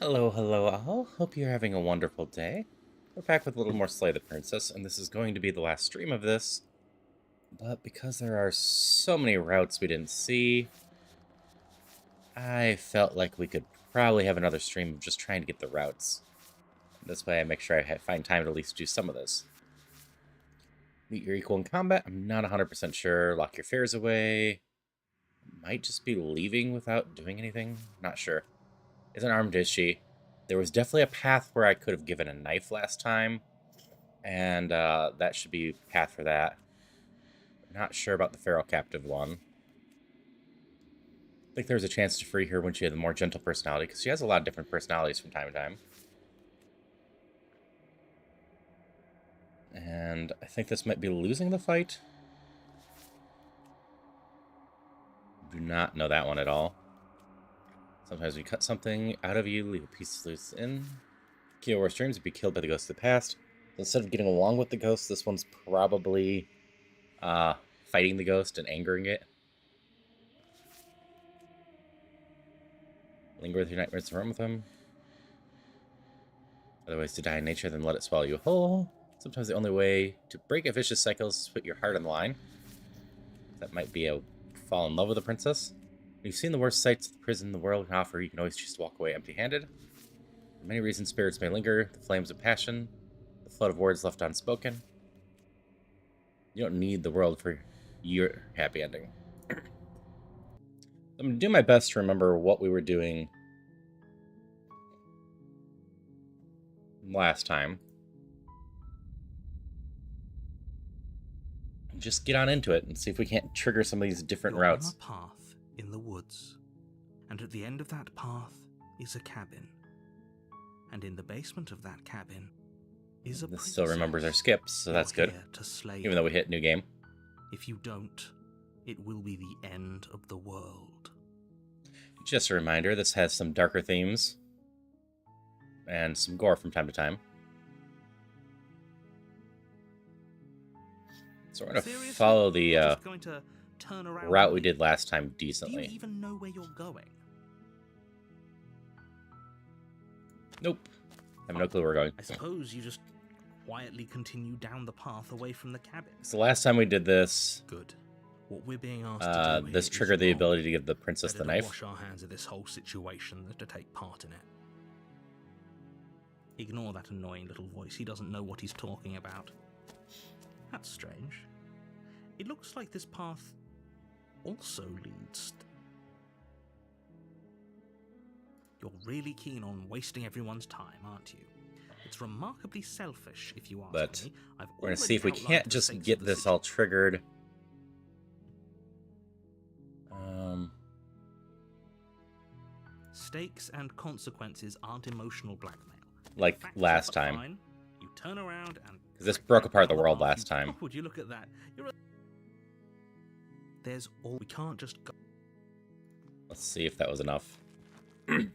Hello, hello, all. Hope you're having a wonderful day. We're back with a little more Slay the Princess, and this is going to be the last stream of this. But because there are so many routes we didn't see, I felt like we could probably have another stream of just trying to get the routes. This way I make sure I find time to at least do some of this. Meet your equal in combat? I'm not 100% sure. Lock your fares away. Might just be leaving without doing anything. Not sure. Isn't armed, is she? There was definitely a path where I could have given a knife last time. And that should be path for that. Not sure about the feral captive one. I think there's a chance to free her when she had a more gentle personality, because she has a lot of different personalities from time to time. And I think this might be losing the fight. Do not know that one at all. Sometimes we cut something out of you, leave a piece loose in. Kill War streams and be killed by the ghosts of the past. Instead of getting along with the ghost, this one's probably fighting the ghost and angering it. Linger with your nightmares and run with them. Other ways to die in nature than let it swallow you whole. Sometimes the only way to break a vicious cycle is to put your heart on the line. That might be a fall in love with a princess. When you've seen the worst sights of the prison the world can offer, you can always choose to walk away empty-handed. For many reasons, spirits may linger, the flames of passion, the flood of words left unspoken. You don't need the world for your happy ending. I'm going to do my best to remember what we were doing last time. Just get on into it and see if we can't trigger some of these different routes. On a path in the woods, and at the end of that path is a cabin. And in the basement of that cabin is a This still remembers our skips, so that's good. Even though we hit new game. If you don't, it will be the end of the world. Just a reminder, this has some darker themes and some gore from time to time. So we're going to follow the route we did last time decently. Do you even know where you're going? Nope. I have no clue where we're going. I suppose you just quietly continue down the path away from the cabin. So the last time we did this, good. What we're being asked to do this triggered the ability to give the princess the knife. Wash our hands of this whole situation than to take part in it. Ignore that annoying little voice. He doesn't know what he's talking about. That's strange. It looks like this path also leads. You're really keen on wasting everyone's time, aren't you? It's remarkably selfish, if you ask me. We're going to see if we can't just get this all triggered. Stakes and consequences aren't emotional blackmail. Like last time. You turn around and... Because this broke apart the world last time. Would you look at that? There's all... We can't just go... Let's see if that was enough. We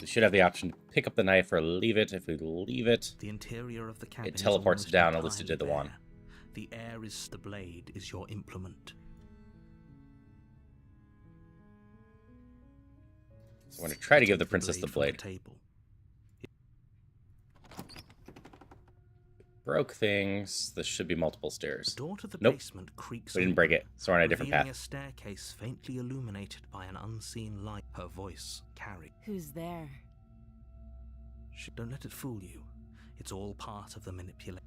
should have the option to pick up the knife or leave it. If we leave it, the interior of the cabin it teleports down. At least it did the one. The air is the blade is your implement. So we're going to try to give the princess the blade. Broke things. This should be multiple stairs. The door to the nope. basement creaks. We didn't break it, so we're on a different path. A staircase faintly illuminated by an unseen light. Her voice carried. Who's there? Don't let it fool you. It's all part of the manipulation.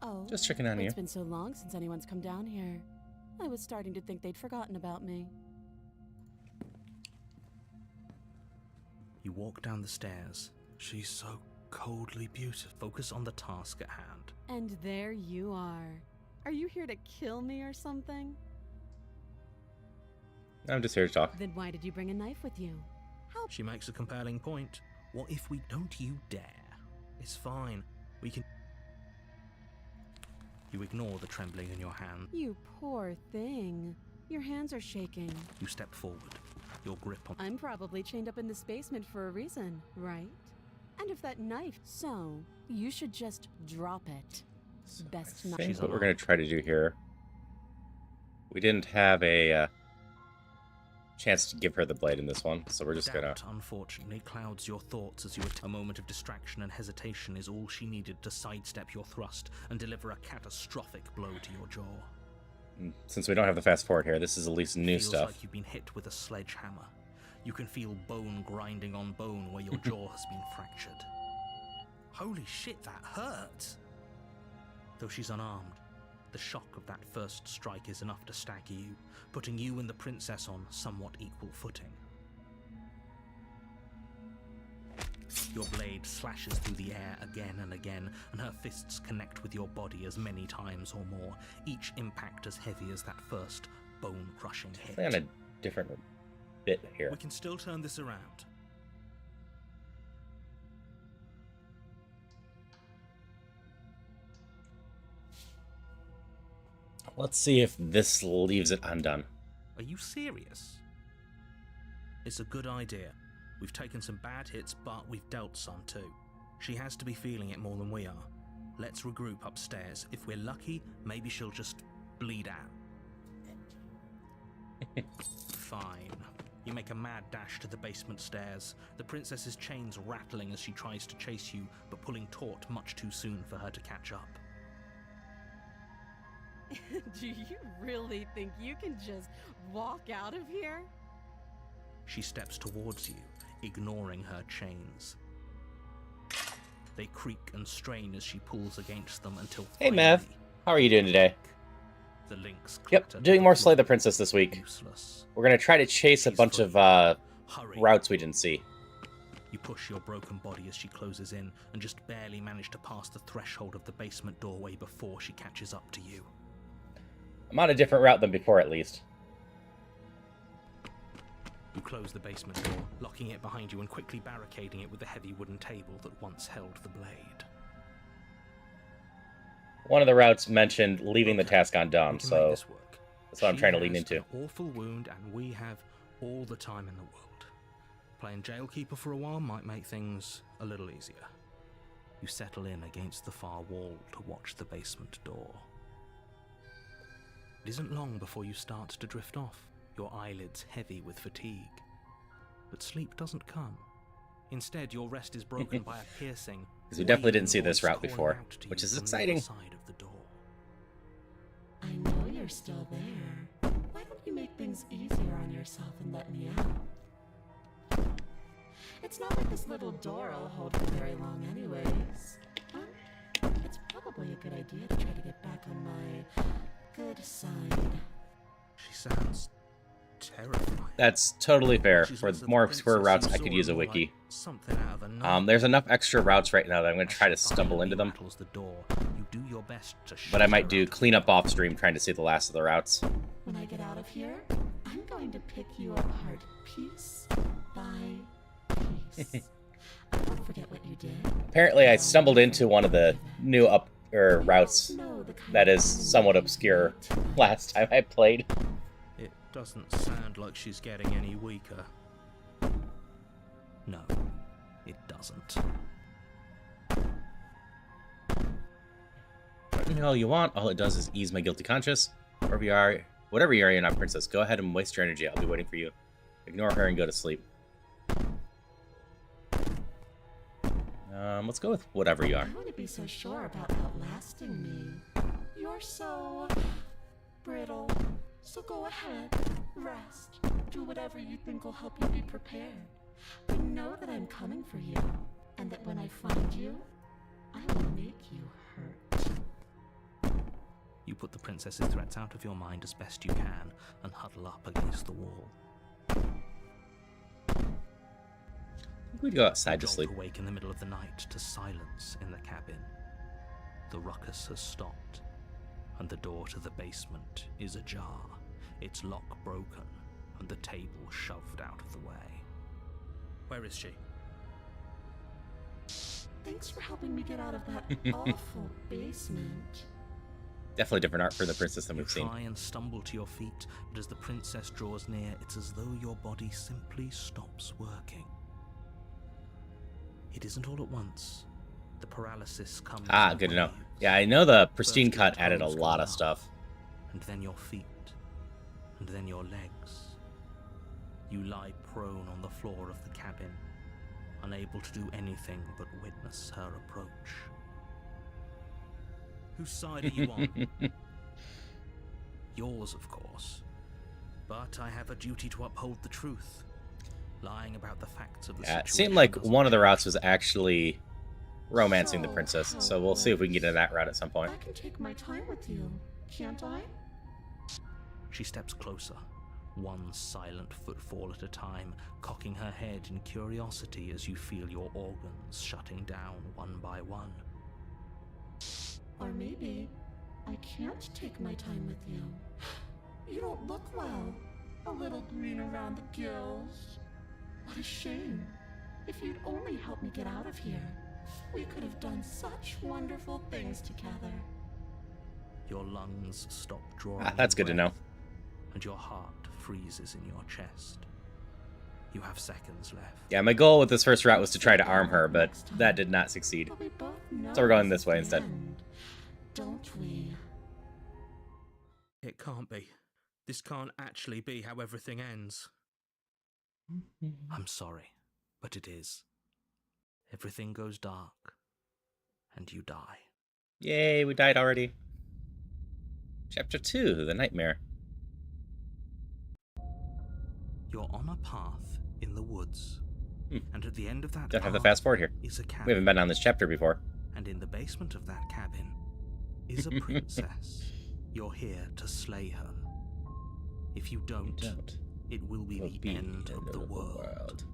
Oh, just checking on you. It's been so long since anyone's come down here. I was starting to think they'd forgotten about me. You walk down the stairs. She's so coldly beautiful. Focus on the task at hand. And there you are. Are you here to kill me or something? I'm just here to talk. Then why did you bring a knife with you? How? She makes a compelling point. What if we don't you dare? It's fine. We can... You ignore the trembling in your hand. You poor thing. Your hands are shaking. You step forward. Your grip on... I'm probably chained up in this basement for a reason, right? And if that knife... So, you should just drop it. So Best I not... think what we're going to try to do here... We didn't have a chance to give her the blade in this one, so we're just gonna... Doubt, unfortunately, clouds your thoughts as you a moment of distraction and hesitation is all she needed to sidestep your thrust and deliver a catastrophic blow to your jaw. Since we don't have the fast forward here, this is at least new Feels stuff. like you've been hit with a sledgehammer. You can feel bone grinding on bone where your jaw has been fractured. Holy shit, that hurts! Though she's unarmed, the shock of that first strike is enough to stagger you, putting you and the princess on somewhat equal footing. Your blade slashes through the air again and again, and her fists connect with your body as many times or more, each impact as heavy as that first bone-crushing hit. Play on a different bit here. We can still turn this around. Let's see if this leaves it undone. Are you serious? It's a good idea. We've taken some bad hits, but we've dealt some too. She has to be feeling it more than we are. Let's regroup upstairs. If we're lucky, maybe she'll just bleed out. Fine. You make a mad dash to the basement stairs, the princess's chains rattling as she tries to chase you, but pulling taut much too soon for her to catch up. Do you really think you can just walk out of here? She steps towards you, ignoring her chains. They creak and strain as she pulls against them until Hey, Mav. How are you doing today? The links Yep, clatter doing to more the Slay the floor. Princess this week. Useless. We're gonna try to chase a She's bunch free. of Hurry. routes we didn't see. You push your broken body as she closes in and just barely manage to pass the threshold of the basement doorway before she catches up to you. I'm on a different route than before, at least. You close the basement door, locking it behind you and quickly barricading it with the heavy wooden table that once held the blade. One of the routes mentioned leaving the Okay, task we undone, can so make this work. that's what I'm She trying to lean has into. An awful wound, and we have all the time in the world. Playing jailkeeper for a while might make things a little easier. You settle in against the far wall to watch the basement door. It isn't long before you start to drift off, your eyelids heavy with fatigue. But sleep doesn't come. Instead, your rest is broken by a piercing, 'Cause we definitely didn't wailing see this voice route calling before, out to which you is from the exciting. other side of the door. I know you're still there. Why don't you make things easier on yourself and let me out? It's not like this little door will hold for very long anyways. But it's probably a good idea to try to get back on my good side. She sounds terrifying. That's totally fair. She's For also the more square princess routes, you I could saw use a more wiki. like something out of the night. There's enough extra routes right now that I'm going to As try she to stumble into them. rattles the door, you do your best to But I shut might her do up. cleanup off stream trying to see the last of the routes. When I get out of here, I'm going to pick you apart piece by piece. I won't forget what you did. Apparently, I stumbled into one of the new routes that is somewhat obscure last time I played. It doesn't sound like she's getting any weaker. No, it doesn't. Let me know all you want. All it does is ease my guilty conscience. Wherever you are, whatever you are, you're not princess. Go ahead and waste your energy. I'll be waiting for you. Ignore her and go to sleep. Let's go with whatever you are. I wouldn't be so sure about outlasting me. You're so brittle. So go ahead, rest, do whatever you think will help you be prepared. But know that I'm coming for you, and that when I find you, I will make you hurt. You put the princess's threats out of your mind as best you can and huddle up against the wall. We'd go outside to Jolt sleep. awake in the middle of the night to silence in the cabin. The ruckus has stopped, and the door to the basement is ajar, its lock broken, and the table shoved out of the way. Where is she? Thanks for helping me get out of that awful basement. Definitely different art for the princess than You we've seen. try and stumble to your feet, but as the princess draws near, it's as though your body simply stops working. It isn't all at once. The paralysis comes. Ah, in good to know. waves. Yeah, I know the pristine First your cut added a toes go lot of up, stuff. And then your feet, and then your legs. You lie prone on the floor of the cabin, unable to do anything but witness her approach. Whose side are you on? Yours, of course. But I have a duty to uphold the truth. Lying about the facts of the situation. It seemed like doesn't one of the change. routes was actually romancing the So, princess, how so we'll see if we can get goes? into that route at some point. I can take my time with you, can't I? She steps closer, one silent footfall at a time, cocking her head in curiosity as you feel your organs shutting down one by one. Or maybe I can't take my time with you. You don't look well. A little green around the gills. What a shame. If you'd only help me get out of here, we could have done such wonderful things together. Your lungs stop drawing. That's in good to know. breath, and your heart freezes in your chest. You have seconds left. Yeah, my goal with this first route was to try to arm her, but that did not succeed. But we both know So we're going this this way is the instead. end, don't we? It can't be. This can't actually be how everything ends. I'm sorry, but it is. Everything goes dark, and you die. Yay, we died already. Chapter 2, The Nightmare. You're on a path in the woods, and at the end of that Don't have the path fast forward here. is a cabin. We haven't been on this chapter before. And in the basement of that cabin is a princess. You're here to slay her. If you don't, it will be Will the be end of the world.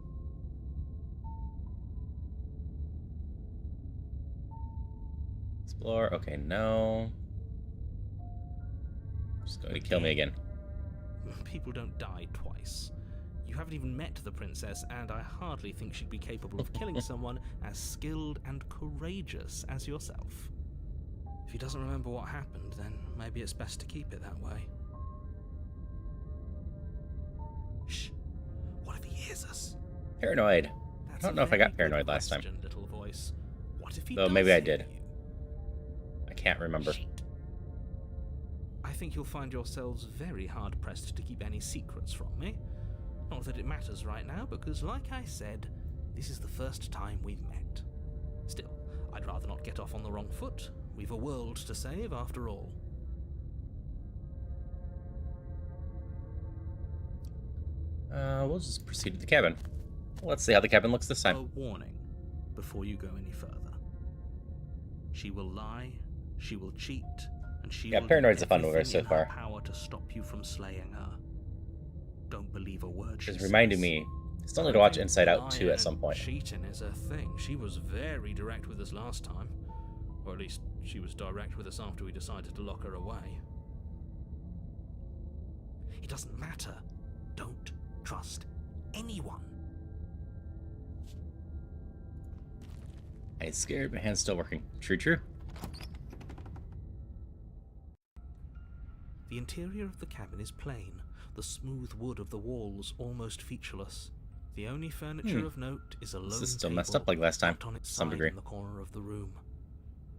Explore. Okay, no. Just going to kill me again. People don't die twice. You haven't even met the princess, and I hardly think she'd be capable of killing someone as skilled and courageous as yourself. If he doesn't remember what happened, then maybe it's best to keep it that way. Shh. What if he hears us? Paranoid. That's I don't a know if I got very good paranoid last time. question, little voice. What if he Though does maybe I hear did. you? I can't remember. Shit. I think you'll find yourselves very hard-pressed to keep any secrets from me. Not that it matters right now, because like I said, this is the first time we've met. Still, I'd rather not get off on the wrong foot. We've a world to save, after all. We'll just proceed to the cabin. Let's see how the cabin looks this A time. warning before you go any further. She will lie, she will cheat, and she Yeah, will Paranoid's do a fun one everything so in far. her power to stop you from slaying her. Don't believe a word she It's says. reminding me, I still need to watch Inside Out 2 Lying at some and point. Cheating is a thing. She was very direct with us last time. Or at least she was direct with us after we decided to lock her away. It doesn't matter. Don't trust anyone. I'm scared, my hand's still working. True, true. The interior of the cabin is plain, the smooth wood of the walls almost featureless. The only furniture of note is a lone This is still table messed up like last time, propped on its to some side degree. in the corner of the room.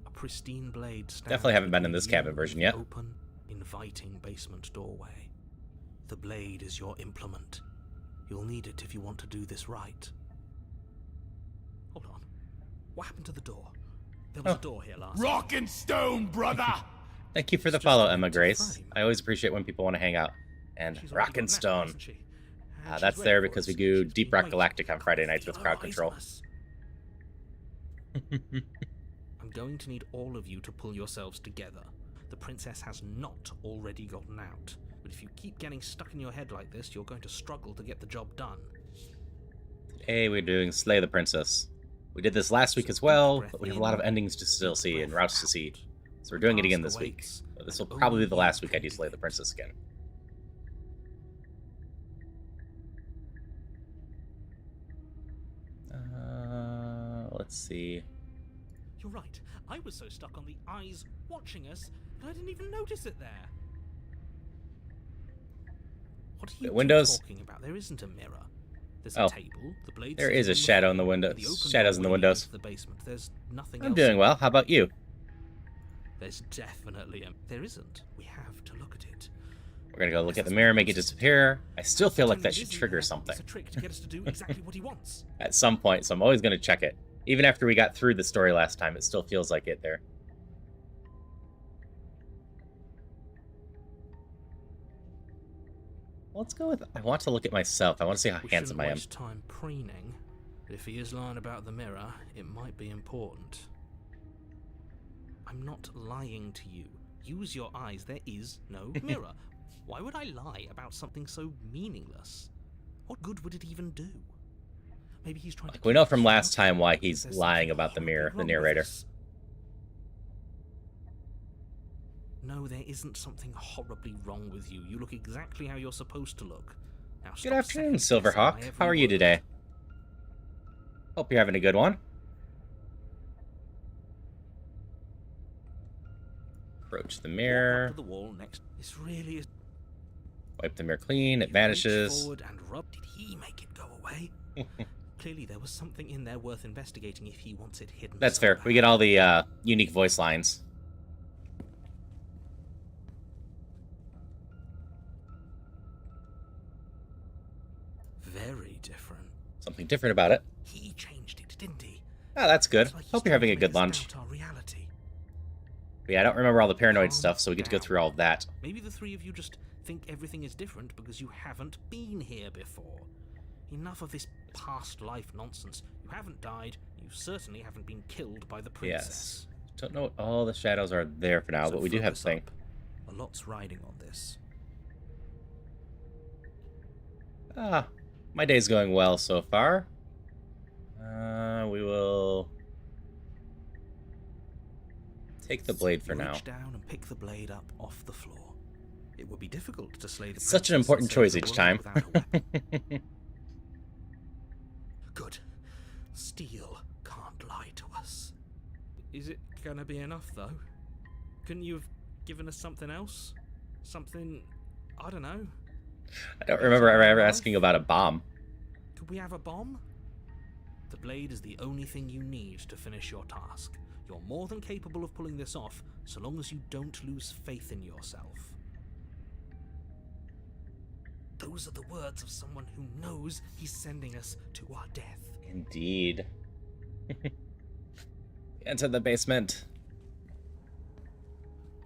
A pristine blade stands Definitely haven't been in between this you cabin and version the yet. Open, inviting basement doorway. The blade is your implement. You'll need it if you want to do this right. Hold on. What happened to the door? There was a door here last time. Rock and stone, brother! Thank you for the It's just follow, an Emma empty Grace. frame. I always appreciate when people want to hang out. And She's already Rock got and an apple, Stone. hasn't she? And she's That's ready there for because us. we do She's Deep been Rock waiting. Galactic on Friday nights with Feel Crowd her eyes Control. on us. I'm going to need all of you to pull yourselves together. The princess has not already gotten out. But if you keep getting stuck in your head like this, you're going to struggle to get the job done. Today we're doing Slay the Princess. We did this last week as well, but we have a lot of endings to still see and routes to see. So we're doing it again this week. But this will probably be the last week I do Slay the Princess again. Let's see. You're right. I was so stuck on the eyes watching us that I didn't even notice it there. What are you The windows? talking about? There isn't a mirror. There's Oh. a table. The blade There sits is a on the shadow in the floor. windows. The open Shadows in the doorway windows. leads to the basement. There's nothing I'm else. doing well. How about you? There's definitely a... There isn't. We have to look at it. We're gonna go look at the mirror, make it disappear. I still feel like that should trigger It's something a trick to get us to do exactly what he wants. at some point, so I'm always gonna check it. Even after we got through the story last time, it still feels like it there. Let's go with... I want to look at myself. I want to see how We handsome I shouldn't am. waste time preening, but if he is lying about the mirror, it might be important. I'm not lying to you. Use your eyes. There is no mirror. Why would I lie about something so meaningless? What good would it even do? Maybe he's trying to... We know from last time why he's lying about the mirror, the narrator. No, there isn't something horribly wrong with you. You look exactly how you're supposed to look. Now, Good stop afternoon, second-guessing my Silverhawk. every How are you word. today? Hope you're having a good one. Approach the Walk up mirror. to the wall next. This really is... Wipe the mirror clean. It You reach vanishes. forward and rub. Did he make it go away? Clearly, there was something in there worth investigating if he wants it hidden. That's so fair. bad. We get all the unique voice lines. Very different. Something different about it. He changed it, didn't he? Ah, that's good. It's like he's Hope you're having a trying to good make us lunch. doubt our reality. But yeah, I don't remember all the paranoid Calm stuff, so we get to go down. through all of that. Maybe the three of you just think everything is different because you haven't been here before. Enough of this past life nonsense. You haven't died. You certainly haven't been killed by the princess. Don't know what all the shadows are there for now, So but we do have focus thing. up. A lot's riding on this. Ah, my day's going well so far. We will take the blade for You now. reach down and pick the blade up off the floor. It would be difficult to slay the It's such an princess important and choice save the each world time. without a weapon. Good. Steel can't lie to us. Is it gonna be enough, though? Couldn't you have given us something else? Something... I don't know. I don't remember ever asking about a bomb. Could we have a bomb? The blade is the only thing you need to finish your task. You're more than capable of pulling this off, so long as you don't lose faith in yourself. Those are the words of someone who knows he's sending us to our death. Indeed. Enter the basement.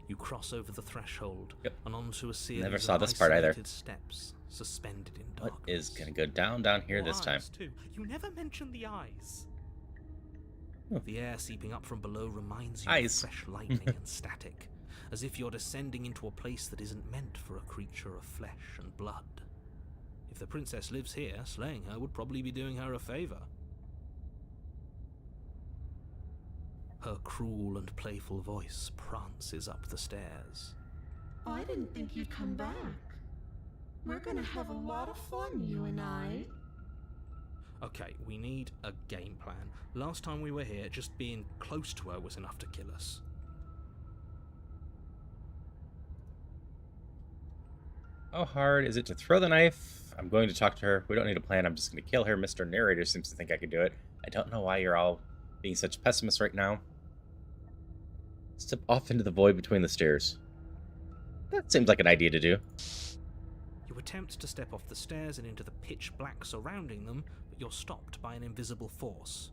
You cross over the threshold Yep. and onto a series Never of saw this part either. isolated steps suspended in What darkness. is gonna go down here Your this time? eyes, too. You never mention the eyes. Oh. The air seeping up from below reminds you Eyes. of fresh lightning and static, as if you're descending into a place that isn't meant for a creature of flesh and blood. If the princess lives here, slaying her would probably be doing her a favor. Her cruel and playful voice prances up the stairs. I didn't think you'd come back. We're gonna have a lot of fun, you and I. Okay, we need a game plan. Last time we were here, just being close to her was enough to kill us. How hard is it to throw the knife? I'm going to talk to her. We don't need a plan. I'm just going to kill her. Mr. Narrator seems to think I can do it. I don't know why you're all being such pessimists right now. Step off into the void between the stairs. That seems like an idea to do. You attempt to step off the stairs and into the pitch black surrounding them, but you're stopped by an invisible force.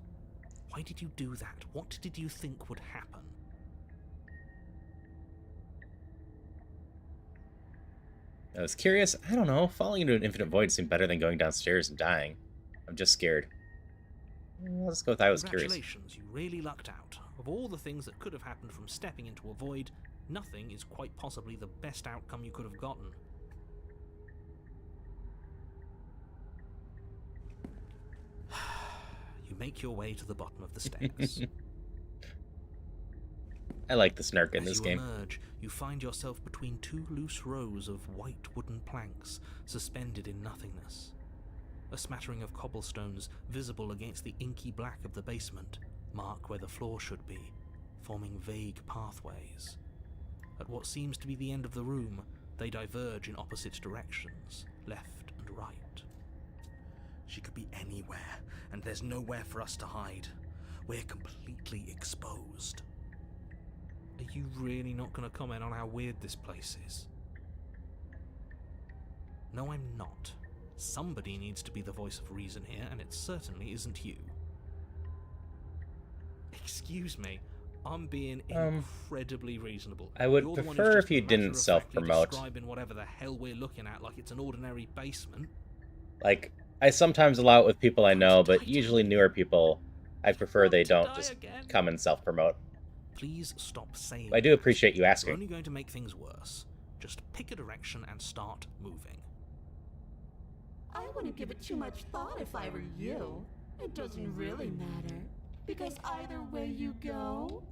Why did you do that? What did you think would happen? I was curious. I don't know. Falling into an infinite void seemed better than going downstairs and dying. I'm just scared. Let's go with I was curious. Congratulations, you really lucked out. Of all the things that could have happened from stepping into a void, nothing is quite possibly the best outcome you could have gotten. You make your way to the bottom of the stairs. I like the snark in As this you game. emerge, you find yourself between two loose rows of white wooden planks suspended in nothingness. A smattering of cobblestones visible against the inky black of the basement mark where the floor should be, forming vague pathways. At what seems to be the end of the room, they diverge in opposite directions, left and right. She could be anywhere, and there's nowhere for us to hide. We're completely exposed. Are you really not going to comment on how weird this place is? No, I'm not. Somebody needs to be the voice of reason here, and it certainly isn't you. Excuse me, I'm being incredibly reasonable. I would You're the one prefer who's if you just didn't matter-of-factly self-promote. describing whatever the hell we're looking at like it's an ordinary basement. Like, I sometimes allow it with people I know, but usually newer people, I prefer they don't just come and self-promote. Please stop saying I do that. appreciate you You're asking. only going to make things worse. Just pick a direction and start moving. I wouldn't give it too much thought if I were you. It doesn't really matter. Because either way you go,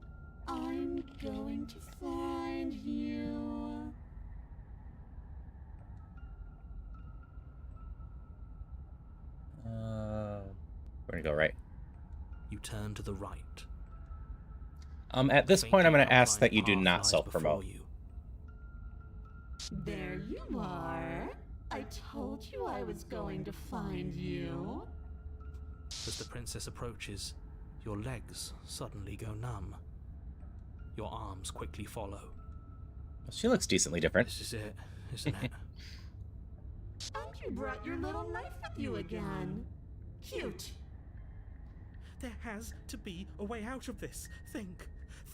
I'm going to find you. We're gonna go right. You turn to the right. At this point, I'm gonna ask that you do Faintly not outlined self-promote. path lies There you are. I told you I was going to find you. before you. As the princess approaches, your legs suddenly go numb. Your arms quickly follow. She looks decently different. This is it, isn't it? And you brought your little knife with you again. Cute. There has to be a way out of this. Think.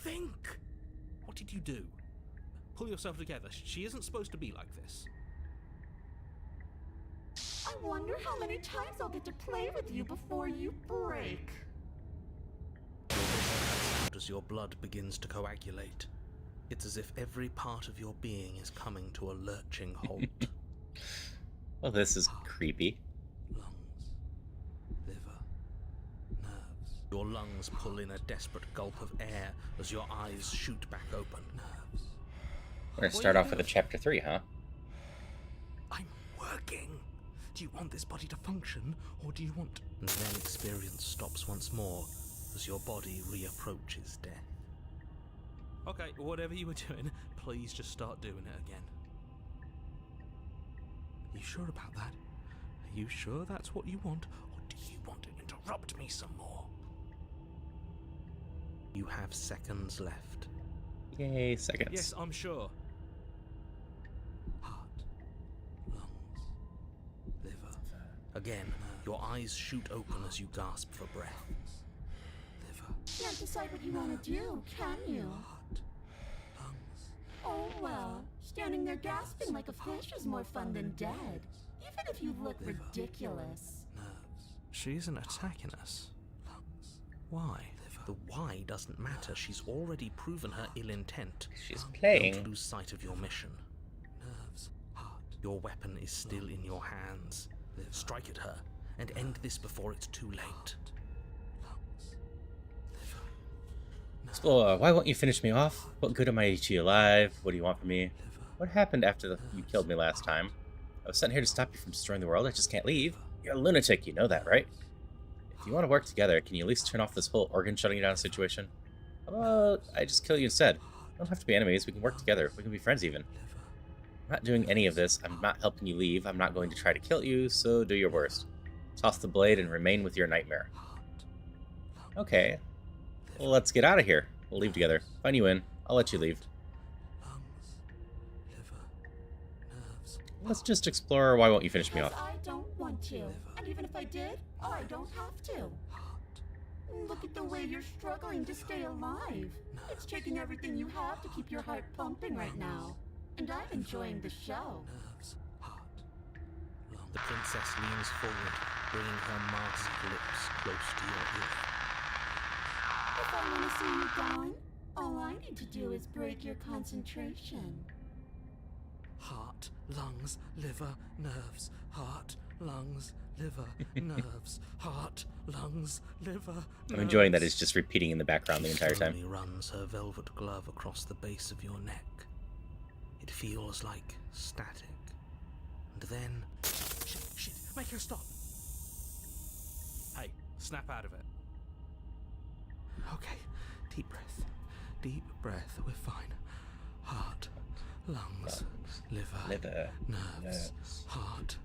Think! What did you do? Pull yourself together. She isn't supposed to be like this. I wonder how many times I'll get to play with you before you break. As your blood begins to coagulate, it's as if every part of your being is coming to a lurching halt. Well, this is creepy. Lungs, liver, nerves. Your lungs pull in a desperate gulp of air as your eyes shoot back open. Nerves. We're gonna start off with a chapter 3, huh? I'm working. Do you want this body to function, or do you want... And then experience stops once more as your body reapproaches death. Okay, whatever you were doing, please just start doing it again. Are you sure about that? Are you sure that's what you want, or do you want to interrupt me some more? You have seconds left. Yay, seconds. Yes, I'm sure. Heart, lungs, liver. Again, your eyes shoot open as you gasp for breath. Liver, Can't decide what you want to do, can you? heart, lungs. Oh well, standing there gasping like a fish is more fun than dead. Even if you look ridiculous. Nerves. She isn't attacking us. Lungs. Why? The why doesn't matter. She's already proven her ill intent. She's Don't playing. lose sight of your mission. Nerves. Heart. Your weapon is still in your hands. Strike at her and end this before it's too late. Lungs. Liver. So, why won't you finish me off? What good am I to you alive? What do you want from me? What happened after you killed me last time? I was sent here to stop you from destroying the world. I just can't leave. You're a lunatic, you know that, right? If you want to work together, can you at least turn off this whole organ shutting down situation? How about I just kill you instead? We don't have to be enemies. We can work together. We can be friends even. I'm not doing any of this. I'm not helping you leave. I'm not going to try to kill you, so do your worst. Toss the blade and remain with your nightmare. Okay. Well, let's get out of here. We'll leave together. Find you in. I'll let you leave. Lungs. Liver. Nerves. Let's just explore. Why won't you finish me Because off? I don't want to. And even if I did, I don't have to. Look at the way you're struggling to stay alive. It's taking everything you have to keep your heart pumping right now. And I'm enjoying the show. Nerves, heart, lungs. The princess leans forward, bringing her masked lips close to your ear. If I want to see you gone, all I need to do is break your concentration. Heart, lungs, liver, nerves. Heart, lungs, liver, nerves. Heart, lungs, liver, nerves. I'm enjoying that it's just repeating in the background the entire time. Slowly runs her velvet glove across the base of your neck. It feels like static. And then... Shit, make her stop! Hey, snap out of it. Okay, deep breath. Deep breath, we're fine. Heart, lungs, liver, nerves, heart.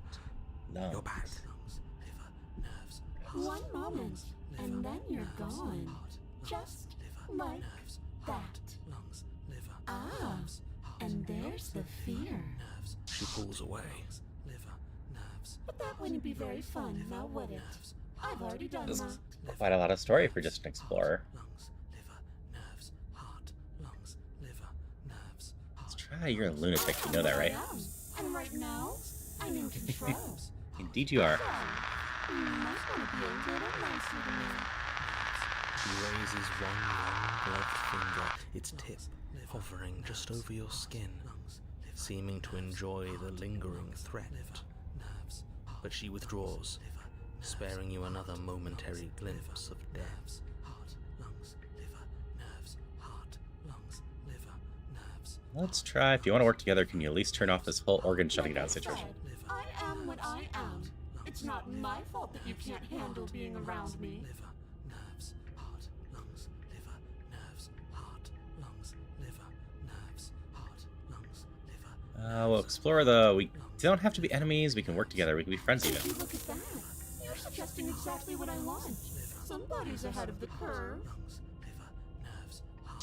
Lungs. You're back. Lungs, liver, nerves, heart. One moment, and then you're nerves, gone. heart, lungs, Just liver, like nerves, that. heart, lungs, liver, Ah, nerves, heart, and there's the fear. nerves. She pulls away. Liver, But that wouldn't be very fun, now would it? I've already done This that. is quite a lot of story for just an explorer. Lungs, liver, nerves, heart, lungs, liver, nerves, Let's try. You're a lunatic. You know that, right? I am. And right now, I'm in control. Indeed you are. You might want to be a little nicer to me. She raises one long gloved finger, its tip hovering just over your skin, seeming to enjoy the lingering threat. But she withdraws, sparing you another momentary glimpse of death. Let's try. If you want to work together, can you at least turn off this whole organ shutting down situation? I am what I am. It's not my fault that you can't handle being around me. We'll explore we don't have to be enemies, we can work together, we can be friends even. Look at that. You're suggesting exactly what I want. Somebody's ahead of the curve.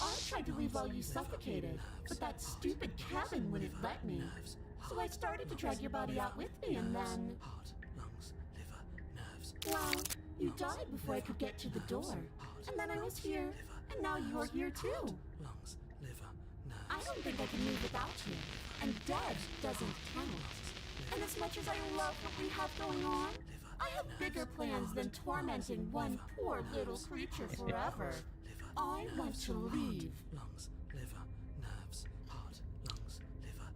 I tried to leave while you suffocated, but that stupid cabin wouldn't let me. So I started to drag your body out with me, and then... Well, you died before I could get to the door. And then I was here, and now you're here too. I don't think I can live without you, and dead doesn't count. And as much as I love what we have going on, I have bigger plans than tormenting one poor little creature forever. I want to leave.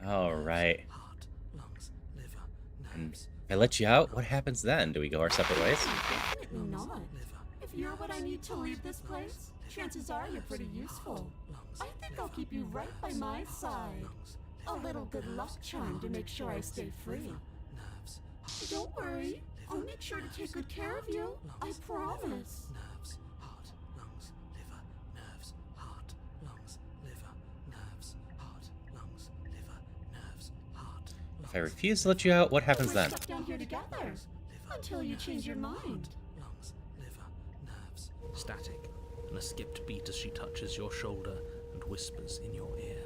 Alright. And if I let you out, what happens then? Do we go our separate ways? Definitely not. If you're what I need to leave this place, chances are you're pretty useful. I think I'll keep you right by my side. A little good luck charm to make sure I stay free. Don't worry, I'll make sure to take good care of you. I promise. If I refuse to let you out, what happens We're then? stuck down here together until you change your mind. Static, and a skipped beat as she touches your shoulder and whispers in your ear.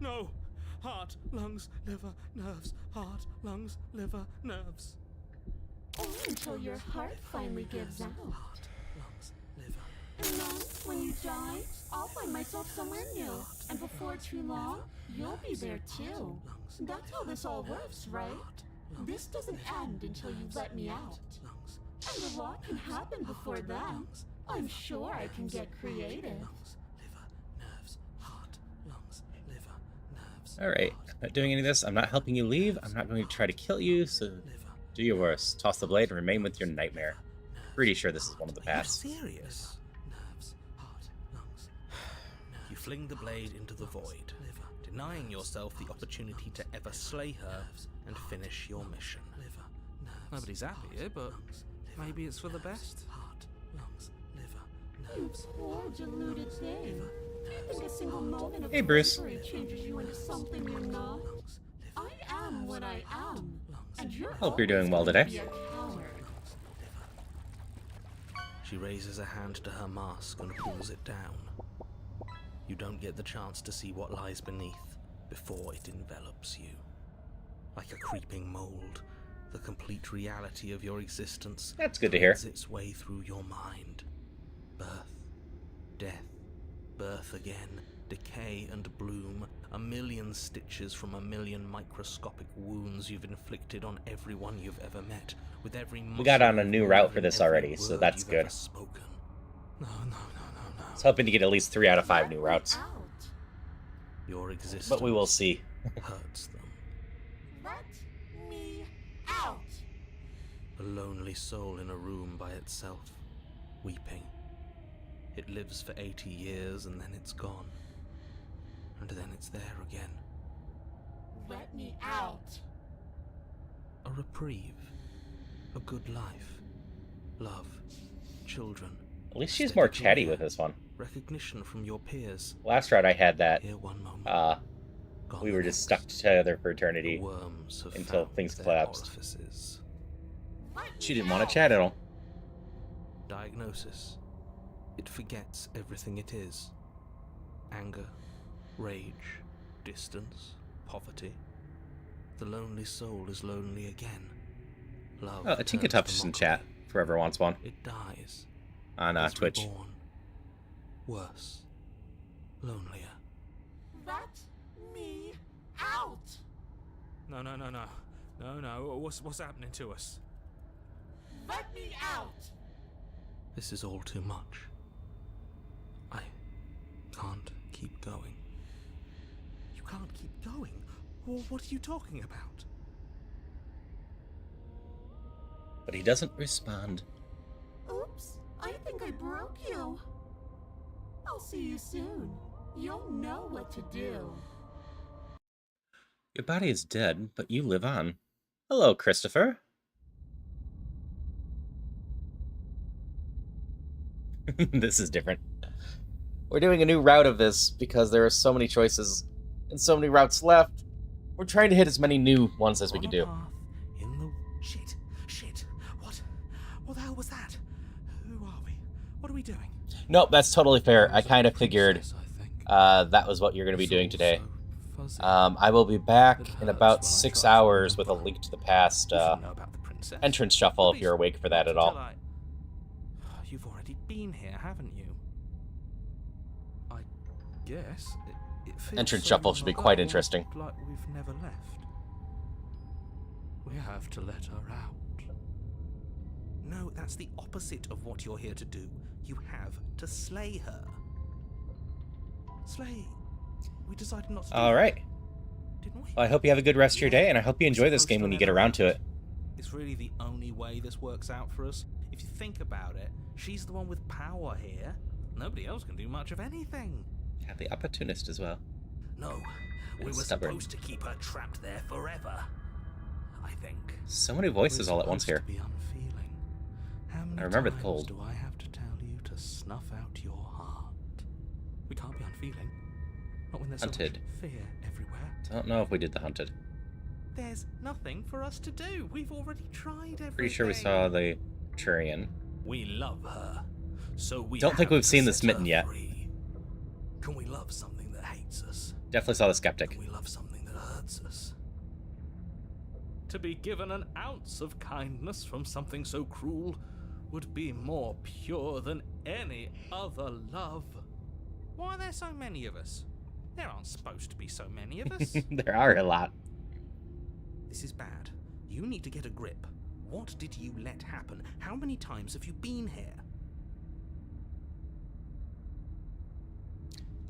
No! Heart, lungs, liver, nerves. Heart, lungs, liver, nerves. Only until your heart finally gives out. And then, when you die, I'll find myself somewhere new. And before too long, you'll be there too. That's how this all works, right? This doesn't end until you let me out. And a lot can happen before then. I'm sure I can get creative. Alright, not doing any of this. I'm not helping you leave. I'm not going to try to kill you, so do your worst. Toss the blade and remain with your nightmare. Pretty sure this is one of the Are you paths. serious? You fling the blade into the void, denying yourself the opportunity to ever slay her and finish your mission. Nobody's happy here, but maybe it's for the best. You poor deluded thing. You think a single moment of Hey, Bruce. bravery changes you into something you're not? I am what I am, and you're Hope you're always doing well going to today. be a coward. She raises a hand to her mask and pulls it down. You don't get the chance to see what lies beneath before it envelops you. Like a creeping mold, the complete reality of your existence That's good to hear. threads its way through your mind. Birth, death, birth again, decay and bloom, a million stitches from a million microscopic wounds you've inflicted on everyone you've ever met, with every We got on a muscle new and route for this every already, so word that's you've good. ever spoken. No. I was hoping to get at least 3 out of 5 new routes, Out. Your existence but we will see. hurts them. Let me out. A lonely soul in a room by itself, weeping. It lives for 80 years and then it's gone. And then it's there again. Let me out. A reprieve. A good life. Love. Children. At least she's steady more chatty career, with this one. Recognition from your peers. Last route I had that, Here one moment. Gone we the were just next. stuck together for The eternity. worms have until found things their collapsed. orifices. She didn't want to chat at all. Diagnosis. It forgets everything it is. Anger, rage, distance, poverty. The lonely soul is lonely again. Love Oh, a turns Tinkertuff to just in mockery. chat. Whoever wants one. It dies. On is Twitch. reborn. Worse. Lonelier. Let me out! No. What's happening to us? Let me out! This is all too much. I can't keep going. You can't keep going? Well, what are you talking about? But he doesn't respond. Oops, I think I broke you. I'll see you soon. You'll know what to do. Your body is dead, but you live on. Hello, Christopher. This is different. We're doing a new route of this because there are so many choices and so many routes left. We're trying to hit as many new ones as we can do. In the shit. What the hell was that? Who are we? What are we doing? Nope, that's totally fair. I kind of figured Princess, I think. that was what you're going to be It's doing all today. so fuzzy. I will be back It in hurts about when I 6 try to hours with a remember. link to the past You should know about the princess. entrance shuffle if you're awake for that at all. You've already been here, haven't you? I guess. It feels Entrance so shuffle should be long quite ago, interesting. Like we've never left. We have to let her out. No, that's the opposite of what you're here to do. You have to slay her. Slay. We decided not to do All right. that, didn't we? Well, I hope you have a good rest of your day, and I hope you We're enjoy this supposed game to when you let get her around out. to it. It's really the only way this works out for us. If you think about it, she's the one with power here. Nobody else can do much of anything. Yeah, the opportunist as well. No, we And were stubborn. supposed to keep her trapped there forever. I think. So many voices We're all at once here. supposed to be unfeeling. How many I remember the times cold. do I have to tell you to snuff out your heart? We can't be unfeeling. Not when there's Hunted. so much fear everywhere. Don't know if we did the hunted. There's nothing for us to do. We've already tried everything. Pretty sure we saw the Turian. We love her, so we Don't think have we've to seen the set Smitten her yet. free. Can we love something that hates us? Definitely saw the Skeptic. Can we love something that hurts us? To be given an ounce of kindness from something so cruel would be more pure than any other love. Why are there so many of us? There aren't supposed to be so many of us. There are a lot. This is bad. You need to get a grip. What did you let happen? How many times have you been here?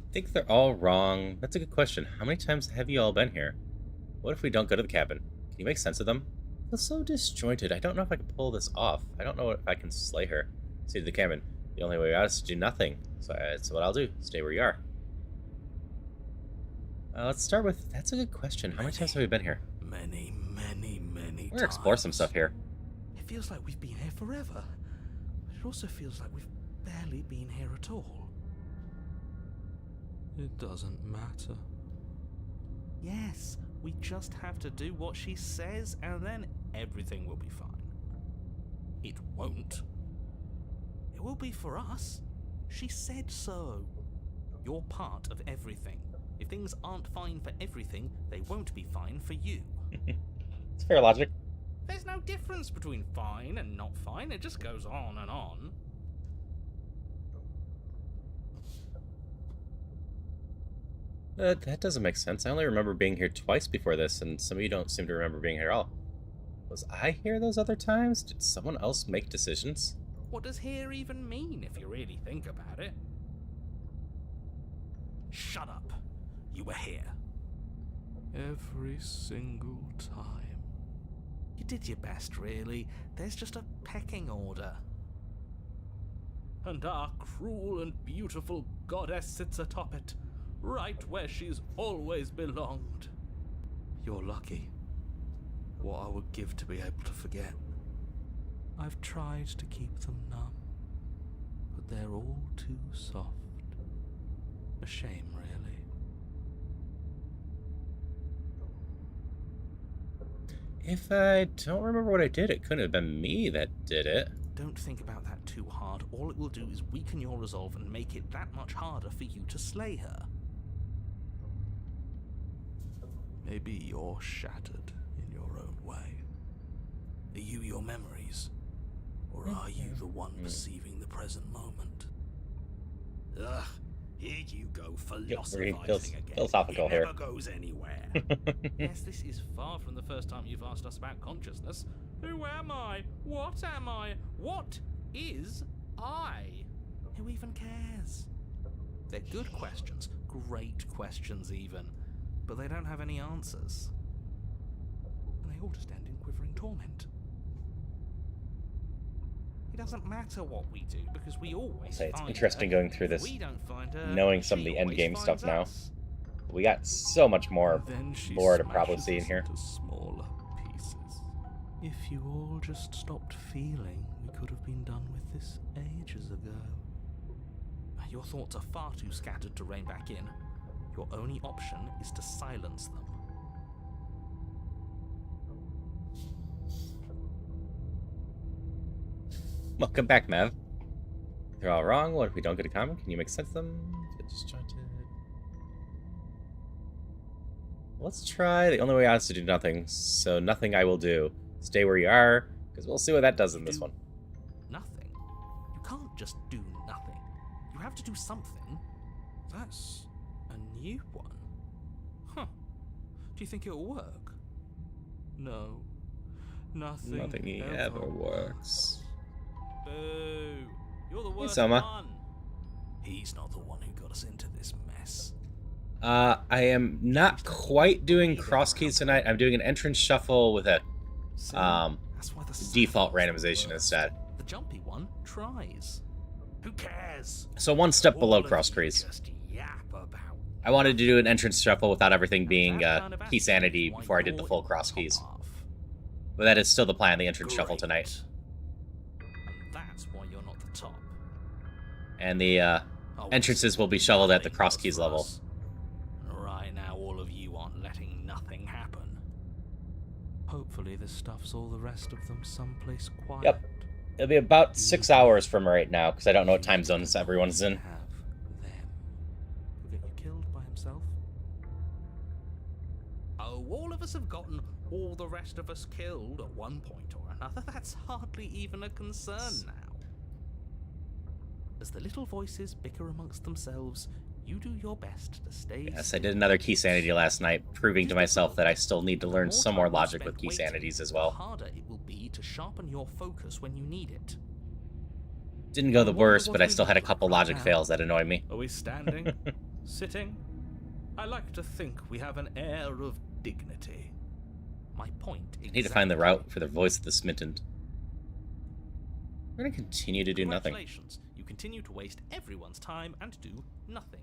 I think they're all wrong. That's a good question. How many times have you all been here? What if we don't go to the cabin? Can you make sense of them? I feel so disjointed. I don't know if I can pull this off. I don't know if I can slay her. See to the cabin. The only way out is to do nothing. So that's what I'll do. Stay where you are. Let's start with... That's a good question. How many times have we been here? Many We're gonna explore some stuff here. It feels like we've been here forever, but it also feels like we've barely been here at all. It doesn't matter. Yes, we just have to do what she says, and then everything will be fine. It won't. It will be for us. She said so. You're part of everything. If things aren't fine for everything, they won't be fine for you. It's fair logic. There's no difference between fine and not fine, it just goes on and on. That doesn't make sense. I only remember being here twice before this, and some of you don't seem to remember being here at all. Was I here those other times? Did someone else make decisions? What does here even mean if you really think about it? Shut up. You were here. Every single time. You did your best, really. There's just a pecking order. And our cruel and beautiful goddess sits atop it, right where she's always belonged. You're lucky. What I would give to be able to forget. I've tried to keep them numb, but they're all too soft. A shame, really. If I don't remember what I did, it couldn't have been me that did it. Don't think about that too hard. All it will do is weaken your resolve and make it that much harder for you to slay her. Maybe you're shattered. Are you your memories? Or are you the one perceiving the present moment? Ugh, here you go philosophizing again. Philosophical it here. never goes anywhere. Yes, this is far from the first time you've asked us about consciousness. Who am I? What am I? What is I? Who even cares? They're good questions, great questions even, but they don't have any answers. And they all just end in quivering torment. It doesn't matter what we do, because we always Say, it's find interesting her. going through this, We don't find her, knowing some of she the end always game stuff finds now. us. We got so much more Then she lore to probably smashes see in us here. into smaller pieces. If you all just stopped feeling, we could have been done with this ages ago. Your thoughts are far too scattered to rein back in. Your only option is to silence them. Welcome back, Mav. They're all wrong. What if we don't get a comment? Can you make sense of them? Just try to... Let's try. The only way out is to do nothing. So nothing I will do. Stay where you are, because we'll see what that does in this one. Nothing. You can't just do nothing. You have to do something. That's a new one. Huh. Do you think it'll work? No. Nothing ever works. Boo! You're the worst Soma. one. He's not the one who got us into this mess. I am not quite doing cross keys tonight. I'm doing an entrance shuffle with a See? That's why the default silence is the randomization worst. instead. The jumpy one tries. Who cares? So one step below All of cross you trees. just yap about I wanted to do an entrance shuffle without everything being that kind of key sanity attitude is why before I did the you're full in cross top keys. half. But that is still the plan, the entrance shuffle Great. tonight. And that's why you're not the top. And the Oh, entrances will be shoveled at the nothing cross goes keys for level. us. Right now, all of you aren't letting nothing happen. Hopefully, this stuff's all the rest of them someplace quiet. Yep. It'll be about 6 hours from right now, because I don't know what time zones everyone's in. Have them. He'll get you killed by himself. Oh, all of us have gotten all the rest of us killed at one point or another. That's hardly even a concern now. As the little voices bicker amongst themselves, you do your best to stay. Yes, I did another key sanity last night, proving to myself that I still need to learn some more logic with key sanities as The well. harder it will be to sharpen your focus when you need it. Didn't go the What worst, do but I we still had a look couple like logic now? fails that annoyed me. Are we standing? Sitting? I like to think we have an air of dignity. My point I need to find the route for the voice of the smitten. We're gonna continue to do nothing. Congratulations. You continue to waste everyone's time and do nothing.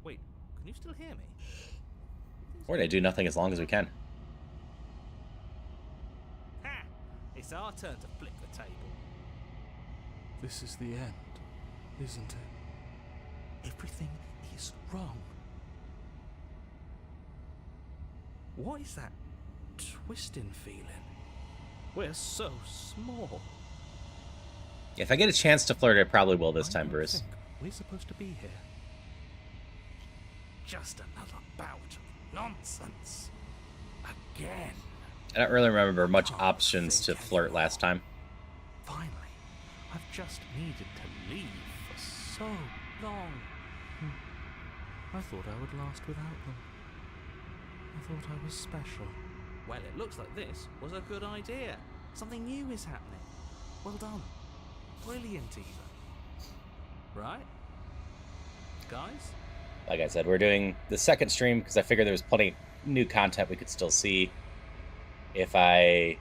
Wait, can you still hear me? We're gonna do nothing as long as we can. Ha! It's our turn to flip the table. This is the end, isn't it? Everything is wrong. What is that twisting feeling? We're so small. If I get a chance to flirt, I probably will this I time, don't Bruce. think we're supposed to be here. Just another bout of nonsense. Again. I don't really remember much Can't options to think flirt anymore. last time. Finally, I've just needed to leave for so long. I thought I would last without them. I thought I was special. Well, it looks like this was a good idea. Something new is happening. Well done. Brilliant, even. Right? Guys? Like I said, we're doing the second stream because I figured there was plenty new content we could still see. If I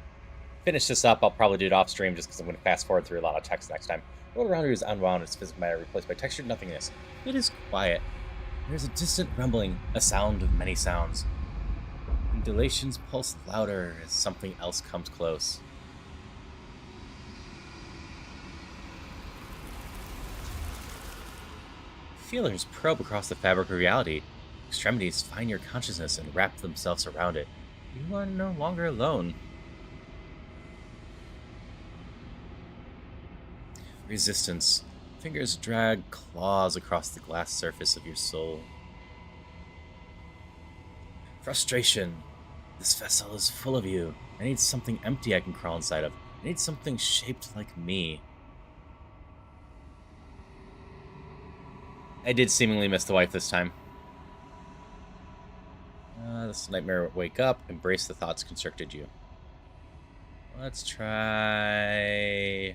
finish this up, I'll probably do it off stream just because I'm going to fast forward through a lot of text next time. The world around you is unwound, its physical matter replaced by textured nothingness. It is quiet. There's a distant rumbling, a sound of many sounds. Undulations pulse louder as something else comes close. Feelers probe across the fabric of reality. Extremities find your consciousness and wrap themselves around it. You are no longer alone. Resistance. Fingers drag claws across the glass surface of your soul. Frustration. This vessel is full of you. I need something empty I can crawl inside of. I need something shaped like me. I did seemingly miss the wife this time. This nightmare, wake up, embrace the thoughts constricted you. Let's try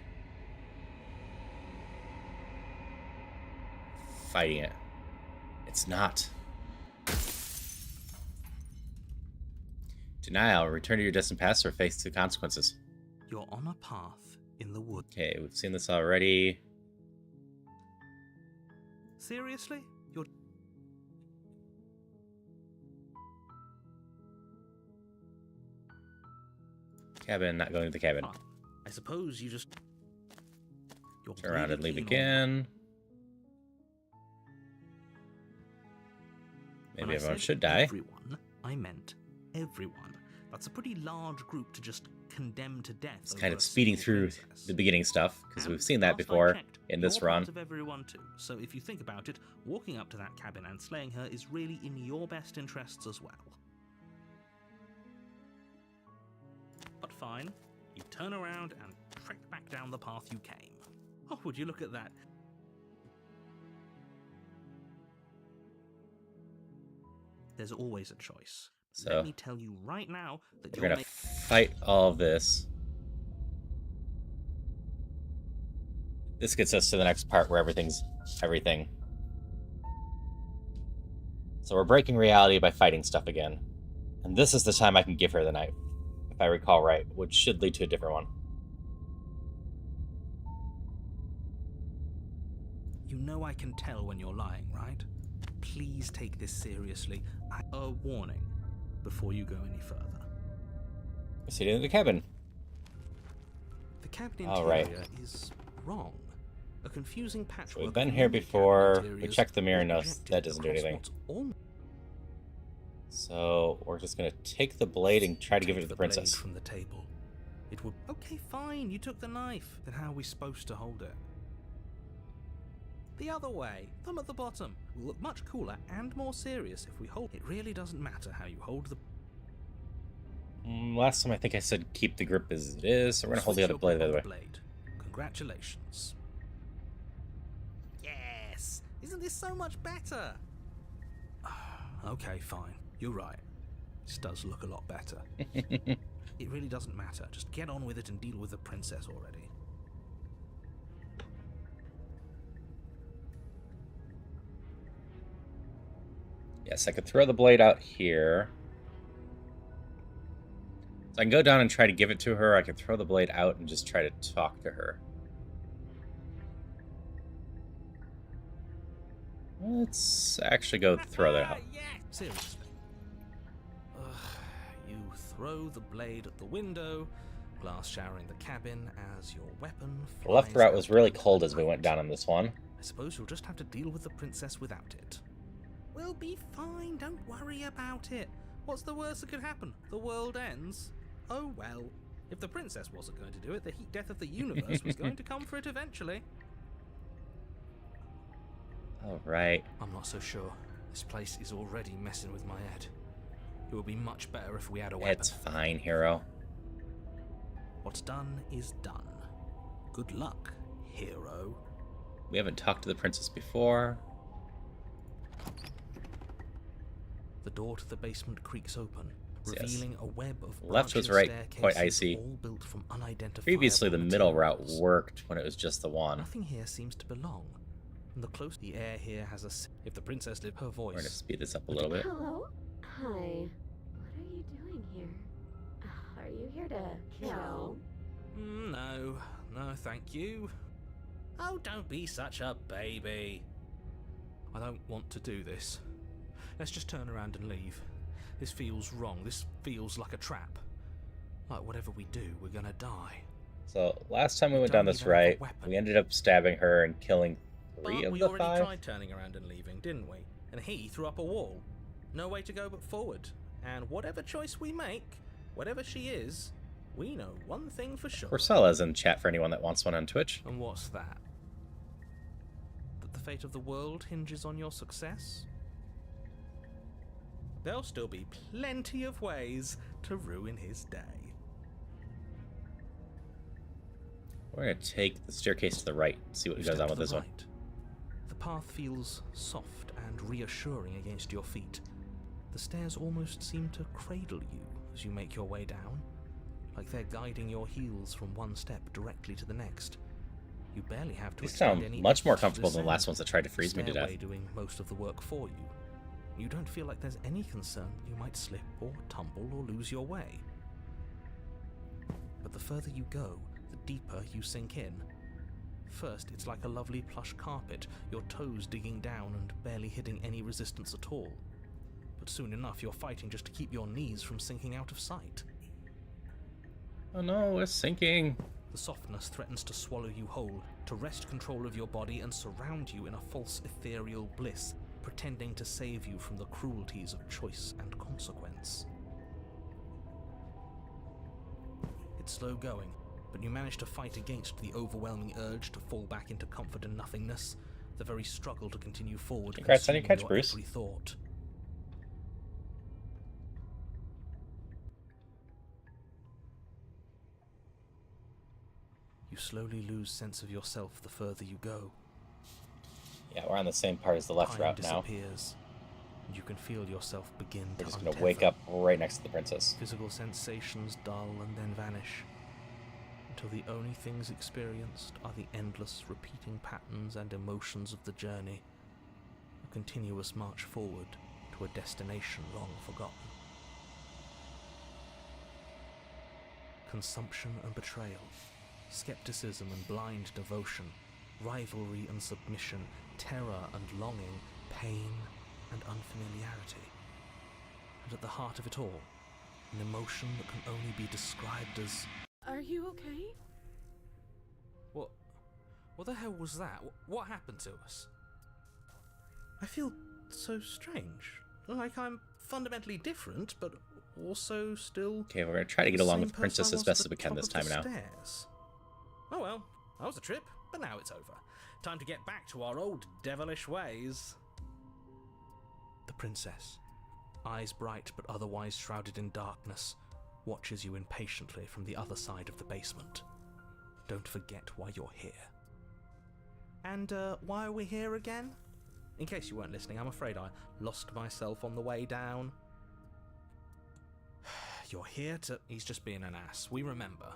fighting it. It's not. Denial. Return to your distant past or face the consequences. You're on a path in the woods. Okay, we've seen this already. Seriously? You're... Cabin, not going to the cabin. Fine. I suppose you just... You're Turn around really and leave keen on- again. When Maybe I everyone said should die. Everyone, I meant everyone. That's a pretty large group to just condemn to death. It's over kind a of speeding single through princess. the beginning stuff, because And we've seen that last I before checked, in this you're part run. of everyone too. So if you think about it, walking up to that cabin and slaying her is really in your best interests as well. But fine, you turn around and trek back down the path you came. Oh, would you look at that? There's always a choice. So Let me tell you right now that we're you're gonna fight all of this. This gets us to the next part where everything's everything. So we're breaking reality by fighting stuff again. And this is the time I can give her the knife, if I recall right, which should lead to a different one. You know I can tell when you're lying, right? Please take this seriously. A warning before you go any further. We're sitting in the cabin. The cabin All interior right. is wrong. A confusing patchwork. We've been of here many before. cabin We interiors checked the mirror. No, projected that doesn't do across anything. what's al- So we're just gonna take the blade and try to give it to Take the blade princess. from the table. It would. Okay, fine. You took the knife. Then how are we supposed to hold it? The other way. Thumb at the bottom. Will look much cooler and more serious if we hold. It really doesn't matter how you hold the. Last time I think I said keep the grip as it is, so we're gonna hold the Switch other your blade the grip other on way. blade. Congratulations. Yes! Isn't this so much better? Okay, fine. You're right. This does look a lot better. It really doesn't matter. Just get on with it and deal with the princess already. Yes, I could throw the blade out here. So I can go down and try to give it to her. I could throw the blade out and just try to talk to her. Let's actually go throw that out. Yeah. Seriously. You throw the blade at the window, glass showering the cabin as your weapon. The left flies route was out really into cold the as we went night. down on this one. I suppose you'll just have to deal with the princess without it. We'll be fine, don't worry about it. What's the worst that could happen? The world ends? Oh well. If the princess wasn't going to do it, the heat death of the universe was going to come for it eventually. All right. I'm not so sure. This place is already messing with my head. It would be much better if we had a weapon. It's fine, hero. What's done is done. Good luck, hero. We haven't talked to the princess before. The door to the basement creaks open, Yes. revealing a web of Left was branching right, quite staircases, icy. all built from unidentifiable Previously, the middle route materials. worked when it was just the one. Nothing here seems to belong. And the close the air here has a. If the princess lived, her We're going to voice. speed this up a little bit. Hello? Hi. What are you doing here? Are you here to kill? No, thank you. Oh, don't be such a baby. I don't want to do this. Let's just turn around and leave. This feels wrong. This feels like a trap. Like whatever we do, we're gonna die. So last time we went Don't down this even have a right, weapon. we ended up stabbing her and killing But three of we the already five. tried turning around and leaving, didn't we? And he threw up a wall. No way to go but forward. And whatever choice we make, whatever she is, we know one thing for sure. Corsella's in chat for anyone that wants one on Twitch. And what's that? That the fate of the world hinges on your success? There'll still be plenty of ways to ruin his day. We're gonna take the staircase to the right, see what You goes step on to with the this one. right. The path feels soft and reassuring against your feet. The stairs almost seem to cradle you as you make your way down, like they're guiding your heels from one step directly to the next. You barely have to These expend sound any much more effort to comfortable than the last descend. ones that tried to freeze me to death. Stairway doing most of the work for you. You don't feel like there's any concern that you might slip or tumble or lose your way. But the further you go, the deeper you sink in. First, it's like a lovely plush carpet, your toes digging down and barely hitting any resistance at all. But soon enough, you're fighting just to keep your knees from sinking out of sight. Oh no, we're sinking. The softness threatens to swallow you whole, to wrest control of your body and surround you in a false ethereal bliss, pretending to save you from the cruelties of choice and consequence. It's slow going, but you manage to fight against the overwhelming urge to fall back into comfort and nothingness, the very struggle to continue forward. Congrats on your consuming catch, Bruce. every thought. You slowly lose sense of yourself the further you go. Yeah, we're on the same part as the left Time route now. disappears, and you can feel yourself begin We're to just gonna untether. wake up right next to the princess. Physical sensations dull and then vanish, until the only things experienced are the endless repeating patterns and emotions of the journey, a continuous march forward to a destination long forgotten. Consumption and betrayal, skepticism and blind devotion, rivalry and submission, terror and longing, pain and unfamiliarity. And at the heart of it all, an emotion that can only be described as... Are you okay? What the hell was that? What happened to us? I feel so strange. Like I'm fundamentally different, but also still... Okay, we're gonna try to get the along same with the princess person I as was best at as we the can top this of the time now. stairs. Oh well, that was a trip, but now it's over. Time to get back to our old devilish ways. The princess, eyes bright but otherwise shrouded in darkness, watches you impatiently from the other side of the basement. Don't forget why you're here. And why are we here again? In case you weren't listening, I'm afraid I lost myself on the way down. You're here to... He's just being an ass, we remember.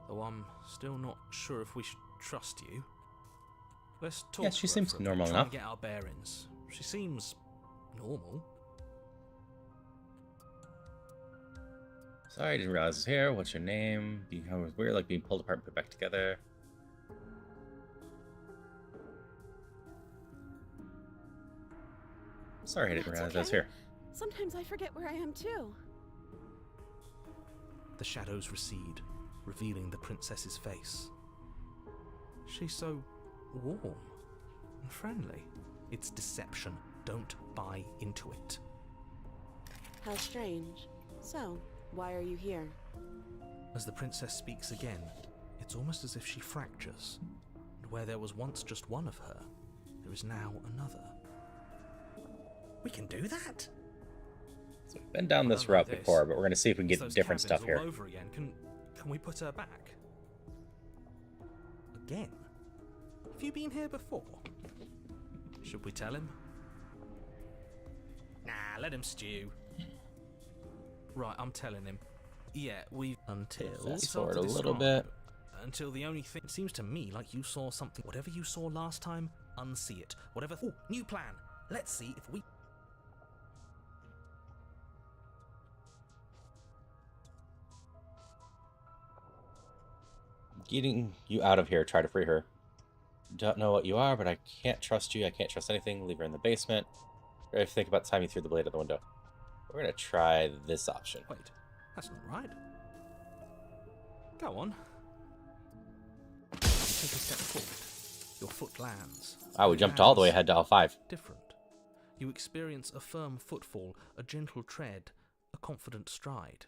Though I'm still not sure if we should trust you. Let's talk. Yeah, she to her seems for a bit, normal try enough. and get our bearings. She seems normal. Sorry, I didn't realize it was here. What's your name? It was weird, like being pulled apart and put back together. Sorry, I didn't That's realize I was okay. here. Sometimes I forget where I am too. The shadows recede, revealing the princess's face. She's so warm and friendly. It's deception. Don't buy into it. How strange. So, why are you here? As the princess speaks again, it's almost as if she fractures. And where there was once just one of her, there is now another. We can do that? So we've been down this I don't know route this. before, but we're gonna see if we can It's get those different cabins stuff here. all over again. Can we put her back? Again? Have you been here before? Should we tell him? Nah, let him stew. Right, I'm telling him. Yeah, we... Until... Fast it's hard forward to a little describe. bit. Until the only thing... It seems to me like you saw something. Whatever you saw last time, unsee it. Whatever... Oh, new plan. Let's see if we... Getting you out of here, try to free her. Don't know what you are, but I can't trust you. I can't trust anything. Leave her in the basement. Or think about the time you threw the blade out the window. We're gonna try this option. Wait, that's not right. Go on. You take a step forward. Your foot lands. Wow, we jumped all the way ahead to L5. Different. You experience a firm footfall, a gentle tread, a confident stride.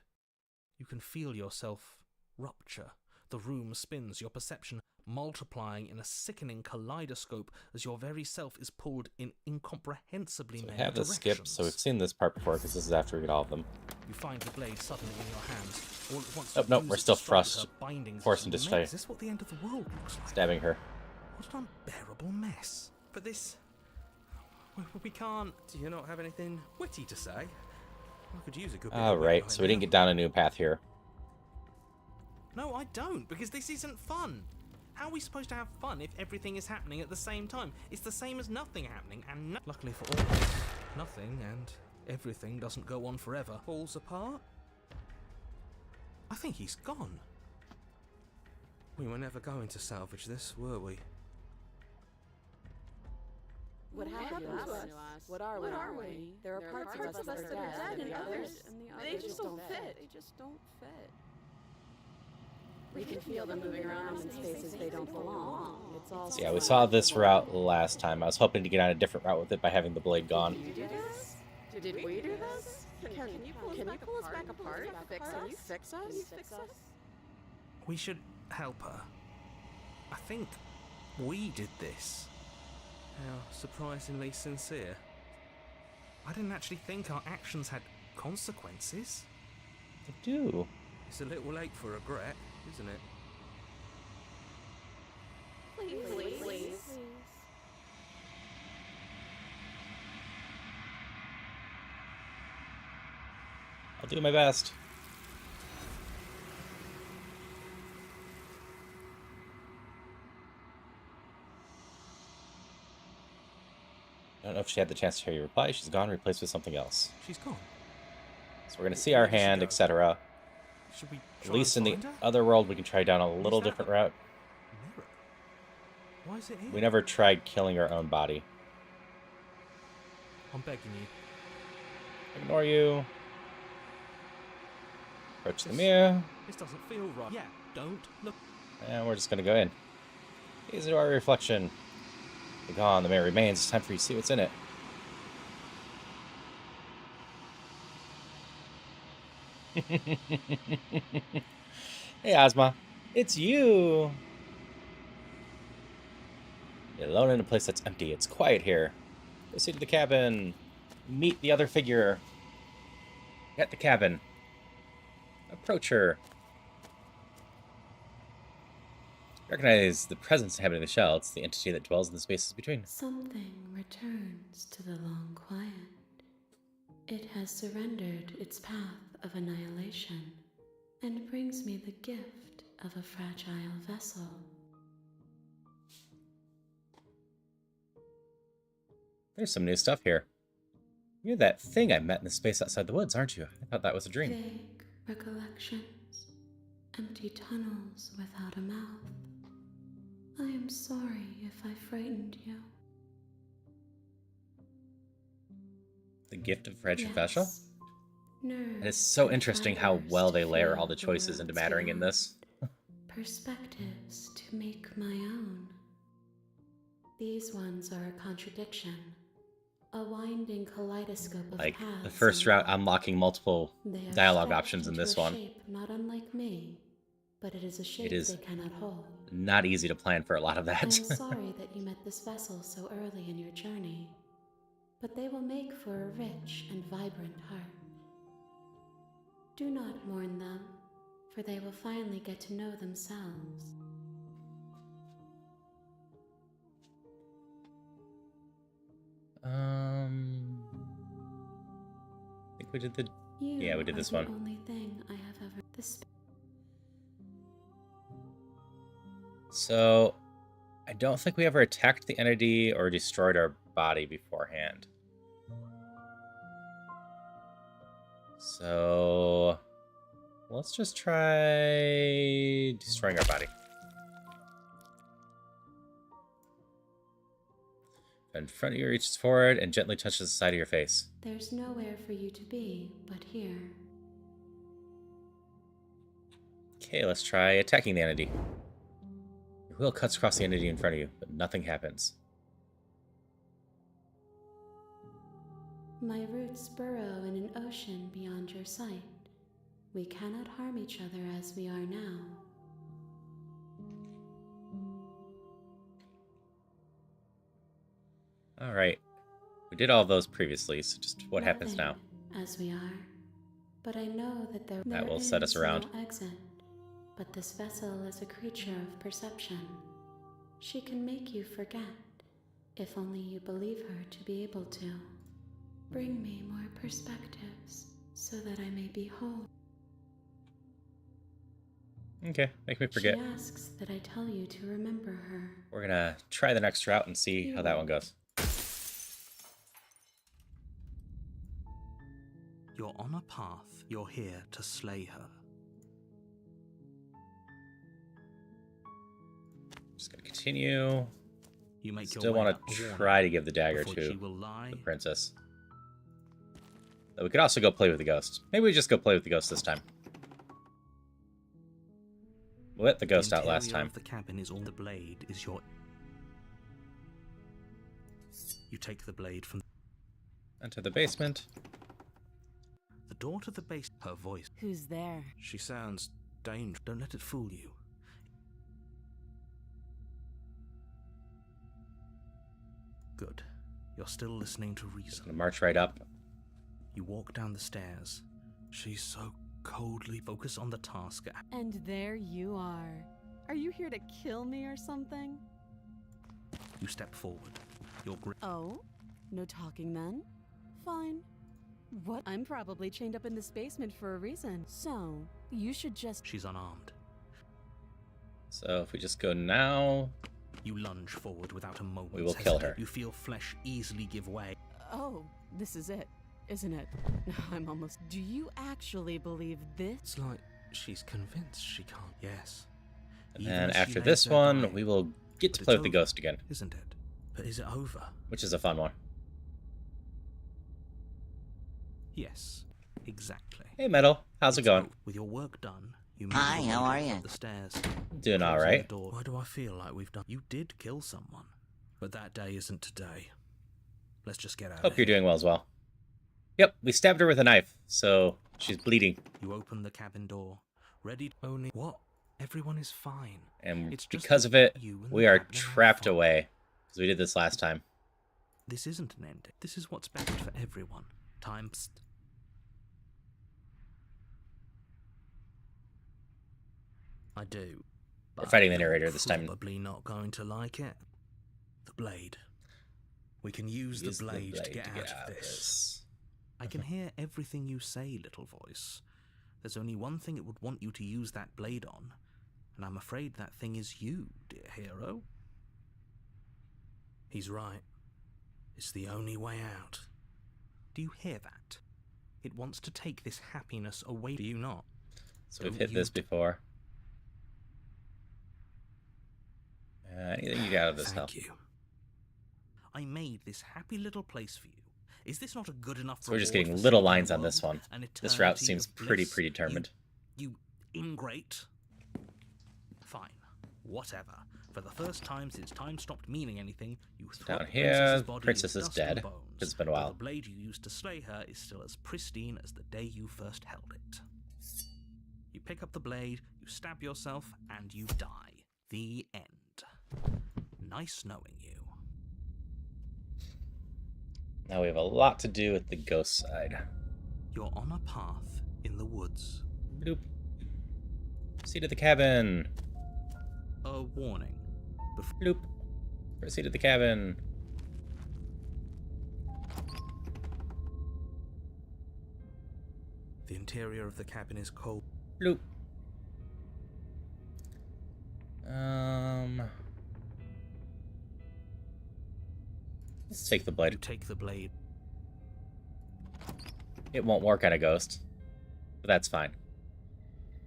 You can feel yourself rupture, The room spins, your perception multiplying in a sickening kaleidoscope as your very self is pulled in incomprehensibly So we many have this directions. skip, so we've seen this part before because this is after we get all of them. You find the blade suddenly in your hands. All at once, Oh, you no, use we're it still to strike forced her bindings into as you stay. Is this what the end of the world looks like? Stabbing her. What an unbearable mess. But this... We can't... Do you not have anything witty to say? I could use a good bit of wit Alright, so we didn't get down a new path here. No, I don't, because this isn't fun. How are we supposed to have fun if everything is happening at the same time? It's the same as nothing happening, and luckily for all, nothing and everything doesn't go on forever. Falls apart? I think he's gone. We were never going to salvage this, were we? What happened to us? What are we? There are parts of us that are dead, and the others, they just don't fit. They just don't fit. We can feel them moving around in spaces they don't belong. It's all. So yeah, we saw this route last time. I was hoping to get on a different route with it by having the blade gone. Did you do this? Did we do this? Can you pull us back apart? Can you fix us? We should help her. I think we did this. How surprisingly sincere. I didn't actually think our actions had consequences. I do. It's a little late for regret, isn't it? Please. I'll do my best. I don't know if she had the chance to hear your reply. She's gone, replaced with something else. She's gone. So we're going to see our hand, etc. Should we At try least in and the find her? other world, we can try down a little that? different route. Mirror. Why is it here? We never tried killing our own body. I'm begging you. Ignore you. Approach the mirror. This doesn't feel right. Yeah, don't look. And we're just going to go in. Gaze into our reflection. Be gone, the mirror remains. It's time for you to see what's in it. Hey, Ozma. It's you! You're alone in a place that's empty. It's quiet here. Go see to the cabin. Meet the other figure. At the cabin. Approach her. Recognize the presence inhabiting the shell. It's the entity that dwells in the spaces between. Something returns to the long quiet. It has surrendered its path of annihilation and brings me the gift of a fragile vessel. There's some new stuff here. You're that thing I met in the space outside the woods, aren't you? I thought that was a dream. Vague recollections, empty tunnels without a mouth. I am sorry if I frightened you. The gift of fragile vessel? Yes. Nerves And it's so and interesting how fibers well to they layer all feel the choices into world's mattering in beyond. this. Perspectives to make my own. These ones are a contradiction. A winding kaleidoscope of Like, paths the first and route unlocking multiple they are dialogue stretched options in into this a one. shape not unlike me, but it is a shape is they cannot hold. Not easy to plan for a lot of I am that. sorry that you met this vessel so early in your journey, but they will make for a rich and vibrant heart. Do not mourn them, for they will finally get to know themselves. I think we did the... You Yeah, we did are this the one. only thing I have ever. This. So, I don't think we ever attacked the entity or destroyed our body beforehand. So, let's just try destroying our body. In front of you, reaches forward and gently touches the side of your face. There's nowhere for you to be but here. Okay, let's try attacking the entity. Your wheel cuts across the entity in front of you, but nothing happens. My roots burrow in an ocean beyond your sight. We cannot harm each other as we are now. Alright. We did all of those previously, so just what happens now? As we are, but I know that That will set us around. No exit. But this vessel is a creature of perception. She can make you forget, if only you believe her to be able to. Bring me more perspectives, so that I may be whole. Okay, make me forget. She asks that I tell you to remember her. We're gonna try the next route and see how that one goes. You're on a path. You're here to slay her. Just gonna continue. You make Still your way want up to a warning try to give the dagger before she to will lie. the princess. But we could also go play with the ghost. Maybe we just go play with the ghost this time. We let the ghost out last time. The cabin is all the blade is your. You take the blade from Enter the basement. the door to the base. Her voice. Who's there? She sounds dangerous. Don't let it fool you. Good. You're still listening to Just reason. gonna march right up. You walk down the stairs. She's so coldly focused on the task. And there you are. Are you here to kill me or something? You step forward. Your grip. Oh? No talking then? Fine. What? I'm probably chained up in this basement for a reason. So, you should just. She's unarmed. So if we just go now, You lunge forward without a moment. we will kill her. You feel flesh easily give way. Oh, this is it, isn't it? I'm almost. Do you actually believe this? It's like she's convinced she can't. Yes. And Even then as she after lays this there one, dying. we will get to But play it's with the over, ghost again, Isn't it? But is it over? which is a fun one. Yes. Exactly. Hey, Metal. How's it It's going? over. With your work done, you Hi, move how are up ya? the stairs. Doing Closing the alright. door. Why do I feel like we've done? You did kill someone, but that day isn't today. Let's just get out. Hope of you're here. doing well as well. Yep, we stabbed her with a knife, so she's bleeding. You open the cabin door, ready. Only what? Everyone is fine. And It's just because of it, you and we the are cabin are trapped fine. away. Because we did this last time. This isn't an ending. This is what's best for everyone. Time. Psst. I do. We're but fighting the you're narrator this time. Probably not going to like it. The blade. We can use the blade to get out of this. I can hear everything you say, little voice. There's only one thing it would want you to use that blade on, and I'm afraid that thing is you, dear hero. He's right. It's the only way out. Do you hear that? It wants to take this happiness away. Do you not? So we've Don't hit you this before. Anything you got out of this help? Thank you. I made this happy little place for you. Is this not a good enough So we're just reward getting for little saving lines the on this world? one. An This route eternity seems of pretty bliss? predetermined. You ingrate. Fine. Whatever. For the first time since time stopped meaning anything, you throw Down the here, princess's body princess in is dust and dead. bones, It's been a but while. The blade you used to slay her is still as pristine as the day you first held it. You pick up the blade, you stab yourself, and you die. The end. Nice knowing you. Now we have a lot to do with the ghost side. You're on a path in the woods. Bloop. Proceed to the cabin. A warning. Bloop. Proceed to the cabin. The interior of the cabin is cold. Bloop. Let's take the You blade. take the blade. It won't work on a ghost, but that's fine.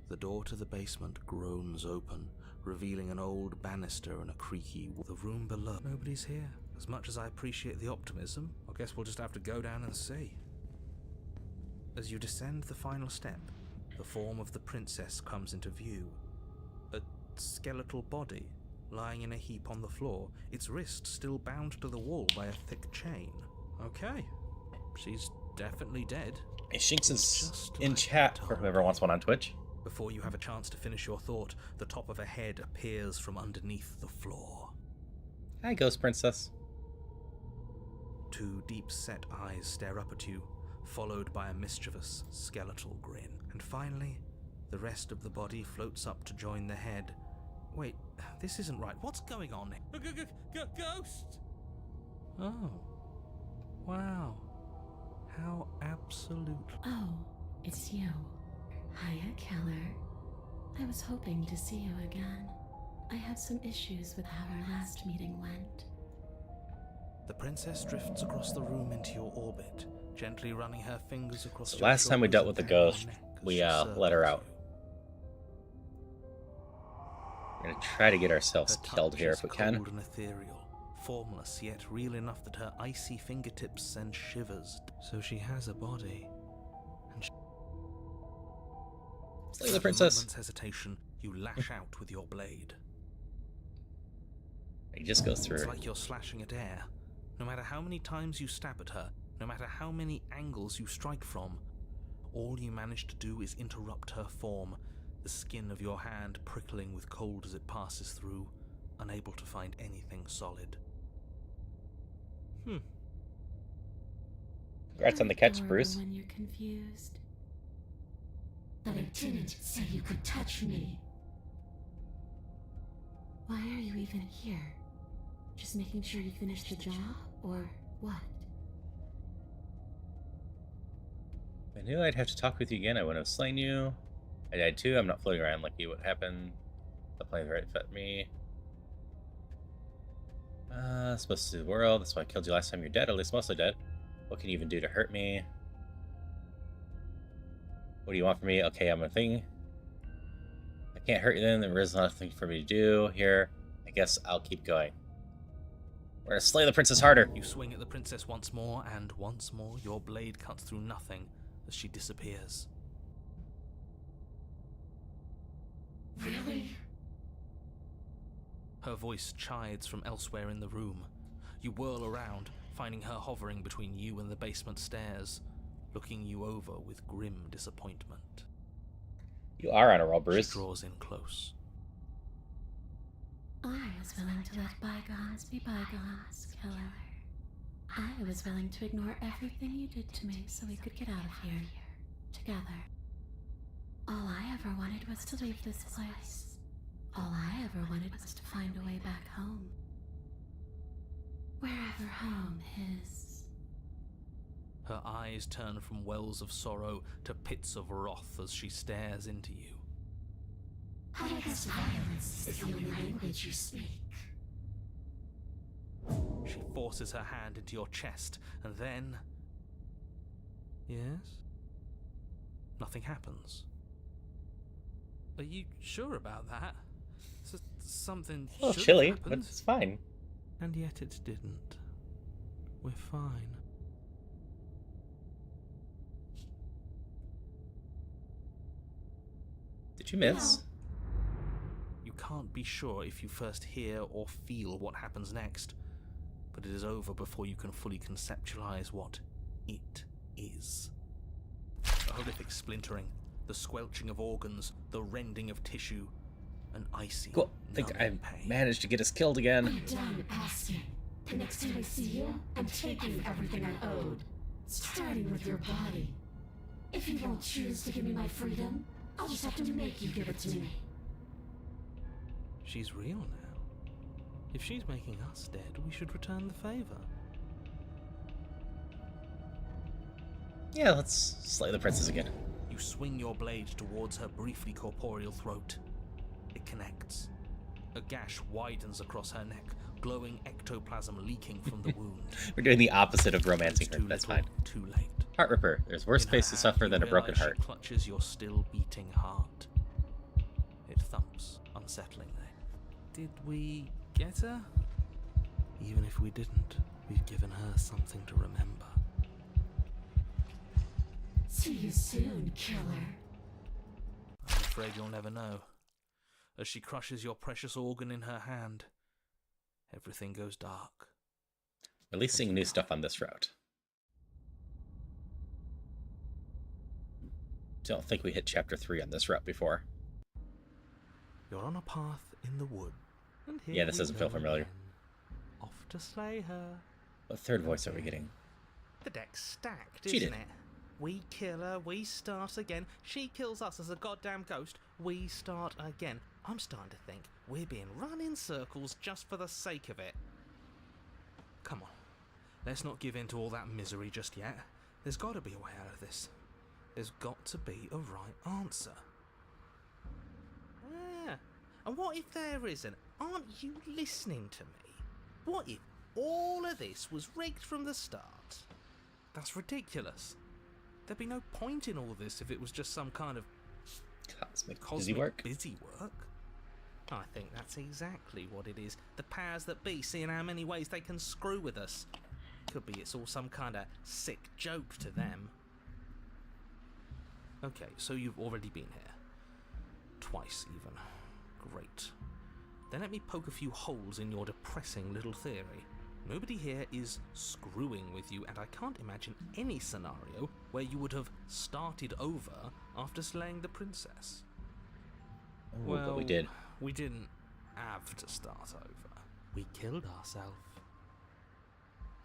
The door to the basement groans open, revealing an old banister and a creaky wall. The room below. Nobody's here. As much as I appreciate the optimism, I guess we'll just have to go down and see. As you descend the final step, the form of the princess comes into view. A skeletal body, lying in a heap on the floor, its wrist still bound to the wall by a thick chain. Okay, she's definitely dead. Hey, Shinx is Just in like chat for Tom. whoever wants one on Twitch. Before you have a chance to finish your thought, the top of a head appears from underneath the floor. Hi, Ghost Princess. Two deep-set eyes stare up at you, followed by a mischievous, skeletal grin. And finally, the rest of the body floats up to join the head. Wait, this isn't right. What's going on? Ghost! Oh. Wow. How absolute. Oh, it's you. Hiya, Keller. I was hoping to see you again. I had some issues with how our last meeting went. The princess drifts across the room into your orbit, gently running her fingers across your Last time we shoulders dealt with and the down your ghost, neck as we she let her circles out. We're gonna try to get you. ourselves Her killed touch here is if we can. cold and ethereal, formless yet real enough that her icy fingertips send shivers. So she has a body. And Slay the without a princess. moment's hesitation, you lash out with your blade. He just goes through. It's like you're slashing at air. No matter how many times you stab at her, no matter how many angles you strike from, all you manage to do is interrupt her form, the skin of your hand prickling with cold as it passes through, unable to find anything solid. Congrats on the catch, Adorable Bruce. When you're confused. But I didn't say you could touch me. Why are you even here? Just making sure you finish the job, or what? I knew I'd have to talk with you again. I wouldn't have slain you. I died too. I'm not floating around like you. What happened? The plane's right fit me. Supposed to see the world. That's why I killed you last time. You're dead. At least mostly dead. What can you even do to hurt me? What do you want from me? Okay, I'm a thing. I can't hurt you then. There is nothing for me to do here. I guess I'll keep going. We're gonna slay the princess harder. You swing at the princess once more, and once more your blade cuts through nothing as she disappears. Really? Her voice chides from elsewhere in the room. You whirl around, finding her hovering between you and the basement stairs, looking you over with grim disappointment. You are on a roll, Bruce. She draws in close. I was willing to let bygones be bygones, Keller. I was willing to ignore everything you did to me so we could get out of here, together. All I ever wanted was to leave this place. All I ever wanted was to find a way back home. Wherever home is. Her eyes turn from wells of sorrow to pits of wrath as she stares into you. I guess violence is the only language you speak. She forces her hand into your chest, and then... Yes? Nothing happens. Are you sure about that? Something A little should chilly, have but happened. it's fine. And yet it didn't. We're fine. Did you miss? You can't be sure if you first hear or feel what happens next, but it is over before you can fully conceptualize what it is. A horrific splintering, the squelching of organs, the rending of tissue, an icy, Cool. I think I numbing pain. managed to get us killed again. I'm done asking. The next time I see you, I'm taking everything I owed. Starting with your body. If you won't choose to give me my freedom, I'll just have to make you give it to me. She's real now. If she's making us dead, we should return the favor. Yeah, let's slay the princess again. You swing your blade towards her briefly corporeal throat. It connects. A gash widens across her neck, glowing ectoplasm leaking from the wound. We're doing the opposite of romancing It's her. too That's little, fine. too late. Heart Ripper. There's worse In her place to hand, suffer you than a broken realize heart. She clutches your still beating heart. It thumps unsettlingly. Did we get her? Even if we didn't, we've given her something to remember. See you soon, killer. I'm afraid you'll never know. As she crushes your precious organ in her hand, everything goes dark. Releasing new stuff on this route. Don't think we hit chapter 3 on this route before. You're on a path in the wood. And here Yeah, this we doesn't feel go familiar. again. Off to slay her. What third voice are we getting? The deck's stacked, Cheated. isn't it? We kill her, we start again. She kills us as a goddamn ghost, we start again. I'm starting to think we're being run in circles just for the sake of it. Come on, let's not give in to all that misery just yet. There's got to be a way out of this. There's got to be a right answer. Yeah. And what if there isn't? Aren't you listening to me? What if all of this was rigged from the start? That's ridiculous. There'd be no point in all this if it was just some kind of Cosmic cosmic busy work? busy work. I think that's exactly what it is. The powers that be seeing how many ways they can screw with us. Could be it's all some kind of sick joke to them. Okay, so you've already been here. Twice, even. Great. Then let me poke a few holes in your depressing little theory. Nobody here is screwing with you, and I can't imagine any scenario where you would have started over after slaying the princess. Ooh, but we did. We didn't have to start over. We killed ourselves.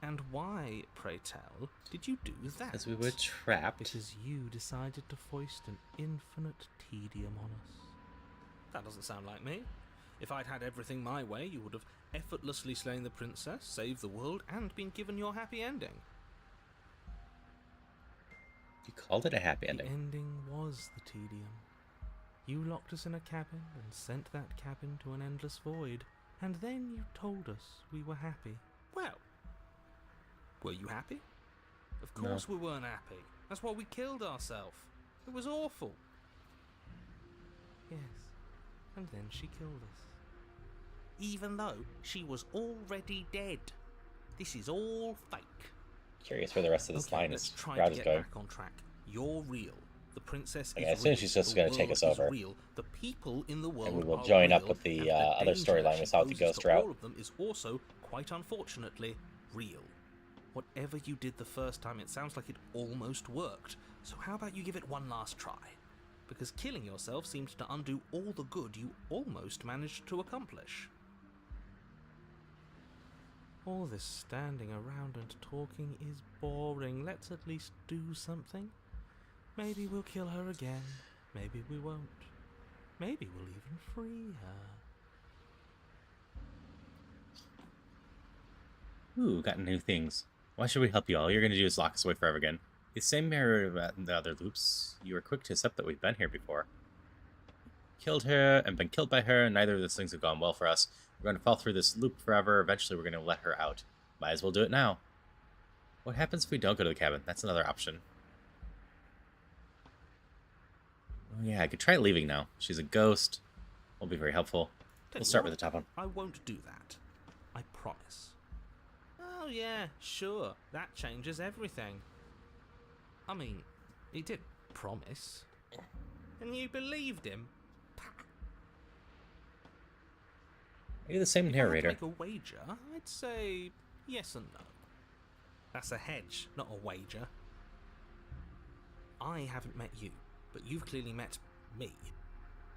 And why, pray tell, did you do that? As we were trapped. Because you decided to foist an infinite tedium on us. That doesn't sound like me. If I'd had everything my way, you would have effortlessly slain the princess, saved the world, and been given your happy ending. You called it a happy The ending. ending was the tedium. You locked us in a cabin and sent that cabin to an endless void, and then you told us we were happy. Well, were you happy? Of course we weren't happy. That's why we killed ourselves. It was awful. Yes, and then she killed us. Even though she was already dead. This is all fake. Curious where the rest of this line let's is. try Route to is get going. back on track. You're real. The princess Okay, is I assume real. she's just The gonna take world us is over. real. The people in the world And we will are join up real, with the, and other danger storyline she with South the poses Ghost to route. all of them is also, quite unfortunately, real. Whatever you did the first time, it sounds like it almost worked. So how about you give it one last try? Because killing yourself seems to undo all the good you almost managed to accomplish. All this standing around and talking is boring. Let's at least do something. Maybe we'll kill her again. Maybe we won't. Maybe we'll even free her. Ooh, got new things. Why should we help you? All you're gonna do is lock us away forever again. The same mirror in the other loops. You were quick to accept that we've been here before. Killed her and been killed by her, and neither of those things have gone well for us. We're going to fall through this loop forever. Eventually, we're going to let her out. Might as well do it now. What happens if we don't go to the cabin? That's another option. Oh, yeah, I could try leaving now. She's a ghost. Won't be very helpful. Tell We'll you start what, with the top one. I won't do that. I promise. Oh yeah, sure. That changes everything. I mean, he did promise. And you believed him? You're the same If I had to narrator. make a wager, I'd say yes and no. That's a hedge, not a wager. I haven't met you, but you've clearly met me.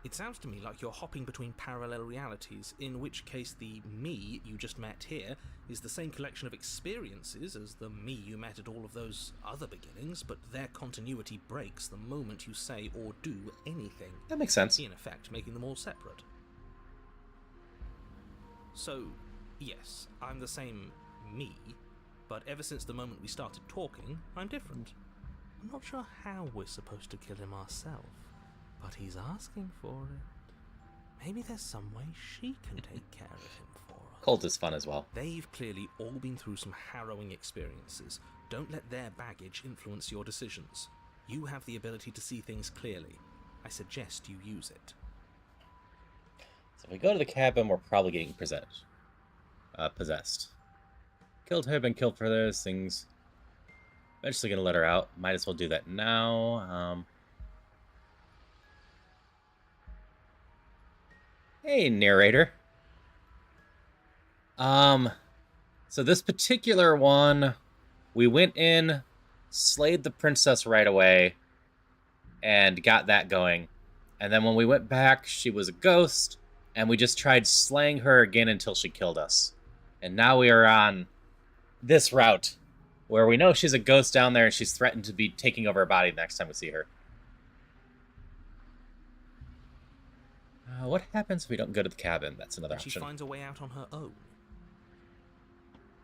It sounds to me like you're hopping between parallel realities, in which case the me you just met here is the same collection of experiences as the me you met at all of those other beginnings, but their continuity breaks the moment you say or do anything, That makes sense. in effect making them all separate. So, yes, I'm the same me, but ever since the moment we started talking, I'm different. I'm not sure how we're supposed to kill him ourselves, but he's asking for it. Maybe there's some way she can take care of him for us. Cult is fun as well. They've clearly all been through some harrowing experiences. Don't let their baggage influence your decisions. You have the ability to see things clearly. I suggest you use it. So if we go to the cabin, we're probably getting possessed. Killed her, been killed for those things. Eventually gonna let her out. Might as well do that now. Hey, narrator. So this particular one, we went in, slayed the princess right away, and got that going. And then when we went back, she was a ghost, and we just tried slaying her again until she killed us. And now we are on this route, where we know she's a ghost down there and she's threatened to be taking over her body the next time we see her. What happens if we don't go to the cabin? That's another She option. finds a way out on her own.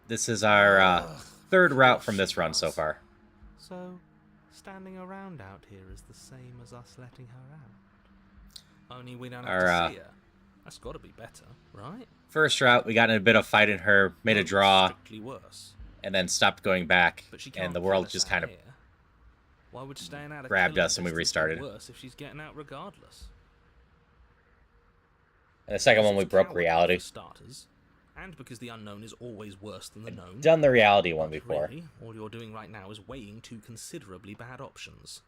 This is our third route from this run so far. So, standing around out here is the same as us letting her out. Only we don't have to see her. That's got to be better, right? First route, we got in a bit of fight in her, made a draw, Strictly worse. and then stopped going back, But she can't and the kill world us just out kind of here. Why would staying out of grabbed killing us and we distance be restarted. worse if she's getting out regardless? And the second one, we It's broke cowardly reality. for starters, and because the unknown is always worse than the known. Done the reality one But before. really, all you're doing right now is weighing two considerably bad options.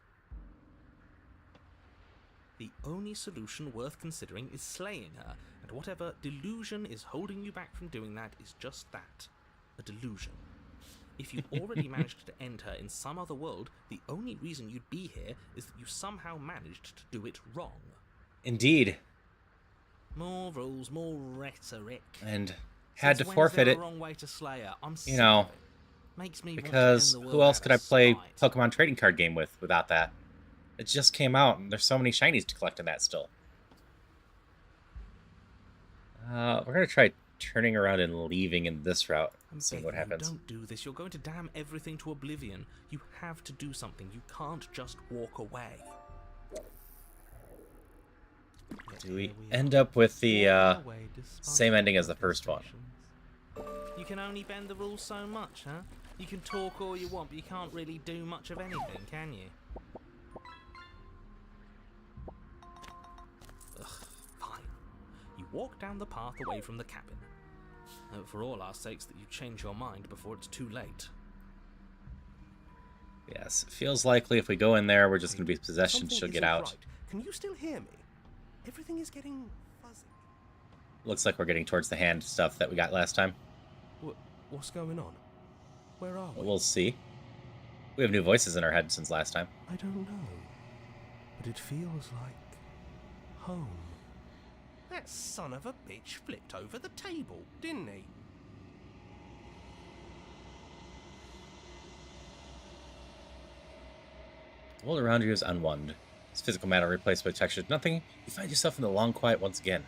The only solution worth considering is slaying her, and whatever delusion is holding you back from doing that is just that, a delusion. If you've already managed to end her in some other world, the only reason you'd be here is that you somehow managed to do it wrong. Indeed. More rules, more rhetoric. And had to Since when's forfeit there it, a wrong way to slay her? I'm you sick know, of it. Makes me want to because end the who world else out could I of play spite. Pokemon trading card game with without that? It just came out, and there's so many shinies to collect in that still. We're going to try turning around and leaving in this route I'm and seeing what begging you, happens. Don't do this. You're going to damn everything to oblivion. You have to do something. You can't just walk away. Yet Do we here end are, up with the walking our way despite same ending as the your first one? frustrations? You can only bend the rules so much, huh? You can talk all you want, but you can't really do much of anything, can you? Ugh, fine. You walk down the path away from the cabin. For all our sakes that you change your mind before it's too late. Yes, it feels likely if we go in there, we're just going to be possession. Something She'll get isn't out. right. Can you still hear me? Everything is getting fuzzy. Looks like we're getting towards the hand stuff that we got last time. What's going on? Where are we? We'll see. We have new voices in our head since last time. I don't know. But it feels like home. That son of a bitch flipped over the table, didn't he? The world around you is unwound. It's physical matter replaced by textures. Nothing. You find yourself in the long quiet once again.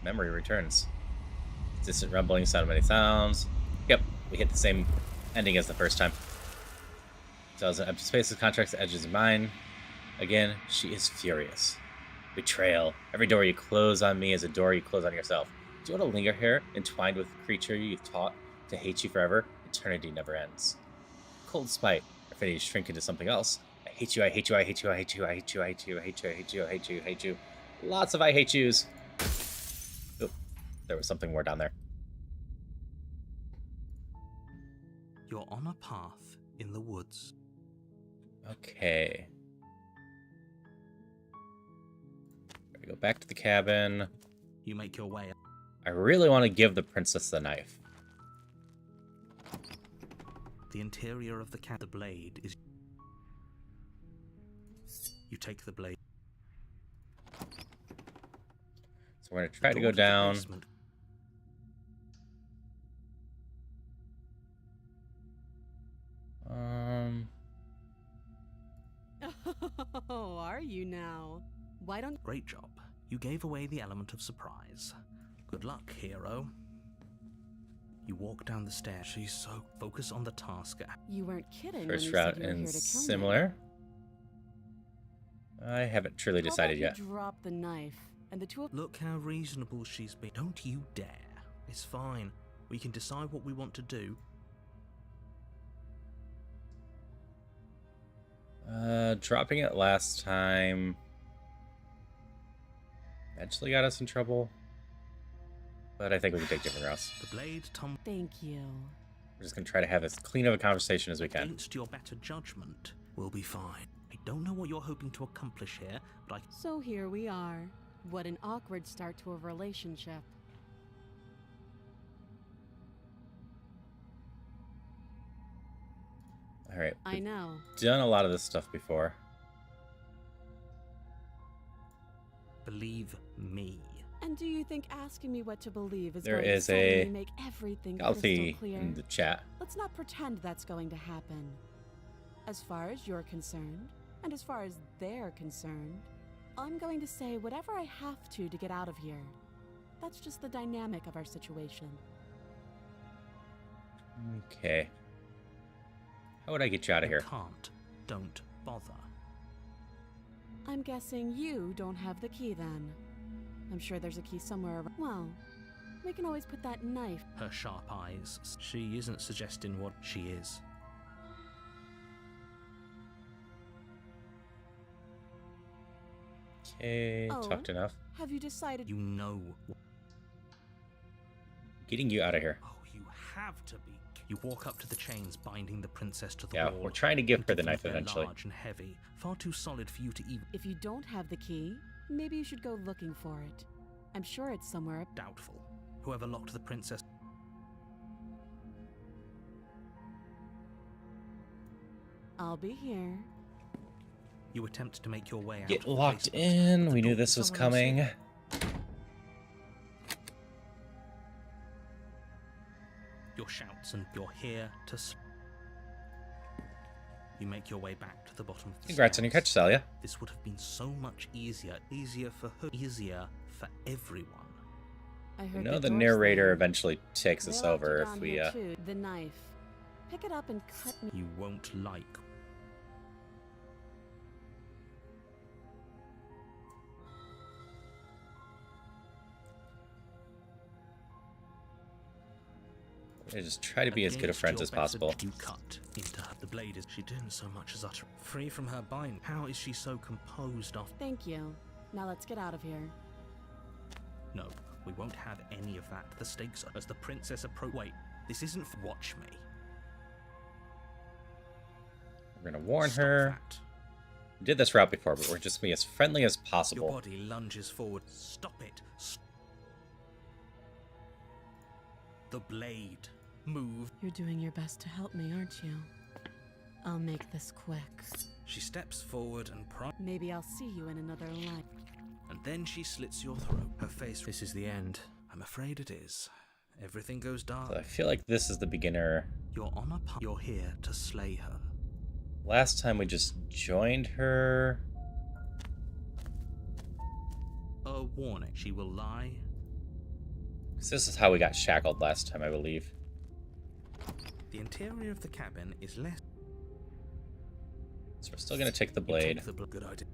Memory returns. Distant rumbling, sound of many sounds. Yep, we hit the same ending as the first time. Tells an empty spaces, contracts the edges of mine. Again, she is furious. Betrayal. Every door you close on me is a door you close on yourself. Do you want to linger here, entwined with the creature you've taught to hate you forever? Eternity never ends. Cold spite. Affinity to shrink into something else. I hate you, I hate you, I hate you, I hate you, I hate you, I hate you, I hate you, I hate you, I hate you, I hate you. Lots of I hate yous. Oh, there was something more down there. You're on a path in the woods. Okay. Gotta go back to the cabin. You make your way. I really want to give the princess the knife. The interior of the blade is. You take the blade. So we're gonna try to Door go the down. basement. Oh, are you now? Why don't Great job. You gave away the element of surprise. Good luck, hero. You walk down the stairs. She's so focused on the task. you weren't kidding First when you route said you were and here to kill me? similar. I haven't truly How decided about yet. you drop the knife, and the two of Look how reasonable she's been. Don't you dare. It's fine. We can decide what we want to do. Dropping it last time eventually got us in trouble. But I think we can take different routes. The blade tumbles Thank you. We're just gonna try to have as clean of a conversation as we can. against your better judgment. We'll be fine. I don't know what you're hoping to accomplish here, but I So here we are. What an awkward start to a relationship. All right, I know. done a lot of this stuff before. believe me. And do you think asking me what to believe is There going is to suddenly a make everything Healthy crystal clear? in the chat. Let's not pretend that's going to happen. As far as you're concerned, and as far as they're concerned, I'm going to say whatever I have to get out of here. That's just the dynamic of our situation. Okay. How would I get you out of You here? can't. Don't bother. I'm guessing you don't have the key then. I'm sure there's a key somewhere around. Well, we can always put that knife. Her sharp eyes. She isn't suggesting what she is. Okay, Oh. talked enough. Have you decided? You know. Getting you out of here. Oh, you have to be. You walk up to the chains binding the princess to the Yeah, wall. we're trying to give her the Given knife they're eventually. Large and heavy, far too solid for you to even. If you don't have the key, maybe you should go looking for it. I'm sure it's somewhere. Doubtful. Whoever locked the princess. I'll be here. You attempt to make your way out. Get of the locked basement, but in. the We knew door- this was someone else coming. in. Your shouts and you're here to. You make your way back to the bottom of the Congrats on your catch, stairs. Salia. This would have been so much easier. Easier for her. Easier for everyone. I We heard know the doors narrator there. eventually takes us They locked it over down if we, here, too. The knife. Pick it up and cut me. You won't like. I just try to be as good of Against friends your as better, possible. You cut into her. The blade is. She didn't so much as utter. Free from her bind. How is she so composed after? Thank you. Now let's get out of here. No, we won't have any of that. The stakes are as the princess approach. Wait, this isn't. Watch me. We're gonna warn Stop her. that. We did this route before, but we're just gonna be as friendly as Your possible. body lunges forward. Stop it. The blade. Move. You're doing your best to help me, aren't you? I'll make this quick. She steps forward and Maybe I'll see you in another life. and then she slits your throat. Her face. This is the end. I'm afraid it is. Everything goes dark. So I feel like this is the beginner. You're on a path. You're here to slay her. Last time we just joined her. A warning. She will lie. 'Cause this is how we got shackled last time, I believe. The interior of the cabin is less. So we're still gonna take the You blade take the good idea.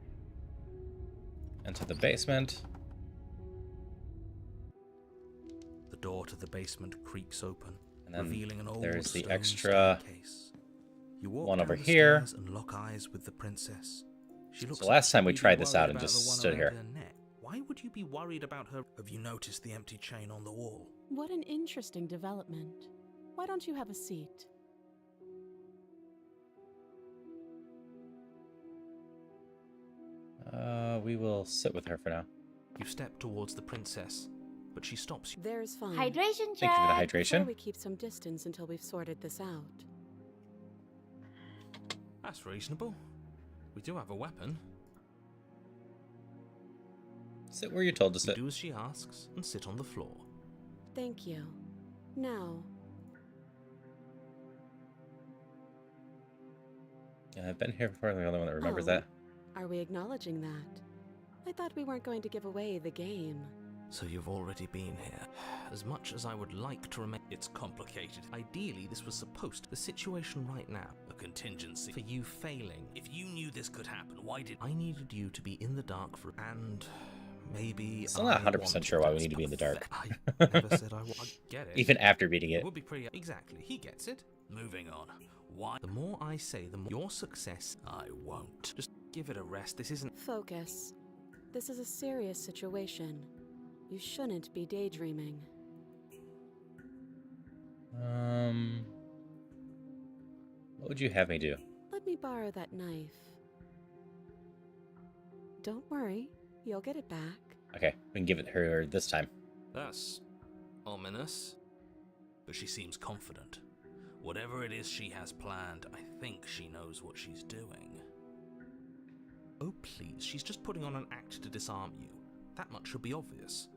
into the basement. The door to the basement creaks open, And then revealing an old there's the stone extra staircase. You walk one down over the here. stairs and lock eyes with the princess. She looks So last time we like she'd tried be this out worried and about just the one stood around here. her neck. Why would you be worried about her? Have you noticed the empty chain on the wall? What an interesting development. Why don't you have a seat? We will sit with her for now. You step towards the princess, but she stops you. There's fine. Hydration check. Thank you for the Prefer hydration. we keep some distance until we've sorted this out. That's reasonable. We do have a weapon. Sit where you're told to You sit. do as she asks and sit on the floor. Thank you. Now, Yeah, I've been here before. I'm the only one that remembers Oh. that. are we acknowledging that? I thought we weren't going to give away the game. So you've already been here. As much as I would like to remain, it's complicated. Ideally, this was supposed to. The situation right now, a contingency for you failing. If you knew this could happen, why did I needed you to be in the dark for and maybe Still not I 100% wanted sure why we this, need to be in the dark. I never said I get it. Even after beating It it. would be pretty. Exactly. He gets it. Moving on. Why? The more I say, the more your success. I won't. Just give it a rest. This isn't. Focus. This is a serious situation. You shouldn't be daydreaming. What would you have me do? Let me borrow that knife. Don't worry, you'll get it back. Okay, we can give it her this time. That's ominous. But she seems confident. Whatever it is she has planned, I think she knows what she's doing. Oh, please, she's just putting on an act to disarm you. That much should be obvious.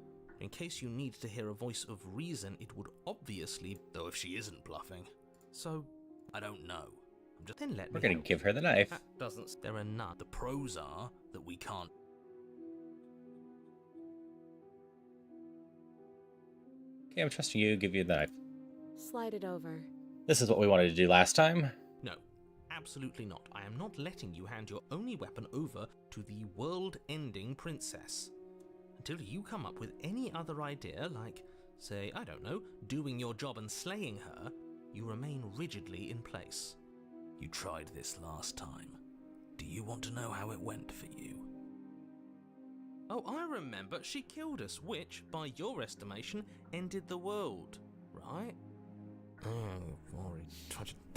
In case you need to hear a voice of reason, it would obviously, though if she isn't bluffing. So, I don't know. Then let We're me gonna help give you. her the knife. That doesn't. There are none. The pros are that we can't. Okay, I'm trusting you. Give you the knife. Slide it over. This is what we wanted to do last time. No, absolutely not. I am not letting you hand your only weapon over to the world-ending princess. Until you come up with any other idea, like, say, I don't know, doing your job and slaying her, you remain rigidly in place. You tried this last time. Do you want to know how it went for you? Oh, I remember. She killed us, which, by your estimation, ended the world, right?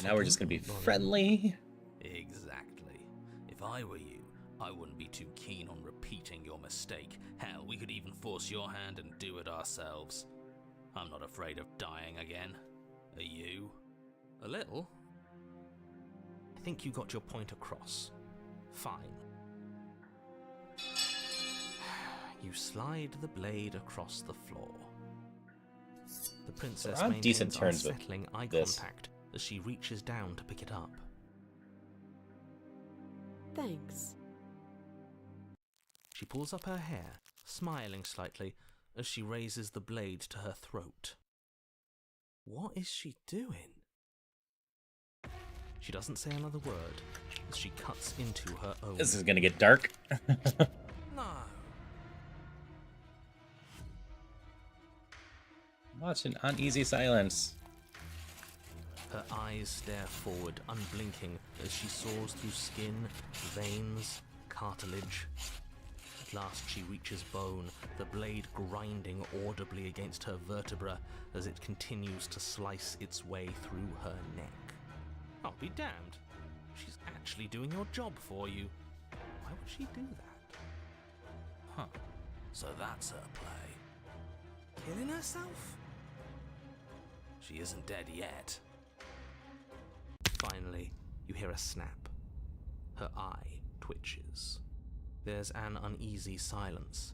Now we're just gonna be friendly. Exactly. If I were you, I wouldn't be too keen on repeating your mistake. Hell, we could even force your hand and do it ourselves. I'm not afraid of dying again. Are you? A little. I think you got your point across. Fine. You slide the blade across the floor. The princess We're on maintains decent terms with unsettling eye this. contact as she reaches down to pick it up. Thanks. She pulls up her hair, smiling slightly as she raises the blade to her throat. What is she doing? She doesn't say another word as she cuts into her own. This is gonna get dark. No. Watch an uneasy silence. Her eyes stare forward, unblinking, as she saws through skin, veins, cartilage. At last she reaches bone, the blade grinding audibly against her vertebra as it continues to slice its way through her neck. I'll be damned. She's actually doing your job for you. Why would she do that? Huh. So that's her play. Killing herself? She isn't dead yet. Finally, you hear a snap. Her eye twitches. There's an uneasy silence.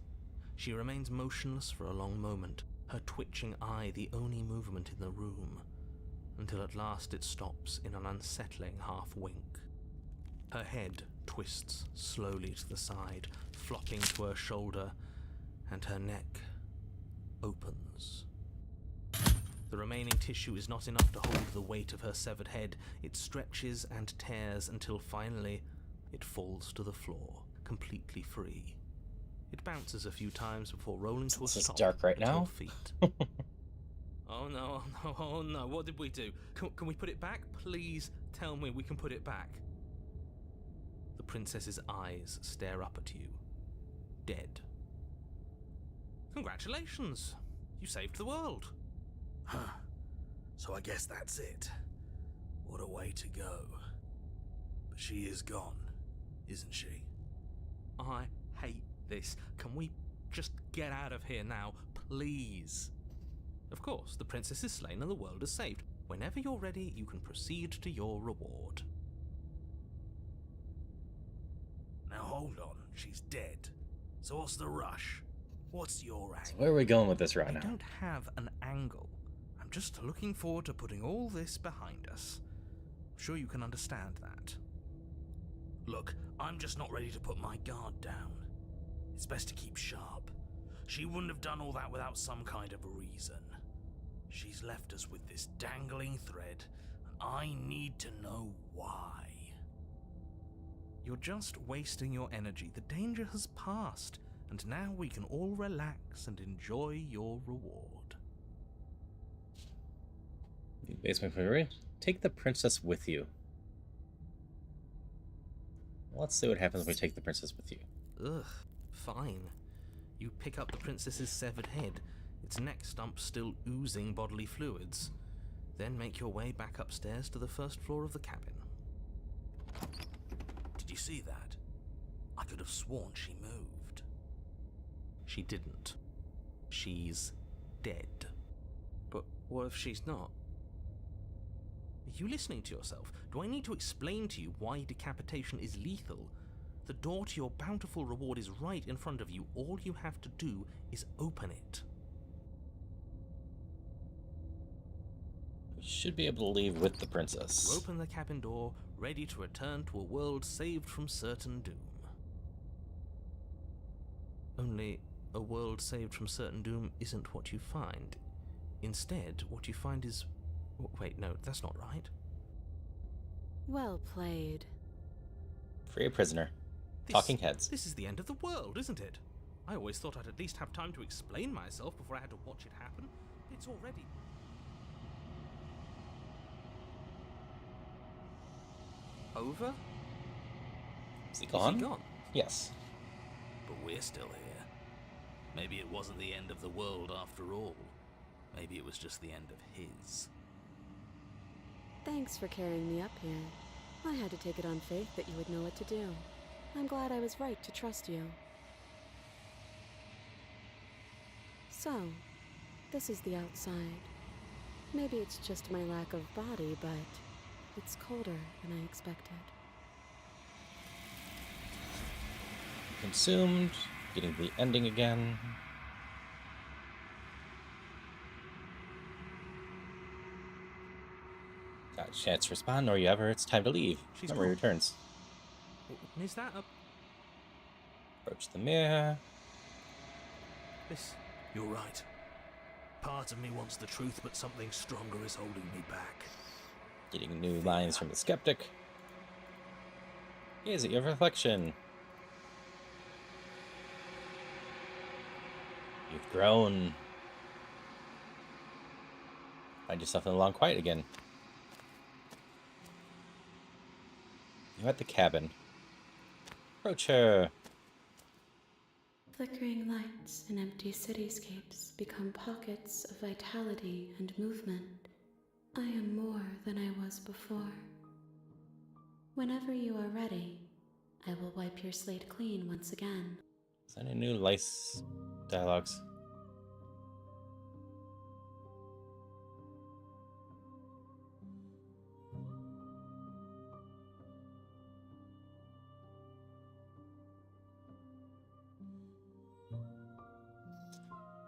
She remains motionless for a long moment, her twitching eye the only movement in the room, until at last it stops in an unsettling half-wink. Her head twists slowly to the side, flopping to her shoulder, and her neck opens. The remaining tissue is not enough to hold the weight of her severed head. It stretches and tears until finally it falls to the floor, completely free. It bounces a few times before rolling to a This is stop dark right at your now. feet. Oh no, oh no, oh no, what did we do? Can we put it back? Please tell me we can put it back. The princess's eyes stare up at you, dead. Congratulations! You saved the world. Huh. So I guess that's it. What a way to go. But she is gone, isn't she? I hate this. Can we just get out of here now, please? Of course, the princess is slain and the world is saved. Whenever you're ready, you can proceed to your reward. Now hold on, she's dead. So what's the rush? What's your So angle? where are we going with this right I now? don't have an angle. I'm just looking forward to putting all this behind us. I'm sure you can understand that. Look, I'm just not ready to put my guard down. It's best to keep sharp. She wouldn't have done all that without some kind of a reason. She's left us with this dangling thread, and I need to know why. You're just wasting your energy. The danger has passed, and now we can all relax and enjoy your reward. Basement Fury. Take the princess with you. Let's see what happens when we take the princess with you. Ugh, fine. You pick up the princess's severed head, its neck stump still oozing bodily fluids. Then make your way back upstairs to the first floor of the cabin. Did you see that? I could have sworn she moved. She didn't. She's dead. But what if she's not? Are you listening to yourself? Do I need to explain to you why decapitation is lethal? The door to your bountiful reward is right in front of you. All you have to do is open it. Should be able to leave with the You princess. open the cabin door, ready to return to a world saved from certain doom. Only, a world saved from certain doom isn't what you find. Instead, what you find is... Wait, no, that's not right. Well played. Free a prisoner. Talking heads. This is the end of the world, isn't it? I always thought I'd at least have time to explain myself before I had to watch it happen. It's already... over? Is he gone? Is he gone? Yes. But we're still here. Maybe it wasn't the end of the world after all. Maybe it was just the end of his. Thanks for carrying me up here. I had to take it on faith that you would know what to do. I'm glad I was right to trust you. So, this is the outside. Maybe it's just my lack of body, but it's colder than I expected. Consumed. Getting the ending again. Got a chance to respond, nor you ever. It's time to leave. She's Memory gone. returns. Is that a... Approach the mirror. this... You're right. Part of me wants the truth, but something stronger is holding me back. Getting new lines from the skeptic. Is it your reflection? You've grown. Find yourself in the long quiet again. You're at the cabin. Approach her. Flickering lights in empty cityscapes become pockets of vitality and movement. I am more than I was before. Whenever you are ready, I will wipe your slate clean once again. Is there any new lice dialogues?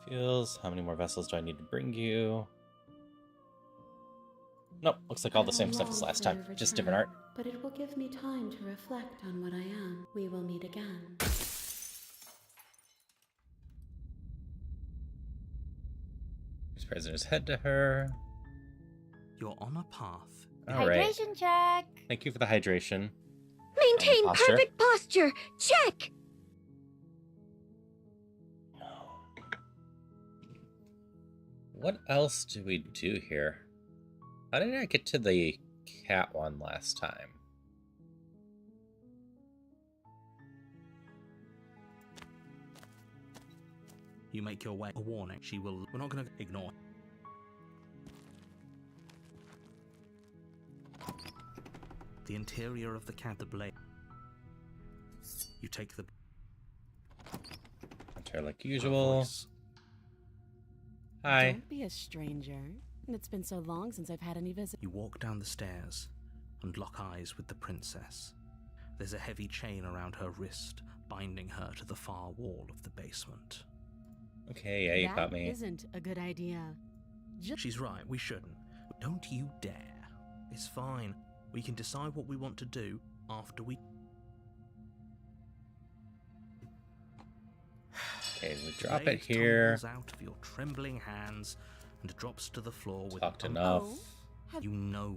Feels. How many more vessels do I need to bring you? Nope, looks like all the same stuff as last time, just different art. But it will give me time to reflect on what I am. We will meet again. This prisoner's head to her. You're on a path. All right. Hydration check. Thank you for the hydration. Maintain Posture. perfect posture. Check. What else do we do here? How did I get to the cat one last time? You make your way. A warning. She will... We're not going to ignore. The interior of the cat, the blade. You take the... Enter like her usual. voice. Hi. Don't be a stranger. It's been so long since I've had any visit. You walk down the stairs and lock eyes with the princess. There's a heavy chain around her wrist, binding her to the far wall of the basement. Okay, yeah, you caught me. That isn't a good idea. She's right, we shouldn't. Don't you dare. It's fine. We can decide what we want to do after we... Okay, we The drop it blade here. tumbles out of your trembling hands and drops to the floor with Talked an enough. You know.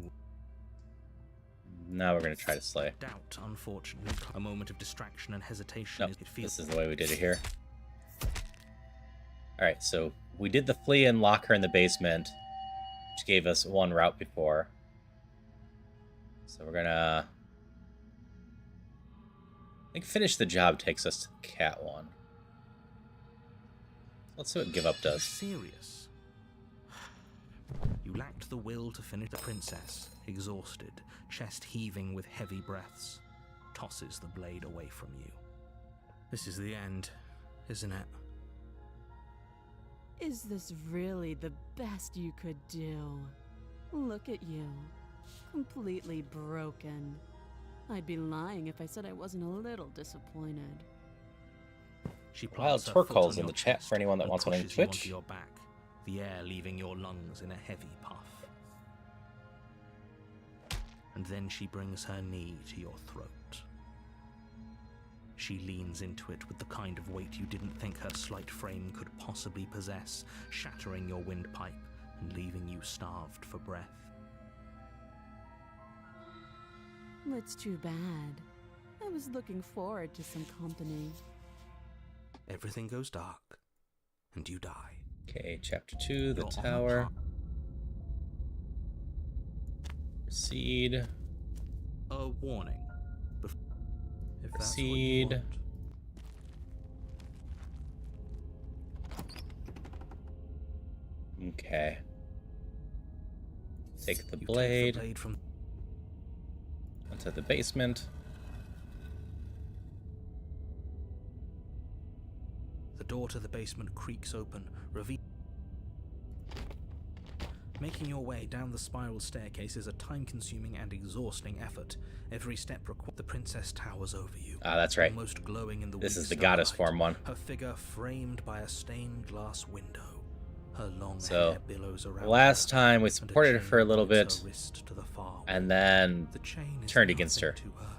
Now we're gonna try to slay. Doubt, unfortunately. A moment of distraction and hesitation. Nope, It feels this is the way we did it here. Alright, so we did the flea and lock her in the basement, which gave us one route before. So we're gonna... I think finish the job takes us to the cat one. Let's see what Give Up Are you does. serious? You lacked the will to finish. The princess, exhausted, chest heaving with heavy breaths, tosses the blade away from you. This is the end, isn't it? Is this really the best you could do? Look at you. Completely broken. I'd be lying if I said I wasn't a little disappointed. She Wild plants her Torque foot calls on in the your chat chest for anyone that and wants one on pushes you Twitch. onto your back, the air leaving your lungs in a heavy puff. and then she brings her knee to your throat. She leans into it with the kind of weight you didn't think her slight frame could possibly possess, shattering your windpipe and leaving you starved for breath. That's too bad. I was looking forward to some company. Everything goes dark, and you die. Okay, chapter 2, the You're on a tower. par- Proceed. A warning. If that's what you Proceed. want. Okay. Take the You blade. Take the blade from Into the basement. the door to the basement creaks open, Making your way down the spiral staircase is a time-consuming and exhausting effort. Every step requires the princess towers over you. Ah, that's right. Almost glowing in the This weak is the goddess starlight, form one. Her figure framed by a stained glass window. Her long So, hair billows around last her, time we and a supported her chain for a little binds bit, her wrist to the far and wall. then The chain is turned against nothing her. to her.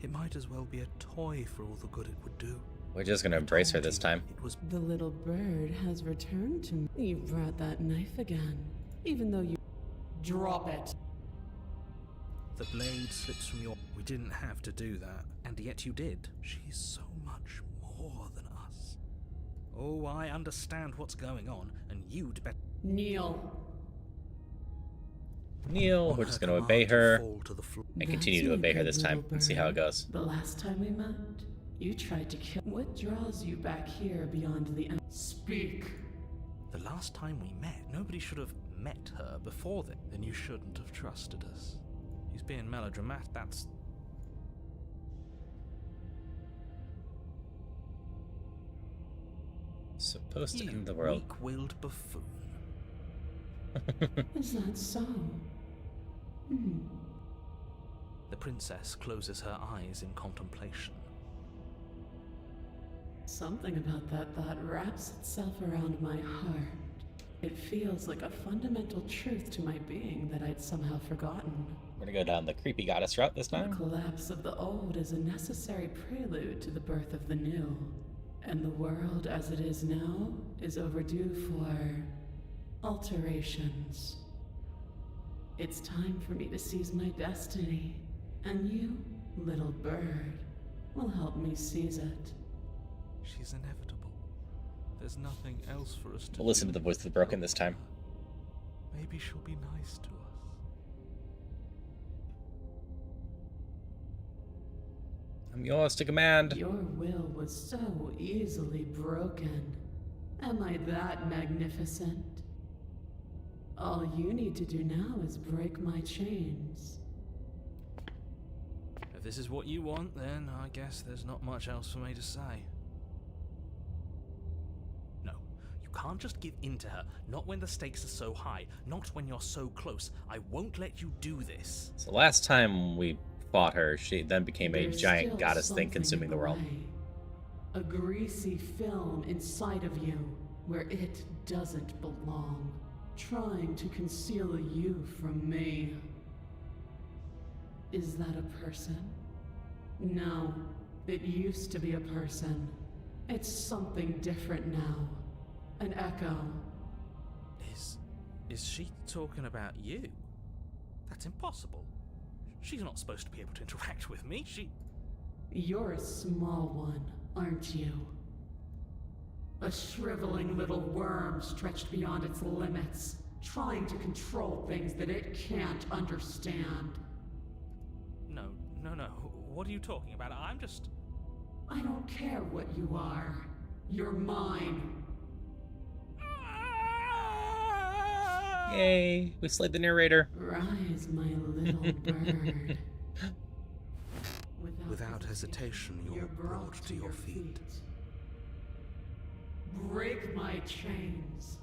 It might as well be a toy for all the good it would do. We're just gonna embrace her Told this you time. It was The little bird has returned to me. You brought that knife again, even though you... Drop it. The blade slips from your... We didn't have to do that, and yet you did. She's so much more than us. Oh, I understand what's going on, and you'd better... Kneel. Kneel. On We're just her gonna obey command, you her fall to the floor. and continue to That's obey her good this time little and see how it bird. goes. The last time we met, you tried to kill... What draws you back here beyond the... Speak. The last time we met, nobody should have met her before then. Then you shouldn't have trusted us. He's being melodramatic, that's... Supposed to You end the world. weak-willed buffoon. Is that so? The princess closes her eyes in contemplation. Something about that thought wraps itself around my heart. It feels like a fundamental truth to my being that I'd somehow forgotten. We're gonna go down the creepy goddess route this The time. collapse of the old is a necessary prelude to the birth of the new. And the world as it is now is overdue for alterations. It's time for me to seize my destiny. And you, little bird, will help me seize it. She's inevitable. There's nothing else for us to We'll listen do. to the voice of the broken this time. Maybe she'll be nice to us. I'm yours to command. Your will was so easily broken. Am I that magnificent? All you need to do now is break my chains. If this is what you want, then I guess there's not much else for me to say. No, you can't just give in to her. Not when the stakes are so high. Not when you're so close. I won't let you do this. So last time we fought her, she then became a There's giant still goddess thing something consuming the in world. way. A greasy film inside of you where it doesn't belong, trying to conceal you from me. Is that a person? No, it used to be a person. It's something different now. An echo. Is she talking about you? That's impossible. She's not supposed to be able to interact with me. You're a small one, aren't you? A shriveling little worm stretched beyond its limits, trying to control things that it can't understand. No. What are you talking about? I'm just... I don't care what you are. You're mine. Yay! We slayed the narrator. Rise, my little bird. Without hesitation, you're brought to your feet. Break my chains.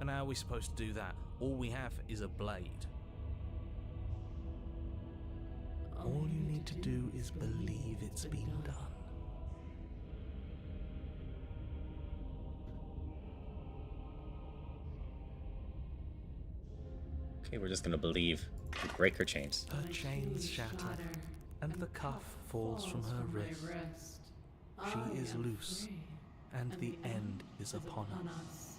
And how are we supposed to do that? All we have is a blade. All you need to do is believe it's been done. Okay, we're just gonna believe. We break her chains. Her chains shatter, and the cuff falls from her wrist. She is loose, and the end is upon us.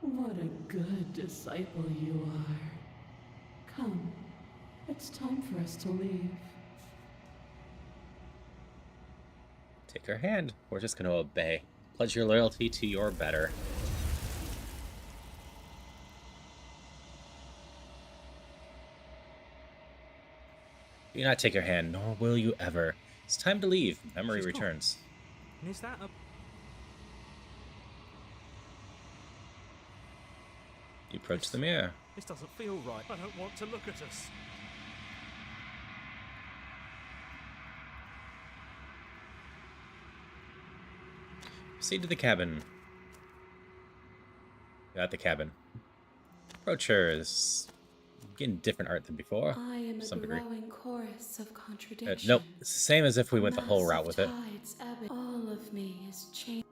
What a good disciple you are. Come, it's time for us to leave. Take her hand. We're just gonna obey. Pledge your loyalty to your better. Do not take her hand, nor will you ever. It's time to leave. Memory She's gone. returns. And is that a... You approach the mirror. This doesn't feel right. I don't want to look at us. Proceed to the cabin. You're at the cabin. Approach her. This is getting different art than before. I am to a some degree. growing chorus of contradiction. Nope. It's the same as if we went the whole route with it. Tides ebbing. All of me is changing.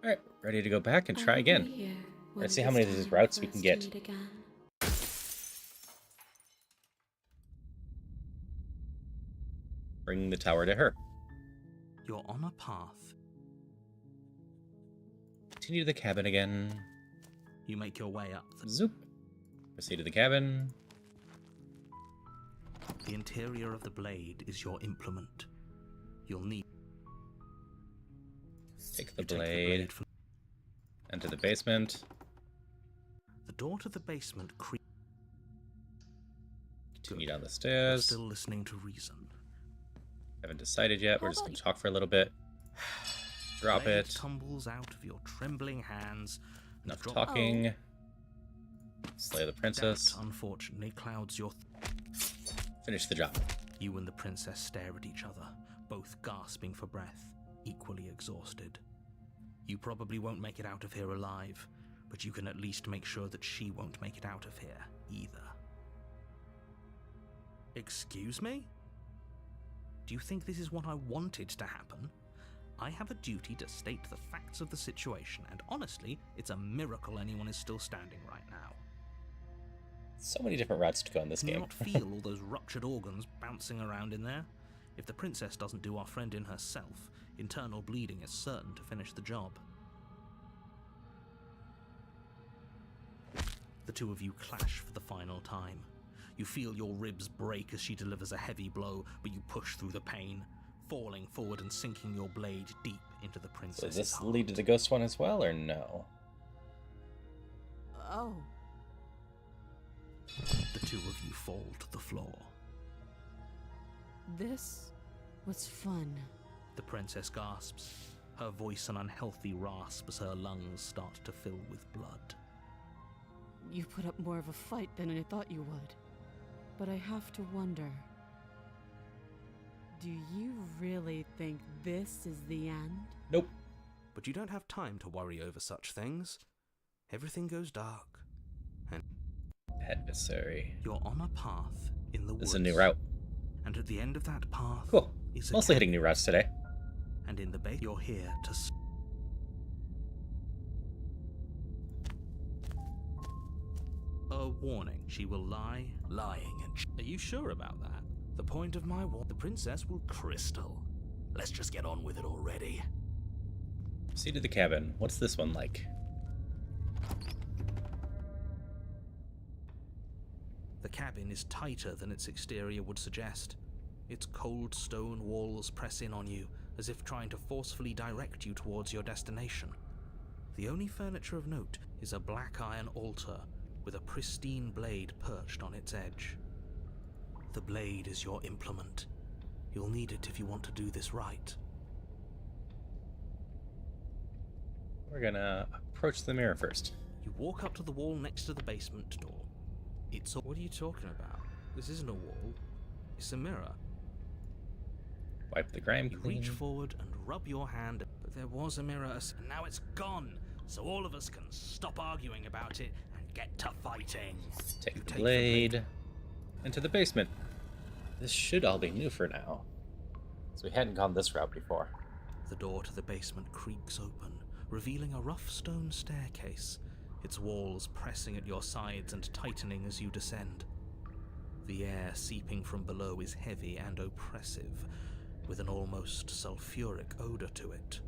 Alright, ready to go back and try I'll again. be here when Let's see it how is many of these time routes for we us can to get. meet again. Bring the tower to her. You're on a path. Continue to the cabin again. You make your way up. Zoop. Proceed to the cabin. The interior of the blade is your implement. You'll need... Take the You take blade. from... Enter the basement. The door to the basement creaks. Continue down the You're stairs. still listening to reason. Haven't decided yet. We're just going to talk for a little bit. Drop Blade it. tumbles out of your trembling hands. and Enough drop- talking. Slay the princess. Doubt, unfortunately, clouds your... Finish the job. You and the princess stare at each other, both gasping for breath, equally exhausted. You probably won't make it out of here alive, but you can at least make sure that she won't make it out of here either. Excuse me? Do you think this is what I wanted to happen? I have a duty to state the facts of the situation, and honestly, it's a miracle anyone is still standing right now. So many different routes to go in this Can you game. not feel all those ruptured organs bouncing around in there? If the princess doesn't do our friend in herself, internal bleeding is certain to finish the job. The two of you clash for the final time. You feel your ribs break as she delivers a heavy blow, but you push through the pain, falling forward and sinking your blade deep into the So princess's does this heart. lead to the ghost one as well, or no? Oh. The two of you fall to the floor. This was fun. The princess gasps, her voice an unhealthy rasp as her lungs start to fill with blood. You put up more of a fight than I thought you would. But I have to wonder. Do you really think this is the end? Nope. But you don't have time to worry over such things. Everything goes dark, and Adversary. you're on a path in the woods. This is a new route. And at the end of that path Cool. is a Mostly cabin. hitting new routes today. And in the base, you're here to... A warning. She will lie, lying, and... Are you sure about that? The point of my war... The princess will... Crystal. Let's just get on with it already. Proceed to the cabin. What's this one like? The cabin is tighter than its exterior would suggest. Its cold stone walls press in on you, as if trying to forcefully direct you towards your destination. The only furniture of note is a black iron altar with a pristine blade perched on its edge. The blade is your implement. You'll need it if you want to do this right. We're gonna approach the mirror first. You walk up to the wall next to the basement door. It's a... What are you talking about? This isn't a wall. It's a mirror. Wipe the grime You clean. reach forward and rub your hand, but there was a mirror, and now it's gone. So all of us can stop arguing about it and get to fighting. Take You the blade. Into the basement. This should all be new for now. So we hadn't gone this route before. The door to the basement creaks open, revealing a rough stone staircase its walls pressing at your sides and tightening as you descend. The air seeping from below is heavy and oppressive, with an almost sulfuric odor to it.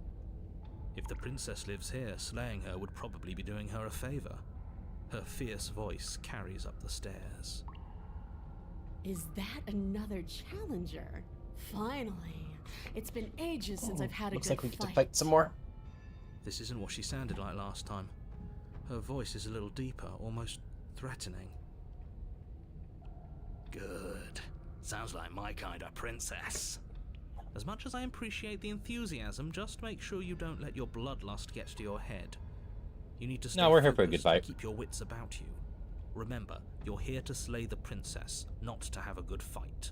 If the princess lives here, slaying her would probably be doing her a favor. Her fierce voice carries up the stairs. Is that another challenger? Finally. It's been ages since I've had a Looks good like we get to fight. fight some more. This isn't what she sounded like last time. Her voice is a little deeper, almost threatening. Good. Sounds like my kind of princess. As much as I appreciate the enthusiasm, just make sure you don't let your bloodlust get to your head. You need to stay No, we're here for a good focused fight. and keep your wits about you. Remember, you're here to slay the princess, not to have a good fight.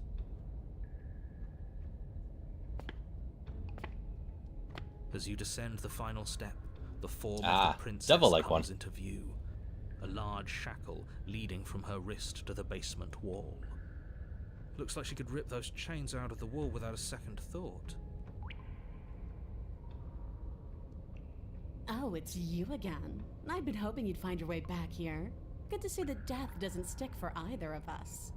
As you descend the final step, the form of the princess devil-like comes one. into view. A large shackle leading from her wrist to the basement wall. Looks like she could rip those chains out of the wall without a second thought. Oh, it's you again. I'd been hoping you'd find your way back here. Good to see that death doesn't stick for either of us.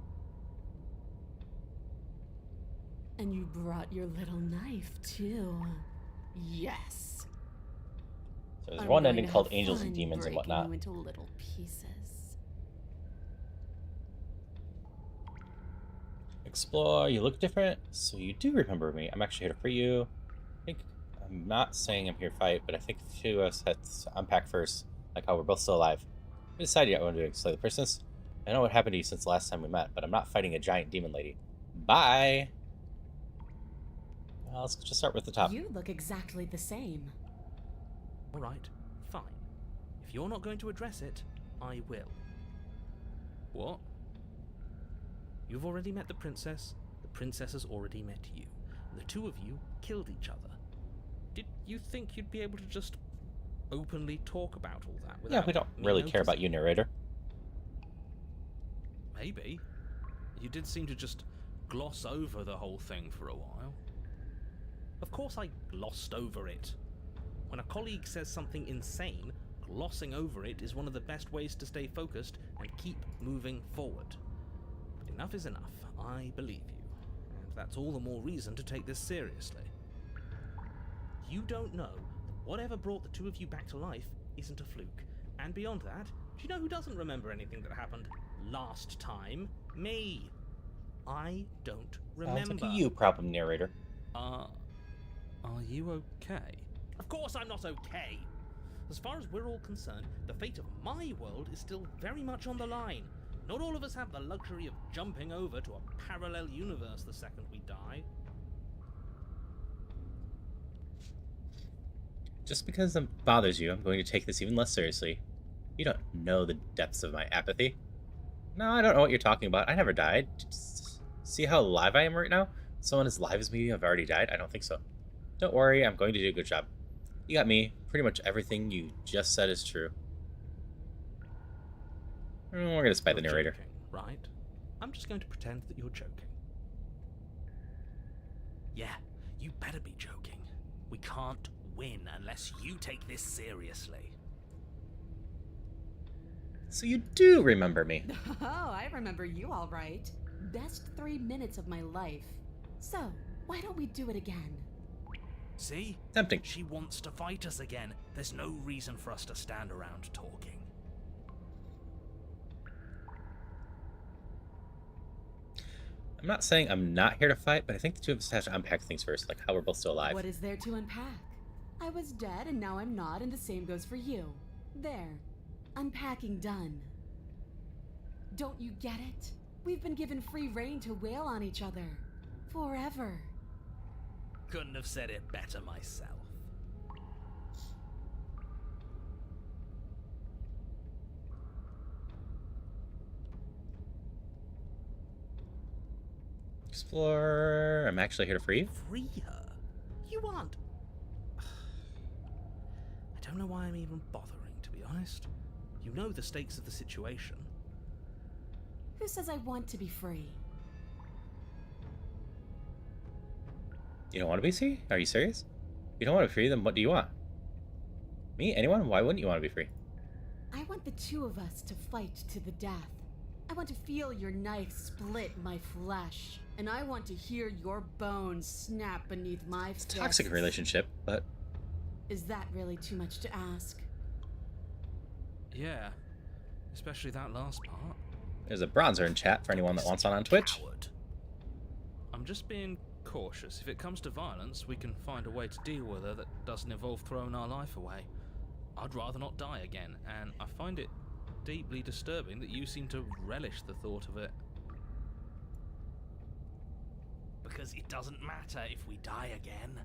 And you brought your little knife, too. Yes. So there's I'm one going ending to called have Angels and fun Demons and breaking whatnot. you into little pieces. Explore, you look different, so you do remember me. I'm actually here to free you. I think I'm not saying I'm here to fight, but I think the two of us had to unpack first, like how we're both still alive. We decided I want to slay the princess. I know what happened to you since the last time we met, but I'm not fighting a giant demon lady. Bye! Well, let's just start with the top. You look exactly the same. Alright, fine. If you're not going to address it, I will. What? You've already met the princess has already met you. The two of you killed each other. Did you think you'd be able to just openly talk about all that without Yeah, we don't me really care about noticing? you, narrator. Maybe. You did seem to just gloss over the whole thing for a while. Of course I glossed over it. When a colleague says something insane, glossing over it is one of the best ways to stay focused and keep moving forward. But enough is enough. I believe you. And that's all the more reason to take this seriously. You don't know that whatever brought the two of you back to life isn't a fluke. And beyond that, do you know who doesn't remember anything that happened last time? Me. I don't remember. Sounds like a you problem, narrator. Are you okay? Of course I'm not okay! As far as we're all concerned, the fate of my world is still very much on the line. Not all of us have the luxury of jumping over to a parallel universe the second we die. Just because it bothers you, I'm going to take this even less seriously. You don't know the depths of my apathy. No, I don't know what you're talking about. I never died. Just see how alive I am right now? Someone as alive as me have already died? I don't think so. Don't worry, I'm going to do a good job. You got me. Pretty much everything you just said is true. We're going to spy the You're narrator. joking, right? I'm just going to pretend that you're joking. Yeah, you better be joking. We can't win unless you take this seriously. So you do remember me. Oh, I remember you all right. Best 3 minutes of my life. So, why don't we do it again? See? Tempting. She wants to fight us again. There's no reason for us to stand around talking. I'm not saying I'm not here to fight, but I think the two of us have to unpack things first, like how we're both still alive. What is there to unpack? I was dead and now I'm not, and the same goes for you. There. Unpacking done. Don't you get it? We've been given free rein to wail on each other. Forever. Couldn't have said it better myself. Explore. I'm actually here to free you. Free her? You aren't. I don't know why I'm even bothering, to be honest. You know the stakes of the situation. Who says I want to be free? You don't want to be free? Are you serious? If you don't want to be free, then what do you want? Me? Anyone? Why wouldn't you want to be free? I want the two of us to fight to the death. I want to feel your knife split my flesh. And I want to hear your bones snap beneath my It's a fists. toxic relationship, but Is that really too much to ask? Yeah, especially that last part. there's a bronzer in chat for anyone that wants on Twitch. Coward. I'm just being cautious. If it comes to violence, we can find a way to deal with her that doesn't involve throwing our life away. I'd rather not die again, and I find it deeply disturbing that you seem to relish the thought of it. Because it doesn't matter if we die again.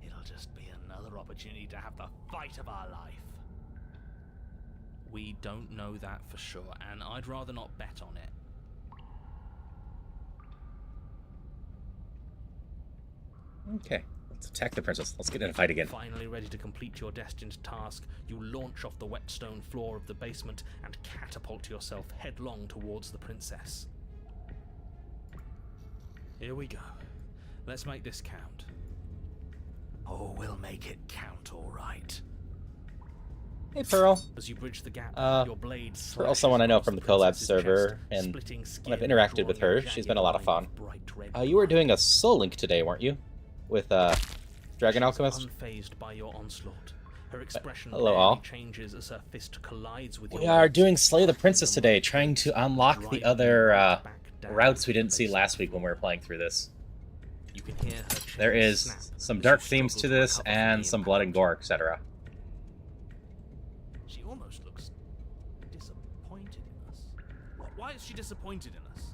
It'll just be another opportunity to have the fight of our life. We don't know that for sure, and I'd rather not bet on it. Okay, let's attack the princess. Let's get in a fight again. Finally ready to complete your destined task, you launch off the wet stone floor of the basement and catapult yourself headlong towards the princess. Here we go. Let's make this count. Oh, we'll make it count, all right. Hey, Pearl. As you bridge the gap, your blade Pearl's someone I know from the collab server, and when I've interacted with her, she's been a lot of fun. You were doing a Soul Link today, weren't you? With Dragon Alchemist? Unfazed by your onslaught. Her expression hello, all. changes as her fist collides with We are doing Slay the Princess today, trying to unlock the other routes we didn't see last week when we were playing through this. You can hear her There is some dark themes to this, and some blood and gore, etc. She almost looks disappointed in us. Why is she disappointed in us?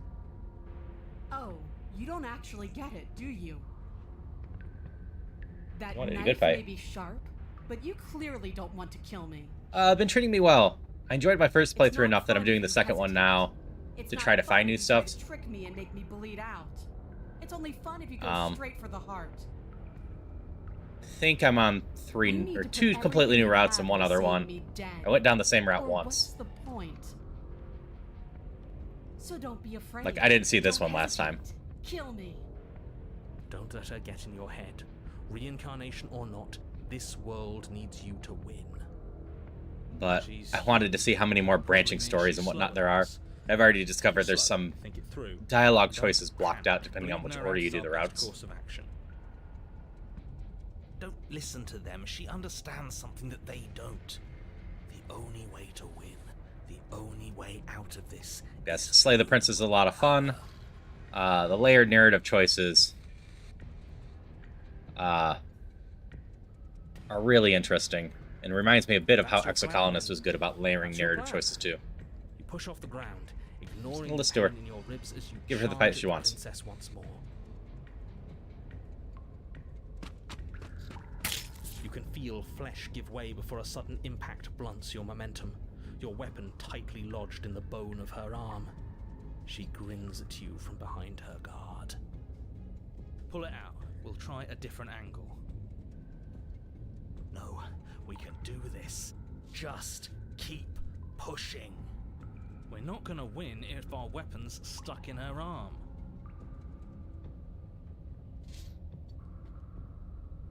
Oh, you don't actually get it, do you? That Wanted a knife good fight. may be sharp, but you clearly don't want to kill me. Been treating me well. I enjoyed my first It's playthrough not enough that I'm fun doing the to second one hesitate. now It's to not try to fun find new if you try stuff. to trick me and make me bleed out. It's only fun if you go straight for the heart. I think I'm on You need to put two completely new everything you routes have and one into other seeing one. me dead. I went down the same route Or once. What's the point? So don't be afraid. Like, I didn't see this Don't one last time. hesitate. Kill me. Don't let her get in your head. Reincarnation or not, this world needs you to win. But She's I wanted to see how many more branching stories and whatnot there are. I've already discovered there's some Think it through. dialogue Don't choices blocked cram, out depending on but which even her order you do the outside routes. course of action. Don't listen to them. She understands something that they don't. The only way to win, the only way out of this. Yes, Slay the Princess is a lot of fun. The layered narrative choices are really interesting, and reminds me a bit of how Exocolonist was good about layering narrative choices too. You push off the ground, ignoring Let's the do her. pain in your ribs as you Give her the charge fight at she the wants. princess once more. You can feel flesh give way before a sudden impact blunts your momentum, your weapon tightly lodged in the bone of her arm. She grins at you from behind her guard. Pull it out. We'll try a different angle. No, we can do this. Just keep pushing. We're not gonna win if our weapon's stuck in her arm.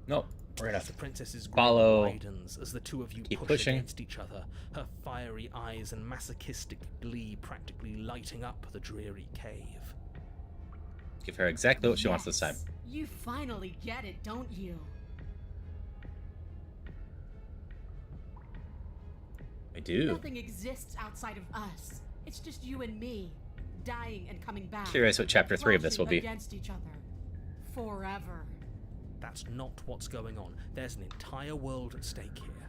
No, we're gonna The princess's grin follow. widens as the two of you Keep push pushing. against each other, her fiery eyes and masochistic glee practically lighting up the dreary cave. Give her exactly what she wants this time. Yes, you finally get it, don't you? I do. Nothing exists outside of us. It's just you and me, dying and coming back. Curious what chapter 3 of this will be. Against each other, forever. That's not what's going on. There's an entire world at stake here.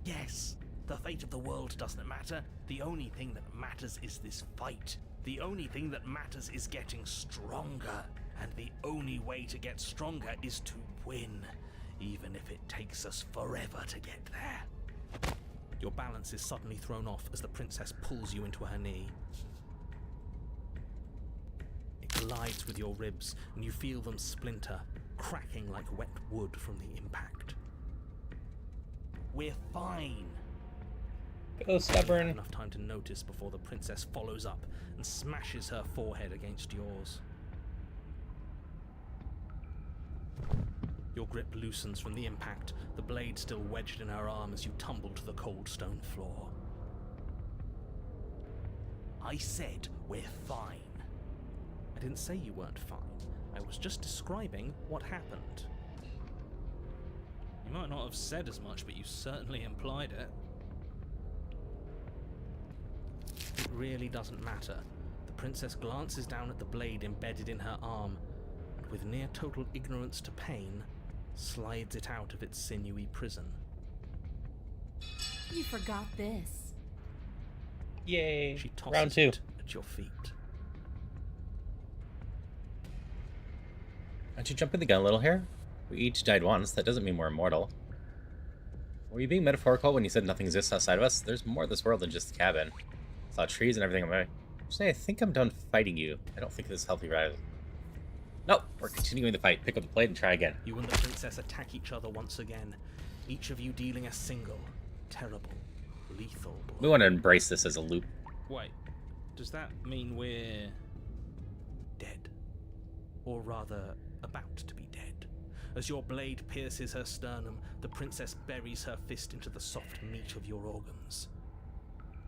Yes, the fate of the world doesn't matter. The only thing that matters is this fight. The only thing that matters is getting stronger. And the only way to get stronger is to win, even if it takes us forever to get there. Your balance is suddenly thrown off as the princess pulls you into her knee. It collides with your ribs, and you feel them splinter, cracking like wet wood from the impact. We're fine. Go stubborn. Enough time to notice before the princess follows up and smashes her forehead against yours. Your grip loosens from the impact, the blade still wedged in her arm as you tumble to the cold stone floor. I said we're fine. I didn't say you weren't fine. I was just describing what happened. You might not have said as much, but you certainly implied it. It really doesn't matter. The princess glances down at the blade embedded in her arm, and with near total ignorance to pain, slides it out of its sinewy prison. You forgot this. Yay! She tosses Round 2. it at your feet. Aren't you jumping the gun a little here? We each died once. That doesn't mean we're immortal. Were you being metaphorical when you said nothing exists outside of us? There's more to this world than just the cabin. I saw trees and everything on my way. Say, I think I'm done fighting you. I don't think this is healthy, right? No, we're continuing the fight. Pick up the blade and try again. You and the princess attack each other once again, each of you dealing a single, terrible, lethal blow. We want to embrace this as a loop. Wait, does that mean we're dead? Or rather, about to be dead. As your blade pierces her sternum, the princess buries her fist into the soft meat of your organs.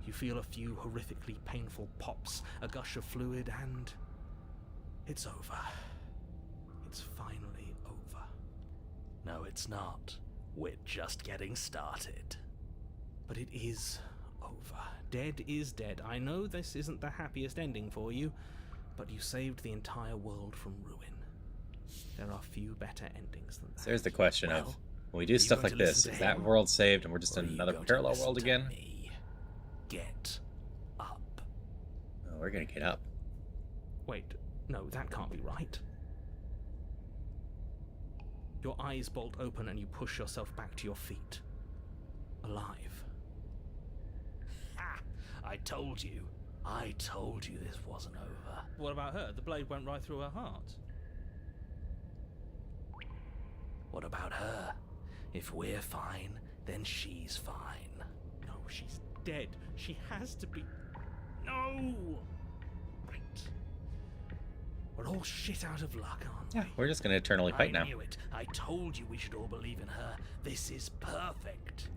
You feel a few horrifically painful pops, a gush of fluid, and it's over. It's finally over. No, it's not. We're just getting started. But it is over. Dead is dead. I know this isn't the happiest ending for you, but you saved the entire world from ruin. There are few better endings than that. So here's the question of, when we do are you stuff going like to this, listen is to that him, world saved and we're just or in are you another going to parallel listen world to again? me? Get up. Oh, we're gonna get up. Wait, no, that can't be right. Your eyes bolt open and you push yourself back to your feet. Alive. Ha! I told you. I told you this wasn't over. What about her? The blade went right through her heart. What about her? If we're fine, then she's fine. No, she's dead. She has to be... No! Right. We're all shit out of luck, aren't we? Yeah, we're just gonna eternally fight now. I knew it. I told you we should all believe in her. This is perfect.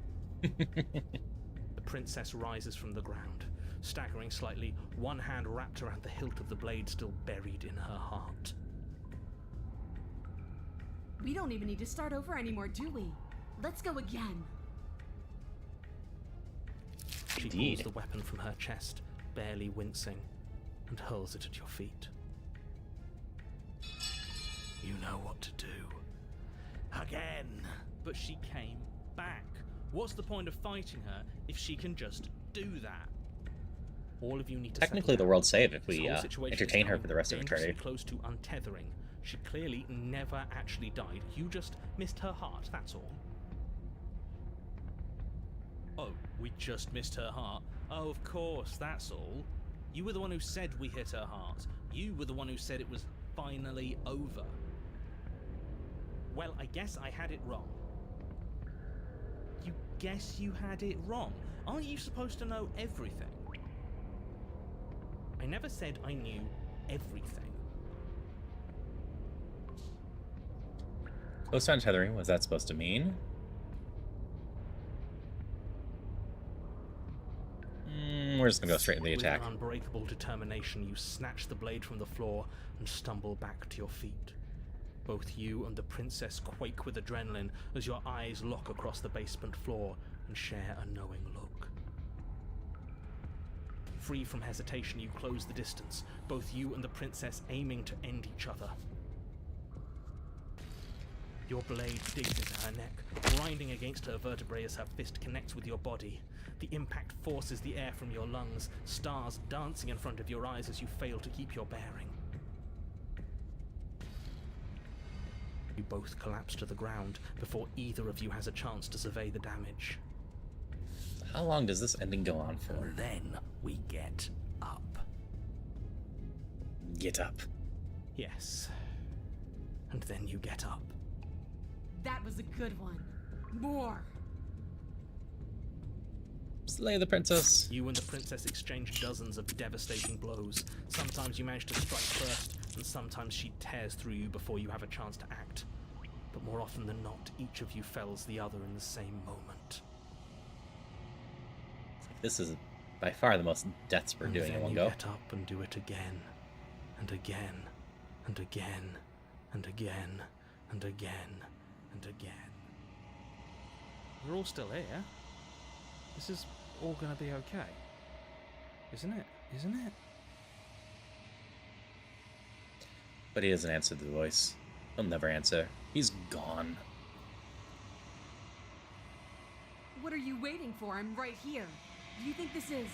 The princess rises from the ground, staggering slightly, one hand wrapped around the hilt of the blade still buried in her heart. We don't even need to start over anymore, do we? Let's go again. She Indeed. pulls the weapon from her chest, barely wincing, and hurls it at your feet. You know what to do. Again! But she came back. What's the point of fighting her if she can just do that? All of you need to Technically, the settle world's saved if down. we This whole situation is entertain her coming for the rest of dangerously eternity. close to untethering. She clearly never actually died. You just missed her heart, that's all. Oh, we just missed her heart. Oh, of course, that's all. You were the one who said we hit her heart. You were the one who said it was finally over. Well, I guess I had it wrong. You guess you had it wrong? Aren't you supposed to know everything? I never said I knew everything. Close to untethering, what's that supposed to mean? We're just gonna go straight into the attack. With an unbreakable determination, you snatch the blade from the floor and stumble back to your feet. Both you and the princess quake with adrenaline as your eyes lock across the basement floor and share a knowing look. Free from hesitation, you close the distance, both you and the princess aiming to end each other. Your blade digs into her neck, grinding against her vertebrae as her fist connects with your body. The impact forces the air from your lungs, stars dancing in front of your eyes as you fail to keep your bearing. You both collapse to the ground before either of you has a chance to survey the damage. How long does this ending go on for? And then we get up. Get up. Yes. And then you get up. That was a good one. More. Slay the princess. You and the princess exchange dozens of devastating blows. Sometimes you manage to strike first, and sometimes she tears through you before you have a chance to act. but more often than not, each of you fells the other in the same moment. It's like this is by far the most deaths we're And doing in then one you go. get up and do it again, and again, and again, and again, and again, and again. We're all still here. This is all gonna be okay. Isn't it? Isn't it? But he doesn't answer the voice. He'll never answer. He's gone. What are you waiting for? I'm right here. Do you think this is...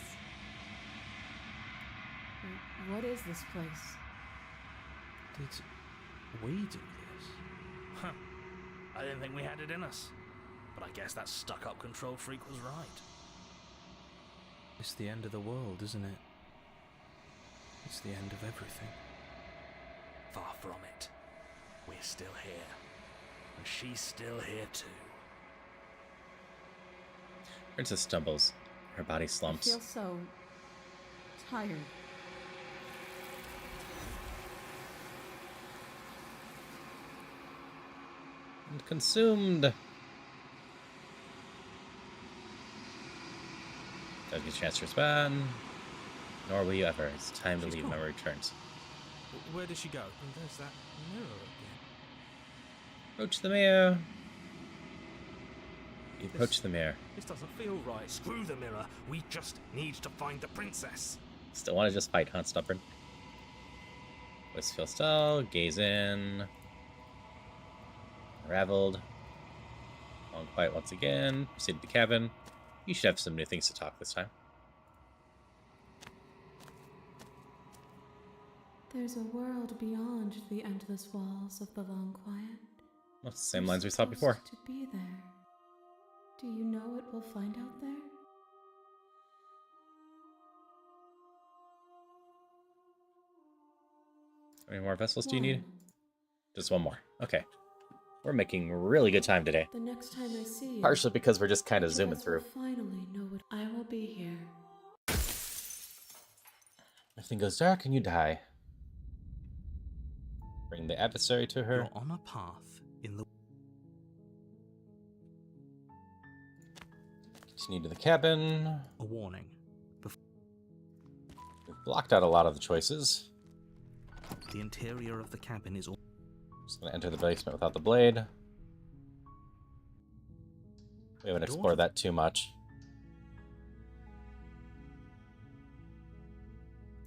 What is this place? Did we do this? Huh. I didn't think we had it in us. But I guess that stuck-up control freak was right. It's the end of the world, isn't it? It's the end of everything. Far from it. We're still here. And she's still here too. Princess stumbles. Her body I slumps. feel so tired. And consumed. Doesn't get a chance to respond. Nor will you ever. It's time to She's leave. gone. Memory returns. Where did she go? And there's that mirror again. Approach the mirror. You approach the mirror. This doesn't feel right. Screw the mirror. We just need to find the princess. Still want to just fight, huh, stubborn? Westfield style. Gaze in. Unraveled. Long quiet once again. Proceed to the cabin. You should have some new things to talk this time. There's a world beyond the endless walls of the long quiet. Well, it's the same You're lines we saw before. supposed to be there. Do you know what we'll find out there? How many more vessels do you need? One. Just one more. Okay. We're making really good time today. The next time I see you, Partially because we're just kind of each zooming us through. will finally know what I will be here. Everything goes dark and you die. Bring the adversary to her. You're on a path in the... Continue to the cabin. A warning. We've blocked out a lot of the choices. The interior of the cabin is all... Just gonna enter the basement without the blade. We haven't explored that too much.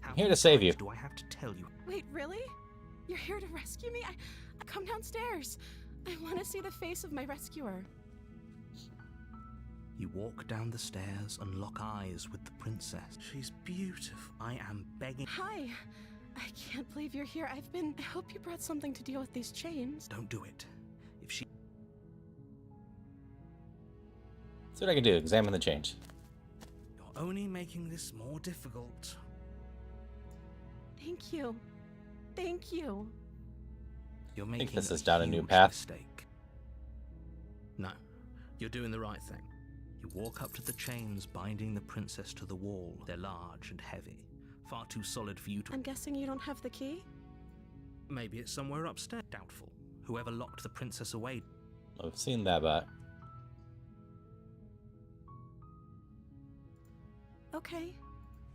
How here to many save you. times do I have to tell you? Wait, really? You're here to rescue me? I come downstairs. I want to see the face of my rescuer. You walk down the stairs and lock eyes with the princess. She's beautiful. I am begging... Hi. I can't believe you're here. I hope you brought something to deal with these chains. Don't do it. If she... See what I can do. Examine the change. You're only making this more difficult. Thank you. Thank you. You're making this a is down a new huge path. mistake. No, you're doing the right thing. You walk up to the chains binding the princess to the wall. They're large and heavy, far too solid for you to... I'm guessing you don't have the key? Maybe it's somewhere upstairs. Doubtful. Whoever locked the princess away... I've seen that, but Okay.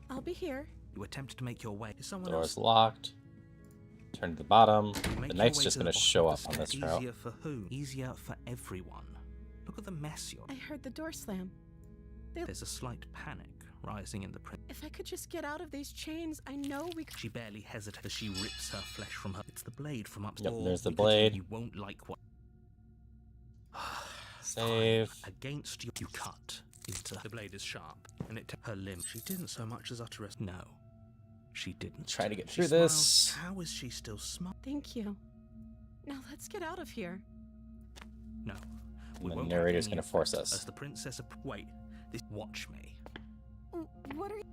I'll be here. You attempt to make your way. Is someone door's else... locked. Turn to the bottom. You make The your knight's way just to the gonna bottom show of up the on this stairs. trail. Easier for who? Easier for everyone. Look at the mess you're... I heard the door slam. There's a slight panic rising in the princess. If I could just get out of these chains, I know we could. She barely hesitates as she rips her flesh from her. It's the blade from Yep, upstairs. there's the Because blade. You won't like what... Save. Fine. Against you, you cut into... The blade is sharp, and it... Her limb. She didn't so much as utter a... No. She didn't. Try to get She through smiles. this. How is she still smart? Thank you. Now let's get out of here. No. And the won't narrator's have any gonna of force that. us. As the princess... Wait. This... Watch me. What are you?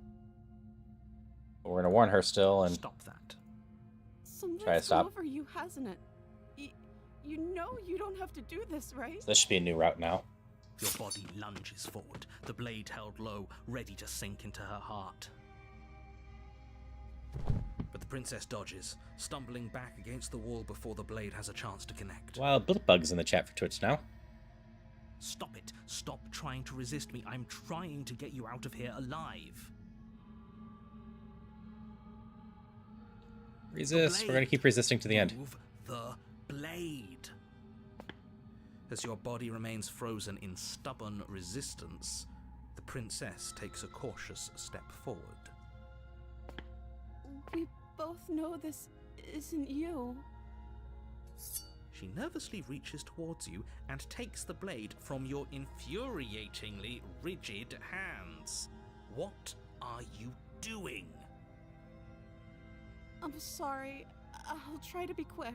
We're gonna warn her still and Stop that. Something's Try to come stop. over you, hasn't it? You know you don't have to do this, right? this should be a new route now. Your body lunges forward, the blade held low, ready to sink into her heart. But the princess dodges, stumbling back against the wall before the blade has a chance to connect. Wow, Buildbug's in the chat for Twitch now. Stop it. Stop trying to resist me. I'm trying to get you out of here alive. Resist. We're going to keep resisting to the end. Move the blade. As your body remains frozen in stubborn resistance, the princess takes a cautious step forward. We both know this isn't you. She nervously reaches towards you and takes the blade from your infuriatingly rigid hands. What are you doing? I'm sorry. I'll try to be quick.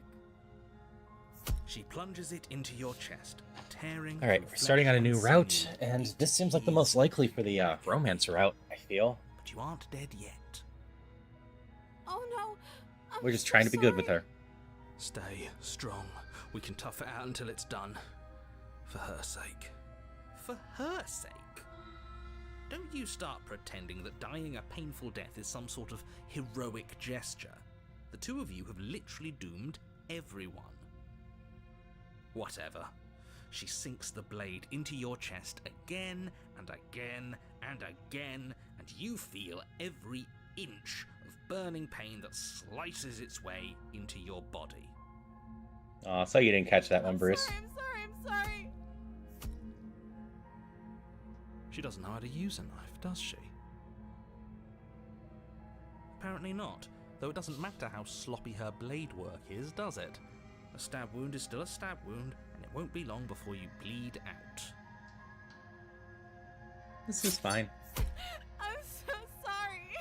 She plunges it into your chest, tearing. All right, we're starting on a new route, and this seems like the most likely for the romance route, I feel. But you aren't dead yet. Oh no! We're just trying to be good with her. Stay strong. We can tough it out until it's done. For her sake. For her sake? Don't you start pretending that dying a painful death is some sort of heroic gesture. The two of you have literally doomed everyone. Whatever. She sinks the blade into your chest again and again and again, and you feel every inch of burning pain that slices its way into your body. Aw, so you didn't catch that one, Bruce. I'm sorry. She doesn't know how to use a knife, does she? Apparently not, though it doesn't matter how sloppy her blade work is, does it? A stab wound is still a stab wound, and it won't be long before you bleed out. This is fine. I'm so sorry.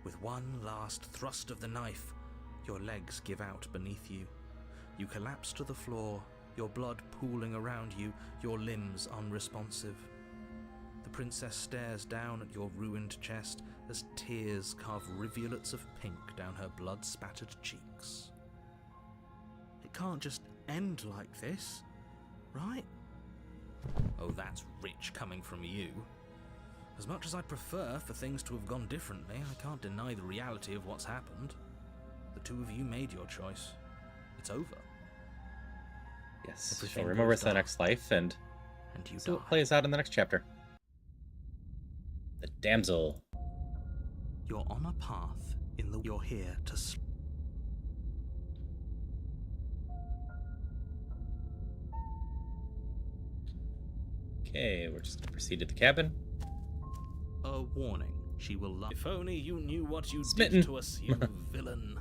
With one last thrust of the knife, your legs give out beneath you. You collapse to the floor, your blood pooling around you, your limbs unresponsive. The princess stares down at your ruined chest as tears carve rivulets of pink down her blood-spattered cheeks. It can't just end like this, right? Oh, that's rich coming from you. As much as I'd prefer for things to have gone differently, I can't deny the reality of what's happened. The two of you made your choice. It's over. Yes, Everything she'll remember goes it's the dark. next life, and You see what die. plays out in the next chapter. The damsel. You're on a path in the. You're here to. Okay, we're just gonna proceed to the cabin. A warning. She will love. If only you knew what you Smitten. did to us, you villain.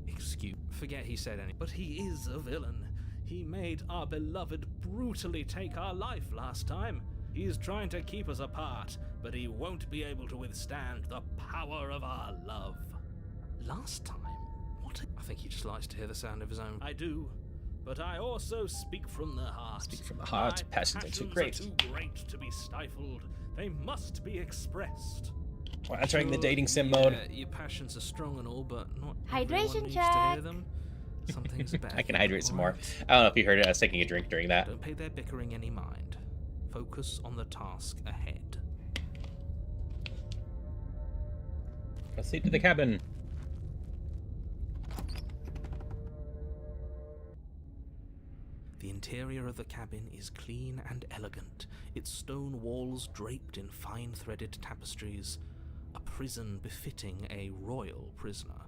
Excuse. Forget he said anything. But he is a villain. He made our beloved brutally take our life last time. He's trying to keep us apart, but he won't be able to withstand the power of our love. Last time? What? I think he just likes to hear the sound of his own. I do. But I also speak from the heart. Speak from the heart. My Passions are too passions great. are too great to be stifled. They must be expressed. We're entering the Sure, dating sim yeah, mode. Your passions are strong and all, but not Hydration everyone needs to check. hear them. Some things are better. I can hydrate some more. I don't know if you heard it. I was taking a drink during that. Don't pay their bickering any mind. Focus on the task ahead. Proceed to the cabin. The interior of the cabin is clean and elegant, its stone walls draped in fine threaded tapestries, a prison befitting a royal prisoner.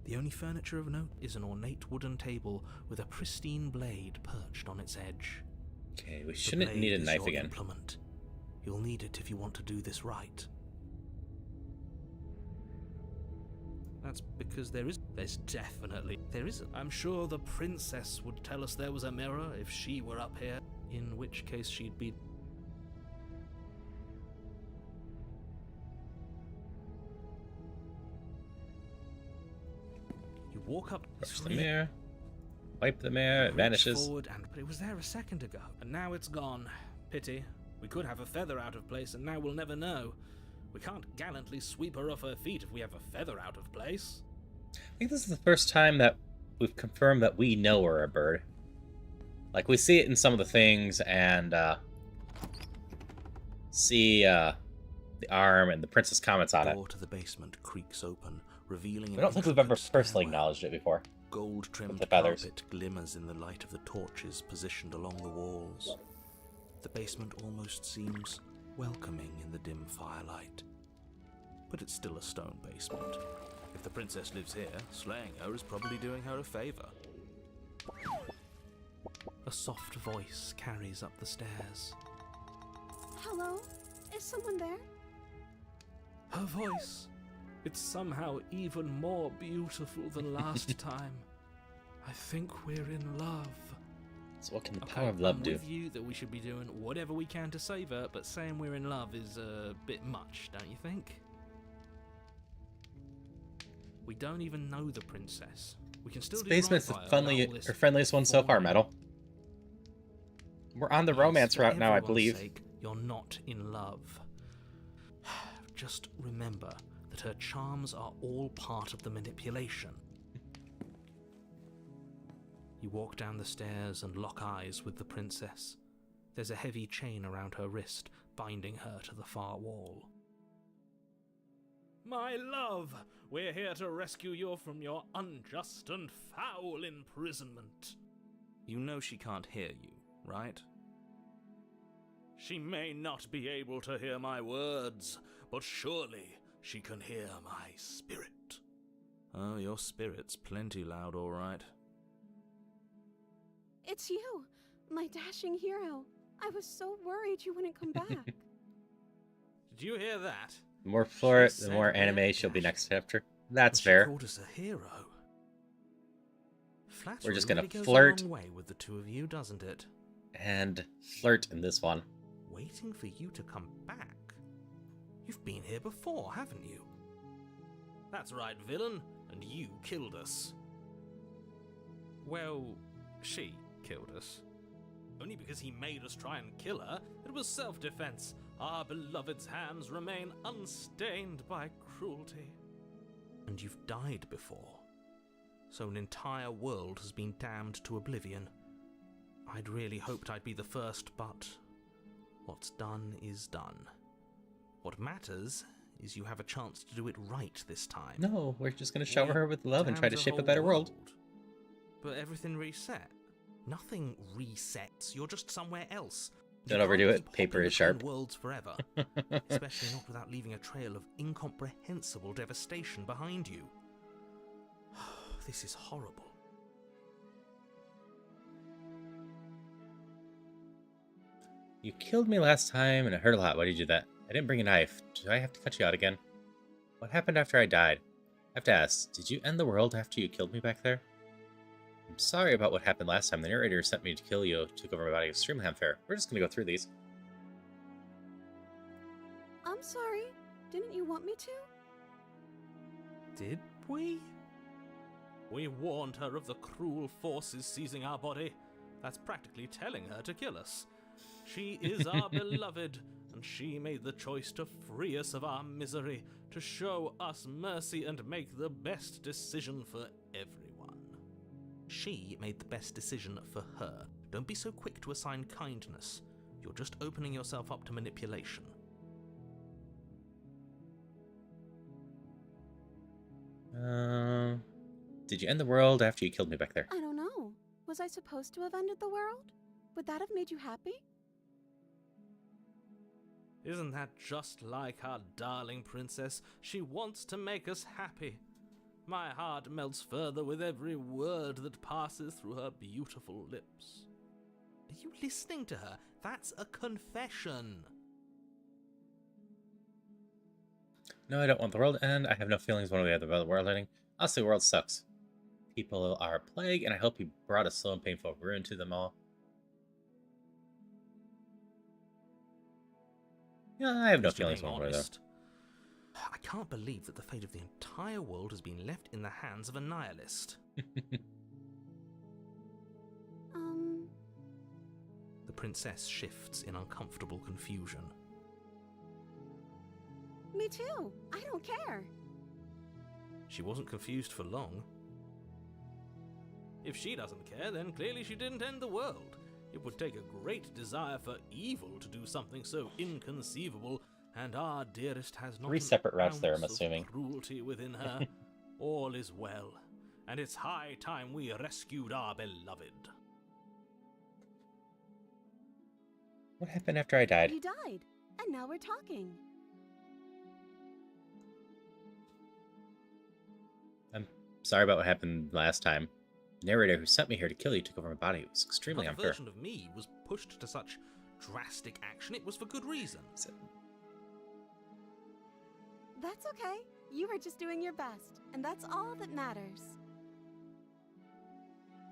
The only furniture of note is an ornate wooden table with a pristine blade perched on its edge. Okay, we The shouldn't blade need a is knife your again. implement. You'll need it if you want to do this right. That's because there's definitely, I'm sure the princess would tell us there was a mirror if she were up here, in which case she'd be. You walk up Brush the mirror. Wipe the mirror. It reach vanishes. forward but it was there a second ago, and now it's gone. Pity. We could have a feather out of place, and now we'll never know. We can't gallantly sweep her off her feet if we have a feather out of place. I think this is the first time that we've confirmed that we know we're a bird. Like, we see it in some of the things, and, see, the arm, and the princess comments on The it. door to the basement creaks open, revealing. I don't think we've ever personally acknowledged it before. Gold-trimmed the feathers. carpet glimmers in the light of the torches positioned along the walls. The basement almost seems welcoming in the dim firelight. But it's still a stone basement. If the princess lives here, slaying her is probably doing her a favor. A soft voice carries up the stairs. Hello? Is someone there? Her voice. It's somehow even more beautiful than last time. I think we're in love. So what can the power of love I'm do? with you that we should be doing whatever we can to save her, but saying we're in love is a bit much, don't you think? We don't even know the princess. We can still This do basement's right the by her without all this friendliest one so far, falling. Metal. We're on the Yes, romance for route now, I everyone's believe. sake, you're not in love. Just remember that her charms are all part of the manipulation. You walk down the stairs and lock eyes with the princess. There's a heavy chain around her wrist, binding her to the far wall. My love, we're here to rescue you from your unjust and foul imprisonment. You know she can't hear you, right? She may not be able to hear my words, but surely she can hear my spirit. Oh, your spirit's plenty loud, all right. It's you, my dashing hero. I was so worried you wouldn't come back. Did you hear that? The more for it, She the said more we're anime she'll be dashing. next chapter. That's She fair. called us a hero. Flattery We're just gonna really goes flirt. a long way with the two of you, doesn't it? And flirt in this one. Waiting for you to come back. You've been here before, haven't you? That's right, villain, and you killed us. Well, she killed us. Only because he made us try and kill her. It was self-defense. Our beloved's hands remain unstained by cruelty. And you've died before. So an entire world has been damned to oblivion. I'd really hoped I'd be the first, but what's done is done. What matters is you have a chance to do it right this time. No, we're just gonna shower We her with love and try to damned the shape a whole better world. But everything reset. Nothing resets. You're just somewhere else. Don't You overdo can't it. keep Paper hopping is sharp. between worlds forever, especially not without leaving a trail of incomprehensible devastation behind you. This is horrible. You killed me last time and it hurt a lot. Why did you do that? I didn't bring a knife. Do I have to cut you out again? What happened after I died? I have to ask, did you end the world after you killed me back there? I'm sorry about what happened last time. The narrator sent me to kill you, took over my body extremely unfair. We're just gonna go through these. I'm sorry. Didn't you want me to? Did we? We warned her of the cruel forces seizing our body. That's practically telling her to kill us. She is our beloved, and she made the choice to free us of our misery, to show us mercy and make the best decision for everyone. She made the best decision for her. Don't be so quick to assign kindness. You're just opening yourself up to manipulation. Did you end the world after you killed me back there? I don't know. Was I supposed to have ended the world? Would that have made you happy? Isn't that just like our darling princess? She wants to make us happy. My heart melts further with every word that passes through her beautiful lips. Are you listening to her? That's a confession. No, I don't want the world to end. I have no feelings one way or the other about the world ending. Honestly, the world sucks. People are a plague, and I hope you brought a slow and painful ruin to them all. Yeah, I have no Just feelings being one way or the other. honest, I can't believe that the fate of the entire world has been left in the hands of a nihilist. The princess shifts in uncomfortable confusion. Me too. I don't care. She wasn't confused for long. If she doesn't care, then clearly she didn't end the world. It would take a great desire for evil to do something so inconceivable and our dearest has not 3 an separate routes there, I'm ounce of assuming. cruelty within her. All is well, and it's high time we rescued our beloved. What happened after I died? You died, and now we're talking. I'm sorry about what happened last time. The narrator who sent me here to kill you took over my body. It was extremely Another unfair. version of me was pushed to such drastic action. It was for good reason. That's okay. You were just doing your best, and that's all that matters.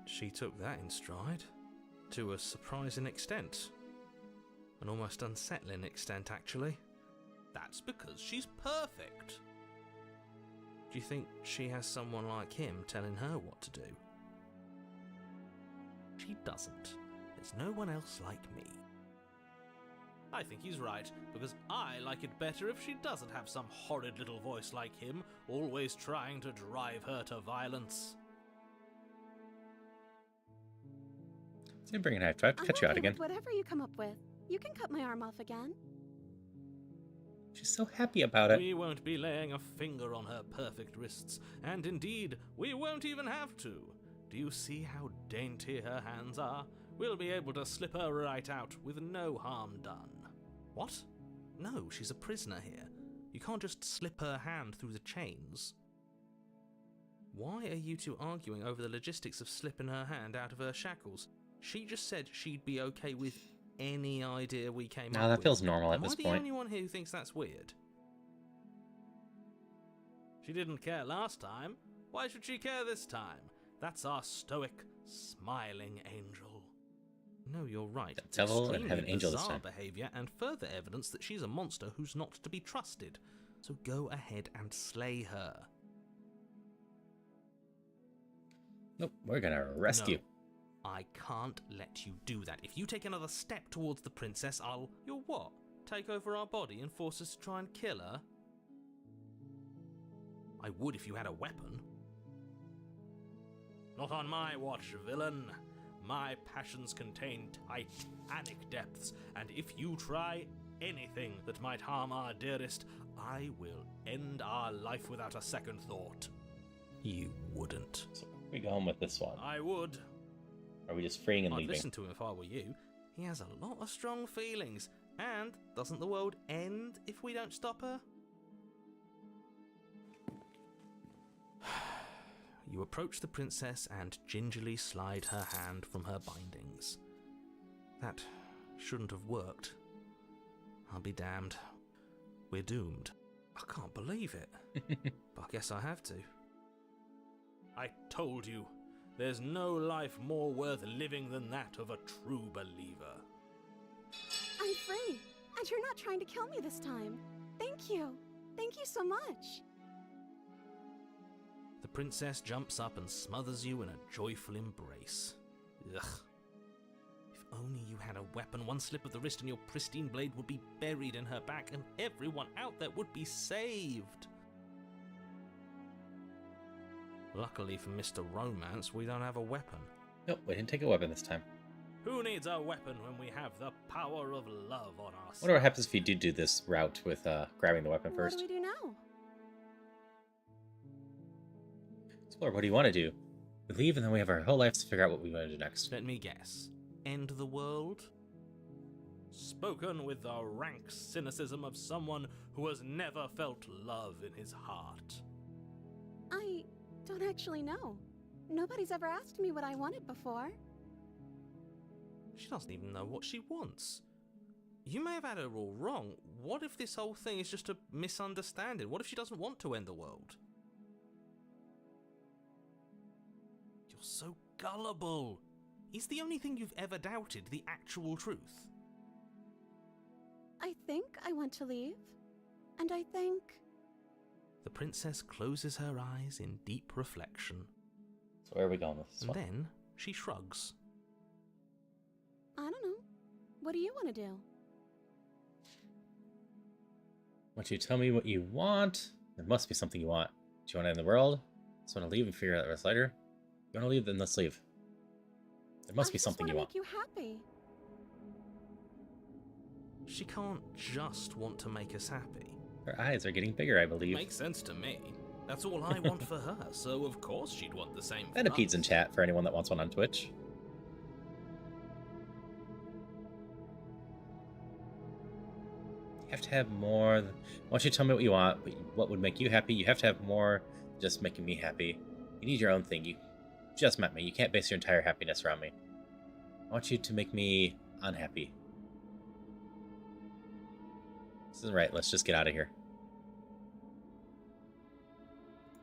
She took that in stride, to a surprising extent. An almost unsettling extent, actually. That's because she's perfect. Do you think she has someone like him telling her what to do? She doesn't. There's no one else like me. I think he's right, because I like it better if she doesn't have some horrid little voice like him, always trying to drive her to violence. See, bring a knife. Do I have to cut you out again? Whatever you come up with, you can cut my arm off again. She's so happy about it. We won't be laying a finger on her perfect wrists, and indeed, we won't even have to. Do you see how dainty her hands are? We'll be able to slip her right out with no harm done. What? No, she's a prisoner here. You can't just slip her hand through the chains. Why are you two arguing over the logistics of slipping her hand out of her shackles? She just said she'd be okay with any idea we came up with. No, that feels normal at Am this I the point. only one here who thinks that's weird? She didn't care last time. Why should she care this time? That's our stoic, smiling angel. No, you're right. The devil and Extremely heaven angel this bizarre time. behavior and further evidence that she's a monster who's not to be trusted. So go ahead and slay her. Nope, we're gonna arrest No, you. I can't let you do that. If you take another step towards the princess, You'll what? Take over our body and force us to try and kill her? I would if you had a weapon. Not on my watch, villain. My passions contain titanic depths, and if you try anything that might harm our dearest, I will end our life without a second thought. You wouldn't. So where are we going with this one? I would. Are we just freeing and I'd leaving? listen to him if I were you. He has a lot of strong feelings, and doesn't the world end if we don't stop her? You approach the princess and gingerly slide her hand from her bindings. That shouldn't have worked. I'll be damned. We're doomed. I can't believe it. But I guess I have to. I told you, there's no life more worth living than that of a true believer. I'm free, and you're not trying to kill me this time. Thank you. Thank you so much. The princess jumps up and smothers you in a joyful embrace. Ugh. If only you had a weapon, one slip of the wrist and your pristine blade would be buried in her back and everyone out there would be saved. Luckily for Mr. Romance, we don't have a weapon. Nope, we didn't take a weapon this time. Who needs a weapon when we have the power of love on our side? Wonder what happens if you do this route with grabbing the weapon first. What do we do now? Explore, what do you want to do? We leave and then we have our whole lives to figure out what we want to do next. Let me guess. End the world? Spoken with the rank cynicism of someone who has never felt love in his heart. I don't actually know. Nobody's ever asked me what I wanted before. She doesn't even know what she wants. You may have had her all wrong. What if this whole thing is just a misunderstanding? What if she doesn't want to end the world? You're so gullible. Is the only thing you've ever doubted the actual truth? I think I want to leave. And I think... The princess closes her eyes in deep reflection. So where are we going with this And one? then she shrugs. I don't know. What do you want to do? Once you tell me what you want, there must be something you want. Do you want to end the world? Just want to leave and figure out the rest later? You want to leave, then let's leave. There must be something you want. I just want to make you happy. She can't just want to make us happy. Her eyes are getting bigger, I believe. Makes sense to me. That's all I want for her, so of course she'd want the same for Centipedes in us. chat for anyone that wants one on Twitch. You have to have more. Why don't you tell me what you want? What would make you happy? You have to have more than just making me happy. You need your own thing. You just met me. You can't base your entire happiness around me. I want you to make me unhappy. This isn't right. Let's just get out of here.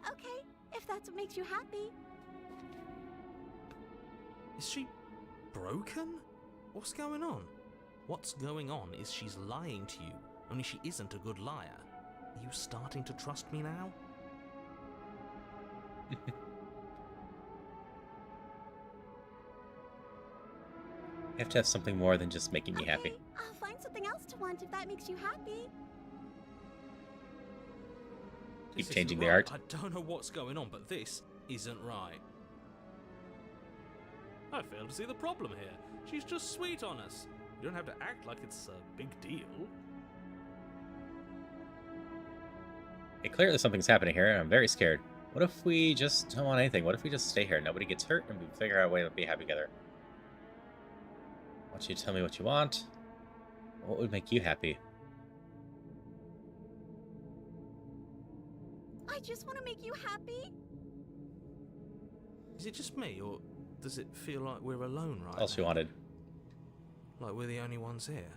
Okay, if that's what makes you happy. Is she broken? What's going on? What's going on is she's lying to you, only she isn't a good liar. Are you starting to trust me now? You have to have something more than just making me happy. I'll find something else to want if that makes you happy. Keep This changing isn't the right. art. I don't know what's going on, but this isn't right. I fail to see the problem here. She's just sweet on us. You don't have to act like it's a big deal. Hey, clearly something's happening here, and I'm very scared. What if we just don't want anything? What if we just stay here? Nobody gets hurt, and we figure out a way to be happy together. I want you to tell me what you want. What would make you happy? I just want to make you happy. Is it just me, or does it feel like we're alone right What else now? you wanted? Like we're the only ones here?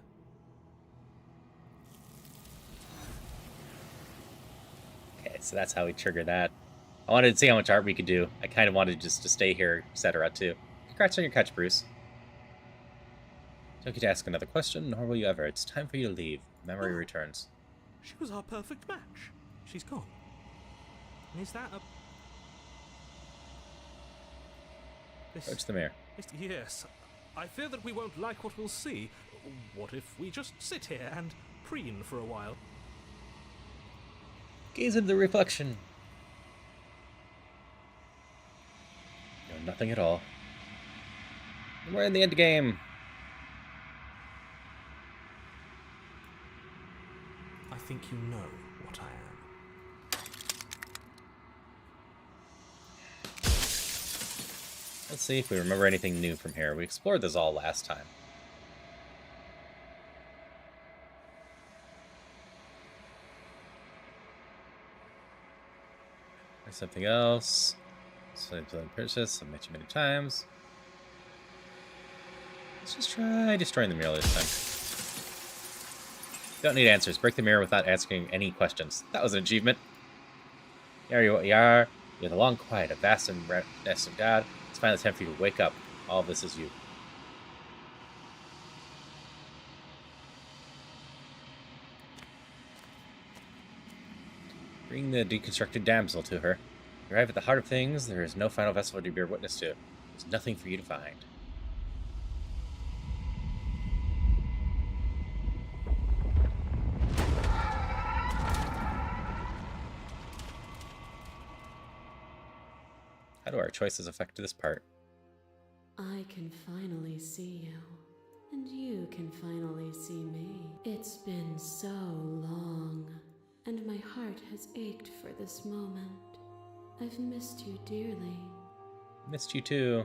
Okay, so that's how we trigger that. I wanted to see how much art we could do. I kind of wanted just to stay here, etc. too. Congrats on your catch, Bruce. Don't get to ask another question, nor will you ever. It's time for you to leave. Memory returns. She was our perfect match. She's gone. And is that a... Approach the mirror. Yes. I fear that we won't like what we'll see. What if we just sit here and preen for a while? Gaze into the reflection. You're nothing at all. We're in the end game. I think you know what I am. Let's see if we remember anything new from here. We explored this all last time. There's something else. Something purchase. I've met you many times. Let's just try destroying the mirror this time. Don't need answers. Break the mirror without asking any questions. That was an achievement. Here you are. With a long quiet, a vast and rest of God. It's finally time for you to wake up. All of this is you. Bring the deconstructed damsel to her. You arrive at the heart of things. There is no final vessel to bear witness to. There's nothing for you to find. How do our choices affect this part? I can finally see you, and you can finally see me. It's been so long, and my heart has ached for this moment. I've missed you dearly. Missed you too.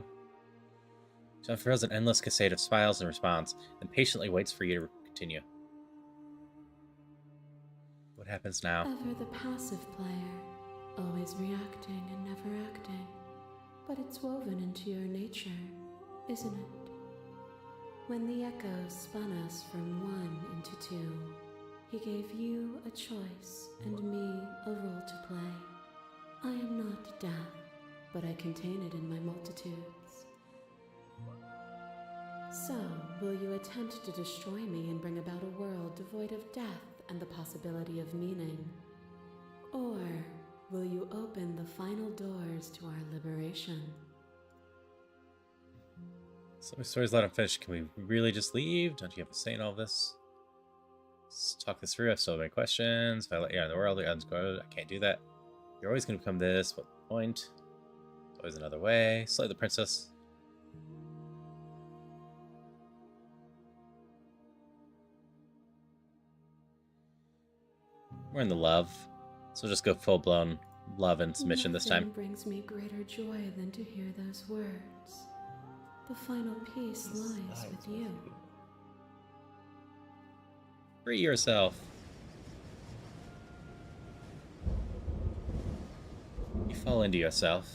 She unfurls an endless cascade of smiles in response, and patiently waits for you to continue. What happens now? Ever the passive player, always reacting and never acting. But it's woven into your nature, isn't it? When the echo spun us from one into two, he gave you a choice and me a role to play. I am not death, but I contain it in my multitudes. So, will you attempt to destroy me and bring about a world devoid of death and the possibility of meaning? Or will you open the final doors to our liberation? So many stories let unfinished. Can we really just leave? Don't you have a say in all this? Let's talk this through. I have so many questions. If I let you out in the world, I can't do that. You're always going to become this. What point? There's always another way. Slay the princess. We're in the love, so just go full-blown love and submission this time. Nothing brings me greater joy than to hear those words. The final peace lies with you. Free yourself. You fall into yourself.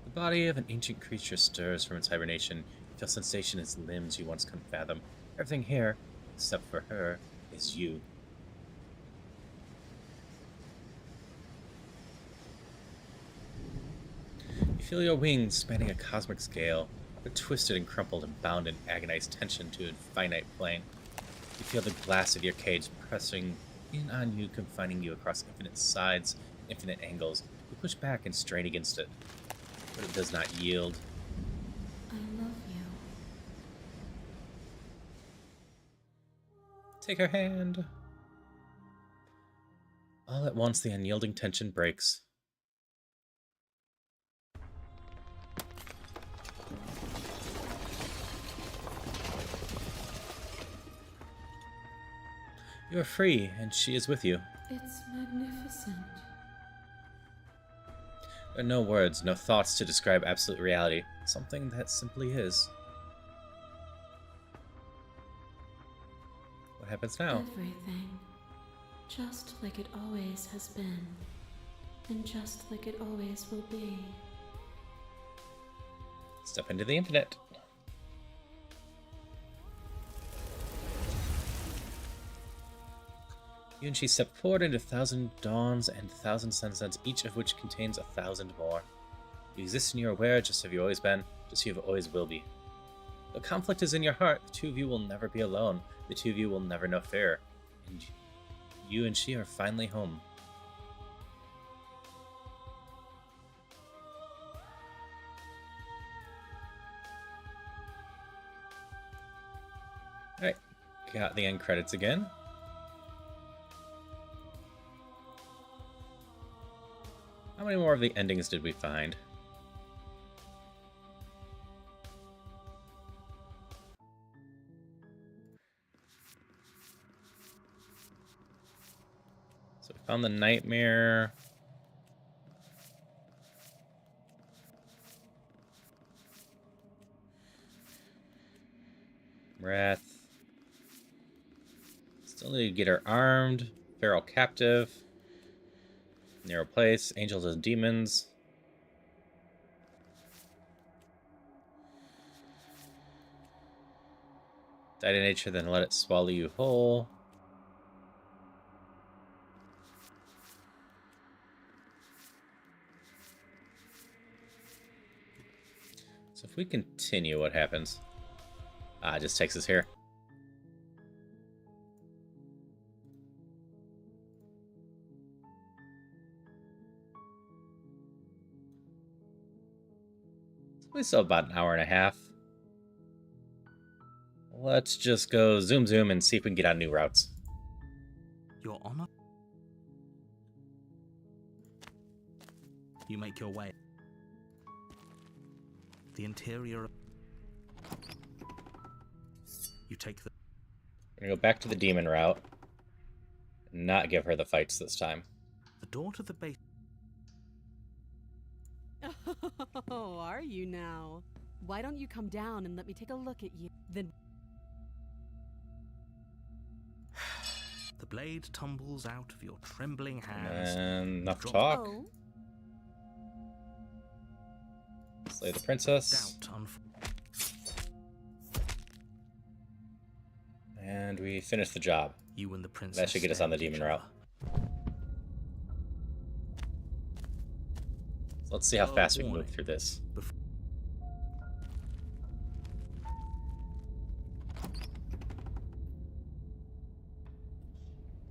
The body of an ancient creature stirs from its hibernation. You feel sensation in its limbs you once couldn't fathom. Everything here, except for her, is you. You feel your wings spanning a cosmic scale. They're twisted and crumpled and bound in agonized tension to a finite plane. You feel the glass of your cage pressing in on you, confining you across infinite sides, infinite angles. You push back and strain against it, but it does not yield. I love you. Take her hand. All at once, the unyielding tension breaks. You are free, and she is with you. It's magnificent. There are no words, no thoughts to describe absolute reality. Something that simply is. What happens now? Everything. Just like it always has been. And just like it always will be. Step into the internet. You and she step forward into 1,000 dawns and 1,000 sunsets, each of which contains 1,000 more. You exist and you're aware, just as you've always been, just as you always will be. The conflict is in your heart. The two of you will never be alone. The two of you will never know fear. And you and she are finally home. Alright, got the end credits again. How many more of the endings did we find? So we found the nightmare. Wrath. Still need to get her armed. Feral captive. Narrow place, angels and demons. Die to nature, then let it swallow you whole. So if we continue, what happens? Ah, it just takes us here. We still have about an hour and a half. Let's just go zoom and see if we can get on new routes. Your Honor? You make your way. The interior. You take the. We're gonna go back to the demon route. Not give her the fights this time. The door to the base. Oh, are you now? Why don't you come down and let me take a look at you? Then The blade tumbles out of your trembling hands. And enough Drop- talk. oh, Slay the princess. Doubt And we finish the job. You and the princess. That should get us on the stare at demon each route. other. So let's see how fast we can Warning. move through this.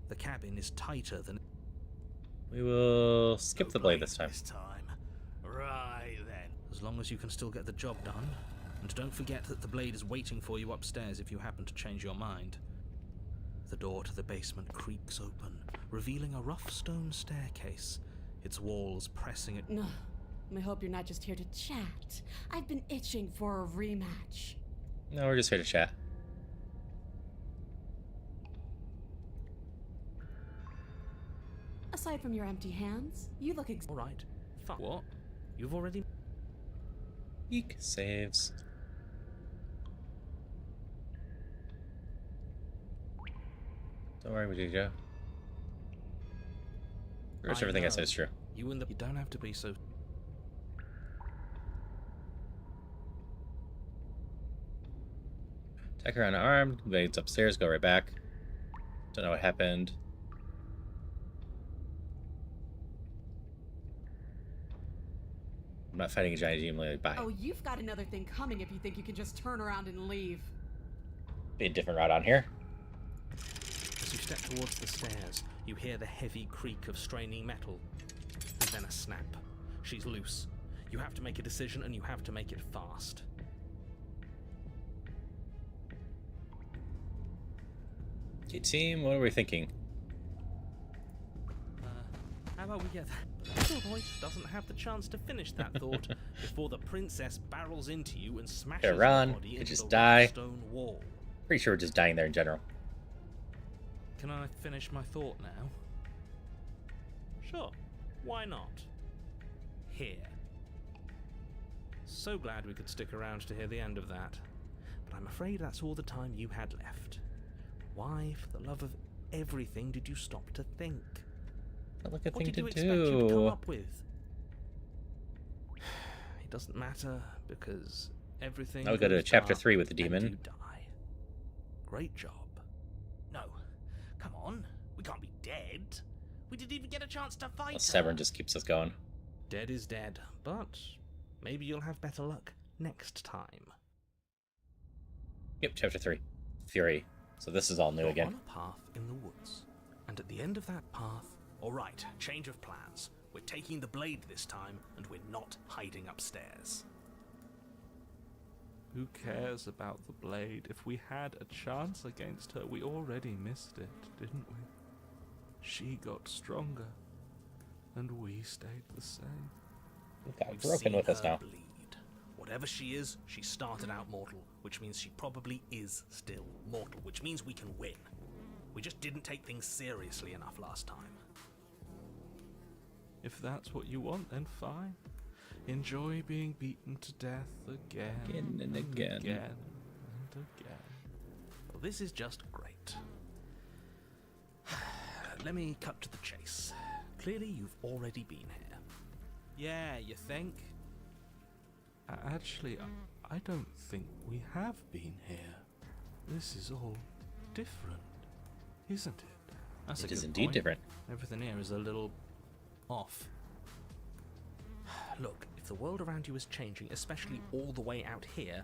The cabin is tighter than. We will skip the blade this time. Right then. As long as you can still get the job done. And don't forget that the blade is waiting for you upstairs if you happen to change your mind. The door to the basement creaks open, revealing a rough stone staircase, its walls pressing it. no. I hope you're not just here to chat. I've been itching for a rematch. No, we're just here to chat. Aside from your empty hands, you look All right. Fuck. What? You've already... Eek, saves. Don't worry, Vegeta. Pretty much everything I say is true. You don't have to be so... Attack her unarmed. Invades upstairs. Go right back. Don't know what happened. I'm not fighting a giant demon. Bye. Oh, you've got another thing coming if you think you can just turn around and leave. Be a different route on here. As you step towards the stairs, you hear the heavy creak of straining metal. And then a snap. She's loose. You have to make a decision, and you have to make it fast. Okay, team, what are we thinking? How about we get that? The little voice doesn't have the chance to finish that thought before the princess barrels into you and smashes Okay, run. your body Could into just the die. stone wall. Pretty sure we're just dying there in general. Can I finish my thought now? Sure. Why not? Here. So glad we could stick around to hear the end of that. But I'm afraid that's all the time you had left. Why, for the love of everything, did you stop to think? Not like a What thing did to you expect you to come do. up with? It doesn't matter, because everything... Now we go to goes chapter dark 3 with the and demon. you die. Great job. No, come on. We can't be dead. We didn't even get a chance to fight Well, her. Severn just keeps us going. Dead is dead, but maybe you'll have better luck next time. Yep, chapter 3. Fury. So this is all new You're again. on a path in the woods, and at the end of that path... All right, change of plans. We're taking the blade this time, and we're not hiding upstairs. Who cares about the blade? If we had a chance against her, we already missed it, didn't we? She got stronger, and we stayed the same. We've got We've broken seen with us her now. bleed. Whatever she is, she started out mortal, which means she probably is still mortal, which means we can win. We just didn't take things seriously enough last time. If that's what you want, then fine. Enjoy being beaten to death again and again. and again. Well, this is just great. Let me cut to the chase. Clearly, you've already been here. Yeah, you think? Actually, I don't think we have been here. This is all different, isn't it? That's a It is good indeed point. different. Everything here is a little off. Look, if the world around you is changing, especially all the way out here,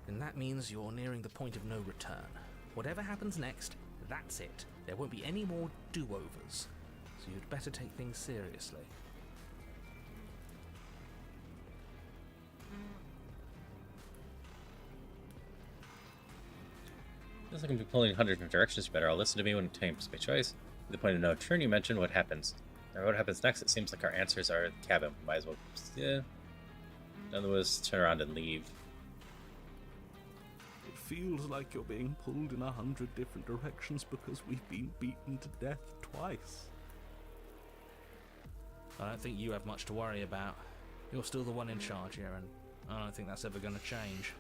then that means you're nearing the point of no return. Whatever happens next, that's it. There won't be any more do-overs. So you'd better take things seriously. Feels like I'm pulling in 100 different directions. You better all listen to me when it comes my choice. At the point of no return, you mentioned what happens. Now, what happens next? It seems like our answers are the cabin. Might as well, yeah. In other words, turn around and leave. It feels like you're being pulled in 100 different directions because we've been beaten to death twice. I don't think you have much to worry about. You're still the one in charge here, and I don't think that's ever going to change.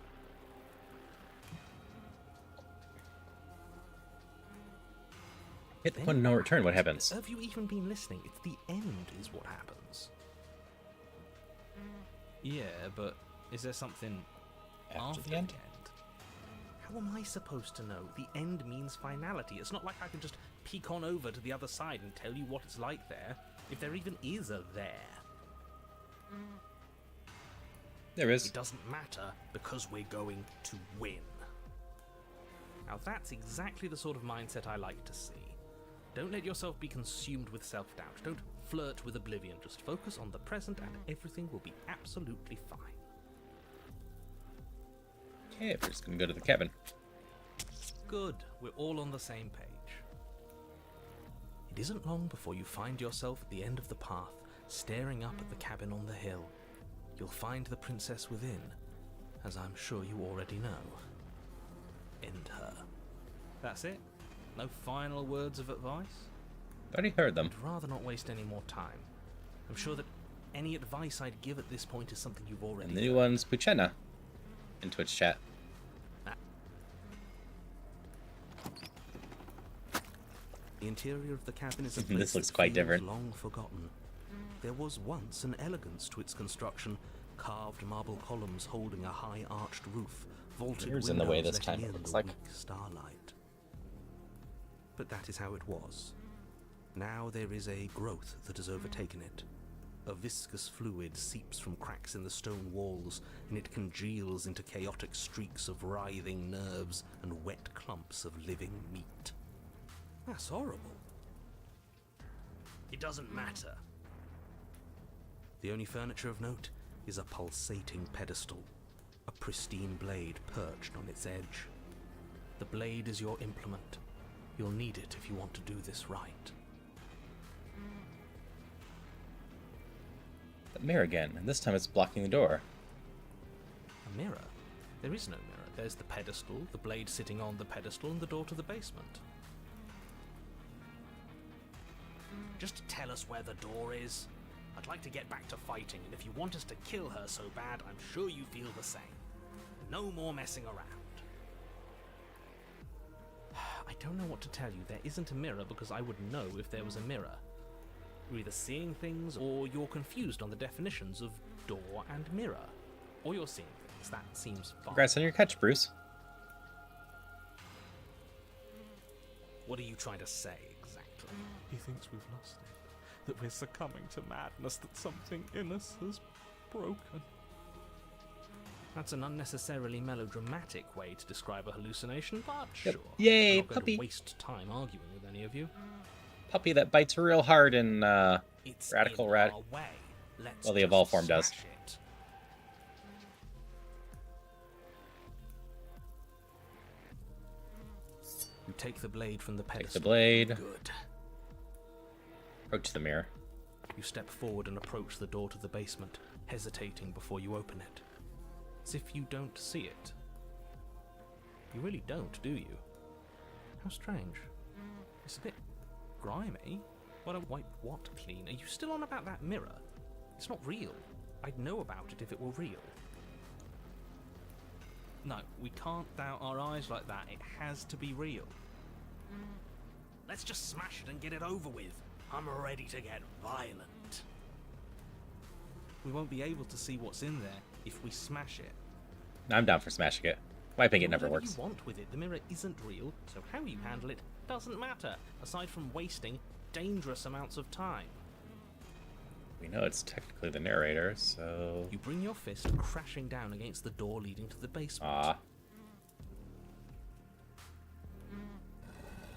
Hit the point of no return. What happens? Have you even been listening? It's the end is what happens. Yeah, but is there something After after the end? How am I supposed to know? The end means finality. It's not like I can just peek on over to the other side and tell you what it's like there, if there even is a there. There is. It doesn't matter because we're going to win. Now that's exactly the sort of mindset I like to see. Don't let yourself be consumed with self-doubt. Don't flirt with oblivion. Just focus on the present and everything will be absolutely fine. Okay, we're just gonna go to the cabin. Good. We're all on the same page. It isn't long before you find yourself at the end of the path, staring up at the cabin on the hill. You'll find the princess within, as I'm sure you already know. End her. That's it? No final words of advice? Already heard them. I'd rather not waste any more time. I'm sure that any advice I'd give at this point is something you've already And the new heard. one's Puchena in Twitch chat. The interior of the cabin is a This place looks that quite feels different. long forgotten. There was once an elegance to its construction, carved marble columns holding a high arched roof, vaulted Mirror's in the way windows this time, letting it in looks the like. weak starlight. But that is how it was. Now there is a growth that has overtaken it. A viscous fluid seeps from cracks in the stone walls, and it congeals into chaotic streaks of writhing nerves and wet clumps of living meat. That's horrible. It doesn't matter. The only furniture of note is a pulsating pedestal, a pristine blade perched on its edge. The blade is your implement. You'll need it if you want to do this right. The mirror again, and this time it's blocking the door. A mirror? There is no mirror. There's the pedestal, the blade sitting on the pedestal, and the door to the basement. Just tell us where the door is. I'd like to get back to fighting, and if you want us to kill her so bad, I'm sure you feel the same. No more messing around. I don't know what to tell you. There isn't a mirror because I would know if there was a mirror. You're either seeing things or you're confused on the definitions of door and mirror. Or you're seeing things. That seems fine. Congrats on your catch, Bruce. What are you trying to say exactly? He thinks we've lost it. That we're succumbing to madness, that something in us has broken. That's an unnecessarily melodramatic way to describe a hallucination, but Yep. sure. Yay, I'm not going puppy. to waste time arguing with any of you. Puppy that bites real hard in It's Radical in Rad. our way. Let's Well, the just evolve form does. smash it. You take the blade from the Take pedestal. the blade, Good. approach the mirror. You step forward and approach the door to the basement, hesitating before you open it. As if you don't see it. You really don't, do you? How strange. It's a bit grimy. What a wipe what clean? Are you still on about that mirror? It's not real. I'd know about it if it were real. No, we can't doubt our eyes like that. It has to be real. Let's just smash it and get it over with. I'm ready to get violent. We won't be able to see what's in there if we smash it. I'm down for smashing it. Wiping it never Whatever works. you want with it, the mirror isn't real, so how you handle it doesn't matter, aside from wasting dangerous amounts of time. We know it's technically the narrator, so... You bring your fist crashing down against the door leading to the basement. Ah,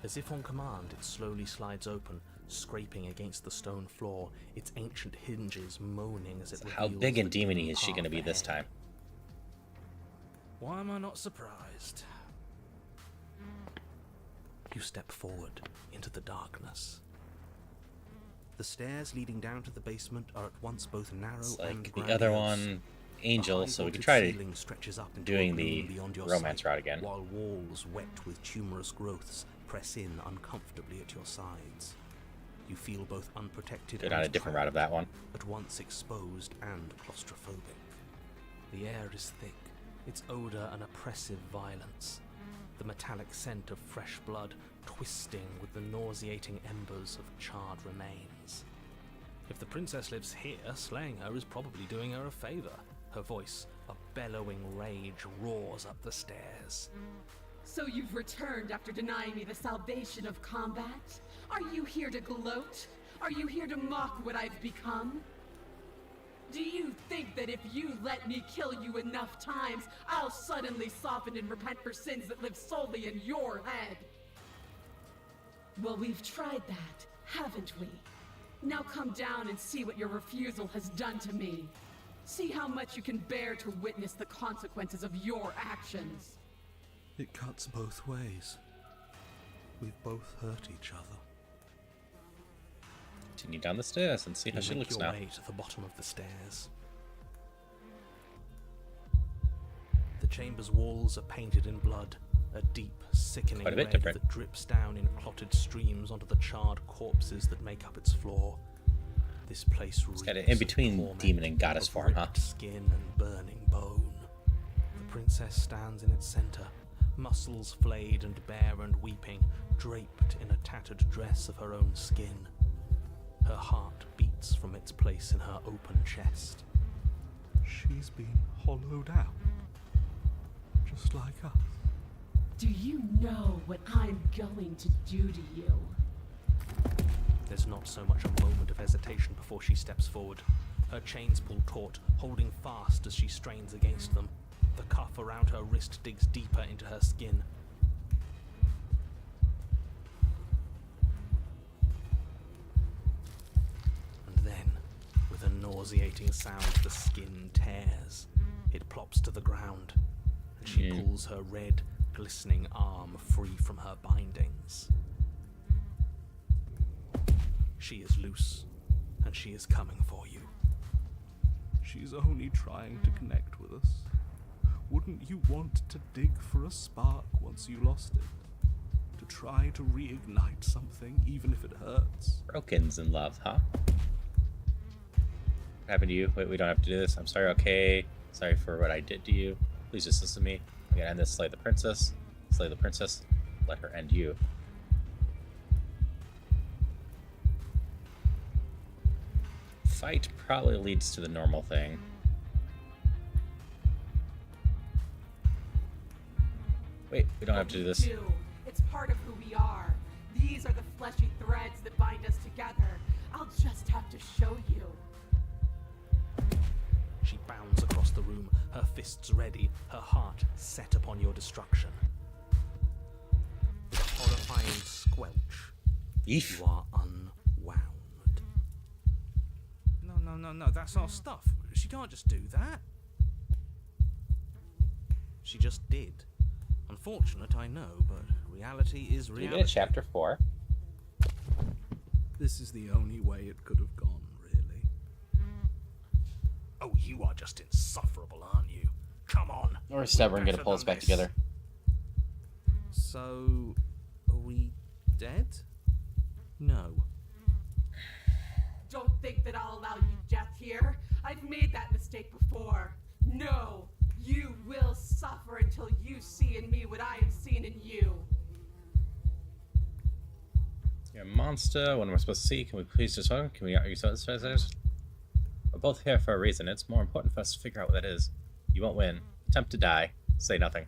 As if on command, it slowly slides open, scraping against the stone floor, its ancient hinges moaning as it so how reveals big and the demony dim is she going to path be this ahead. time? Why am I not surprised? You step forward into the darkness. The stairs leading down to the basement are at once both narrow It's and like the other grandiose. one, Angel, A so we could high try to ceiling stretches up into doing a the gloom beyond your romance sight, route again. while walls wet with tumorous growths press in uncomfortably at your sides. You feel both unprotected go down and a different route of trapped, that one. at once exposed and claustrophobic. The air is thick, its odor an oppressive violence, the metallic scent of fresh blood twisting with the nauseating embers of charred remains. If the princess lives here, slaying her is probably doing her a favor. Her voice, a bellowing rage, roars up the stairs. So you've returned after denying me the salvation of combat? Are you here to gloat? Are you here to mock what I've become? Do you think that if you let me kill you enough times, I'll suddenly soften and repent for sins that live solely in your head? Well, we've tried that, haven't we? Now come down and see what your refusal has done to me. See how much you can bear to witness the consequences of your actions. It cuts both ways. We've both hurt each other. Continue down the stairs and see how You she make looks your now. way to the bottom of the stairs. The chamber's walls are painted in blood, A deep, sickening Quite a bit red different. that drips down in clotted streams onto the charred corpses that make up its floor. This place reeks got it in between of torment, demon and goddess of form, huh? ripped skin and burning bone. The princess stands in its center, muscles flayed and bare and weeping, draped in a tattered dress of her own skin. Her heart beats from its place in her open chest. She's been hollowed out. Just like us. Do you know what I'm going to do to you? There's not so much a moment of hesitation before she steps forward. Her chains pull taut, holding fast as she strains against them. The cuff around her wrist digs deeper into her skin. And then, with a nauseating sound, the skin tears. It plops to the ground, and she pulls her red, glistening arm free from her bindings. She is loose, and she is coming for you. She's only trying to connect with us. Wouldn't you want to dig for a spark once you lost it? To try to reignite something, even if it hurts? Broken's in love, huh? What happened to you? Wait, we don't have to do this. I'm sorry, okay. Sorry for what I did to you. Please just listen to me. I'm gonna end this. Slay the princess. Slay the princess. Let her end you. Fight probably leads to the normal thing. Wait, we don't have to do this. It's part of who we are. These are the fleshy threads that bind us together. I'll just have to show you. She bounds across the room, her fists ready, her heart set upon your destruction. With a horrifying squelch, Eef. you are unwound. No, that's our stuff. She can't just do that. She just did. Unfortunate, I know, but reality is Did we reality. get a chapter 4? This is the only way it could have gone, really. Oh, you are just insufferable, aren't you? Come on. We're stubborn, Better gonna pull us than back this. together. So, are we dead? No. Don't think that I'll allow you death here. I've made that mistake before. No, you will suffer until you see in me what I have seen in you. You're a monster. What am I supposed to see? Can we please just Can we? Are you so We're both here for a reason. It's more important for us to figure out what that is. You won't win. Attempt to die. Say nothing.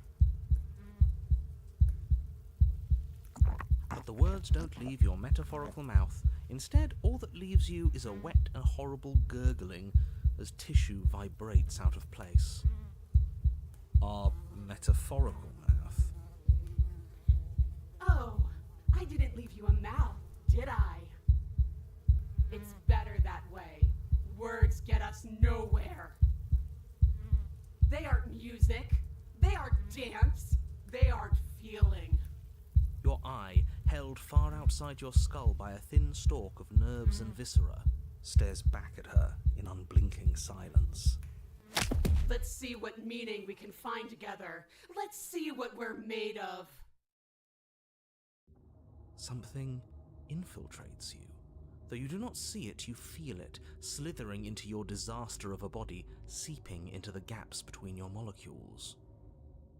But the words don't leave your metaphorical mouth. Instead, all that leaves you is a wet and horrible gurgling as tissue vibrates out of place. Our metaphorical mouth. Oh, I didn't leave you a mouth, did I? It's better that way. Words get us nowhere. They aren't music. They aren't dance. They aren't feeling. Your eye, held far outside your skull by a thin stalk of nerves and viscera, stares back at her in unblinking silence. Let's see what meaning we can find together. Let's see what we're made of. Something infiltrates you. Though you do not see it, you feel it, slithering into your disaster of a body, seeping into the gaps between your molecules.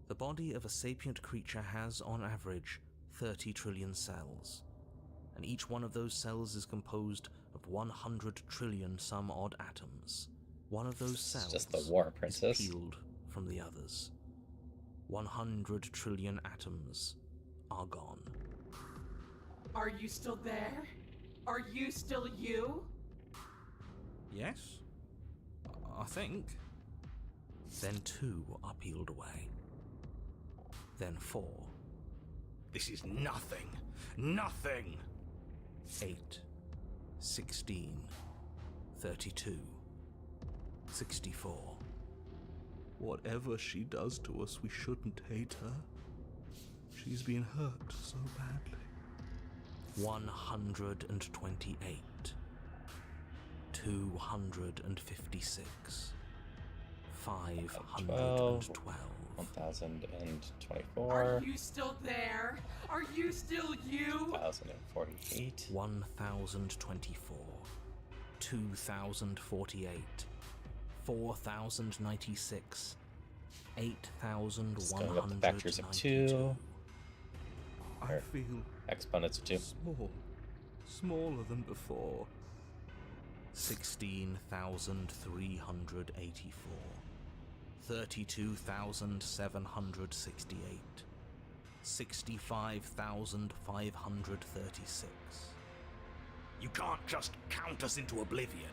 The body of a sapient creature has, on average, 30 trillion cells, and each one of those cells is composed of 100 trillion some odd atoms. One of those cells Just the war princess. is peeled from the others. 100 trillion atoms are gone. Are you still there? Are you still you? Yes, I think. Then 2 are peeled away. Then 4. This is nothing. Nothing! 8, 16, 32, 64. Whatever she does to us, we shouldn't hate her. She's been hurt so badly. 128, 256, 512. 1024. Are you still there? Are you still you? 1048. 1024. 2048. 4096. Just going up the factors of 2. I Or feel exponents of 2. smaller than before. 16,384. 32,768. 65,536. You can't just count us into oblivion.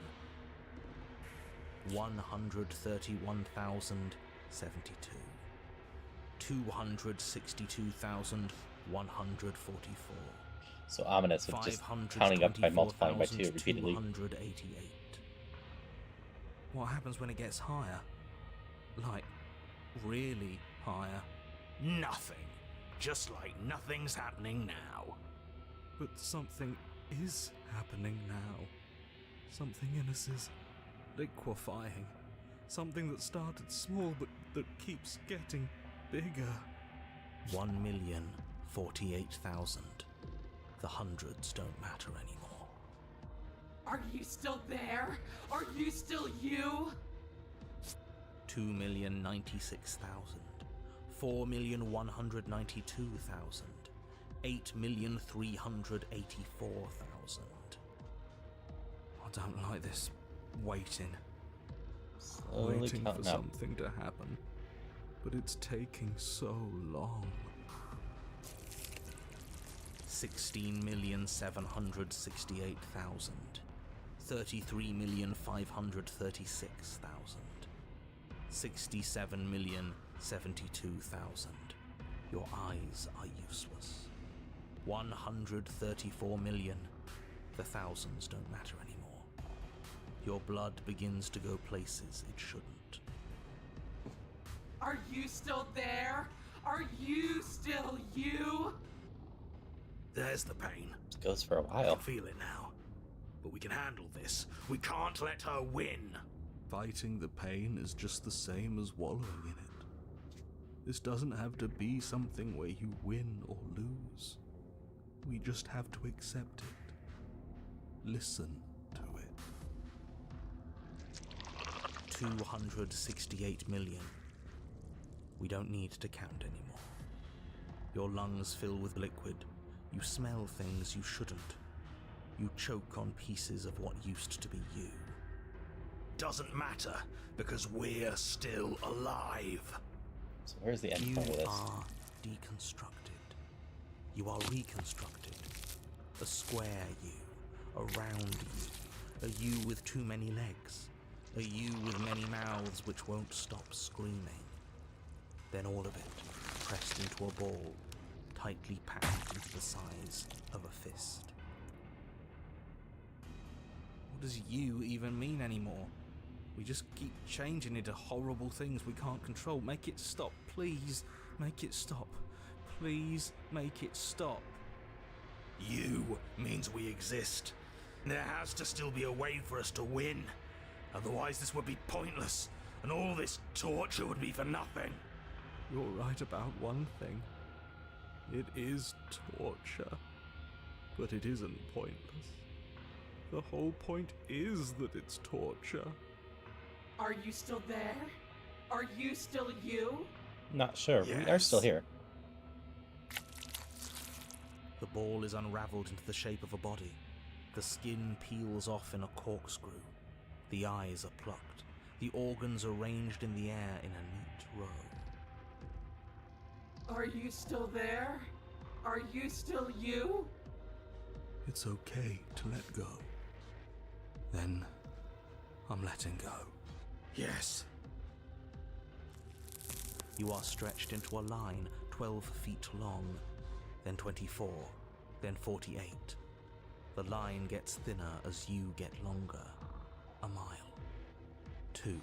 131,072. 262,144. So ominous of just counting up by multiplying by 2 repeatedly. 524,288. What happens when it gets higher? Like, really higher? Nothing. Just like nothing's happening now. But something is happening now. Something in us is liquefying. Something that started small but that keeps getting bigger. 1,048,000. The hundreds don't matter anymore. Are you still there? Are you still you? 2,096,000. 4,192,000. 8,384,000. I don't like this waiting. Slowly Waiting for counting up. something to happen. But it's taking so long. 16,768,000. 33,536,000. 67,072,000. Your eyes are useless. 134 million. The thousands don't matter anymore. Your blood begins to go places it shouldn't. Are you still there? Are you still you? There's the pain. This goes for a I while. can feel it now. But we can handle this. We can't let her win. Fighting the pain is just the same as wallowing in it. This doesn't have to be something where you win or lose. We just have to accept it. Listen to it. 268 million. We don't need to count anymore. Your lungs fill with liquid. You smell things you shouldn't. You choke on pieces of what used to be you. Doesn't matter, because we're still alive. So where's the end You point of this? are deconstructed. You are reconstructed. A square you, a round you, a you with too many legs, a you with many mouths which won't stop screaming. Then all of it pressed into a ball, tightly packed into the size of a fist. What does you even mean anymore? We just keep changing into horrible things we can't control. Make it stop, please. Make it stop. Please make it stop. You means we exist. There has to still be a way for us to win. Otherwise this would be pointless, and all this torture would be for nothing. You're right about one thing. It is torture. But it isn't pointless. The whole point is that it's torture. Are you still there? Are you still you? Not sure. We are Yes. still here. The ball is unraveled into the shape of a body. The skin peels off in a corkscrew. The eyes are plucked. The organs arranged in the air in a neat row. Are you still there? Are you still you? It's okay to let go. Then, I'm letting go. Yes. You are stretched into a line 12 feet long, then 24, then 48. The line gets thinner as you get longer. A mile. 2,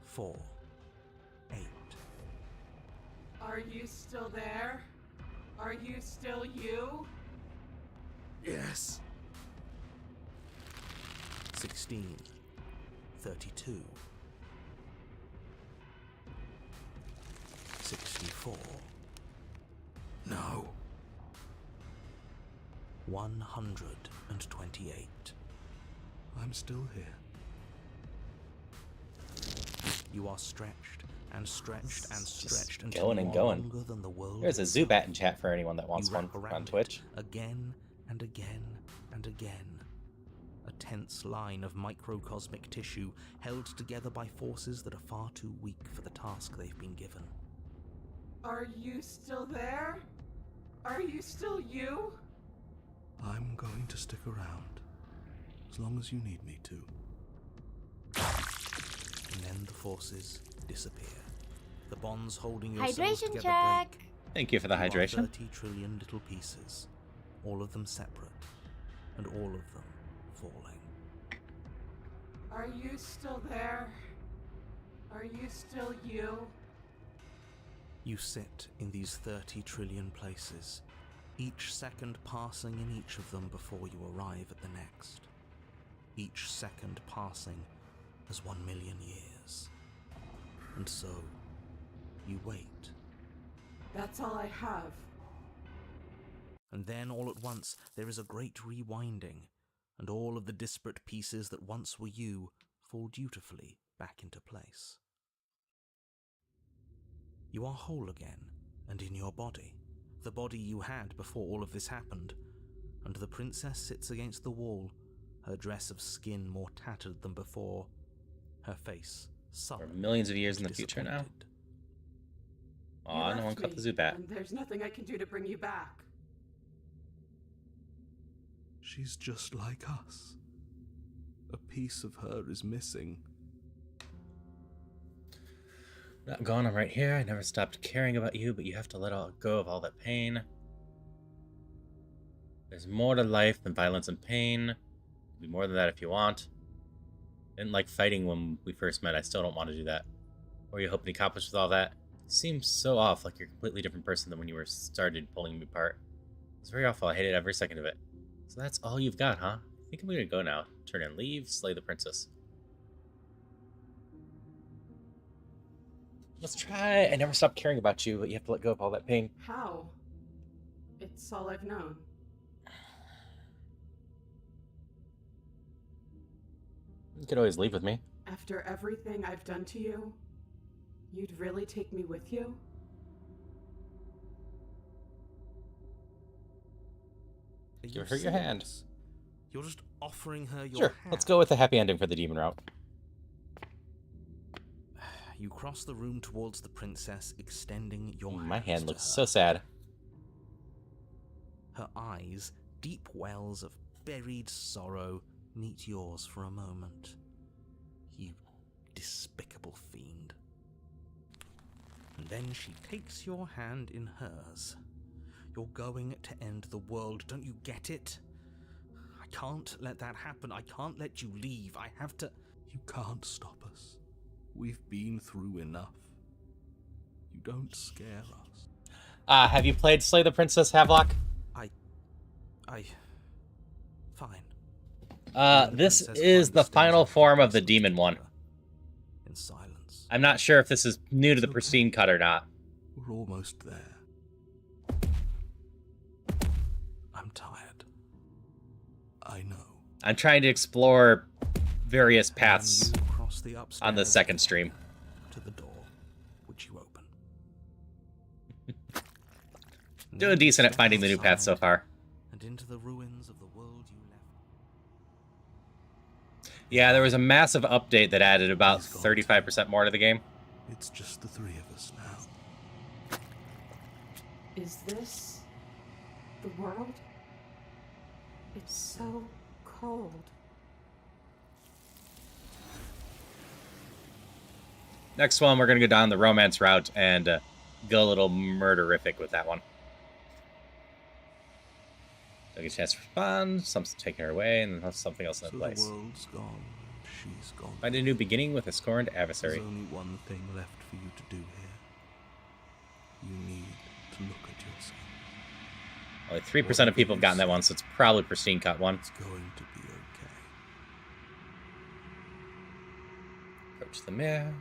4, 8. Are you still there? Are you still you? Yes. 16, 32, 64. No. 128. I'm still here. You are stretched and stretched and stretched Just until going and you are going. longer than the world There's a itself. Zubat in chat for anyone that wants You one wrap around on it Twitch. again and again and again. A tense line of microcosmic tissue held together by forces that are far too weak for the task they've been given. Are you still there? Are you still you? I'm going to stick around. As long as you need me to. And then the forces disappear. The bonds holding your cells Hydration together check. break. Thank you for the You are hydration. 30 trillion little pieces, all of them separate, and all of them falling. Are you still there? Are you still you? You sit in these 30 trillion places, each second passing in each of them before you arrive at the next. Each second passing as 1 million years. And so, you wait. That's all I have. And then all at once there is a great rewinding, and all of the disparate pieces that once were you fall dutifully back into place. You are whole again, and in your body, the body you had before all of this happened, and the princess sits against the wall, her dress of skin more tattered than before, her face We're sullen. millions of years in the future now. disappointed. Aw, You no one left caught the me, Zubat. and there's nothing I can do to bring you back. She's just like us. A piece of her is missing. Not gone, I'm right here. I never stopped caring about you, but you have to let go of all that pain. There's more to life than violence and pain. There'll be more than that if you want. Didn't like fighting when we first met. I still don't want to do that. What are you hoping to accomplish with all that? Seems so off, like you're a completely different person than when you were started pulling me apart. It's very awful. I hated every second of it. So that's all you've got, huh? I think I'm gonna go now. Turn in, leave, slay the princess. Let's try. I never stopped caring about you, but you have to let go of all that pain. How? It's all I've known. You could always leave with me. After everything I've done to you, you'd really take me with you? Are You hurt your hand. serious? You're just offering her your Sure, hand. let's go with the happy ending for the demon route. You cross the room towards the princess, extending your My hands hand to looks her. so sad. Her eyes, deep wells of buried sorrow, meet yours for a moment. You despicable fiend. And then she takes your hand in hers. You're going to end the world, don't you get it? I can't let that happen. I can't let you leave. I have to... You can't stop us. We've been through enough. You don't scare us. Have you played Slay the Princess, Havelock? Fine. This is the final form of the demon one. In silence. I'm not sure if this is new to the pristine cut or not. We're almost there. I'm tired. I know. I'm trying to explore various paths And you cross the upstairs on the second stream. to the door, which you open. And Doing then you decent at step finding the new path so outside far. And into the ruins of the world you left. Yeah, there was a massive update that added about He's gone. 35% more to the game. It's just the three of us now. Is this the world? It's so cold. Next one, we're going to go down the romance route and go a little murderific with that one. Don't get a chance to respond, something's taking her away, and then something else in So place. the world's gone. She's gone. Find a new beginning with a scorned There's adversary. only one thing left for you to do here. You need to look at yourself. Only 3% of people have gotten that one, so it's probably pristine cut one. It's going to be okay. Approach the mirror.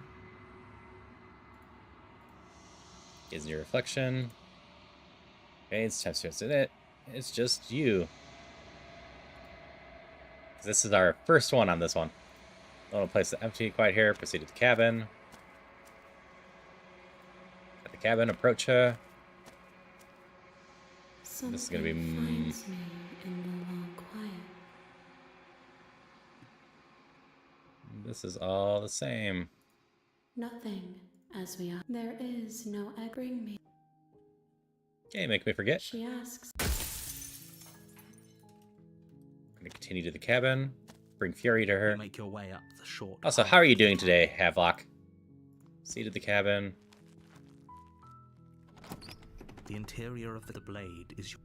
Gaze in your reflection. Okay, it's time to sit it. It's just you. This is our first one on this one. Little place to empty quite here. Proceed to the cabin. At the cabin, approach her. This is gonna be. Finds me in the long quiet. This is all the same. Nothing, as we are. There is no egg. Bring me. Okay, make me forget. She asks. I'm gonna continue to the cabin. Bring Fury to her. You make your way up the short. Also, how are you doing today, Havelock? See to the cabin. The interior of the blade is your...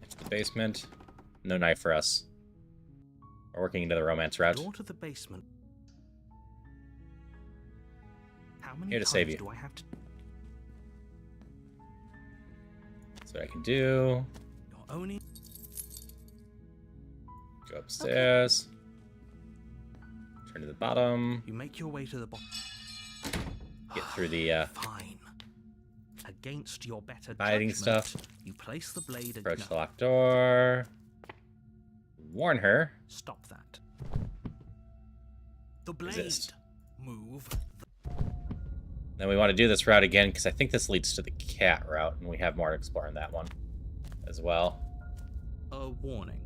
To the basement. No knife for us. We're working into the romance route. Door to the basement. How many Here to times save you. do I have to... That's what I can do. You're only... Go upstairs. Turn to the bottom. You make your way to the bottom. Get through the Fine. Against your better hiding judgment, stuff. you place the blade... Approach the locked door. Warn her. Stop that. The blade. Resist. Move. Then we want to do this route again, because I think this leads to the cat route, and we have more to explore in that one as well. A warning.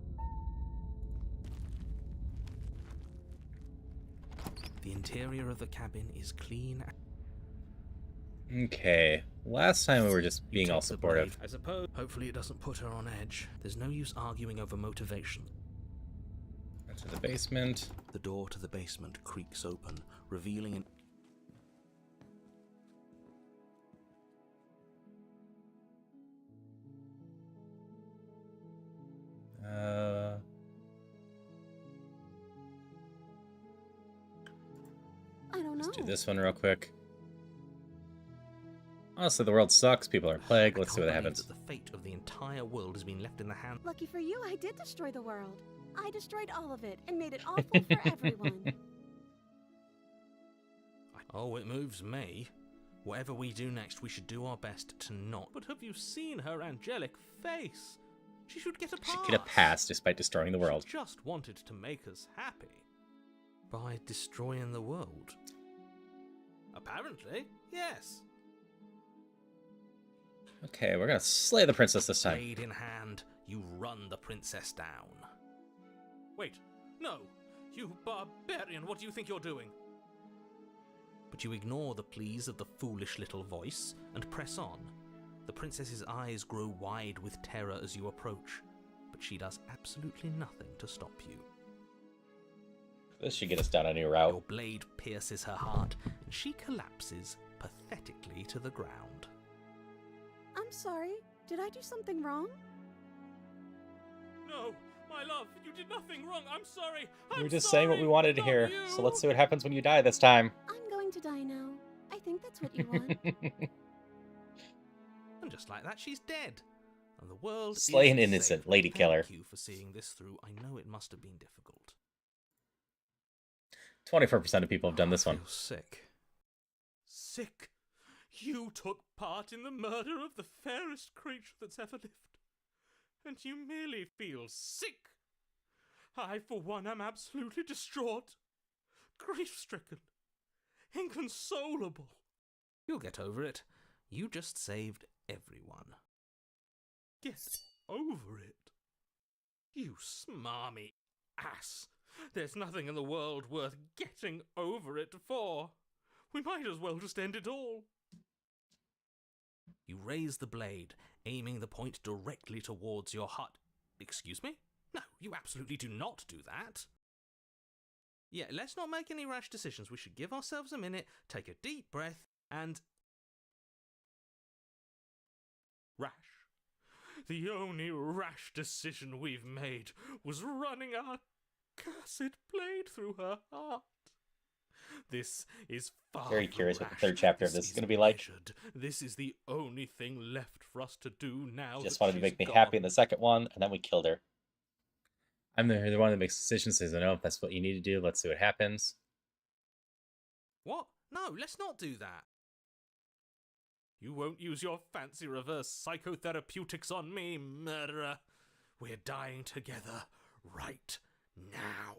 The interior of the cabin is clean. Okay. Last time we were just being all Take the supportive. blade, I suppose. Hopefully it doesn't put her on edge. There's no use arguing over motivation. Into the basement. The door to the basement creaks open, revealing an... I don't know. Let's do this one real quick. Honestly, the world sucks. People are plagued. Let's see what happens. That the fate of the entire world has been left in the hands... Lucky for you, I did destroy the world. I destroyed all of it and made it awful for everyone. Oh, it moves me. Whatever we do next, we should do our best to not... But have you seen her angelic face? She should get a pass. She should get a pass despite destroying the world. She just wanted to make us happy. By destroying the world. Apparently, yes. Okay, we're gonna slay the princess this time. Blade in hand, you run the princess down. Wait, no! You barbarian, what do you think you're doing? But you ignore the pleas of the foolish little voice and press on. The princess's eyes grow wide with terror as you approach, but she does absolutely nothing to stop you. This should get us down a new Your route. blade pierces her heart, and she collapses pathetically to the ground. I'm sorry. Did I do something wrong? No, my love, you did nothing wrong. I'm sorry. We were just saying what we wanted to hear, so let's see what happens when you die this time. I'm going to die now. I think that's what you want. And just like that, she's dead. And the world Slay is an innocent saved. lady killer. Thank you for seeing this through. I know it must have been difficult. 24% of people have done this one. I feel sick. Sick? You took part in the murder of the fairest creature that's ever lived. And you merely feel sick. I, for one, am absolutely distraught. Grief-stricken. Inconsolable. You'll get over it. You just saved everyone. Get over it? You smarmy ass. There's nothing in the world worth getting over it for. We might as well just end it all. You raise the blade, aiming the point directly towards your heart. Excuse me? No, you absolutely do not do that. Yeah, let's not make any rash decisions. We should give ourselves a minute, take a deep breath, and... Rash. The only rash decision we've made was running our cursed blade through her heart. This is far Very from curious what the rash. third chapter of this is going to be like. Measured. This is the only thing left for us to do now. Just that wanted to make me she's happy in gone. the second one, and then we killed her. I'm the one that makes decisions, says, I know if that's what you need to do. Let's see what happens. What? No, let's not do that. You won't use your fancy reverse psychotherapeutics on me, murderer. We're dying together right now.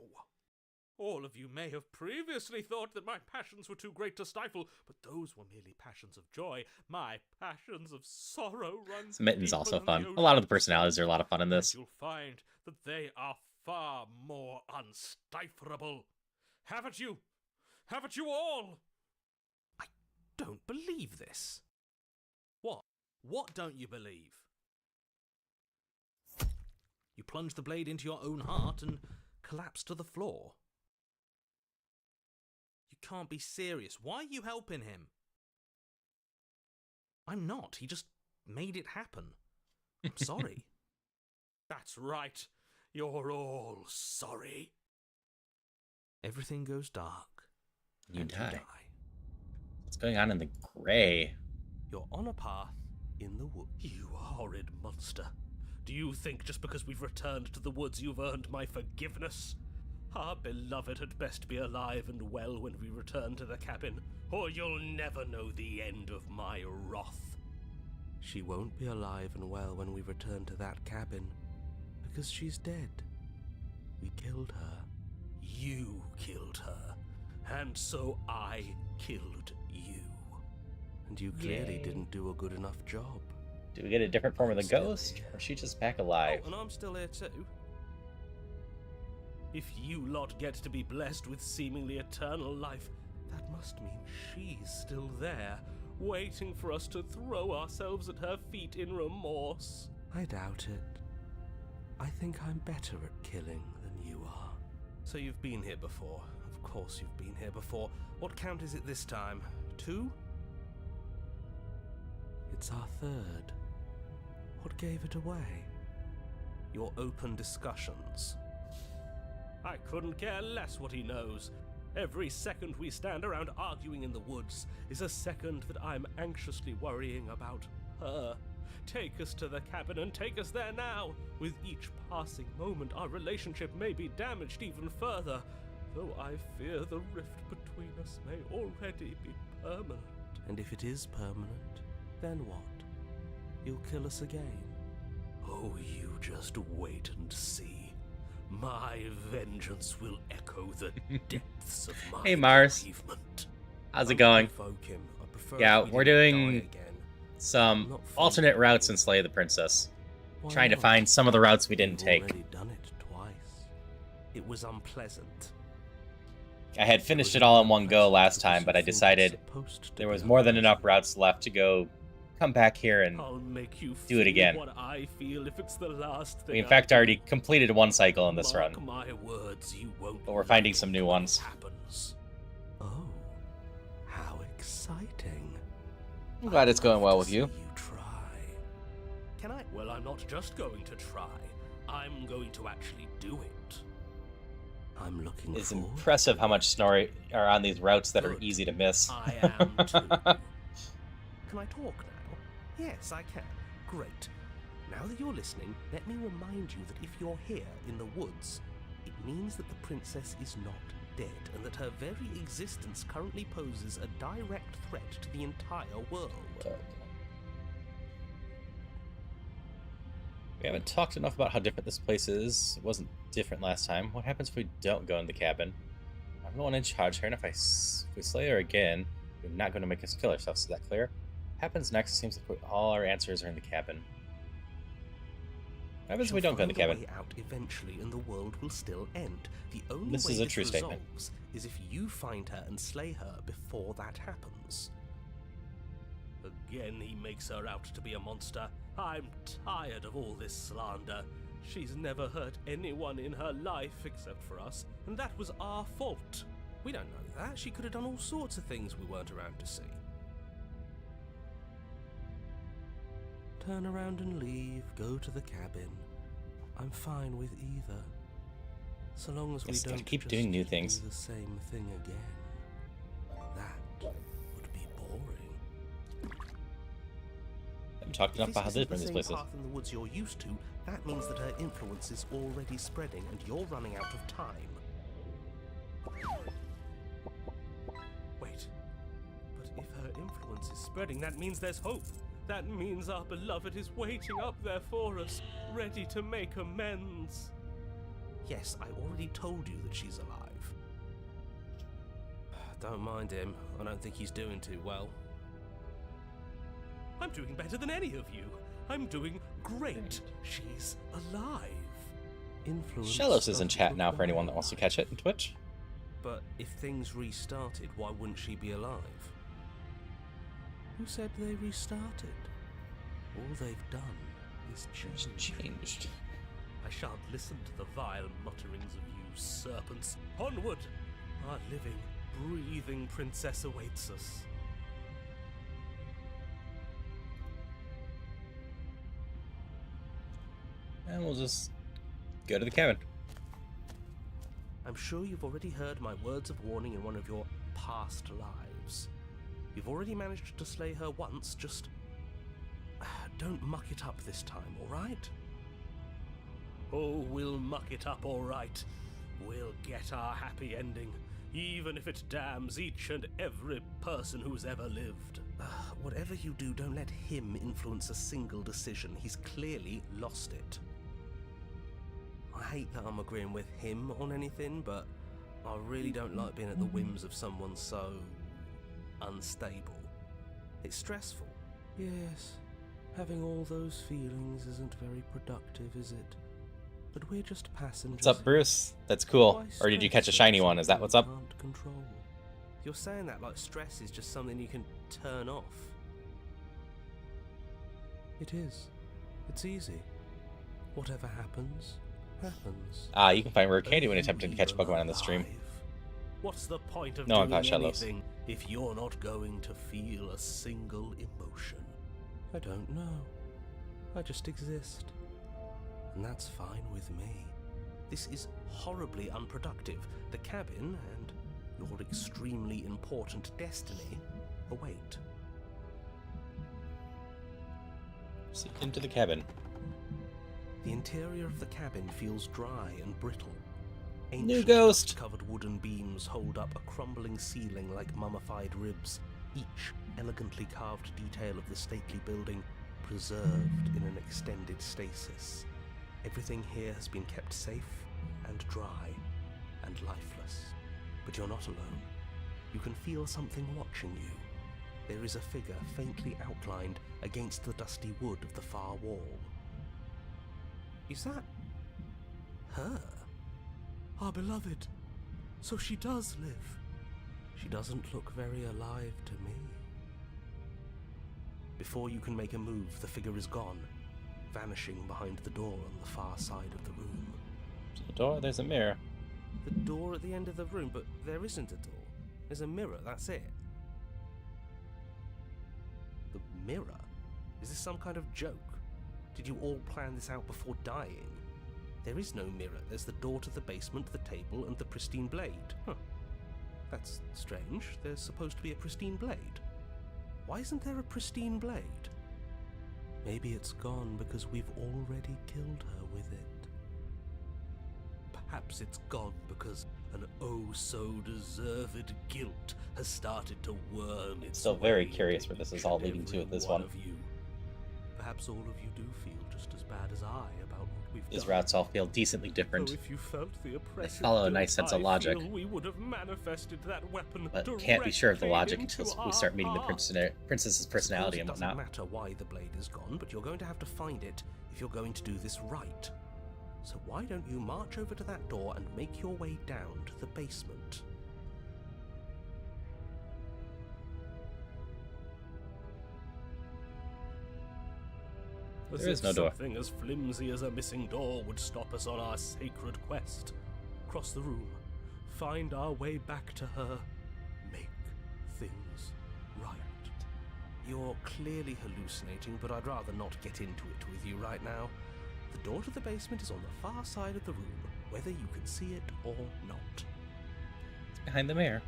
All of you may have previously thought that my passions were too great to stifle, but those were merely passions of joy. My passions of sorrow run Mitten's deeper also than fun. the A lot of the ocean. personalities are a lot of fun in And this. you'll find that they are far more unstifleable. Haven't you? Haven't you all? I don't believe this. What? What don't you believe? You plunge the blade into your own heart and collapse to the floor. You can't be serious. Why are you helping him? I'm not. He just made it happen. I'm sorry. That's right. You're all sorry. Everything goes dark. You and die. What's going on in the gray? You're on a path in the woods. You horrid monster. Do you think just because we've returned to the woods you've earned my forgiveness? Our beloved had best be alive and well when we return to the cabin, or you'll never know the end of my wrath. She won't be alive and well when we return to that cabin, because she's dead. We killed her. You killed her. And so I killed you. And you clearly Yay. didn't do a good enough job. Do we get a different form of the Still ghost? here. Or is she just back alive? Oh, and I'm still here too. If you lot get to be blessed with seemingly eternal life, that must mean she's still there, waiting for us to throw ourselves at her feet in remorse. I doubt it. I think I'm better at killing than you are. So you've been here before. Of course you've been here before. What count is it this time? 2? It's our 3rd. What gave it away? Your open discussions. I couldn't care less what he knows. Every second we stand around arguing in the woods is a second that I'm anxiously worrying about her. Take us to the cabin and take us there now. With each passing moment, our relationship may be damaged even further, though I fear the rift between us may already be permanent. And if it is permanent, then what? You'll kill us again? Oh, you just wait and see. My vengeance will echo the depths of my Hey, Mars. bereavement. How's it going? Provoke him. I prefer Yeah, if we we're didn't doing die again. some Not alternate fully. routes in Slay the Princess. Why Trying to not? find some of the routes we didn't We've take. already done it twice. It was unpleasant. I had finished it all in one go last time, but I decided there was more than enough routes left to go come back here and I'll make you do it feel again. What I feel if it's the last thing we in I fact do. already completed one cycle in this Mark run. my words, you won't But we're finding like some it new when ones. it happens. Oh, how exciting. I'm glad it's going I'd well love with to you. see try. Can I? Well, I'm not just going to try. I'm going to actually do it. I'm looking It's forward impressive to how it. much snow are on these routes that are Good. easy to miss. I am too. Can I talk now? Yes, I can. Great. Now that you're listening, let me remind you that if you're here in the woods, it means that the princess is not dead, and that her very existence currently poses a direct threat to the entire world. We haven't talked enough about how different this place is. It wasn't different last time. What happens if we don't go in the cabin? I'm going in charge here, and if we slay her again, we're not going to make us kill ourselves. Is that clear? What happens next seems like all our answers are in the cabin. What happens if we don't go in the She'll cabin? find a way out eventually, and the world will still end. The only This way is a true statement. resolves is if you find her and slay her before that happens. Again, he makes her out to be a monster. I'm tired of all this slander. She's never hurt anyone in her life except for us, and that was our fault. We don't know that. She could have done all sorts of things we weren't around to see. Turn around and leave, go to the cabin. I'm fine with either. So long as we Yes, gotta don't keep just doing new things. do the same thing again. That would be boring. I haven't talked enough If about how isn't different the this same place is. path in the woods you're used to, that means that her influence is already spreading and you're running out of time. Wait. But if her influence is spreading. That means there's hope. That means our beloved is waiting up there for us, ready to make amends. Yes, I already told you that she's alive. Don't mind him. I don't think he's doing too well. I'm doing better than any of you. I'm doing great. She's alive. Influence. Shellos is in chat now for anyone that wants to catch it on Twitch. But if things restarted, why wouldn't she be alive? Who said they restarted? All they've done is changed. I shan't listen to the vile mutterings of you serpents. Onward! Our living, breathing princess awaits us. And we'll just go to the cabin. I'm sure you've already heard my words of warning in one of your past lives. You've already managed to slay her once, just don't muck it up this time, alright? Oh, we'll muck it up alright. We'll get our happy ending, even if it damns each and every person who's ever lived. Whatever you do, don't let him influence a single decision. He's clearly lost it. I hate that I'm agreeing with him on anything, but I really don't like being at the whims of someone so unstable. It's stressful. Yes, having all those feelings isn't very productive, is it? But we're just passengers. What's up, Bruce? That's cool. Or did you catch a shiny one? Is that what's up? Can't control. You're saying that like stress is just something you can turn off. It is. It's easy. Whatever happens, happens. You can find rare candy when attempting to catch Pokemon on the stream. What's the point of No, I'm doing not Shellos. anything if you're not going to feel a single emotion? I don't know. I just exist. And that's fine with me. This is horribly unproductive. The cabin and your extremely important destiny await. Sneak into the cabin. The interior of the cabin feels dry and brittle. New ghost! Covered wooden beams hold up a crumbling ceiling like mummified ribs, each elegantly carved detail of the stately building preserved in an extended stasis. Everything here has been kept safe and dry and lifeless. But you're not alone. You can feel something watching you. There is a figure faintly outlined against the dusty wood of the far wall. Is that her? Our beloved. So she does live. She doesn't look very alive to me. Before you can make a move, the figure is gone, vanishing behind the door on the far side of the room. There's a door, there's a mirror. The door at the end of the room, but there isn't a door. There's a mirror, that's it. The mirror? Is this some kind of joke? Did you all plan this out before dying? There is no mirror. There's the door to the basement, the table, and the pristine blade. Huh. That's strange. There's supposed to be a pristine blade. Why isn't there a pristine blade? Maybe it's gone because we've already killed her with it. Perhaps it's gone because an oh-so-deserved guilt has started to worm its Still very way curious into where this is each all and leading to every with this one one. of you. Perhaps all of you do feel just as bad as I about what we've These done. routes all feel decently different. Though if you felt the oppressive follow a guilt nice sense of I logic. feel, we would have manifested that weapon But can't be sure of the logic directly until we into start meeting the our princess's personality and Suppose it whatnot. doesn't matter why the blade is gone, but you're going to have to find it if you're going to do this right. So why don't you march over to that door and make your way down to the basement? There is no door. Something as flimsy as a missing door would stop us on our sacred quest. Cross the room, find our way back to her, make things right. You're clearly hallucinating, but I'd rather not get into it with you right now. The door to the basement is on the far side of the room, whether you can see it or not. It's behind the mirror.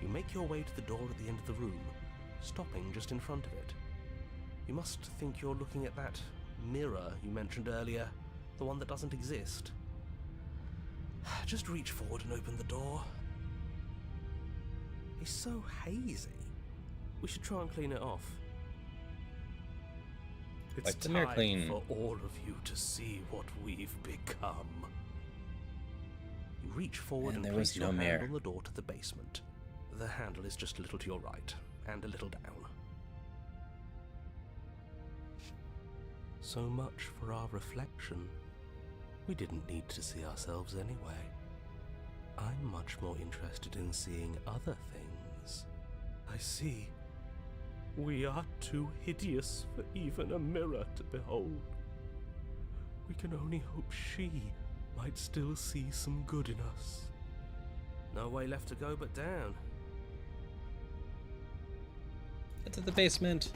You make your way to the door at the end of the room, stopping just in front of it. You must think you're looking at that mirror you mentioned earlier, the one that doesn't exist. Just reach forward and open the door. It's so hazy. We should try and clean it off. It's Wipe the mirror time clean. for all of you to see what we've become. You reach forward And and there was place your no hand mirror. on the door to the basement. The handle is just a little to your right, and a little down. So much for our reflection. We didn't need to see ourselves anyway. I'm much more interested in seeing other things. I see. We are too hideous for even a mirror to behold. We can only hope she might still see some good in us. No way left to go but down. Get to the basement.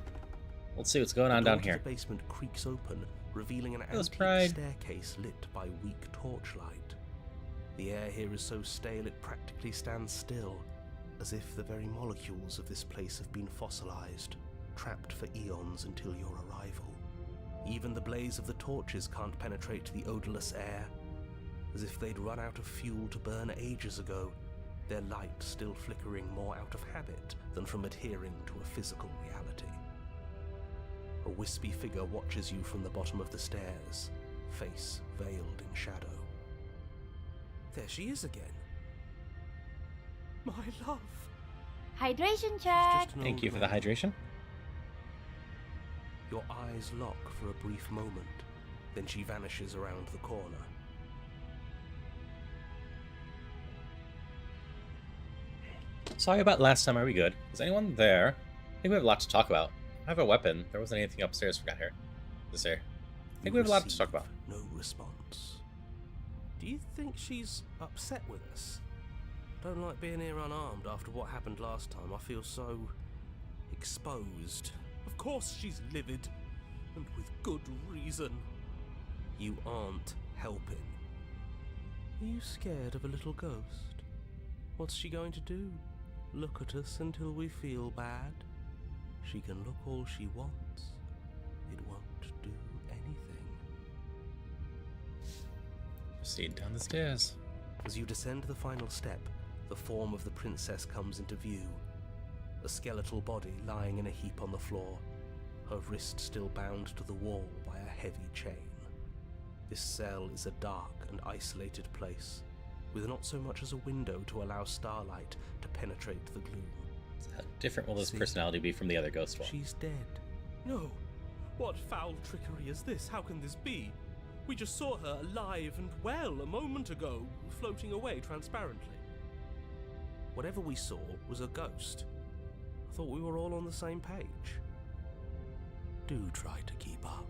Let's see what's going on The door down to here. The basement creaks open, revealing an Those antique pride. staircase lit by weak torchlight. The air here is so stale it practically stands still, as if the very molecules of this place have been fossilized, trapped for eons until your arrival. Even the blaze of the torches can't penetrate the odorless air, as if they'd run out of fuel to burn ages ago, their light still flickering more out of habit than from adhering to a physical reality. A wispy figure watches you from the bottom of the stairs, face veiled in shadow. There she is again. My love. Hydration She's check. just an Thank old you for the man. hydration. Your eyes lock for a brief moment, then she vanishes around the corner. Sorry about last time. Are we good? Is anyone there? I think we have a lot to talk about. I have a weapon. There wasn't anything upstairs. Forgot here. Is there? I think we have a lot to talk about. No response. Do you think she's upset with us? Don't like being here unarmed after what happened last time. I feel so exposed. Of course she's livid, and with good reason. You aren't helping. Are you scared of a little ghost? What's she going to do? Look at us until we feel bad? She can look all she wants. It won't do anything. Proceed down the stairs. As you descend the final step, the form of the princess comes into view. A skeletal body lying in a heap on the floor, her wrist still bound to the wall by a heavy chain. This cell is a dark and isolated place, with not so much as a window to allow starlight to penetrate the gloom. How different will this See? personality be from the other ghost one? She's dead. No. What foul trickery is this? How can this be? We just saw her alive and well a moment ago, floating away transparently. Whatever we saw was a ghost. I thought we were all on the same page. Do try to keep up.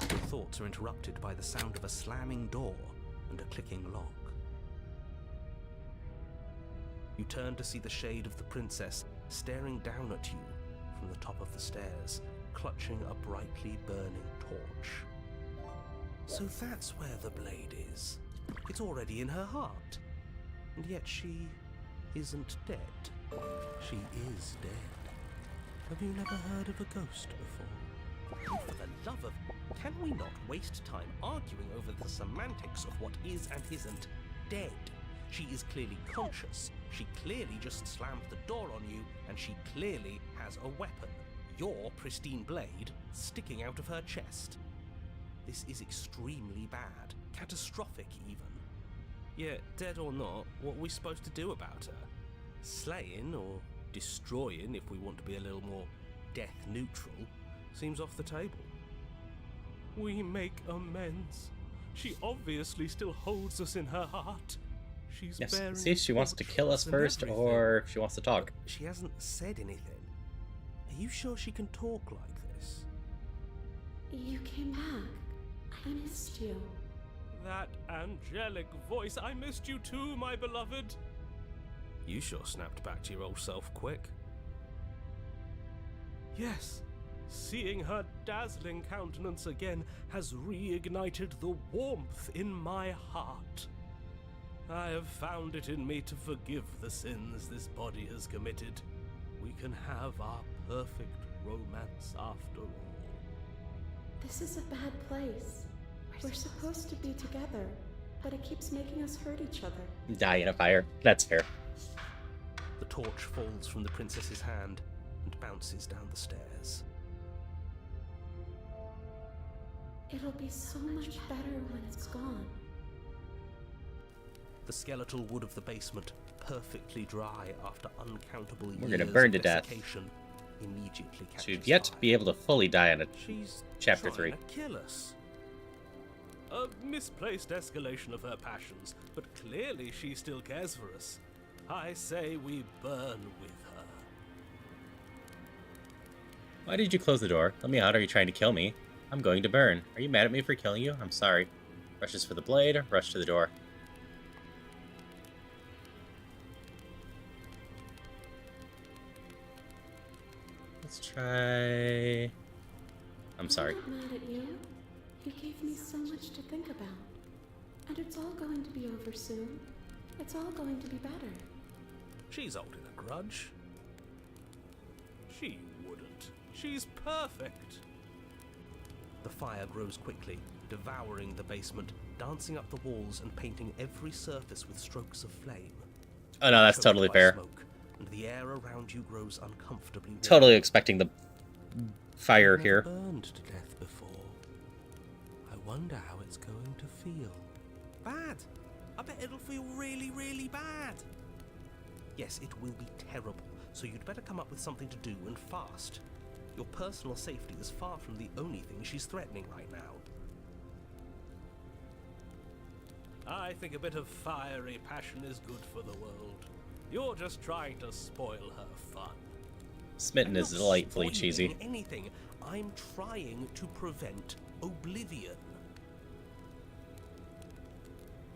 Your thoughts are interrupted by the sound of a slamming door and a clicking lock. You turn to see the shade of the princess staring down at you from the top of the stairs, clutching a brightly burning torch. So that's where the blade is. It's already in her heart. And yet she isn't dead. She is dead. Have you never heard of a ghost before? Oh, for the love of... Can we not waste time arguing over the semantics of what is and isn't dead? She is clearly conscious. She clearly just slammed the door on you, and she clearly has a weapon. Your pristine blade sticking out of her chest. This is extremely bad. Catastrophic, even. Yeah, dead or not, what are we supposed to do about her? Slaying, or destroying, if we want to be a little more death-neutral, seems off the table. We make amends. She obviously still holds us in her heart. She's Yes. bearing See if she wants to kill us and first, everything. or if she wants to talk. She hasn't said anything. Are you sure she can talk like this? You came back. I missed you. That angelic voice. I missed you too, my beloved. You sure snapped back to your old self quick. Yes. Seeing her dazzling countenance again has reignited the warmth in my heart. I have found it in me to forgive the sins this body has committed. We can have our perfect romance after all. This is a bad place. We're supposed to be together, but it keeps making us hurt each other. Die in a fire. That's fair. The torch falls from the princess's hand and bounces down the stairs. It'll be so much better when it's gone. The skeletal wood of the basement, perfectly dry after uncountable years We're gonna burn to of death. desiccation, immediately catches She'd yet to fire. be able to fully die in a She's chapter trying 3. to kill us. A misplaced escalation of her passions, but clearly she still cares for us. I say we burn with her. Why did you close the door? Let me out. Are you trying to kill me? I'm going to burn. Are you mad at me for killing you? I'm sorry. Rushes for the blade, rush to the door. Let's try... I'm sorry. I'm not mad at you. You gave me so much to think about. And it's all going to be over soon. It's all going to be better. She's holding a grudge. She wouldn't. She's perfect. The fire grows quickly, devouring the basement, dancing up the walls and painting every surface with strokes of flame. Oh no, that's Choked totally by fair. Smoke, and the air around you grows uncomfortably warm. Totally expecting the fire I've here. never burned to death before. I wonder how it's going to feel. Bad. I bet it'll feel really, really bad. Yes, it will be terrible, so you'd better come up with something to do and fast. Your personal safety is far from the only thing she's threatening right now. I think a bit of fiery passion is good for the world. You're just trying to spoil her fun. Smitten I'm is not delightfully spoiling cheesy. anything. I'm trying to prevent oblivion.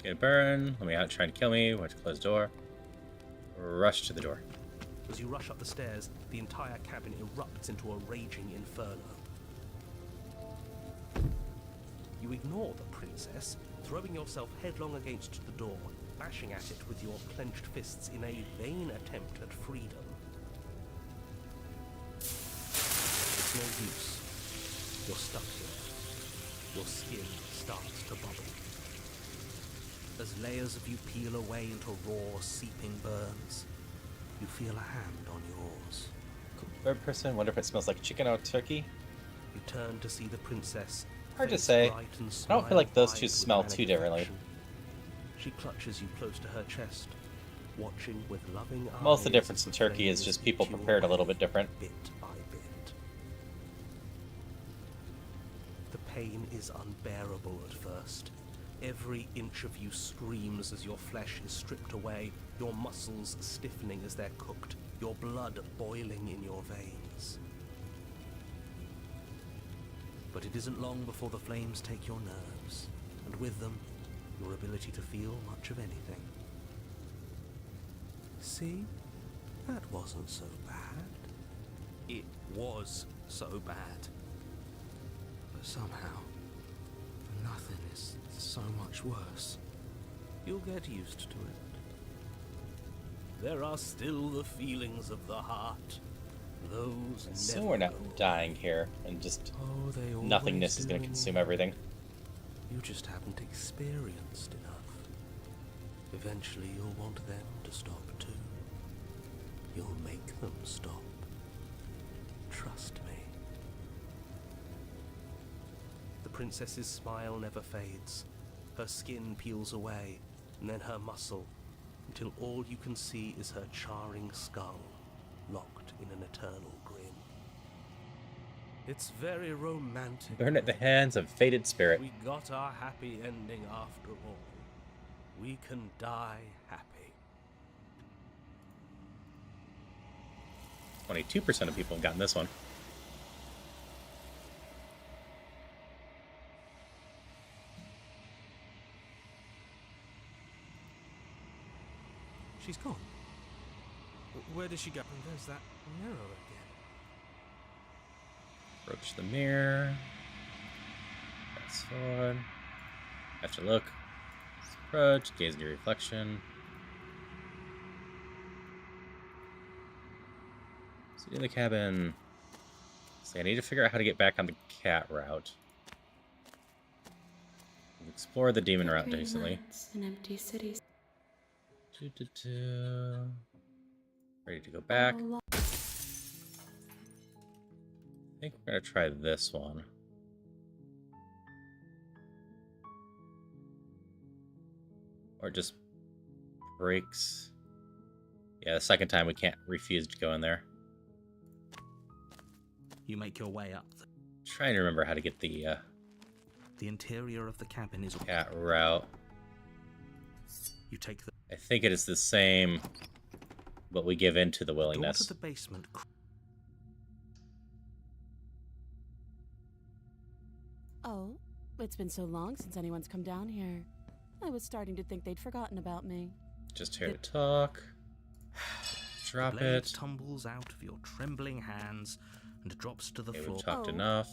Get burn. Let me out. Trying to kill me. Watch close door. Rush to the door. As you rush up the stairs, the entire cabin erupts into a raging inferno. You ignore the princess, throwing yourself headlong against the door, bashing at it with your clenched fists in a vain attempt at freedom. It's no use. You're stuck here. Your skin starts to bubble. As layers of you peel away into raw, seeping burns, you feel a hand on yours. Third person. Wonder if it smells like chicken or turkey. You turn to see the princess. Hard to face say. bright and I don't feel like those two smile-wide smell with too manic differently. affection. She clutches you close to her chest, watching with loving eyes. Most of the difference as in the turkey is flames just eat people you prepared a little away, bit different. Bit by bit. The pain is unbearable at first. Every inch of you screams as your flesh is stripped away, your muscles stiffening as they're cooked, your blood boiling in your veins. But it isn't long before the flames take your nerves, and with them, your ability to feel much of anything. See? That wasn't so bad. It was so bad. But somehow, nothing is so much worse. You'll get used to it. There are still the feelings of the heart. Those So never we're not go dying here, and just Oh, they always nothingness is going to do. consume everything. You just haven't experienced enough. Eventually you'll want them to stop too. You'll make them stop. Trust me. The princess's smile never fades. Her skin peels away, and then her muscle, until all you can see is her charring skull, locked in an eternal grin. It's very romantic. Burn at the hands of fated spirit. We got our happy ending after all. We can die happy. 22% of people have gotten this one. She's gone. Where did she go? And there's that mirror again. Approach the mirror. Fast forward. Have to look. Approach. Gaze in your reflection. See in the cabin. See, I need to figure out how to get back on the cat route. We've explored the demon route Flickering recently. lights in empty cities. Ready to go back. I think we're gonna try this one. Or just breaks. Yeah, the second time we can't refuse to go in there. You make your way up. Trying to remember how to get the interior of the cabin is cat route. You take the I think it is the same, but we give in to the willingness. door to the basement. Oh, it's been so long since anyone's come down here. I was starting to think they'd forgotten about me. Just here to talk. Drop The blade it. tumbles out of your trembling hands and drops to the Okay, floor. we've talked enough.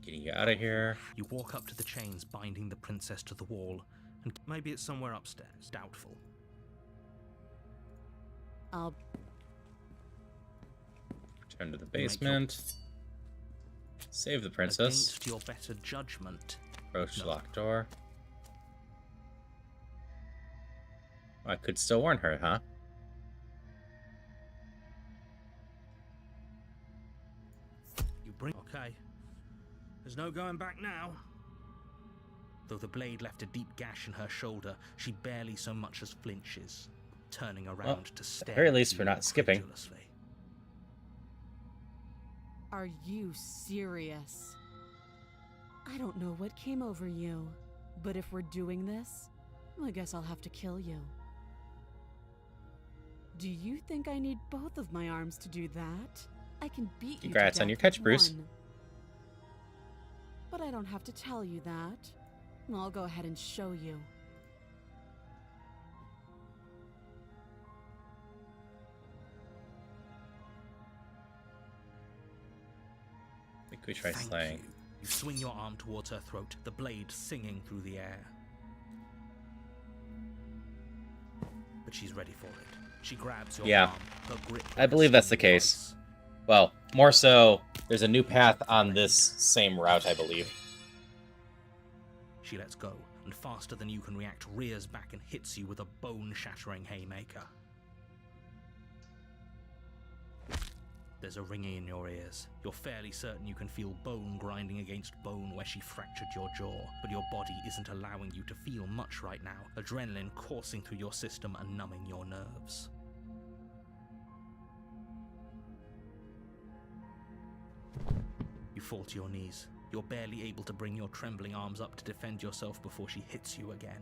Getting you out of here. You walk up to the chains binding the princess to the wall, and maybe it's somewhere upstairs. Doubtful. I'll Return to the basement. Save the princess. Against your better judgment. Approach the locked door. I could still warn her, huh? You bring. Okay. There's no going back now. Though the blade left a deep gash in her shoulder, she barely so much as flinches, turning around Well, to at stare. the very at least, you we're not skipping. incredulously. Are you serious? I don't know what came over you, but if we're doing this, I guess I'll have to kill you. Do you think I need both of my arms to do that? I can beat you. Congrats to on your death catch, with Bruce. one. But I don't have to tell you that. I'll go ahead and show you. I think we try Thank slaying. you. You swing your arm towards her throat, the blade singing through the air. But she's ready for it. She grabs your Yeah. arm, her grip I believe that's the case. Well, more so, there's a new path on this same route, I believe. She lets go, and faster than you can react, rears back and hits you with a bone-shattering haymaker. There's a ringing in your ears. You're fairly certain you can feel bone grinding against bone where she fractured your jaw, but your body isn't allowing you to feel much right now, adrenaline coursing through your system and numbing your nerves. You fall to your knees. You're barely able to bring your trembling arms up to defend yourself before she hits you again.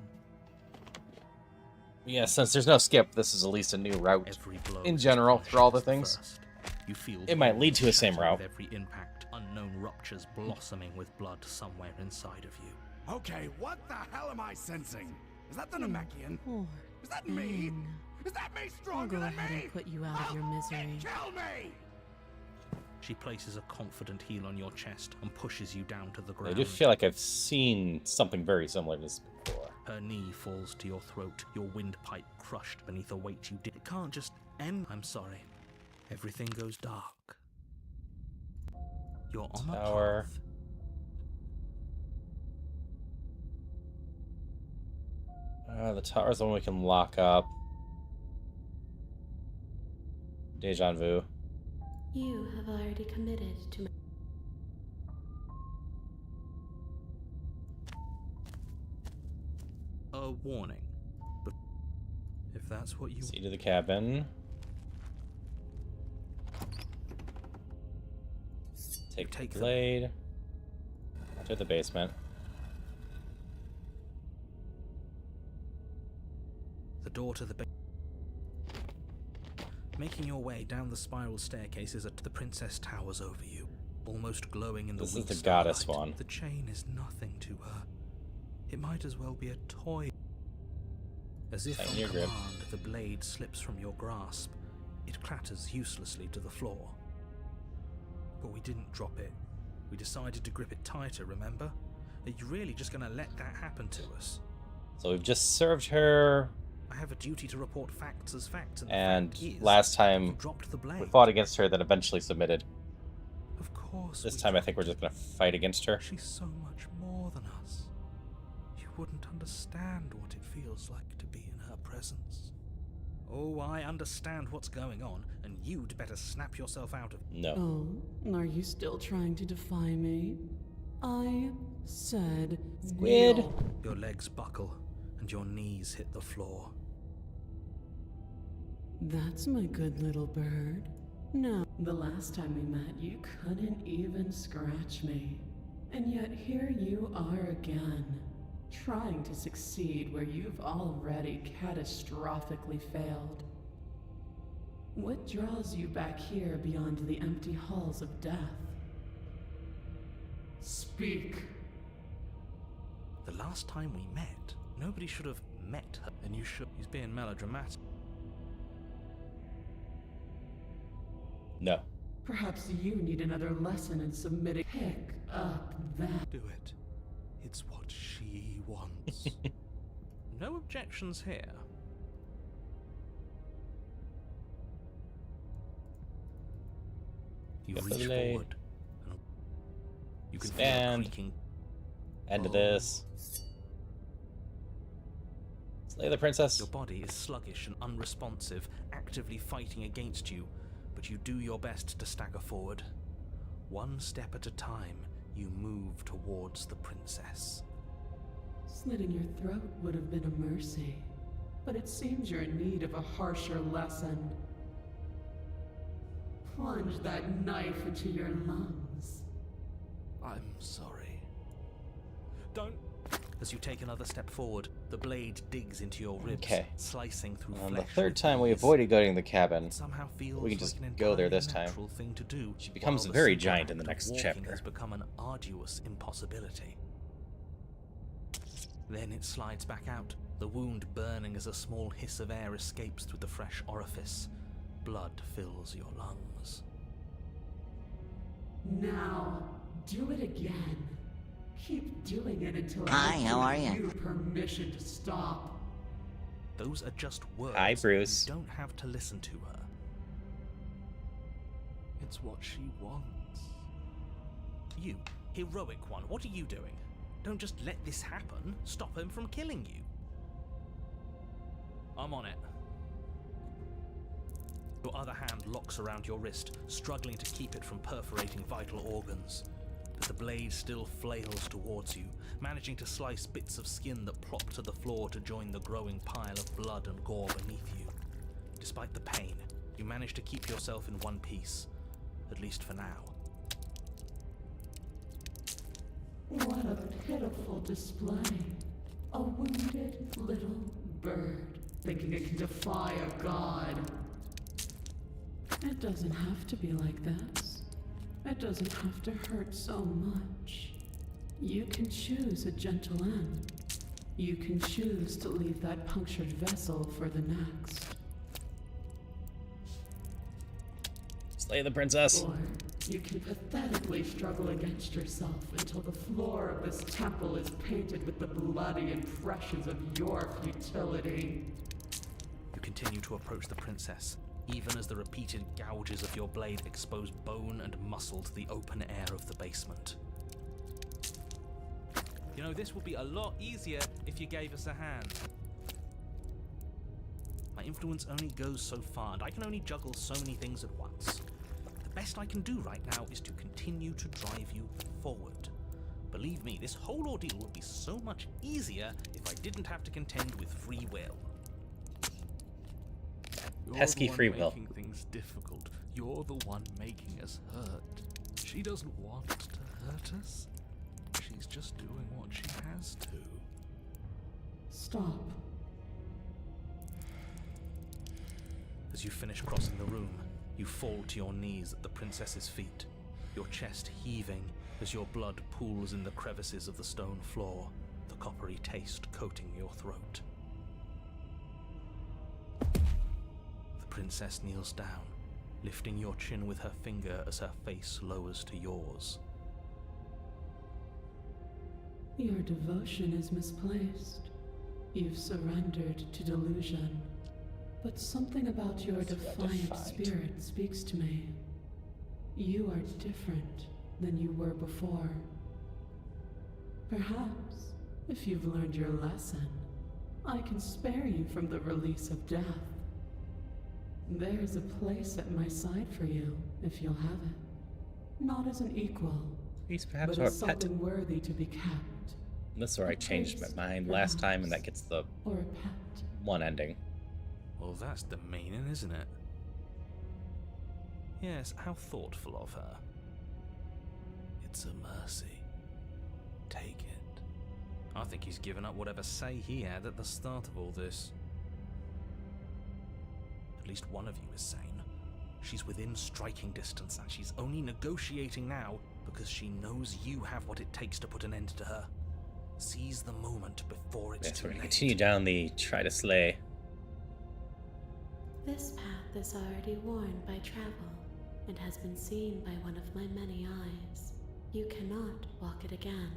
Yeah, since there's no skip, this is at least a new route. Every blow In is general, as for all the punishment things. first. You feel It might bone lead to the same shatter route. with every impact, unknown ruptures blossoming with blood somewhere inside of you. Okay, what the hell am I sensing? Is that the Namekian? Or Is that me? Is that me I'll stronger go than ahead me? and put you out of your misery. Kill me! She places a confident heel on your chest and pushes you down to the I ground. do feel like I've seen something very similar to this before. Her knee falls to your throat, your windpipe crushed beneath a weight you did. It can't just end. I'm sorry. Everything goes dark. You're on Tower. a path. The tower's the one we can lock up. Deja vu. You have already committed to A warning. But if that's what you See to the cabin. Take the blade. To the basement. The door to the Making your way down the spiral staircases at the princess towers over you, almost glowing in the This is weak the goddess starlight. one. The chain is nothing to her. It might as well be a toy. As if Tighten on your grip. command, the blade slips from your grasp. It clatters uselessly to the floor. But we didn't drop it. We decided to grip it tighter, remember? Are you really just going to let that happen to us? So we've just served her, I have a duty to report facts as facts, and the and fact is, last you time dropped the blade. we fought against her, then eventually submitted. Of course. This we time I think we're just gonna fight against her. She's so much more than us. You wouldn't understand what it feels like to be in her her presence. Oh, I understand what's going on, and you'd better snap yourself out of... No. Oh, are you still trying to defy me? I said Squid. kneel. Your legs buckle, and your knees hit the floor. That's my good little bird. No, the last time we met, you couldn't even scratch me. And yet here you are again, trying to succeed where you've already catastrophically failed. What draws you back here beyond the empty halls of death? Speak. The last time we met, nobody should have met her. And you should... He's being melodramatic. No. Perhaps you need another lesson in submitting. Pick up that. Do it. It's what she wants. No objections here. You Got reach the blade. forward. And you can Stand. feel a creaking. End of this. Slay the princess. Your body is sluggish and unresponsive, actively fighting against you, but you do your best to stagger forward. One step at a time, you move towards the princess. Slitting your throat would have been a mercy, but it seems you're in need of a harsher lesson. Plunge that knife into your lungs. I'm sorry. Don't... As you take another step forward, the blade digs into your ribs, Okay. slicing through On the flesh. third with time we ease. avoided going to the cabin. It somehow feels We can just like an go there entirely this time. natural thing to do, She becomes while the very simple giant in the act of next walking chapter. has become an arduous impossibility. Then it slides back out, the wound burning as a small hiss of air escapes through the fresh orifice. Blood fills your lungs. Now, do it again. Keep doing it until Hi, how are give you? you permission to stop. Those are just words. Hi, Bruce. You don't have to listen to her. It's what she wants. You, heroic one, what are you doing? Don't just let this happen. Stop him from killing you. I'm on it. Your other hand locks around your wrist, struggling to keep it from perforating vital organs. But the blade still flails towards you, managing to slice bits of skin that plop to the floor to join the growing pile of blood and gore beneath you. Despite the pain, you manage to keep yourself in one piece, at least for now. What a pitiful display. A wounded little bird thinking it can defy a god. It doesn't have to be like this. It doesn't have to hurt so much. You can choose a gentle end. You can choose to leave that punctured vessel for the next. Slay the princess. Or you can pathetically struggle against yourself until the floor of this temple is painted with the bloody impressions of your futility. You continue to approach the princess, even as the repeated gouges of your blade expose bone and muscle to the open air of the basement. You know, this would be a lot easier if you gave us a hand. My influence only goes so far, and I can only juggle so many things at once. The best I can do right now is to continue to drive you forward. Believe me, this whole ordeal would be so much easier if I didn't have to contend with free will. You're Pesky the one free will. making things difficult. You're the one making us hurt. She doesn't want to hurt us. She's just doing what she has to. Stop. As you finish crossing the room, you fall to your knees at the princess's feet, your chest heaving as your blood pools in the crevices of the stone floor, the coppery taste coating your throat. The princess kneels down, lifting your chin with her finger as her face lowers to yours. Your devotion is misplaced. You've surrendered to delusion. But something about your defiant spirit speaks to me. You are different than you were before. Perhaps, if you've learned your lesson, I can spare you from the release of death. There's a place at my side for you, if you'll have it. Not as an equal, He's perhaps but our as pet. something worthy to be kept. This is where I changed my mind last time, and that gets the Or a pet. one ending. Well, that's demeaning, isn't it? Yes, how thoughtful of her. It's a mercy. Take it. I think he's given up whatever say he had at the start of all this. At least one of you is sane. She's within striking distance, and she's only negotiating now because she knows you have what it takes to put an end to her. Seize the moment before it's Yes, too we're gonna late. continue down the try to slay. This path is already worn by travel and has been seen by one of my many eyes. You cannot walk it again.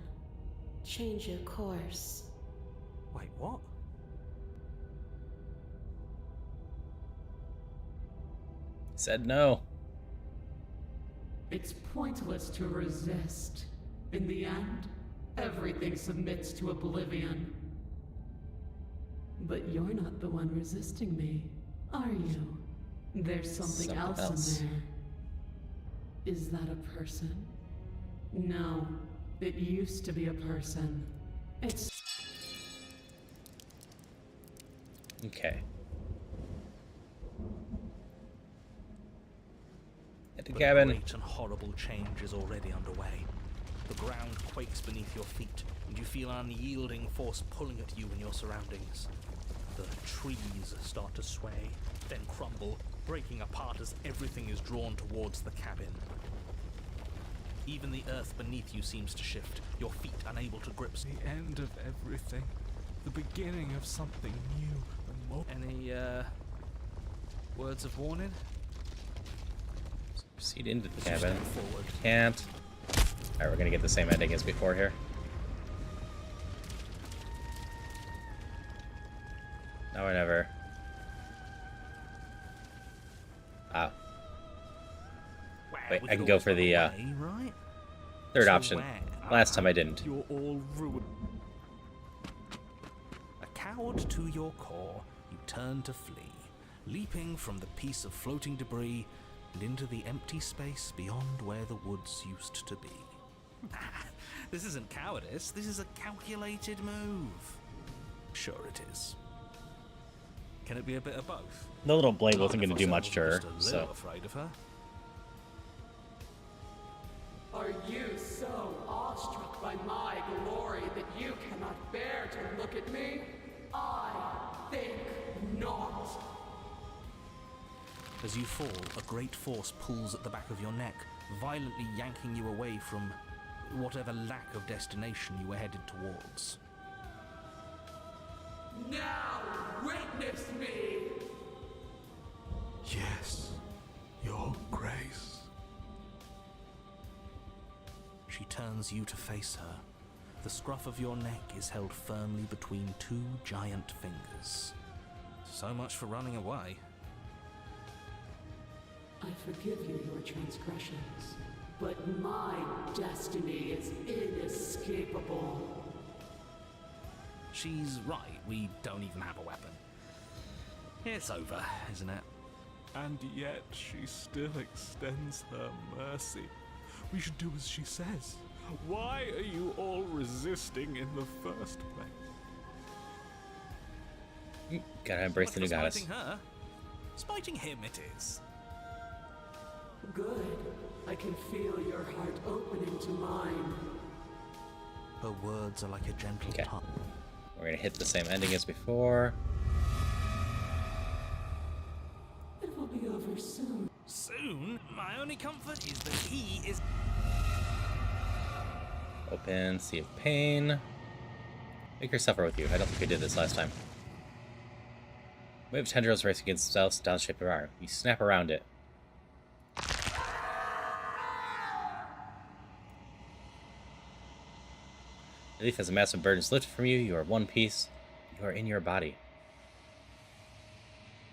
Change your course. Wait, what? Said no. It's pointless to resist. In the end, everything submits to oblivion. But you're not the one resisting me, are you? There's something else in there. Is that a person? No, it used to be a person. It's... Okay. At the But cabin. a great and horrible change is already underway. The ground quakes beneath your feet, and you feel an unyielding force pulling at you and your surroundings. The trees start to sway, then crumble, breaking apart as everything is drawn towards the cabin. Even the earth beneath you seems to shift, your feet unable to grip. The end of everything. The beginning of something new and more. Any, words of warning? Proceed into the Step cabin. forward. Can't. Alright, we're gonna get the same ending as before here. Now or never. Ah. Wait, I can go for the Right? third So option. where? Last time I didn't. You're all ruined. A coward to your core, you turn to flee, leaping from the piece of floating debris and into the empty space beyond where the woods used to be. This isn't cowardice, this is a calculated move. Sure it is. Can it be a bit of both? The little blade wasn't None gonna of do us much to her, just a little so. afraid of her. Are you so awestruck by my glory that you cannot bear to look at me? I think not. As you fall, a great force pulls at the back of your neck, violently yanking you away from whatever lack of destination you were headed towards. Now witness me! Yes, Your Grace. She turns you to face her. The scruff of your neck is held firmly between two giant fingers. So much for running away. I forgive you your transgressions, but my destiny is inescapable. She's right, we don't even have a weapon. It's over, isn't it? And yet she still extends her mercy. We should do as she says. Why are you all resisting in the first place? Gotta embrace the new What's goddess. spiting her? Spiting him it is. Good. I can feel your heart opening to mine. Her words are like a gentle Okay. touch. We're gonna hit the same ending as before. It will be over soon. Soon? My only comfort is that he is... Open, Sea of Pain. Make her suffer with you. I don't think I did this last time. Wave tendrils race against stealth down-shaped arm. You snap around it. Relief as a massive burden is lifted from you. You are one piece. You are in your body.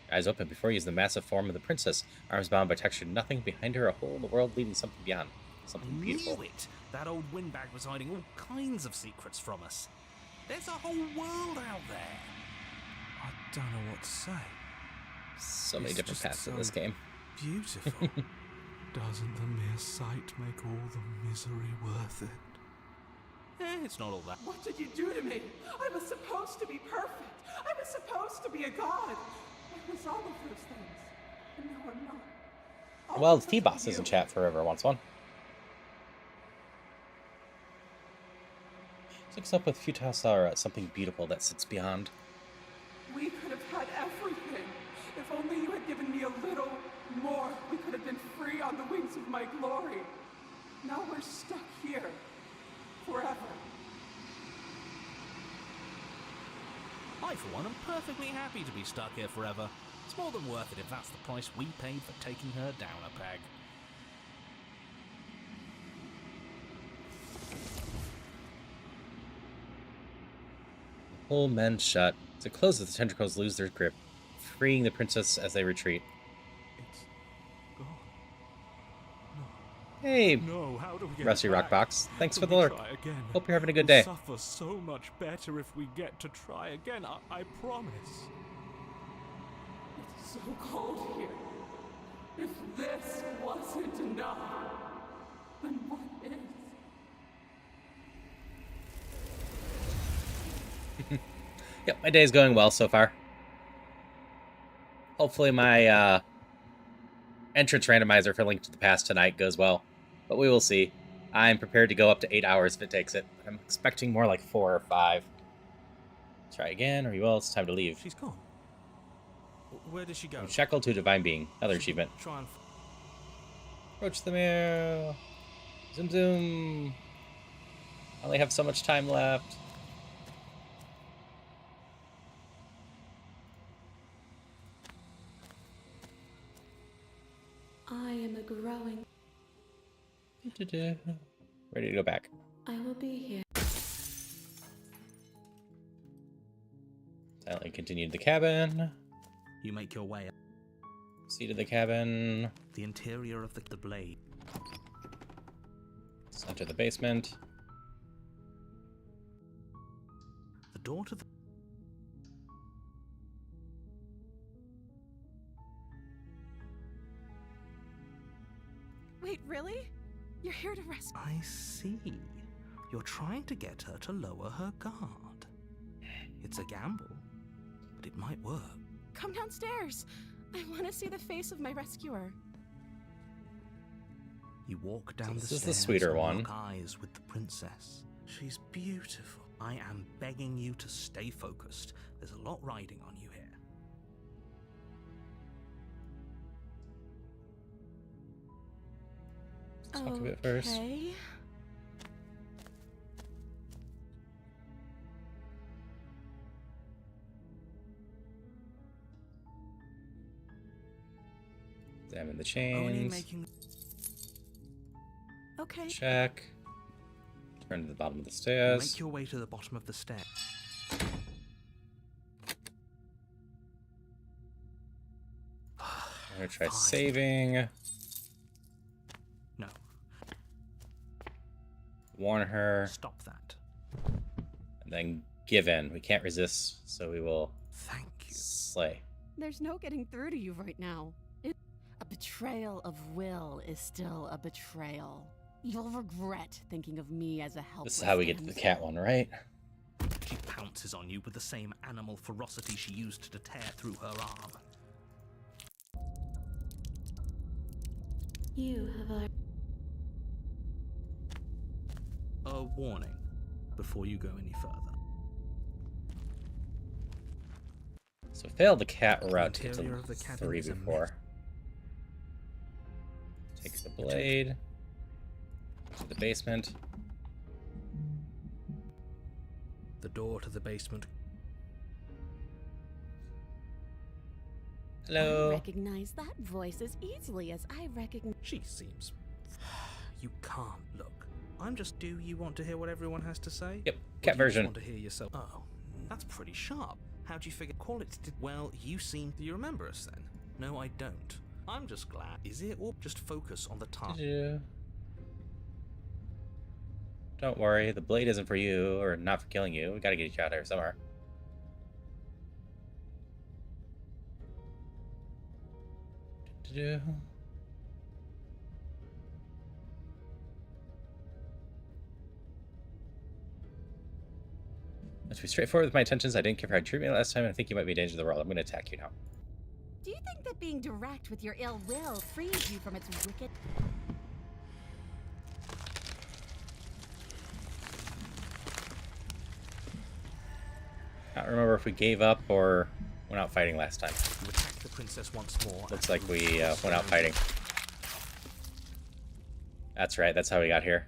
Your eyes open. Before you is the massive form of the princess. Arms bound by textured nothing. Behind her, a hole in the world leading something beyond. Something beautiful. Knew it! That old windbag was hiding all kinds of secrets from us. There's a whole world out there. don't know what to say. So many It's different just paths in this so game. Beautiful. Doesn't the mere sight make all the misery worth it? It's not all that. What did you do to me? I was supposed to be perfect. I was supposed to be a god. I was all of those things. And now I'm not. All Well, because of T-Boss is you. in chat forever wants one. Looks up with futile sorrow at something beautiful that sits beyond. We could have had everything. If only you had given me a little more, we could have been free on the wings of my glory. Now we're stuck here. Forever. I, for one, am perfectly happy to be stuck here forever. It's more than worth it if that's the price we paid for taking her down a peg. Pull men shut. As it closes, the tentacles lose their grip, freeing the princess as they retreat. It's gone. Hey, No, how do we get Rusty it back? Rockbox. Thanks How for do the we lurk. try again? Hope you're having a good We'll day. suffer so much better if we get to try again. I promise. It's so cold here. If this wasn't enough, then what is? Yep, my day's going well so far. Hopefully my entrance randomizer for Link to the Past tonight goes well, but we will see. I'm prepared to go up to 8 hours if it takes it. I'm expecting more like 4 or 5. Try again, or you will. It's time to leave. She's gone. Where did she go? Shackled to a Divine Being. Another achievement. Try and... Approach the mirror. Zoom zoom. I only have so much time left. I am a growing. Ready to go back. I will be here. Silently continued the cabin. You make your way up. Seat of the cabin. The interior of the blade. Let's enter the basement. The door to the... Wait, really? You're here to rescue. I see. You're trying to get her to lower her guard. It's a gamble, but it might work. Come downstairs. I want to see the face of my rescuer. You walk down the This stairs is the sweeter and one. lock eyes with the princess. She's beautiful. I am begging you to stay focused. There's a lot riding on you here. Let's talk a bit first. Okay. Examine the Only chains. making... Okay. Check. Turn to the bottom of the Make stairs. your way to the bottom of the stairs. I'm gonna try Fine. saving. No, Warn her. stop that. And then give in. We can't resist, so we will Thank you. slay. There's no getting through to you right now. A betrayal of will is still a betrayal. You'll regret thinking of me as a helpless This is how we get to the damsel. cat one, right? She pounces on you with the same animal ferocity she used to tear through her arm. You have already. A warning before you go any further. So failed the cat route to get interior to of the cabin 3 is a before. Takes the blade. To the basement. The door to the basement. I Hello. recognize that voice as easily as I recognize. She seems... You can't look. I'm just... Do you want to hear what everyone has to say? Yep, Or cat do you just version. want to hear yourself? Oh, that's pretty sharp. How'd you figure quality? Well, you seem... Do you remember us then? No, I don't. I'm just glad. Is it? Or just focus on the task? Did you? Don't worry, the blade isn't for you, or not for killing you. We gotta get you out of here somewhere. Do-do-do. To be straightforward with my intentions, I didn't care for how you treated me last time, and I think you might be a danger to the world. I'm going to attack you now. Do you think that being direct with your ill will frees you from its wicked... I don't remember if we gave up or went out fighting last time. You attack the princess once more. Looks like we went out fighting. That's right, that's how we got here.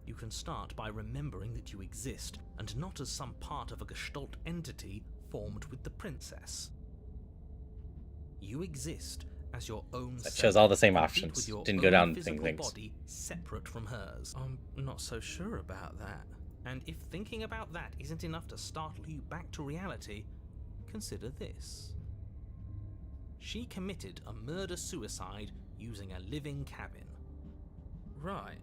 You can start by remembering that you exist, and not as some part of a Gestalt entity formed with the princess. You exist as your own That self, shows all the same complete options. with your Didn't go own down physical things. body separate from hers. I'm not so sure about that. And if thinking about that isn't enough to startle you back to reality, consider this. She committed a murder-suicide using a living cabin. Right.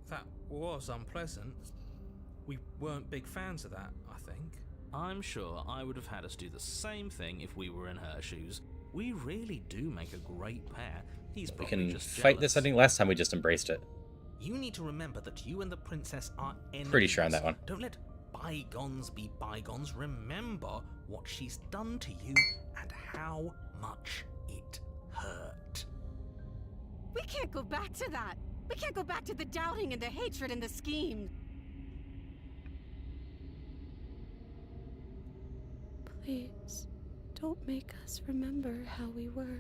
That was unpleasant. We weren't big fans of that, I think. I'm sure I would have had us do the same thing if we were in her shoes. We really do make a great pair. He's We probably can just fight jealous. this. I think last time we just embraced it. You need to remember that you and the princess are enemies. Pretty sure on that one. Don't let bygones be bygones. Remember what she's done to you and how much it hurt. We can't go back to that. We can't go back to the doubting and the hatred and the scheme. Please, don't make us remember how we were.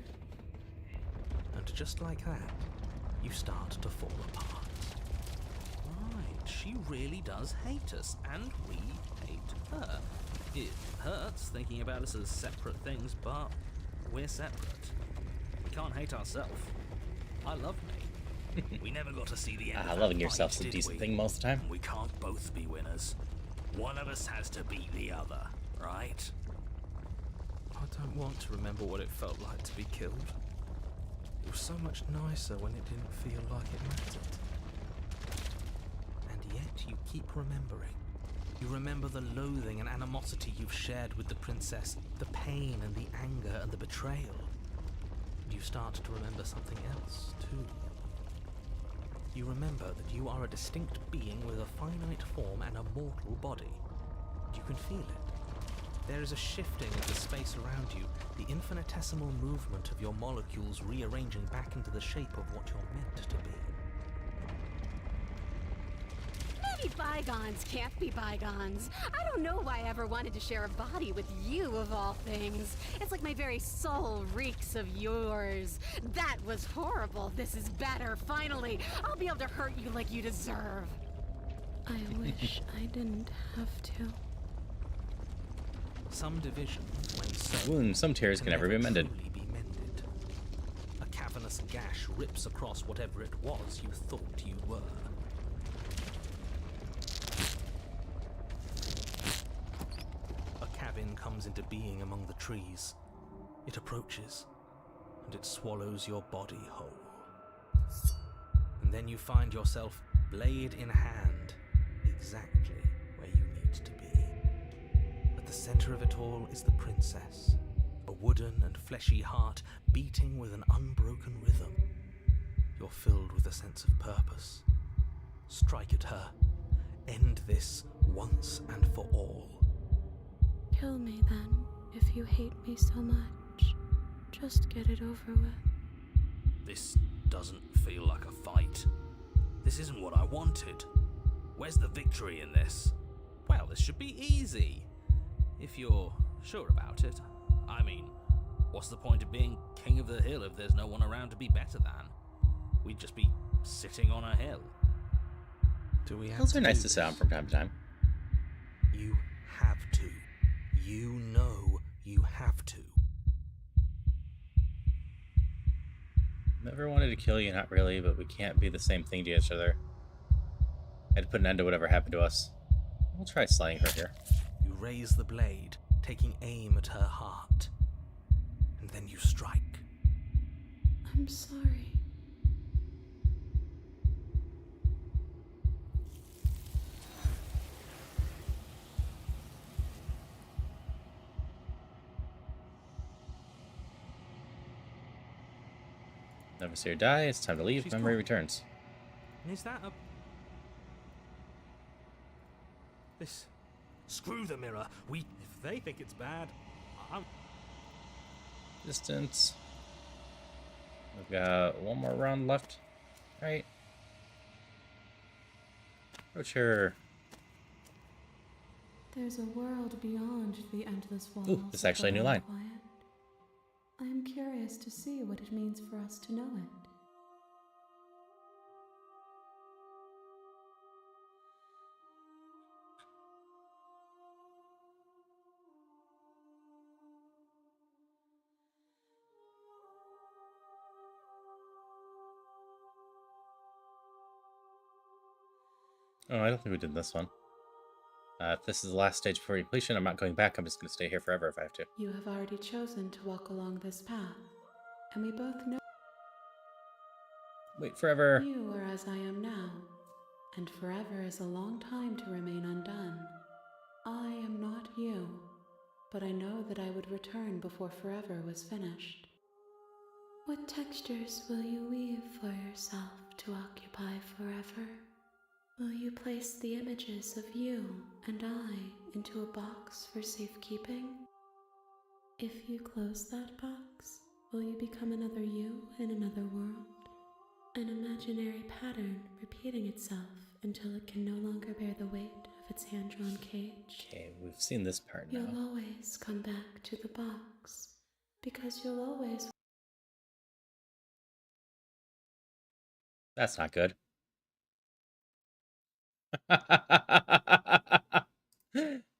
And just like that, you start to fall apart. Right, she really does hate us, and we hate her. It hurts thinking about us as separate things, but we're separate. We can't hate ourselves. I love me. We never got to see the end of Loving that yourself's fight, a did decent we? thing most of the time. We can't both be winners. One of us has to beat the other, right? I don't want to remember what it felt like to be killed. It was so much nicer when it didn't feel like it mattered. And yet you keep remembering. You remember the loathing and animosity you've shared with the princess, the pain and the anger and the betrayal. And you start to remember something else, too. You remember that you are a distinct being with a finite form and a mortal body. You can feel it. There is a shifting of the space around you, the infinitesimal movement of your molecules rearranging back into the shape of what you're meant to be. Maybe bygones can't be bygones. I don't know why I ever wanted to share a body with you, of all things. It's like my very soul reeks of yours. That was horrible. This is better, finally. I'll be able to hurt you like you deserve. I wish I didn't have to. Some division, when sown, Wounds, some tears can never be mended. truly be mended. A cavernous gash rips across whatever it was you thought you were. A cabin comes into being among the trees. It approaches, and it swallows your body whole. And then you find yourself, blade in hand, exactly where you need to be. At the center of it all is the princess, a wooden and fleshy heart beating with an unbroken rhythm. You're filled with a sense of purpose. Strike at her. End this once and for all. Kill me then, if you hate me so much. Just get it over with. This doesn't feel like a fight. This isn't what I wanted. Where's the victory in this? Well, this should be easy. If you're sure about it. I mean, what's the point of being king of the hill if there's no one around to be better than? We'd just be sitting on a hill. Do we have Hills to are nice do to sit on this? from time to time. You have to. You know you have to. Never wanted to kill you, not really, but we can't be the same thing to each other. Had to put an end to whatever happened to us. We'll try slaying her here. You raise the blade, taking aim at her heart. And then you strike. I'm sorry. Never see her die. It's time to leave. She's Memory gone. returns. And is that a... This... Screw the mirror. If they think it's bad, I'm... Distance. We've got one more round left. Right. Approach her. There's a world beyond the endless walls. Ooh, this is actually a new line. Quiet. I am curious to see what it means for us to know it. Oh, I don't think we did this one. If this is the last stage before completion, I'm not going back. I'm just going to stay here forever if I have to. You have already chosen to walk along this path, and we both know Wait forever. you are as I am now, and forever is a long time to remain undone. I am not you, but I know that I would return before forever was finished. What textures will you weave for yourself to occupy forever? Will you place the images of you and I into a box for safekeeping? If you close that box, will you become another you in another world? An imaginary pattern repeating itself until it can no longer bear the weight of its hand-drawn cage. Okay, we've seen this part now. You'll always come back to the box, because you'll always... That's not good.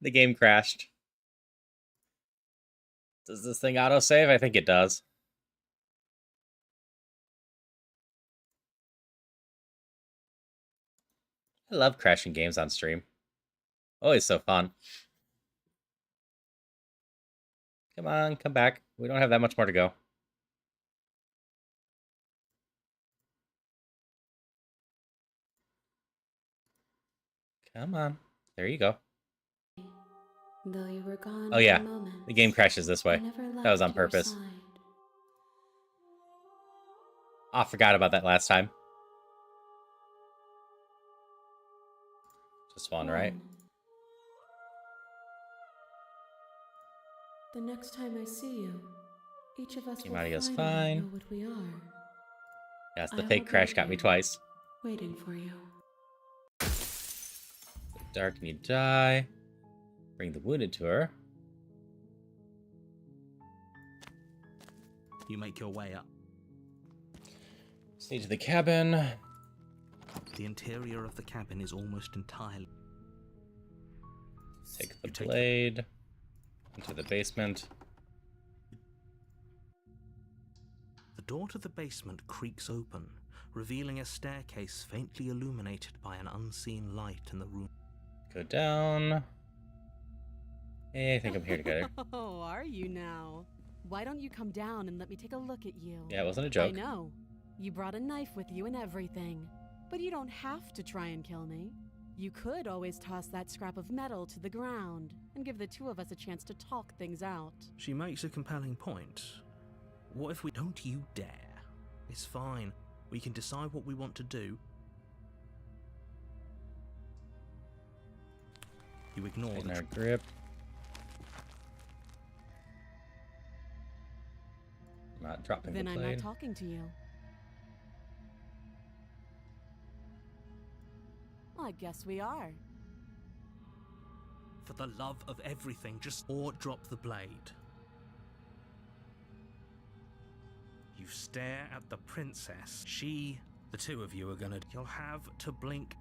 The game crashed. Does this thing autosave? I think it does. I love crashing games on stream. Always so fun. Come on, come back. We don't have that much more to go. Come on. There you go. Though you were gone Oh yeah, for moments, the game crashes this way. I never That was on left your purpose. side. Oh, I forgot about that last time. Just one, right? The next time I see you, each of us Team will audio's finally fine. know what we are. Yes, I the fake will crash be got me here, twice. waiting for you. Dark and you die. Bring the wounded to her. You make your way up. Stage of the cabin. The interior of the cabin is almost entirely... Take the blade. Into the basement. The door to the basement creaks open, revealing a staircase faintly illuminated by an unseen light in the room. Go down. Hey, I think I'm here together. Oh, are you now? Why don't you come down and let me take a look at you? Yeah, it wasn't a joke. I know. You brought a knife with you and everything. But you don't have to try and kill me. You could always toss that scrap of metal to the ground and give the two of us a chance to talk things out. She makes a compelling point. What if we don't you dare? It's fine. We can decide what we want to do. You ignore In the our grip. Not dropping Then the I'm blade. not talking to you. I guess we are. For the love of everything, just or drop the blade. You stare at the princess. The two of you are gonna... You'll have to blink.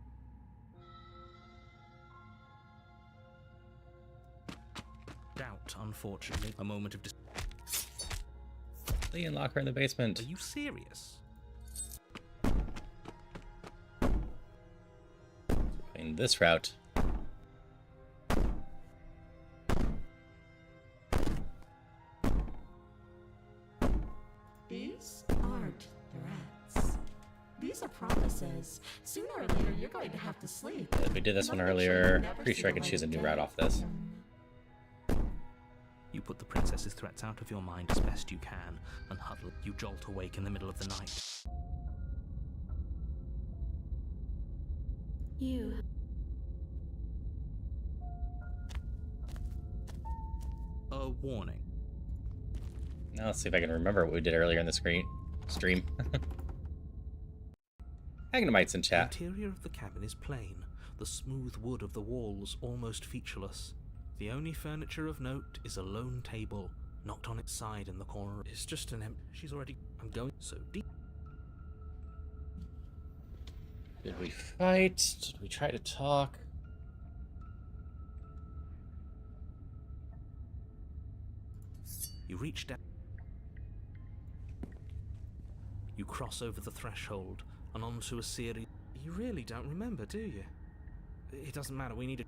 Doubt, unfortunately. A moment of... Lee and lock her in the basement. Are you serious? In this route. These aren't threats. These are promises. Sooner or later, you're going to have to sleep. If we did this You one wanna make sure you earlier, never pretty see sure I the could light choose a of new day. route off this. You put the princess's threats out of your mind as best you can, and huddle. You jolt awake in the middle of the night. You. A warning. Now let's see if I can remember what we did earlier in the stream. Agnamites in chat. The interior of the cabin is plain, the smooth wood of the walls almost featureless. The only furniture of note is a lone table, knocked on its side in the corner. It's just an empty... She's already... I'm going so deep. Did we fight? Did we try to talk? You reach down. You cross over the threshold and onto a series... You really don't remember, do you? It doesn't matter, we need a...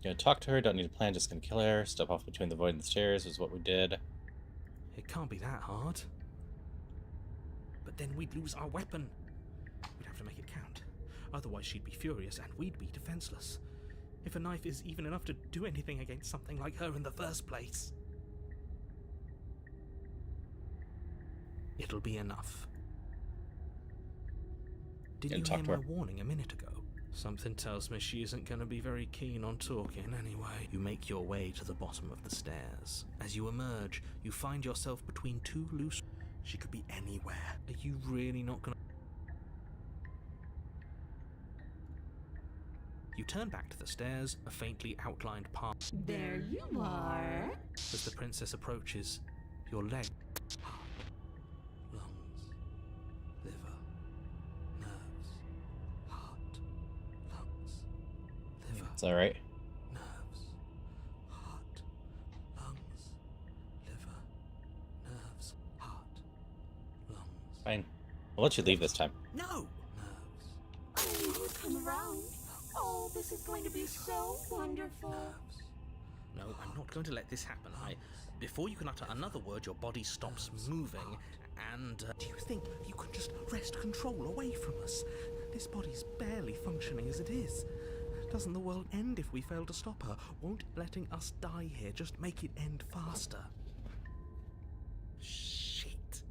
Gonna talk to her, don't need a plan, just gonna kill her. Step off between the void and the stairs is what we did. It can't be that hard. But then we'd lose our weapon. We'd have to make it count. Otherwise she'd be furious and we'd be defenseless. If a knife is even enough to do anything against something like her in the first place. It'll be enough. Did you hear my warning a minute ago? Something tells me she isn't going to be very keen on talking anyway. You make your way to the bottom of the stairs. As you emerge, you find yourself between two loose... She could be anywhere. Are you really not going to... You turn back to the stairs, a faintly outlined path. There you are. As the princess approaches, your leg... lungs, liver, nerves, heart, lungs, liver... It's alright. Nerves, heart, lungs, liver, nerves, heart, lungs... Fine. I'll let you leave this time. No! Oh, you come around. Oh, this is going to be so wonderful. No, I'm not going to let this happen. Before you can utter another word, your body stops moving, and... Do you think you can just wrest control away from us? This body's barely functioning as it is. Doesn't the world end if we fail to stop her? Won't letting us die here just make it end faster? Shit.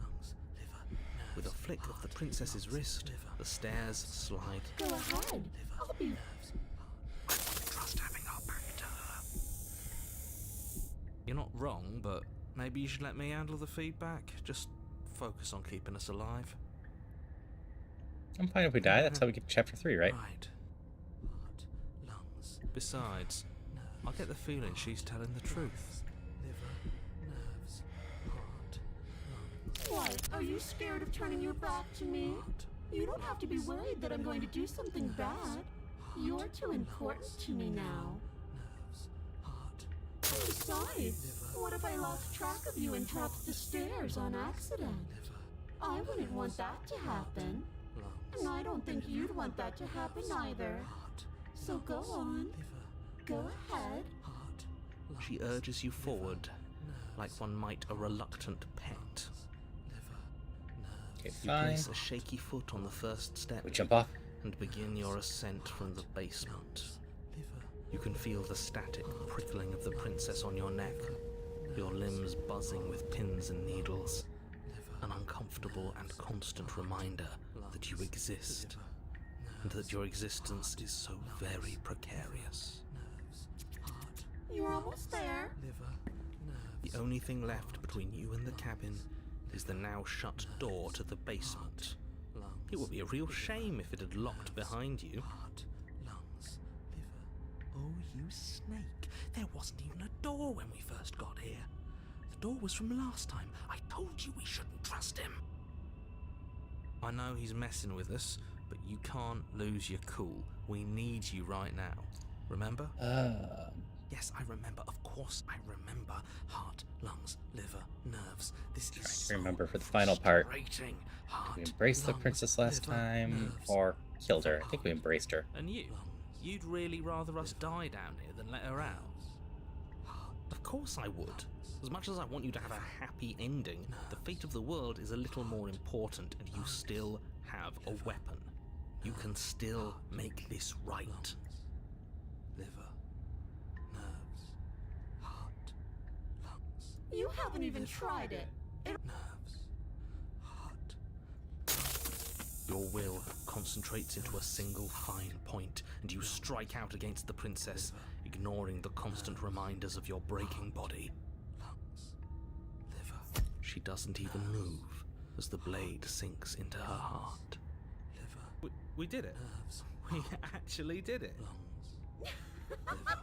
Lungs, liver, nerves, with a flick of the princess's wrist, the stairs slide. Go ahead. I'll be... I don't trust having our back to her. You're not wrong, but maybe you should let me handle the feedback. Just focus on keeping us alive. I'm fine if we die. That's how we get to chapter 3, right? Right. Heart, lungs. Besides, I get the feeling she's telling the truth. Liver, nerves, heart, lungs. What? Are you scared of turning your back to me? You don't have to be worried that I'm going to do something bad. You're too important to me now. Nerves, heart. And besides, what if I lost track of you and dropped the stairs on accident? I wouldn't want that to happen. And I don't think you'd want that to happen either. So go on. Go ahead. She urges you forward, like one might a reluctant pet. Okay, You fine. place a shaky foot on the first step We jump off. and begin your ascent from the basement. You can feel the static prickling of the princess on your neck, your limbs buzzing with pins and needles. An uncomfortable and constant reminder that you exist, and that your existence is so very precarious. You're almost there. The only thing left between you and the cabin is the now shut door to the basement. It would be a real shame if it had locked behind you. Oh, you snake. There wasn't even a door when we first got here. The door was from last time. I told you we shouldn't trust him. I know he's messing with us, but you can't lose your cool. We need you right now. Remember? Yes, I remember. Of course I remember. Heart, lungs, liver, nerves. This is so Remember for the final part. frustrating. Heart, We embraced the lungs, princess last liver, time, nerves, or killed her. I think we embraced her. And you? You'd really rather us die down here than let her out? Of course I would. As much as I want you to have a happy ending, the fate of the world is a little more important, and you still have a weapon. You can still make this right. liver, nerves, heart, lungs. You haven't even tried it. Nerves, heart. Your will concentrates into a single fine point, and you strike out against the princess, ignoring the constant reminders of your breaking body. Lungs, liver. She doesn't even move as the blade sinks into her heart. Liver. We did it. Nerves. We actually did it. Lungs. Liver.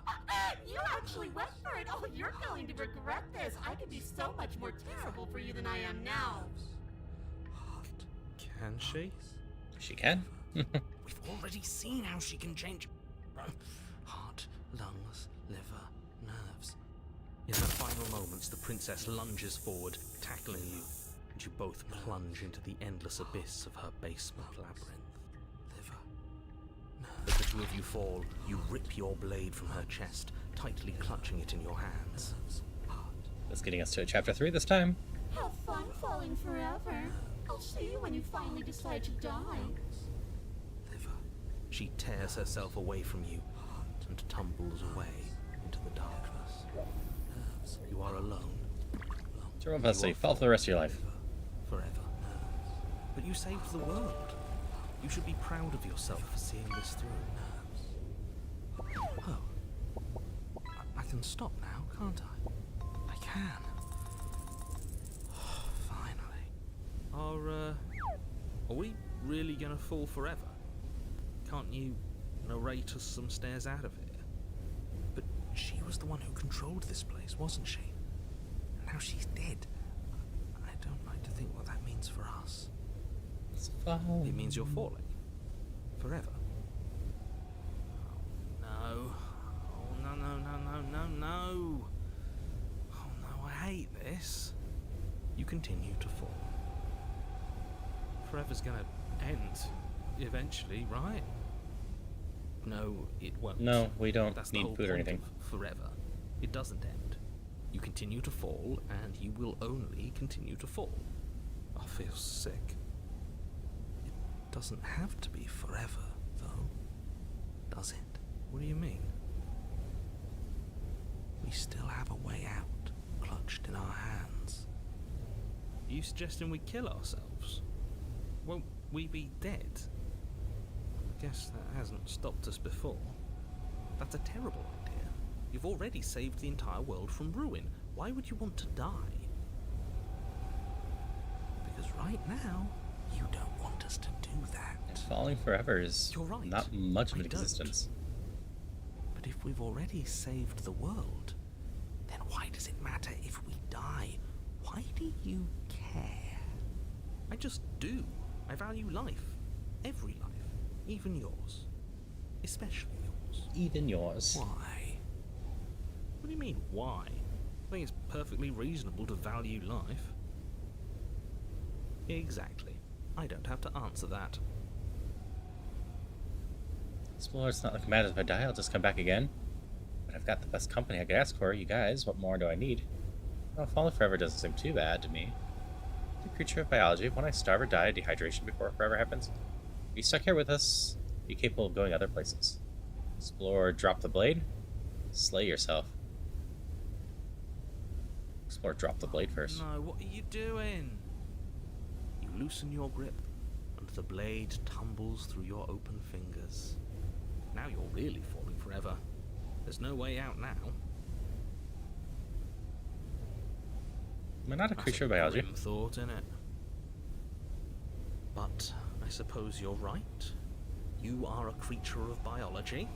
You actually went for it. Oh, you're going to regret this. I could be so much more terrible for you than I am now. Can she? She can. We've already seen how she can change heart, lungs, liver, nerves. In the final moments, the princess lunges forward, tackling you, and you both plunge into the endless abyss of her basement labyrinth. Liver, nerves. As the two of you fall, you rip your blade from her chest, tightly clutching it in your hands. That's getting us to chapter 3 this time. Have fun falling forever. I'll see you when you finally decide to die. Liver. She tears herself away from you and tumbles away into the darkness. You are alone. Jerome Pussy, fall for the rest of your life. Forever. But you saved the world. You should be proud of yourself for seeing this through. Oh. I can stop now, can't I? I can. Finally. Are we really gonna fall forever? Can't you narrate us some stairs out of here? But she was the one who controlled this place, wasn't she? And now she's dead. I don't like to think what that means for us. It's falling. It means you're falling. Forever. Oh, no. Oh, no, no, no, no, no, no. Oh, no, I hate this. You continue to fall. Forever's gonna end eventually, right? No, it won't. No, we don't That's the need whole food or point anything. of forever. It doesn't end. You continue to fall, and you will only continue to fall. I feel sick. It doesn't have to be forever, though, does it? What do you mean? We still have a way out, clutched in our hands. Are you suggesting we kill ourselves? Won't we be dead? I guess that hasn't stopped us before. That's a terrible idea. You've already saved the entire world from ruin. Why would you want to die? Because right now, you don't want us to do that. Falling forever is You're right. not much of We an don't. existence. But if we've already saved the world, then why does it matter if we die? Why do you care? I just do. I value life. Every life. Even yours. Especially yours. Even yours. Why? What do you mean, why? I think it's perfectly reasonable to value life. Exactly. I don't have to answer that. Explorer, it's not like it matters if I die, I'll just come back again. But I've got the best company I could ask for, you guys. What more do I need? Well, falling forever doesn't seem too bad to me. The creature of biology, when I starve or die of dehydration before forever happens, be stuck here with us. Be capable of going other places. Explore, drop the blade. Slay yourself. Explore, drop the blade first. No, what are you doing? You loosen your grip, and the blade tumbles through your open fingers. Now you're really falling forever. There's no way out now. Am I not a creature of biology? Grim thought, innit? But I suppose you're right. You are a creature of biology.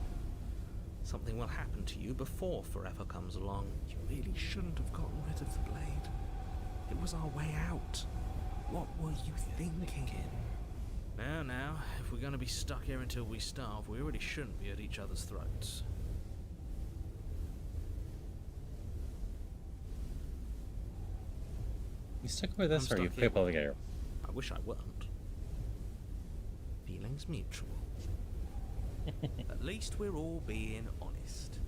Something will happen to you before forever comes along. You really shouldn't have gotten rid of the blade. It was our way out. What were you thinking? Now, if we're going to be stuck here until we starve, we really shouldn't be at each other's throats. You stuck with us, I'm or are you stuck here. capable of getting here? I wish I weren't. Feelings mutual. At least we're all being honest.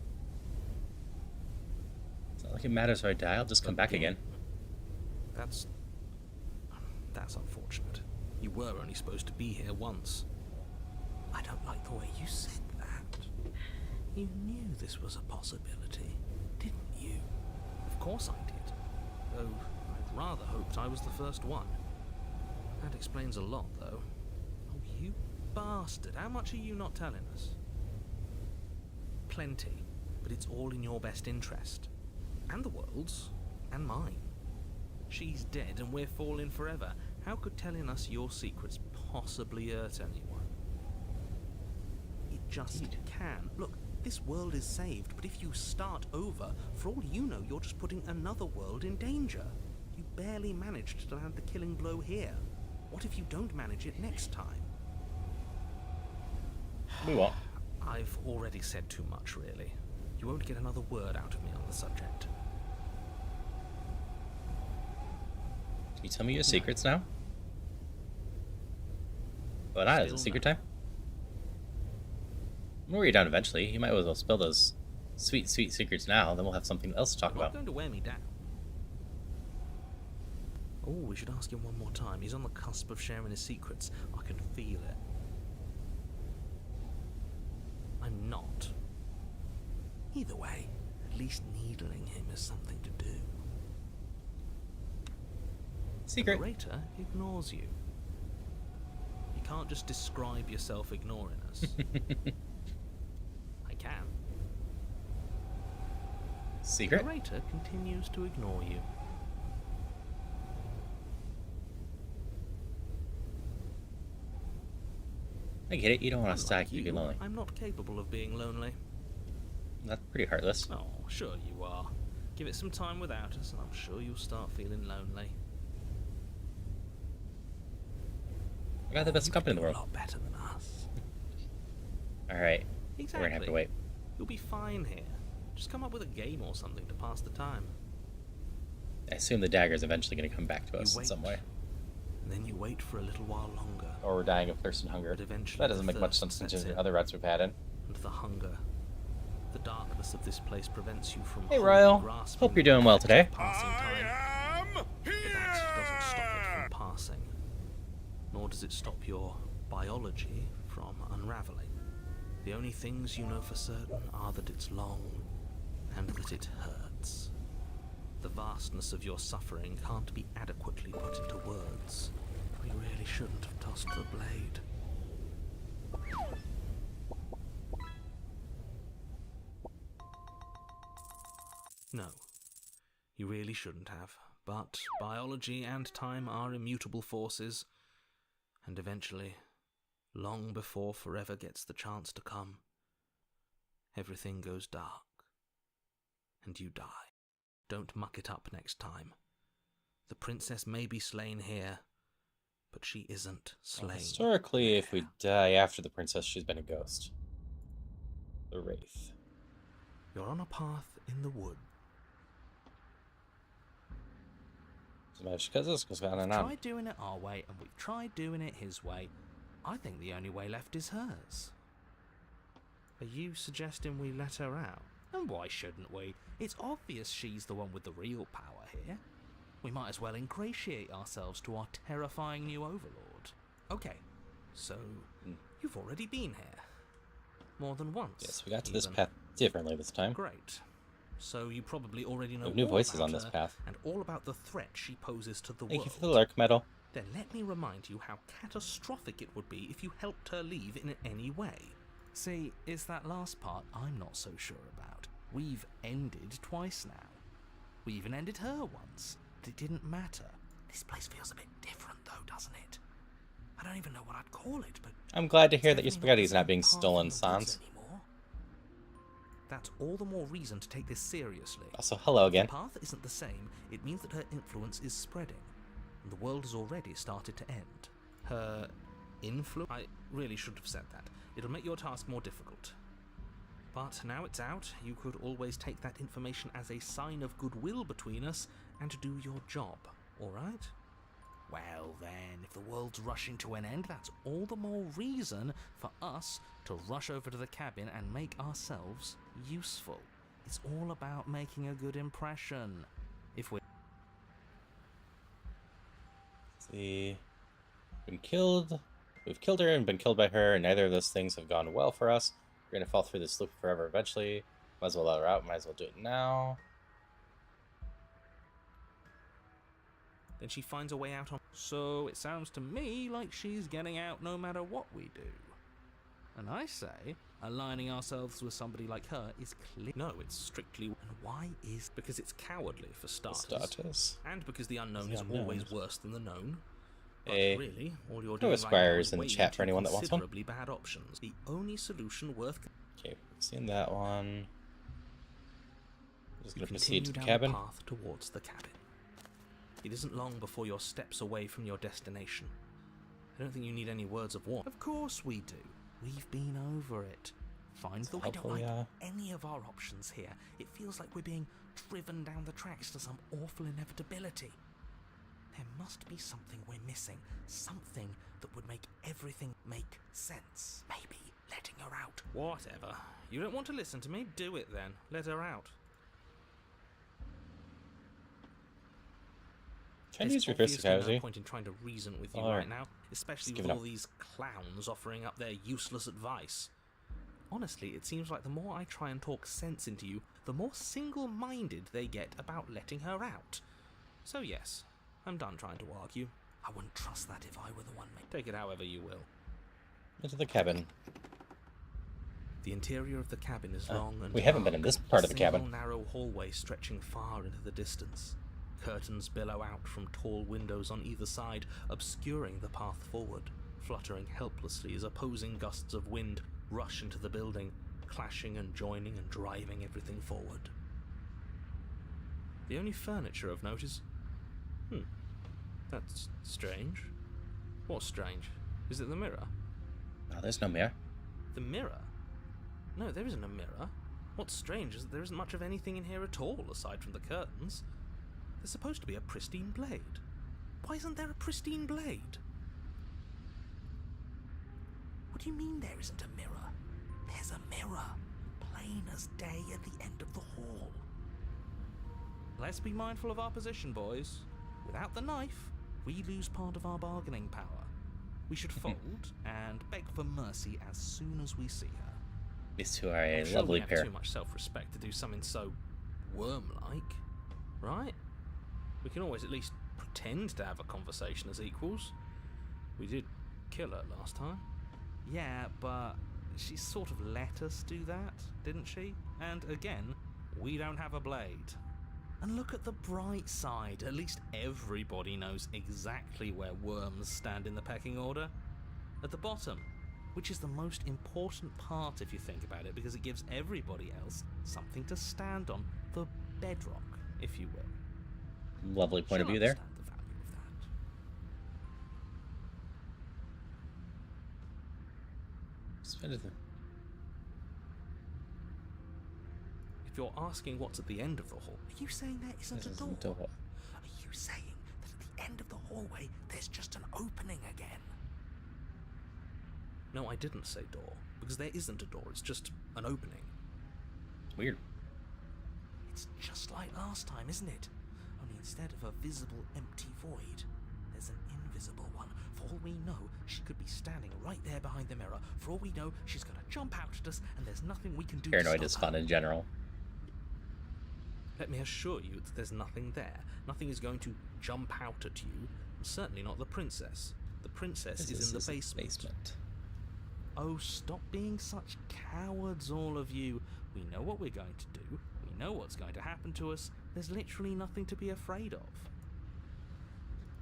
It's not like it matters if I die, I'll just come back again. That's unfortunate. You were only supposed to be here once. I don't like the way you said that. You knew this was a possibility, didn't you? Of course I did. Though I'd rather hoped I was the first one. That explains a lot, though. Oh, you bastard. How much are you not telling us? Plenty, but it's all in your best interest. And the world's, and mine. She's dead and we're falling forever. How could telling us your secrets possibly hurt anyone? It just can. Look, this world is saved, but if you start over, for all you know, you're just putting another world in danger. You barely managed to land the killing blow here. What if you don't manage it next time? We won't. I've already said too much, really. You won't get another word out of me on the subject. Can you tell me your secrets now? Well, not is it secret time? We'll wear you down eventually. You might as well spill those sweet, sweet secrets now. Then we'll have something else to talk You're about. not going to wear me down. Oh, we should ask him one more time. He's on the cusp of sharing his secrets. I can feel it. I'm not. Either way, at least needling him is something to do. Secret. The narrator ignores you. You can't just describe yourself ignoring us. I can. Secret? The narrator continues to ignore you. I get it. You don't want to stack you be lonely. I'm not capable of being lonely. That's pretty heartless. Oh, sure you are. Give it some time without us, and I'm sure you'll start feeling lonely. I got the best company in the world. A lot better than us. All right. Exactly. We're gonna have to wait. You'll be fine here. Just come up with a game or something to pass the time. I assume the dagger is eventually going to come back to us in some way. And then you wait for a little while longer. Or we're dying of thirst and hunger. But eventually That doesn't the make much thirst sense sets to the in. other routes we've had in. And the hunger. The darkness of this place prevents you from Hey, Royal. grasping Hope you're doing well the today. passing time. But that doesn't stop it from passing. Nor does it stop your biology from unraveling. The only things you know for certain are that it's long and that it hurts. The vastness of your suffering can't be adequately put into words. We really shouldn't have tossed the blade. No, you really shouldn't have. But biology and time are immutable forces, and eventually, long before forever gets the chance to come, everything goes dark, and you die. Don't muck it up next time. The princess may be slain here, but she isn't slain. Historically, if we die after the princess, she's been a ghost. The Wraith. You're on a path in the wood. Because this goes on and We've on. tried doing it our way, and we've tried doing it his way. I think the only way left is hers. Are you suggesting we let her out? And why shouldn't we? It's obvious she's the one with the real power here. We might as well ingratiate ourselves to our terrifying new overlord. Okay, so you've already been here. More than once. Yes, we got to this even. path differently this time. Great. So you probably already know We have new all voices about on this her path. and all about the threat she poses to the Thank world. you for the Lurk medal. Then let me remind you how catastrophic it would be if you helped her leave in any way. See, it's that last part I'm not so sure about. We've ended twice now. We even ended her once, but it didn't matter. This place feels a bit different though, doesn't it? I don't even know what I'd call it, but I'm glad to hear that your definitely spaghetti is the not being same path stolen, in the woods Sans. anymore. That's all the more reason to take this seriously. Also, hello again. If the path isn't the same, it means that her influence is spreading, and the world has already started to end. Her influence? I really shouldn't have said that. It'll make your task more difficult. But now it's out, you could always take that information as a sign of goodwill between us and do your job, alright? Well then, if the world's rushing to an end, that's all the more reason for us to rush over to the cabin and make ourselves useful. It's all about making a good impression. If we're... See, been killed. We've killed her and been killed by her, and neither of those things have gone well for us. We're gonna fall through this loop forever eventually. Might as well let her out. Might as well do it now. Then she finds a way out on... So it sounds to me like she's getting out no matter what we do. And I say, aligning ourselves with somebody like her is clear. No, it's strictly... And why is... Because it's cowardly, for starters. And because the unknown is always worse than the known. But really, all you're doing Esquires right now in is the chat for weighing anyone that wants one. considerably bad options. The only solution worth... Okay, we've seen that one. Just gonna Continue proceed to the down cabin. The path towards the cabin. It isn't long before you're steps away from your destination. I don't think you need any words of warning. Of course we do. We've been over it. Find the way. I don't like any of our options here. It feels like we're being driven down the tracks to some awful inevitability. There must be something we're missing. Something that would make everything make sense. Maybe letting her out. Whatever. You don't want to listen to me? Do it then. Let her out. Chinese There's reverse obviously no psychology. point in trying to reason with you right now, especially with all these clowns offering up their useless advice. Honestly, it seems like the more I try and talk sense into you, the more single-minded they get about letting her out. So yes, I'm done trying to argue. I wouldn't trust that if I were the one. Take it however you will. Into the cabin. The interior of the cabin is long and we haven't been in this part of the cabin. A single narrow hallway stretching far into the distance. Curtains billow out from tall windows on either side, obscuring the path forward, fluttering helplessly as opposing gusts of wind rush into the building, clashing and joining and driving everything forward. The only furniture of note is... that's strange. What's strange? Is it the mirror? No, there's no mirror. The mirror? No, there isn't a mirror. What's strange is that there isn't much of anything in here at all, aside from the curtains. There's supposed to be a pristine blade. Why isn't there a pristine blade? What do you mean there isn't a mirror? There's a mirror, plain as day at the end of the hall. Let's be mindful of our position, boys. Without the knife, we lose part of our bargaining power. We should fold and beg for mercy as soon as we see her. These two are a I'm sure lovely we have pair. too much self-respect to do something so worm-like, right? We can always at least pretend to have a conversation as equals. We did kill her last time. Yeah, but she sort of let us do that, didn't she? And again, we don't have a blade. And look at the bright side. At least everybody knows exactly where worms stand in the pecking order. At the bottom, which is the most important part if you think about it, because it gives everybody else something to stand on. The bedrock, if you will. Lovely point of view there. Understand the value of that. If you're asking what's at the end of the hall, are you saying there isn't a door? Are you saying that at the end of the hallway there's just an opening again? No, I didn't say door, because there isn't a door, it's just an opening. Weird. It's just like last time, isn't it? Only instead of a visible empty void, there's an invisible one. For all we know, she could be standing right there behind the mirror. For all we know, she's going to jump out at us, and there's nothing we can do Paranoid to is stop fun her. in general. Let me assure you that there's nothing there. Nothing is going to jump out at you, and certainly not the princess. The princess is in the basement. Oh, stop being such cowards, all of you. We know what we're going to do. We know what's going to happen to us. There's literally nothing to be afraid of.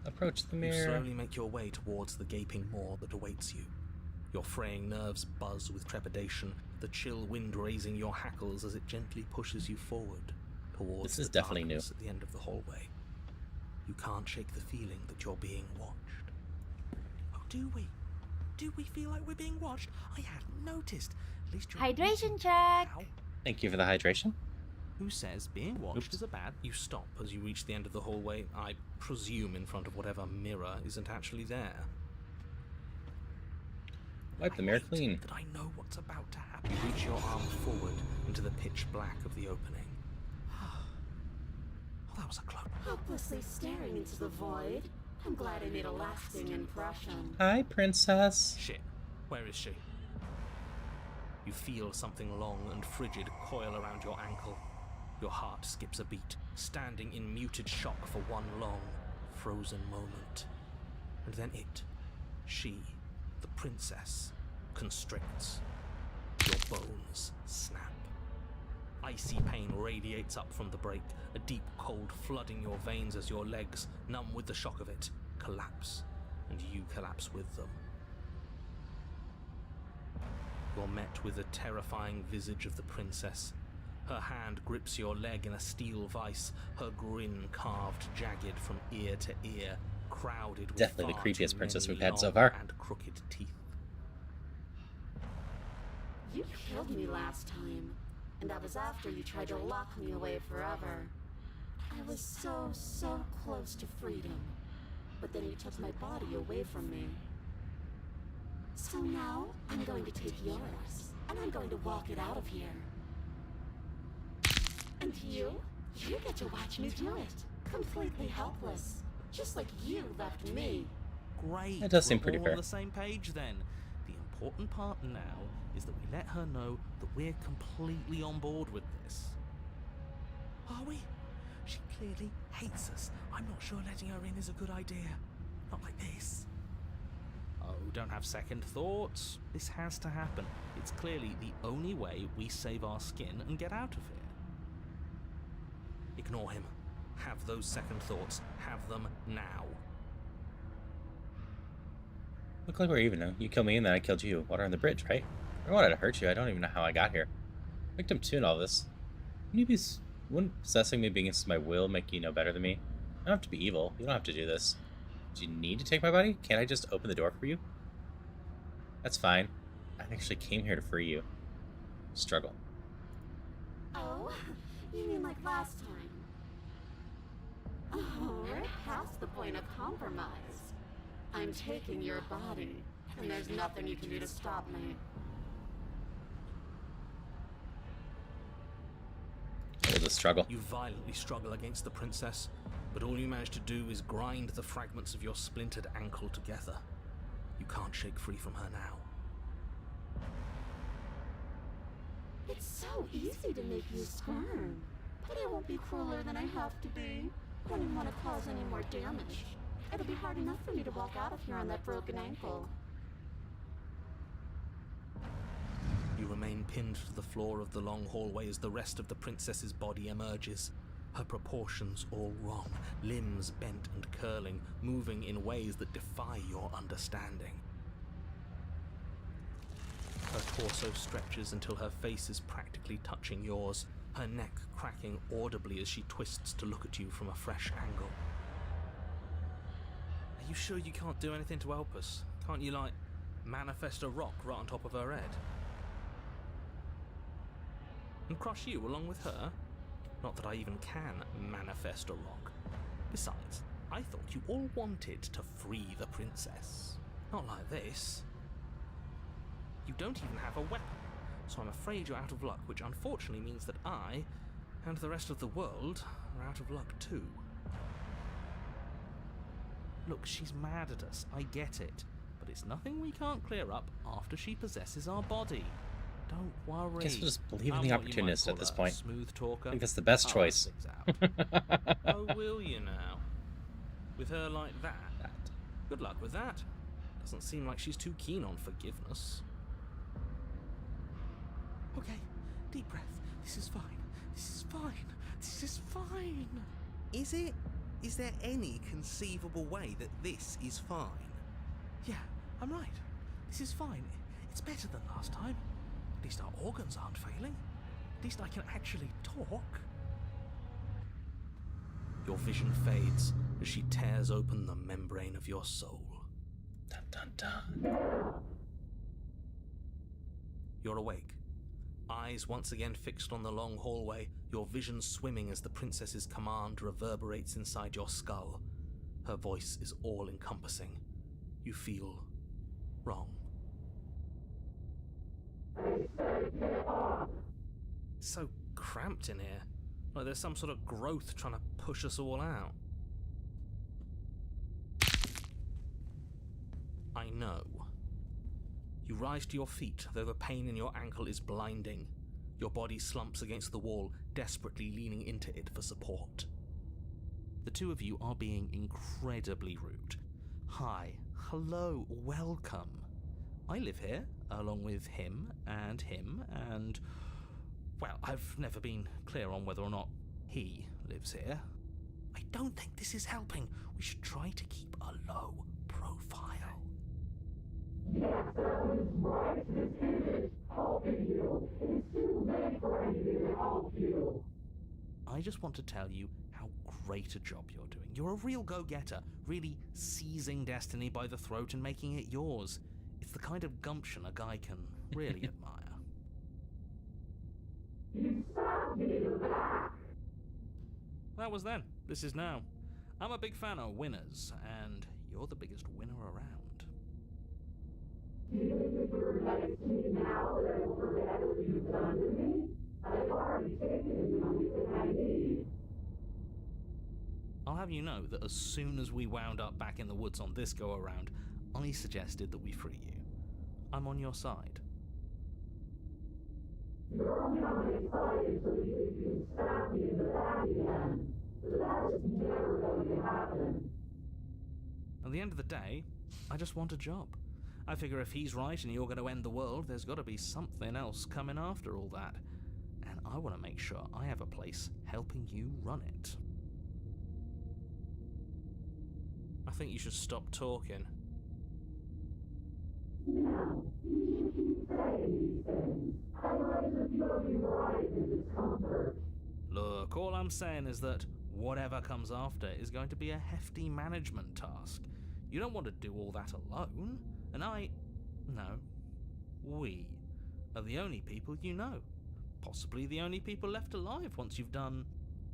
Approach the You mirror. slowly make your way towards the gaping maw that awaits you. Your fraying nerves buzz with trepidation, the chill wind raising your hackles as it gently pushes you forward towards This is the definitely new. darkness at the end of the hallway. You can't shake the feeling that you're being watched. Oh, do we? Do we feel like we're being watched? I hadn't noticed. At least you're Hydration check. Ow. Thank you for the hydration. Who says being watched is a bad... You stop as you reach the end of the hallway, I presume in front of whatever mirror isn't actually there. Wipe the mirror clean. That I know what's about to happen. You reach your arm forward into the pitch black of the opening. Oh, that was a close... Helplessly staring into the void. I'm glad I made a lasting impression. Hi, princess. Shit. Where is she? You feel something long and frigid coil around your ankle. Your heart skips a beat, standing in muted shock for one long, frozen moment. And then she, the princess, constricts. Your bones snap. Icy pain radiates up from the break, a deep cold flooding your veins as your legs, numb with the shock of it, collapse, and you collapse with them. You're met with the terrifying visage of the princess. Her hand grips your leg in a steel vice, her grin carved jagged from ear to ear, crowded with Definitely the far creepiest too princess many we've had so long far. and crooked teeth. You killed me last time, and that was after you tried to lock me away forever. I was so close to freedom, but then you took my body away from me. So now, I'm going to take yours, and I'm going to walk it out of here. And you get to watch me do it, completely helpless, just like you left me. Great. That does seem We're pretty all fair. on the same page then. The important part now is that we let her know that we're completely on board with this. Are we? She clearly hates us. I'm not sure letting her in is a good idea. Not like this. Oh, don't have second thoughts. This has to happen. It's clearly the only way we save our skin and get out of here. Ignore him. Have those second thoughts. Have them now. Look like we're even now. You killed me and then I killed you. Water on the bridge, right? I wanted to hurt you. I don't even know how I got here. Victim 2 in all this. Wouldn't possessing me being against my will make you no better than me? I don't have to be evil. You don't have to do this. Do you need to take my body? Can't I just open the door for you? That's fine. I actually came here to free you. Struggle. Oh, you mean like last time? Oh, we're past the point of compromise. I'm taking your body, and there's nothing you can do to stop me. We'll just struggle. You violently struggle against the princess, but all you manage to do is grind the fragments of your splintered ankle together. You can't shake free from her now. It's so easy to make you squirm, but I won't be crueler than I have to be. I don't even want to cause any more damage. It'll be hard enough for me to walk out of here on that broken ankle. You remain pinned to the floor of the long hallway as the rest of the princess's body emerges. Her proportions all wrong, limbs bent and curling, moving in ways that defy your understanding. Her torso stretches until her face is practically touching yours, her neck cracking audibly as she twists to look at you from a fresh angle. Are you sure you can't do anything to help us? Can't you, like, manifest a rock right on top of her head? And crush you along with her? Not that I even can manifest a rock. Besides, I thought you all wanted to free the princess. Not like this. You don't even have a weapon, so I'm afraid you're out of luck, which unfortunately means that I, and the rest of the world, are out of luck too. Look, she's mad at us, I get it, but it's nothing we can't clear up after she possesses our body. Don't worry. I guess we'll just believe in I'm the what you might opportunist call at this a point. Smooth talker. I think that's the best choice. Oh, will you now? With her like that? Good luck with that. Doesn't seem like she's too keen on forgiveness. Okay, deep breath. This is fine. This is fine. This is fine. Is it? Is there any conceivable way that this is fine? Yeah, I'm right. This is fine. It's better than last time. At least our organs aren't failing. At least I can actually talk. Your vision fades as she tears open the membrane of your soul. Dun dun dun. You're awake. Eyes once again fixed on the long hallway, your vision swimming as the princess's command reverberates inside your skull. Her voice is all-encompassing. You feel wrong. It's so cramped in here. Like there's some sort of growth trying to push us all out. I know. You rise to your feet, though the pain in your ankle is blinding. Your body slumps against the wall, desperately leaning into it for support. The two of you are being incredibly rude. Hi, hello, welcome. I live here, along with him, and... Well, I've never been clear on whether or not he lives here. I don't think this is helping. We should try to keep a low profile. Yes, that is right. This is helping you. It's too late for anything to help you. I just want to tell you how great a job you're doing. You're a real go-getter, really seizing destiny by the throat and making it yours. It's the kind of gumption a guy can really admire. That was then. This is now. I'm a big fan of winners, and you're the biggest winner around. I'll have you know that as soon as we wound up back in the woods on this go-around, I suggested that we free you. I'm on your side. You're on my side so you can stab me in the back again. That is never going to happen. At the end of the day, I just want a job. I figure if he's right and you're going to end the world, there's got to be something else coming after all that. And I want to make sure I have a place helping you run it. I think you should stop talking. No, you should keep saying these things. I like to feel you right in discomfort. Look, all I'm saying is that whatever comes after is going to be a hefty management task. You don't want to do all that alone. And we are the only people you know. Possibly the only people left alive once you've done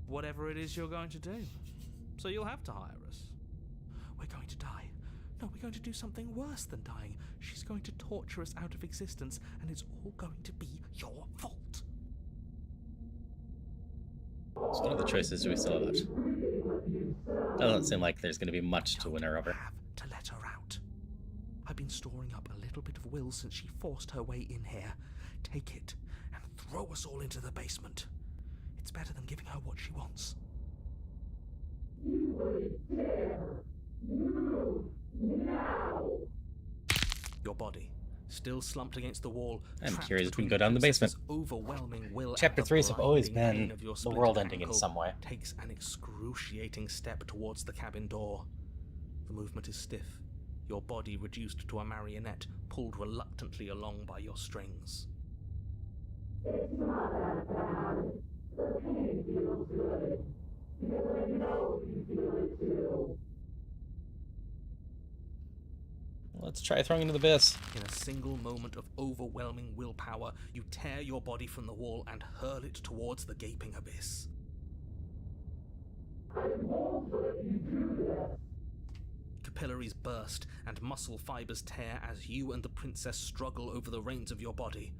whatever it is you're going to do. So you'll have to hire us. We're going to die. No, we're going to do something worse than dying. She's going to torture us out of existence, and it's all going to be your fault. So what other choices do we still have left? Doesn't seem like there's going to be much to win her over. Have to let her out. I've been storing up a little bit of will since she forced her way in here. Take it and throw us all into the basement. It's better than giving her what she wants. You wouldn't dare. Move now. Your body, still slumped against the wall. I'm curious if we can go down the basement. Overwhelming will. Chapter 3s have always blinding been pain of your the world splintered ending in ankle some way. Takes an excruciating step towards the cabin door. The movement is stiff. Your body reduced to a marionette, pulled reluctantly along by your strings. It's not that bad. The pain feels good. I know you feel it too. Let's try throwing into the abyss. In a single moment of overwhelming willpower, you tear your body from the wall and hurl it towards the gaping abyss. I won't let you do this. Capillaries burst and muscle fibers tear as you and the princess struggle over the reins of your body.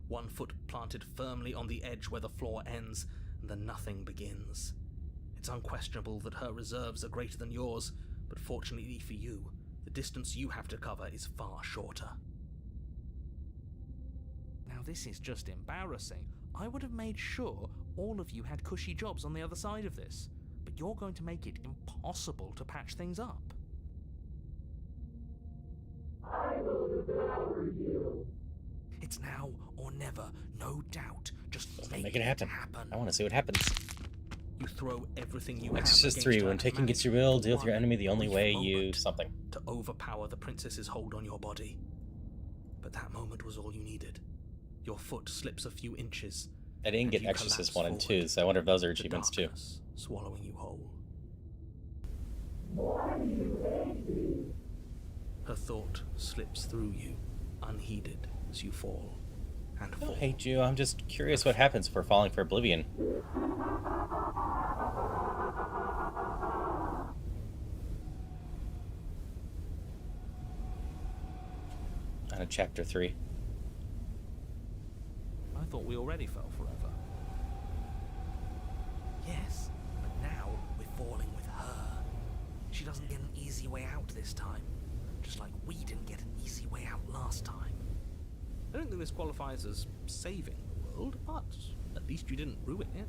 One foot planted firmly on the edge where the floor ends, and the nothing begins. It's unquestionable that her reserves are greater than yours, but fortunately for you, the distance you have to cover is far shorter. Now this is just embarrassing. I would have made sure all of you had cushy jobs on the other side of this, but you're going to make it impossible to patch things up. I will devour you. It's now or never, no doubt. Just Make it happen. I want to see what happens. You throw everything you have Exorcist against 3. her When and taking gets manage your will, deal with your one enemy the only brief way moment you something. to overpower the princess's hold on your body. But that moment was all you needed. Your foot slips a few inches. I didn't get you Exorcist collapse 1 and forward, 2, so I wonder if those are the achievements too. darkness swallowing you whole. Why do you hate me? Her thought slips through you, unheeded as you fall and I fall. don't hate you, I'm just curious what happens if we're falling for oblivion. On a chapter 3. I thought we already fell forever. Yes, but now we're falling with her. She doesn't get an easy way out this time, just like we didn't get an easy way out last time. don't think this qualifies as saving the world, but at least you didn't ruin it.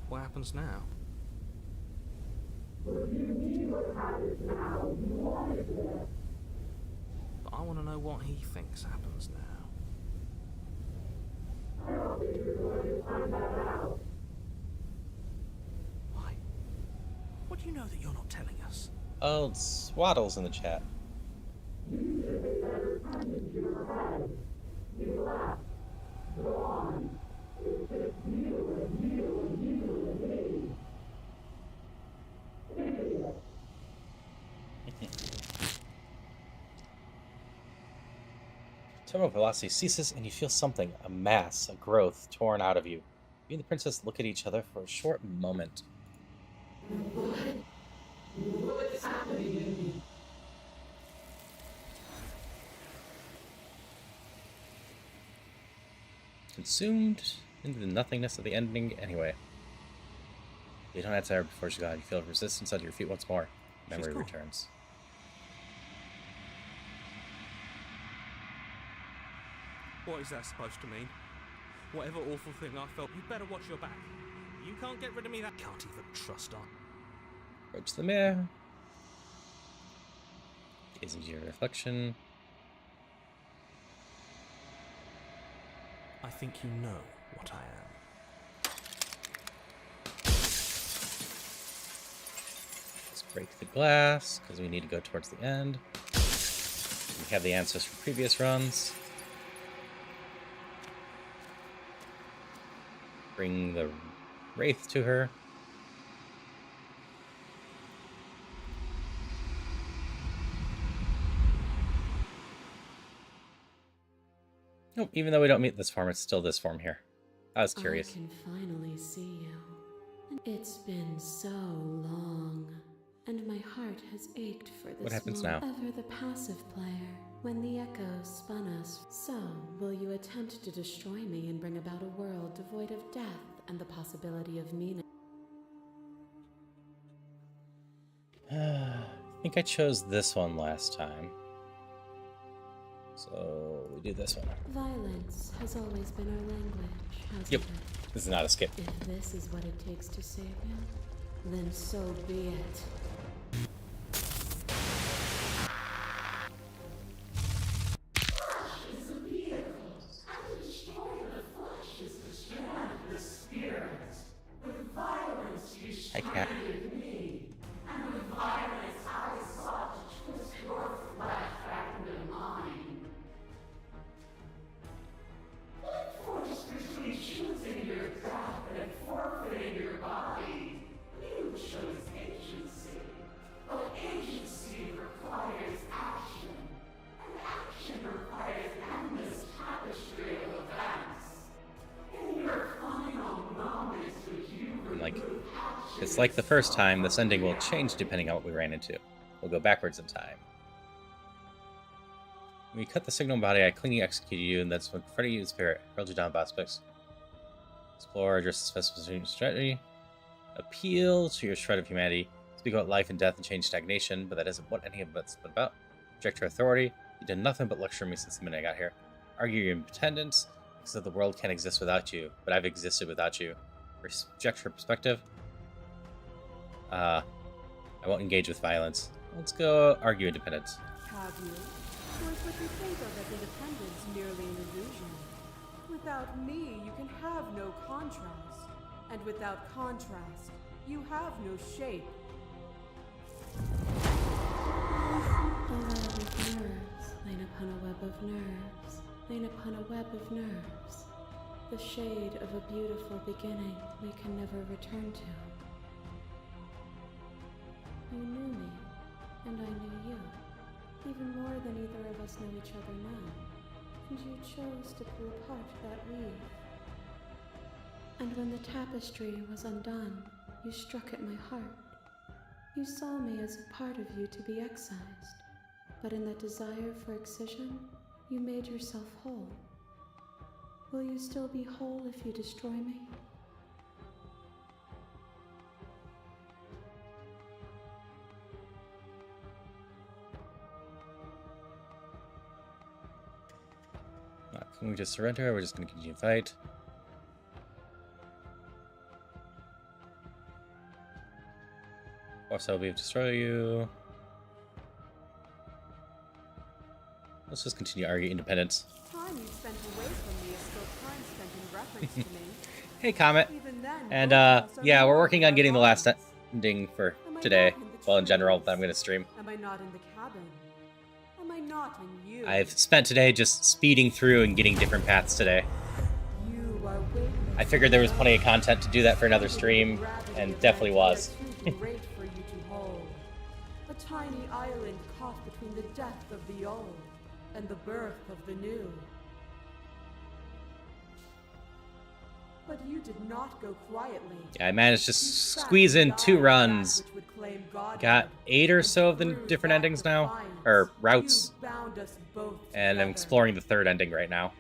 What happens now? But I want to know what he thinks happens now. Why? What do you know that you're not telling us? Oh, Swaddle's in the chat. Terminal velocity ceases and you feel something, a mass, a growth, torn out of you. You and the princess look at each other for a short moment. What's happening? Consumed into the nothingness of the ending anyway. You don't answer before she's gone. You feel resistance under your feet once more. Memory returns. What is that supposed to mean? Whatever awful thing I felt, you better watch your back. You can't get rid of me, that can't even trust on. Approach the mirror. Gaze into your reflection. I think you know what I am. Let's break the glass, because we need to go towards the end. We have the answers from previous runs. Bring the Wraith to her. Nope, even though we don't meet this form, it's still this form here. I was curious. I can finally see you. It's been so long, and my heart has ached for this What happens now? Ever the passive player, when the echoes spun us. So, will you attempt to destroy me and bring about a world devoid of death and the possibility of meaning? I think I chose this one last time. So we do this one. Violence has always been our language, hasn't Yep. it? This is not a skip. If this is what it takes to save you, then so be it. Hi, cat. It's like the first time, this ending will change depending on what we ran into. We'll go backwards in time. When you cut the signal body, I cleanly executed you, and that's when Freddy used Spirit hurled you down Bospix. Explore, address the specific strategy. Appeal to your shred of humanity. Speak about life and death and change stagnation, but that isn't what any of it's been about. Reject your authority. You did nothing but lecture me since the minute I got here. Argue your independence, because the world can't exist without you, but I've existed without you. Reject your perspective. I won't engage with violence. Let's go argue independence. Have you? Or is what you think of as independence merely an illusion? Without me, you can have no contrast. And without contrast, you have no shape. A web of nerves, lain upon a web of nerves, lain upon a web of nerves. The shade of a beautiful beginning we can never return to. You knew me, and I knew you, even more than either of us know each other now, and you chose to pull apart that weave. And when the tapestry was undone, you struck at my heart. You saw me as a part of you to be excised, but in that desire for excision, you made yourself whole. Will you still be whole if you destroy me? Can we just surrender, or we're just going to continue to fight? Or so we destroy you. Let's just continue to argue independence. Time you spent away from me is still time spent in reference to me. Hey, Comet. Even then, And, both of us are yeah, we're not working in on getting the our last lives. ending for Am I today. not in the Well, in general, trees? that I'm going to stream. Am I not in the cabin? Am I not in you? I've spent today just speeding through and getting different paths today. You are weightless. I figured there was plenty of content to do that for another stream, and definitely was. Too great for you to hold. A tiny island caught between the death of the old and the birth of the new. But you did not go quietly. Yeah, I managed to You sat squeeze in and 2 died runs. that which would claim godhood. Got 8 or so of the Through different that endings now, defiance, or routes, you bound us both and I'm together. exploring the 3rd ending right now.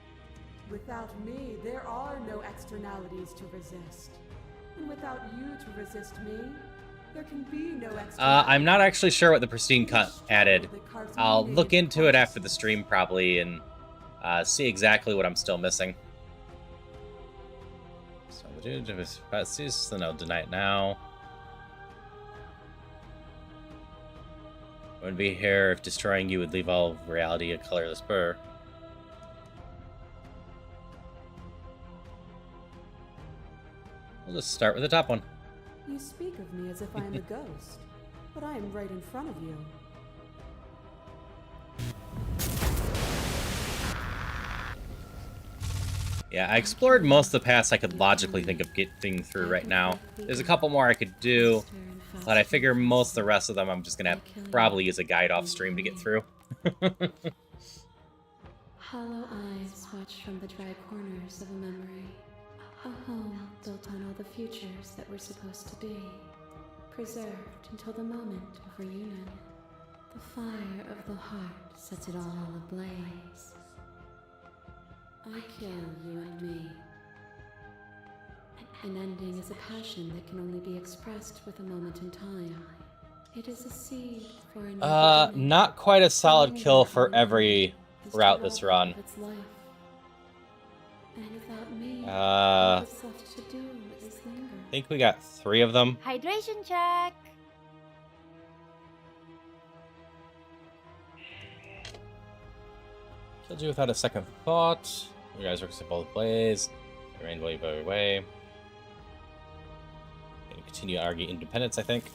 Without me, there are no externalities to resist. And without you to resist me, there can be no externalities. I'm not actually sure what the pristine cut added. I'll look into it after the stream probably and see exactly what I'm still missing. So then I'll deny it now. Wouldn't be here if destroying you would leave all of reality a colorless blur. We'll just start with the top one. You speak of me as if I am a ghost, but I am right in front of you. Yeah, I explored most of the paths I could logically think of getting through right now. There's a couple more I could do, but I figure most of the rest of them I'm just gonna have to probably use a guide off stream to get through. Hollow eyes watch from the dry corners of a memory. A home built on all the futures that were supposed to be. Preserved until the moment of reunion. The fire of the heart sets it all ablaze. I kill you and me. An ending is a passion that can only be expressed with a moment in time. It is a seed for a new beginning. Not quite a solid Only kill that for one every is to route this rob run. of its life. And without me, I what's left to do is linger. think we got 3 of them. Hydration check. Killed you without a second thought. You guys are both blaze. Remain way. Gonna continue to argue independence, I think.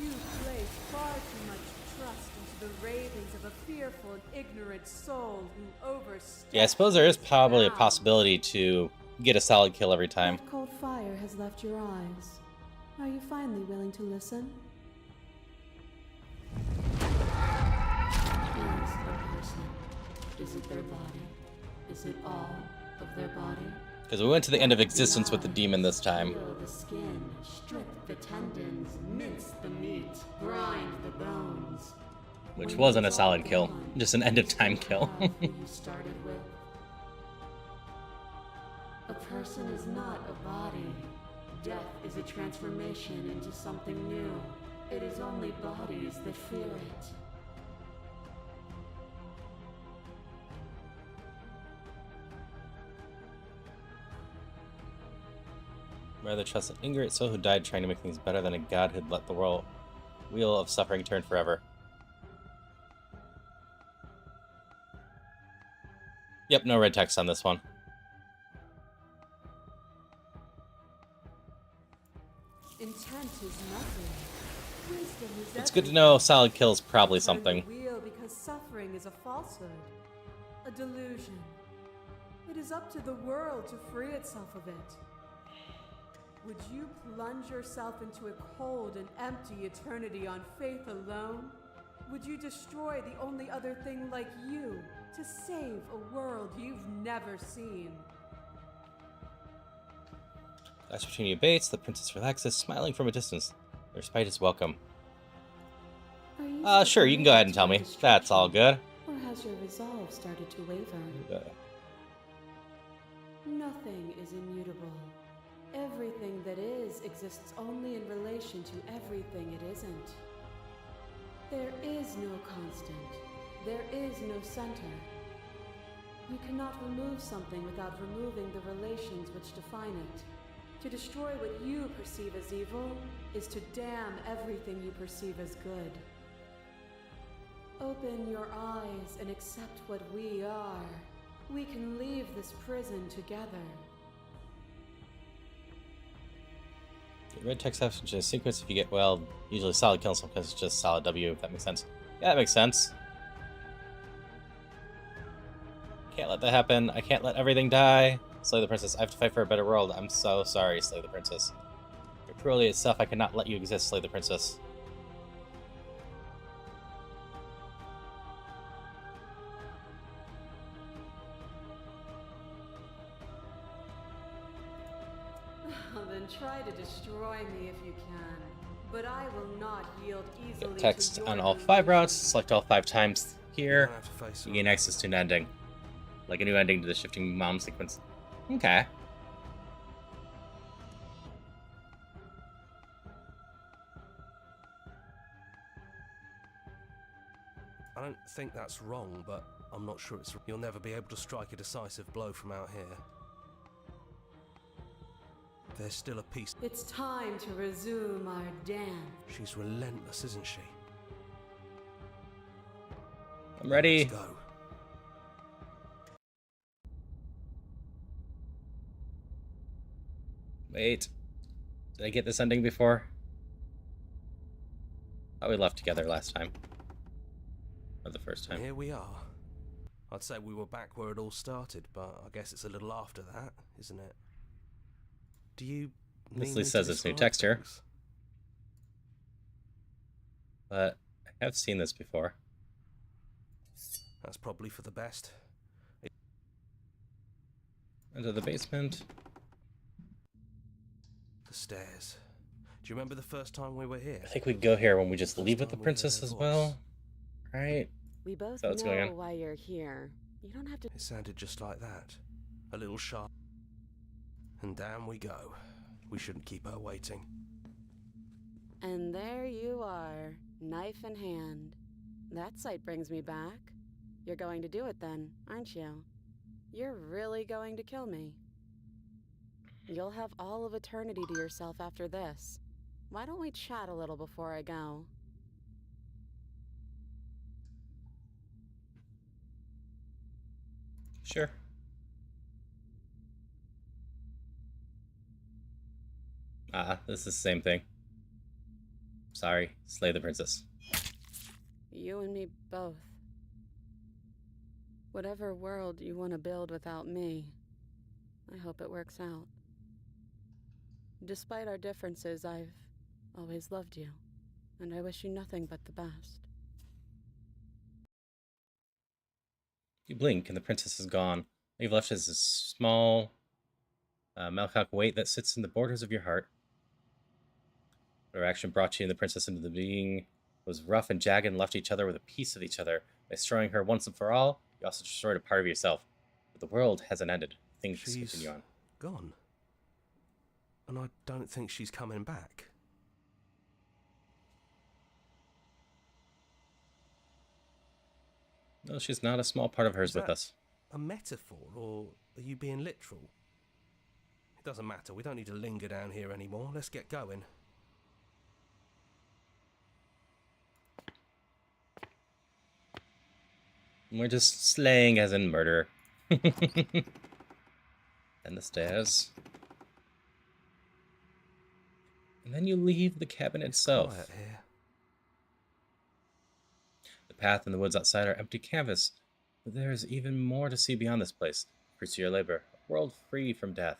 You place far too much trust into the ravings of a fearful and ignorant soul who oversteps. Yeah, I suppose there is probably a bounds. possibility to get a solid kill every time. That cold fire has left your eyes. Are you finally willing to listen? Is a person? Is it their body? Is it all of their body? Because we went to the end of existence with the demon this time. Peel the skin, strip the tendons, mince the meat, grind the bones. Which When wasn't a it's solid all kill. gone, Just an end of time do you kill. have who you started with? A person is not a body. Death is a transformation into something new. It is only bodies that feel it. Rather trust an ignorant soul who died trying to make things better than a god who'd let the world wheel of suffering turn forever. Yep, no red text on this one. Intent is nothing. Wisdom is It's good to know solid kill is probably something. Turn the wheel because suffering is a falsehood, a delusion. It is up to the world to free itself of it. Would you plunge yourself into a cold and empty eternity on faith alone? Would you destroy the only other thing like you to save a world you've never seen? Last opportunity abates, the princess relaxes, smiling from a distance. Their respite is welcome. Are you Sure, you can go ahead and tell me. That's all good. Or has your resolve started to waver? Nothing is immutable. Everything that is exists only in relation to everything it isn't. There is no constant. There is no center. You cannot remove something without removing the relations which define it. To destroy what you perceive as evil is to damn everything you perceive as good. Open your eyes and accept what we are. We can leave this prison together. Red text after a sequence if you get, well, usually solid kills because it's just solid W, if that makes sense. Yeah, that makes sense. Can't let that happen. I can't let everything die. Slay the princess. I have to fight for a better world. I'm so sorry, Slay the princess. Your cruelty itself, I cannot let you exist, Slay the princess. Then try to destroy me if you can. But I will not yield easily. Get text on all 5 routes. Select all 5 times here. You gain access to an ending. Like a new ending to the shifting mom sequence. Okay. I don't think that's wrong, but I'm not sure it's... You'll never be able to strike a decisive blow from out here. There's still a piece. It's time to resume our dance. She's relentless, isn't she? I'm ready. Let's go. Wait. Did I get this ending before? Oh, we left together last time. Or the first time. Here we are. I'd say we were back where it all started, but I guess it's a little after that, isn't it? Do you This at least says it's new text here. But I have seen this before. That's probably for the best. Into the basement. The stairs. Do you remember the first time we were here? I think we go here when we just leave with the princess as well. Right? We both So what's know going on? why you're here. You don't have to. It sounded just like that. A little sharp. And down we go. We shouldn't keep her waiting. And there you are, knife in hand. That sight brings me back. You're going to do it then, aren't you? You're really going to kill me. You'll have all of eternity to yourself after this. Why don't we chat a little before I go? Sure. This is the same thing. Sorry, slay the princess. You and me both. Whatever world you want to build without me, I hope it works out. Despite our differences, I've always loved you, and I wish you nothing but the best. You blink and the princess is gone. All you've left is a small Malkak weight that sits in the borders of your heart. Our action brought you and the princess into the being was rough and jagged and left each other with a piece of each other. By destroying her once and for all, you also destroyed a part of yourself. But the world hasn't ended. Things just continue on. Gone. And I don't think she's coming back. No, she's not. A small part of her is with us. A metaphor, or are you being literal? It doesn't matter. We don't need to linger down here anymore. Let's get going. We're just slaying as in murder. And the stairs. And then you leave the cabin itself. Quiet here. The path and the woods outside are empty canvas, but there is even more to see beyond this place. Pursue your labor, a world free from death.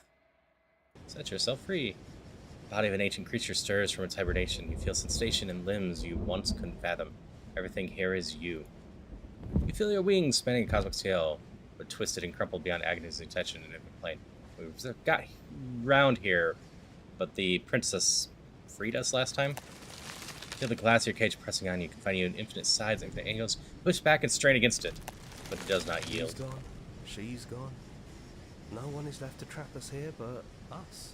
Set yourself free. The body of an ancient creature stirs from its hibernation. You feel sensation in limbs you once couldn't fathom. Everything here is you. You feel your wings spanning a cosmic scale, but twisted and crumpled beyond agonizing tension in every plane. We got round here, but the princess freed us last time. Feel the glass of your cage pressing on you, confining you in infinite sides, infinite angles. Push back and strain against it, but it does not yield. He's gone. She's gone. No one is left to trap us here but us.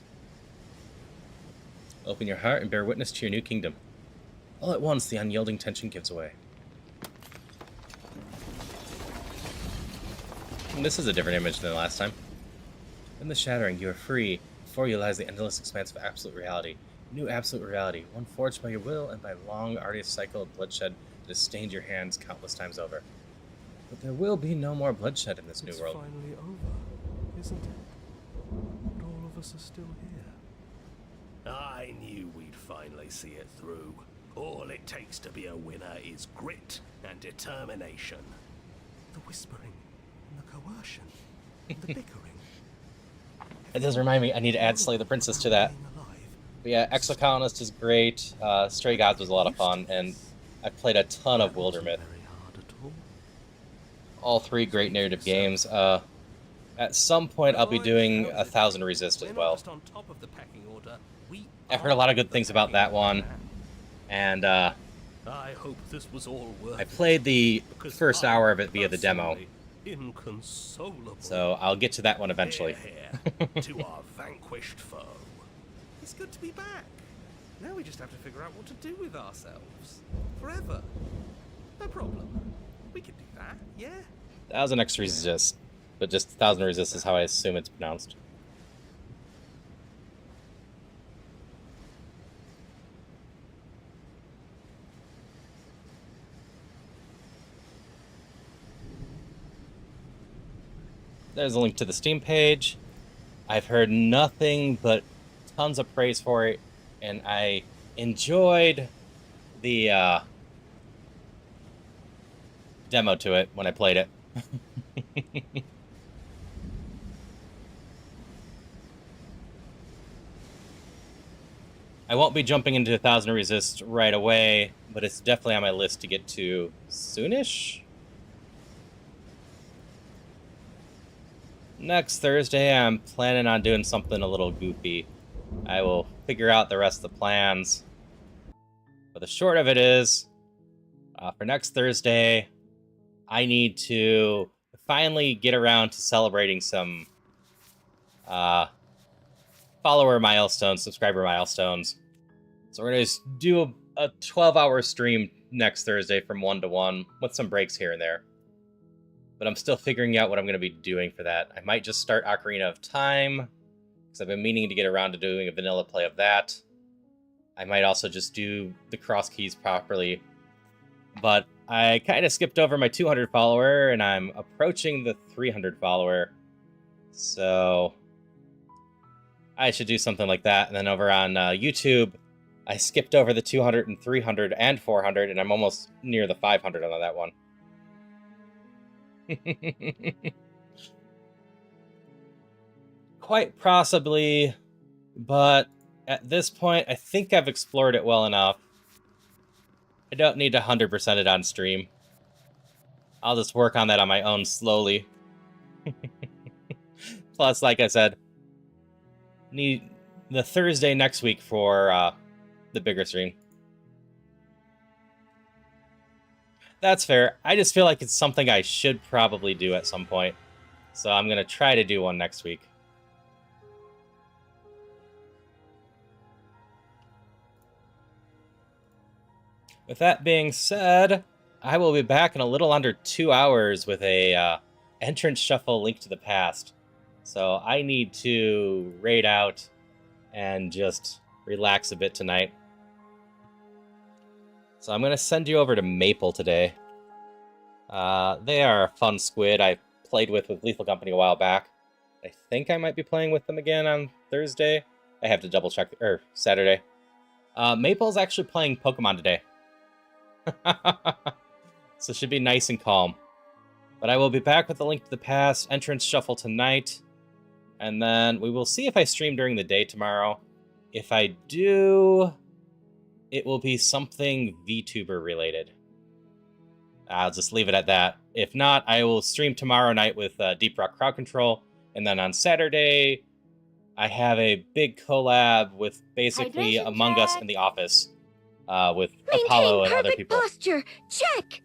Open your heart and bear witness to your new kingdom. All at once, the unyielding tension gives way. And this is a different image than last time. In the shattering, you are free. Before you lies the endless expanse of absolute reality. New absolute reality, one forged by your will and by a long, arduous cycle of bloodshed that has stained your hands countless times over. But there will be no more bloodshed in this new world. It's finally over, isn't it? And all of us are still here. I knew we'd finally see it through. All it takes to be a winner is grit and determination. The whispering, and the coercion, and the bickering. It does remind me, I need to add Slay the Princess to that. But yeah, Exocolonist is great, Stray Gods was a lot of fun, and I played a ton of Wildermyth. All three great narrative games. At some point, I'll be doing 1000 Resist as well. I've heard a lot of good things about that one, and I hope this was all worth I played the first hour of it via the demo, inconsolable. so I'll get to that one eventually. To our vanquished foe. It's good to be back. Now we just have to figure out what to do with ourselves. Forever. No problem. We can do that, yeah? 1000 X Resist, but just 1000 Resist is how I assume it's pronounced. There's a link to the Steam page. I've heard nothing but tons of praise for it, and I enjoyed the demo to it when I played it. I won't be jumping into 1000 Resist right away, but it's definitely on my list to get to soonish. Next Thursday, I'm planning on doing something a little goofy. I will figure out the rest of the plans. But the short of it is, for next Thursday, I need to finally get around to celebrating some follower milestones, subscriber milestones. So we're going to do a 12-hour stream next Thursday from 1 to 1, with some breaks here and there. But I'm still figuring out what I'm going to be doing for that. I might just start Ocarina of Time, because I've been meaning to get around to doing a vanilla play of that. I might also just do the cross keys properly. But I kind of skipped over my 200 follower, and I'm approaching the 300 follower. So I should do something like that. And then over on YouTube, I skipped over the 200 and 300 and 400, and I'm almost near the 500 on that one. Quite possibly, but at this point, I think I've explored it well enough. I don't need to 100% it on stream. I'll just work on that on my own slowly. Plus, like I said, need the Thursday next week for the bigger stream. That's fair. I just feel like it's something I should probably do at some point. So I'm going to try to do one next week. With that being said, I will be back in a little under 2 hours with a entrance shuffle Link to the Past. So I need to raid out and just relax a bit tonight. So I'm going to send you over to Maple today. They are a fun squid I played with Lethal Company a while back. I think I might be playing with them again on Thursday. I have to double check, or Saturday. Maple's actually playing Pokemon today. So it should be nice and calm. But I will be back with the Link to the Past entrance shuffle tonight. And then we will see if I stream during the day tomorrow. If I do, it will be something VTuber related. I'll just leave it at that. If not, I will stream tomorrow night with Deep Rock Crowd Control. And then on Saturday, I have a big collab with basically Among Us in the Office. With Apollo and other people. Posture. Check.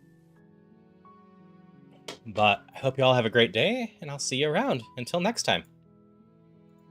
But I hope you all have a great day, and I'll see you around. Until next time.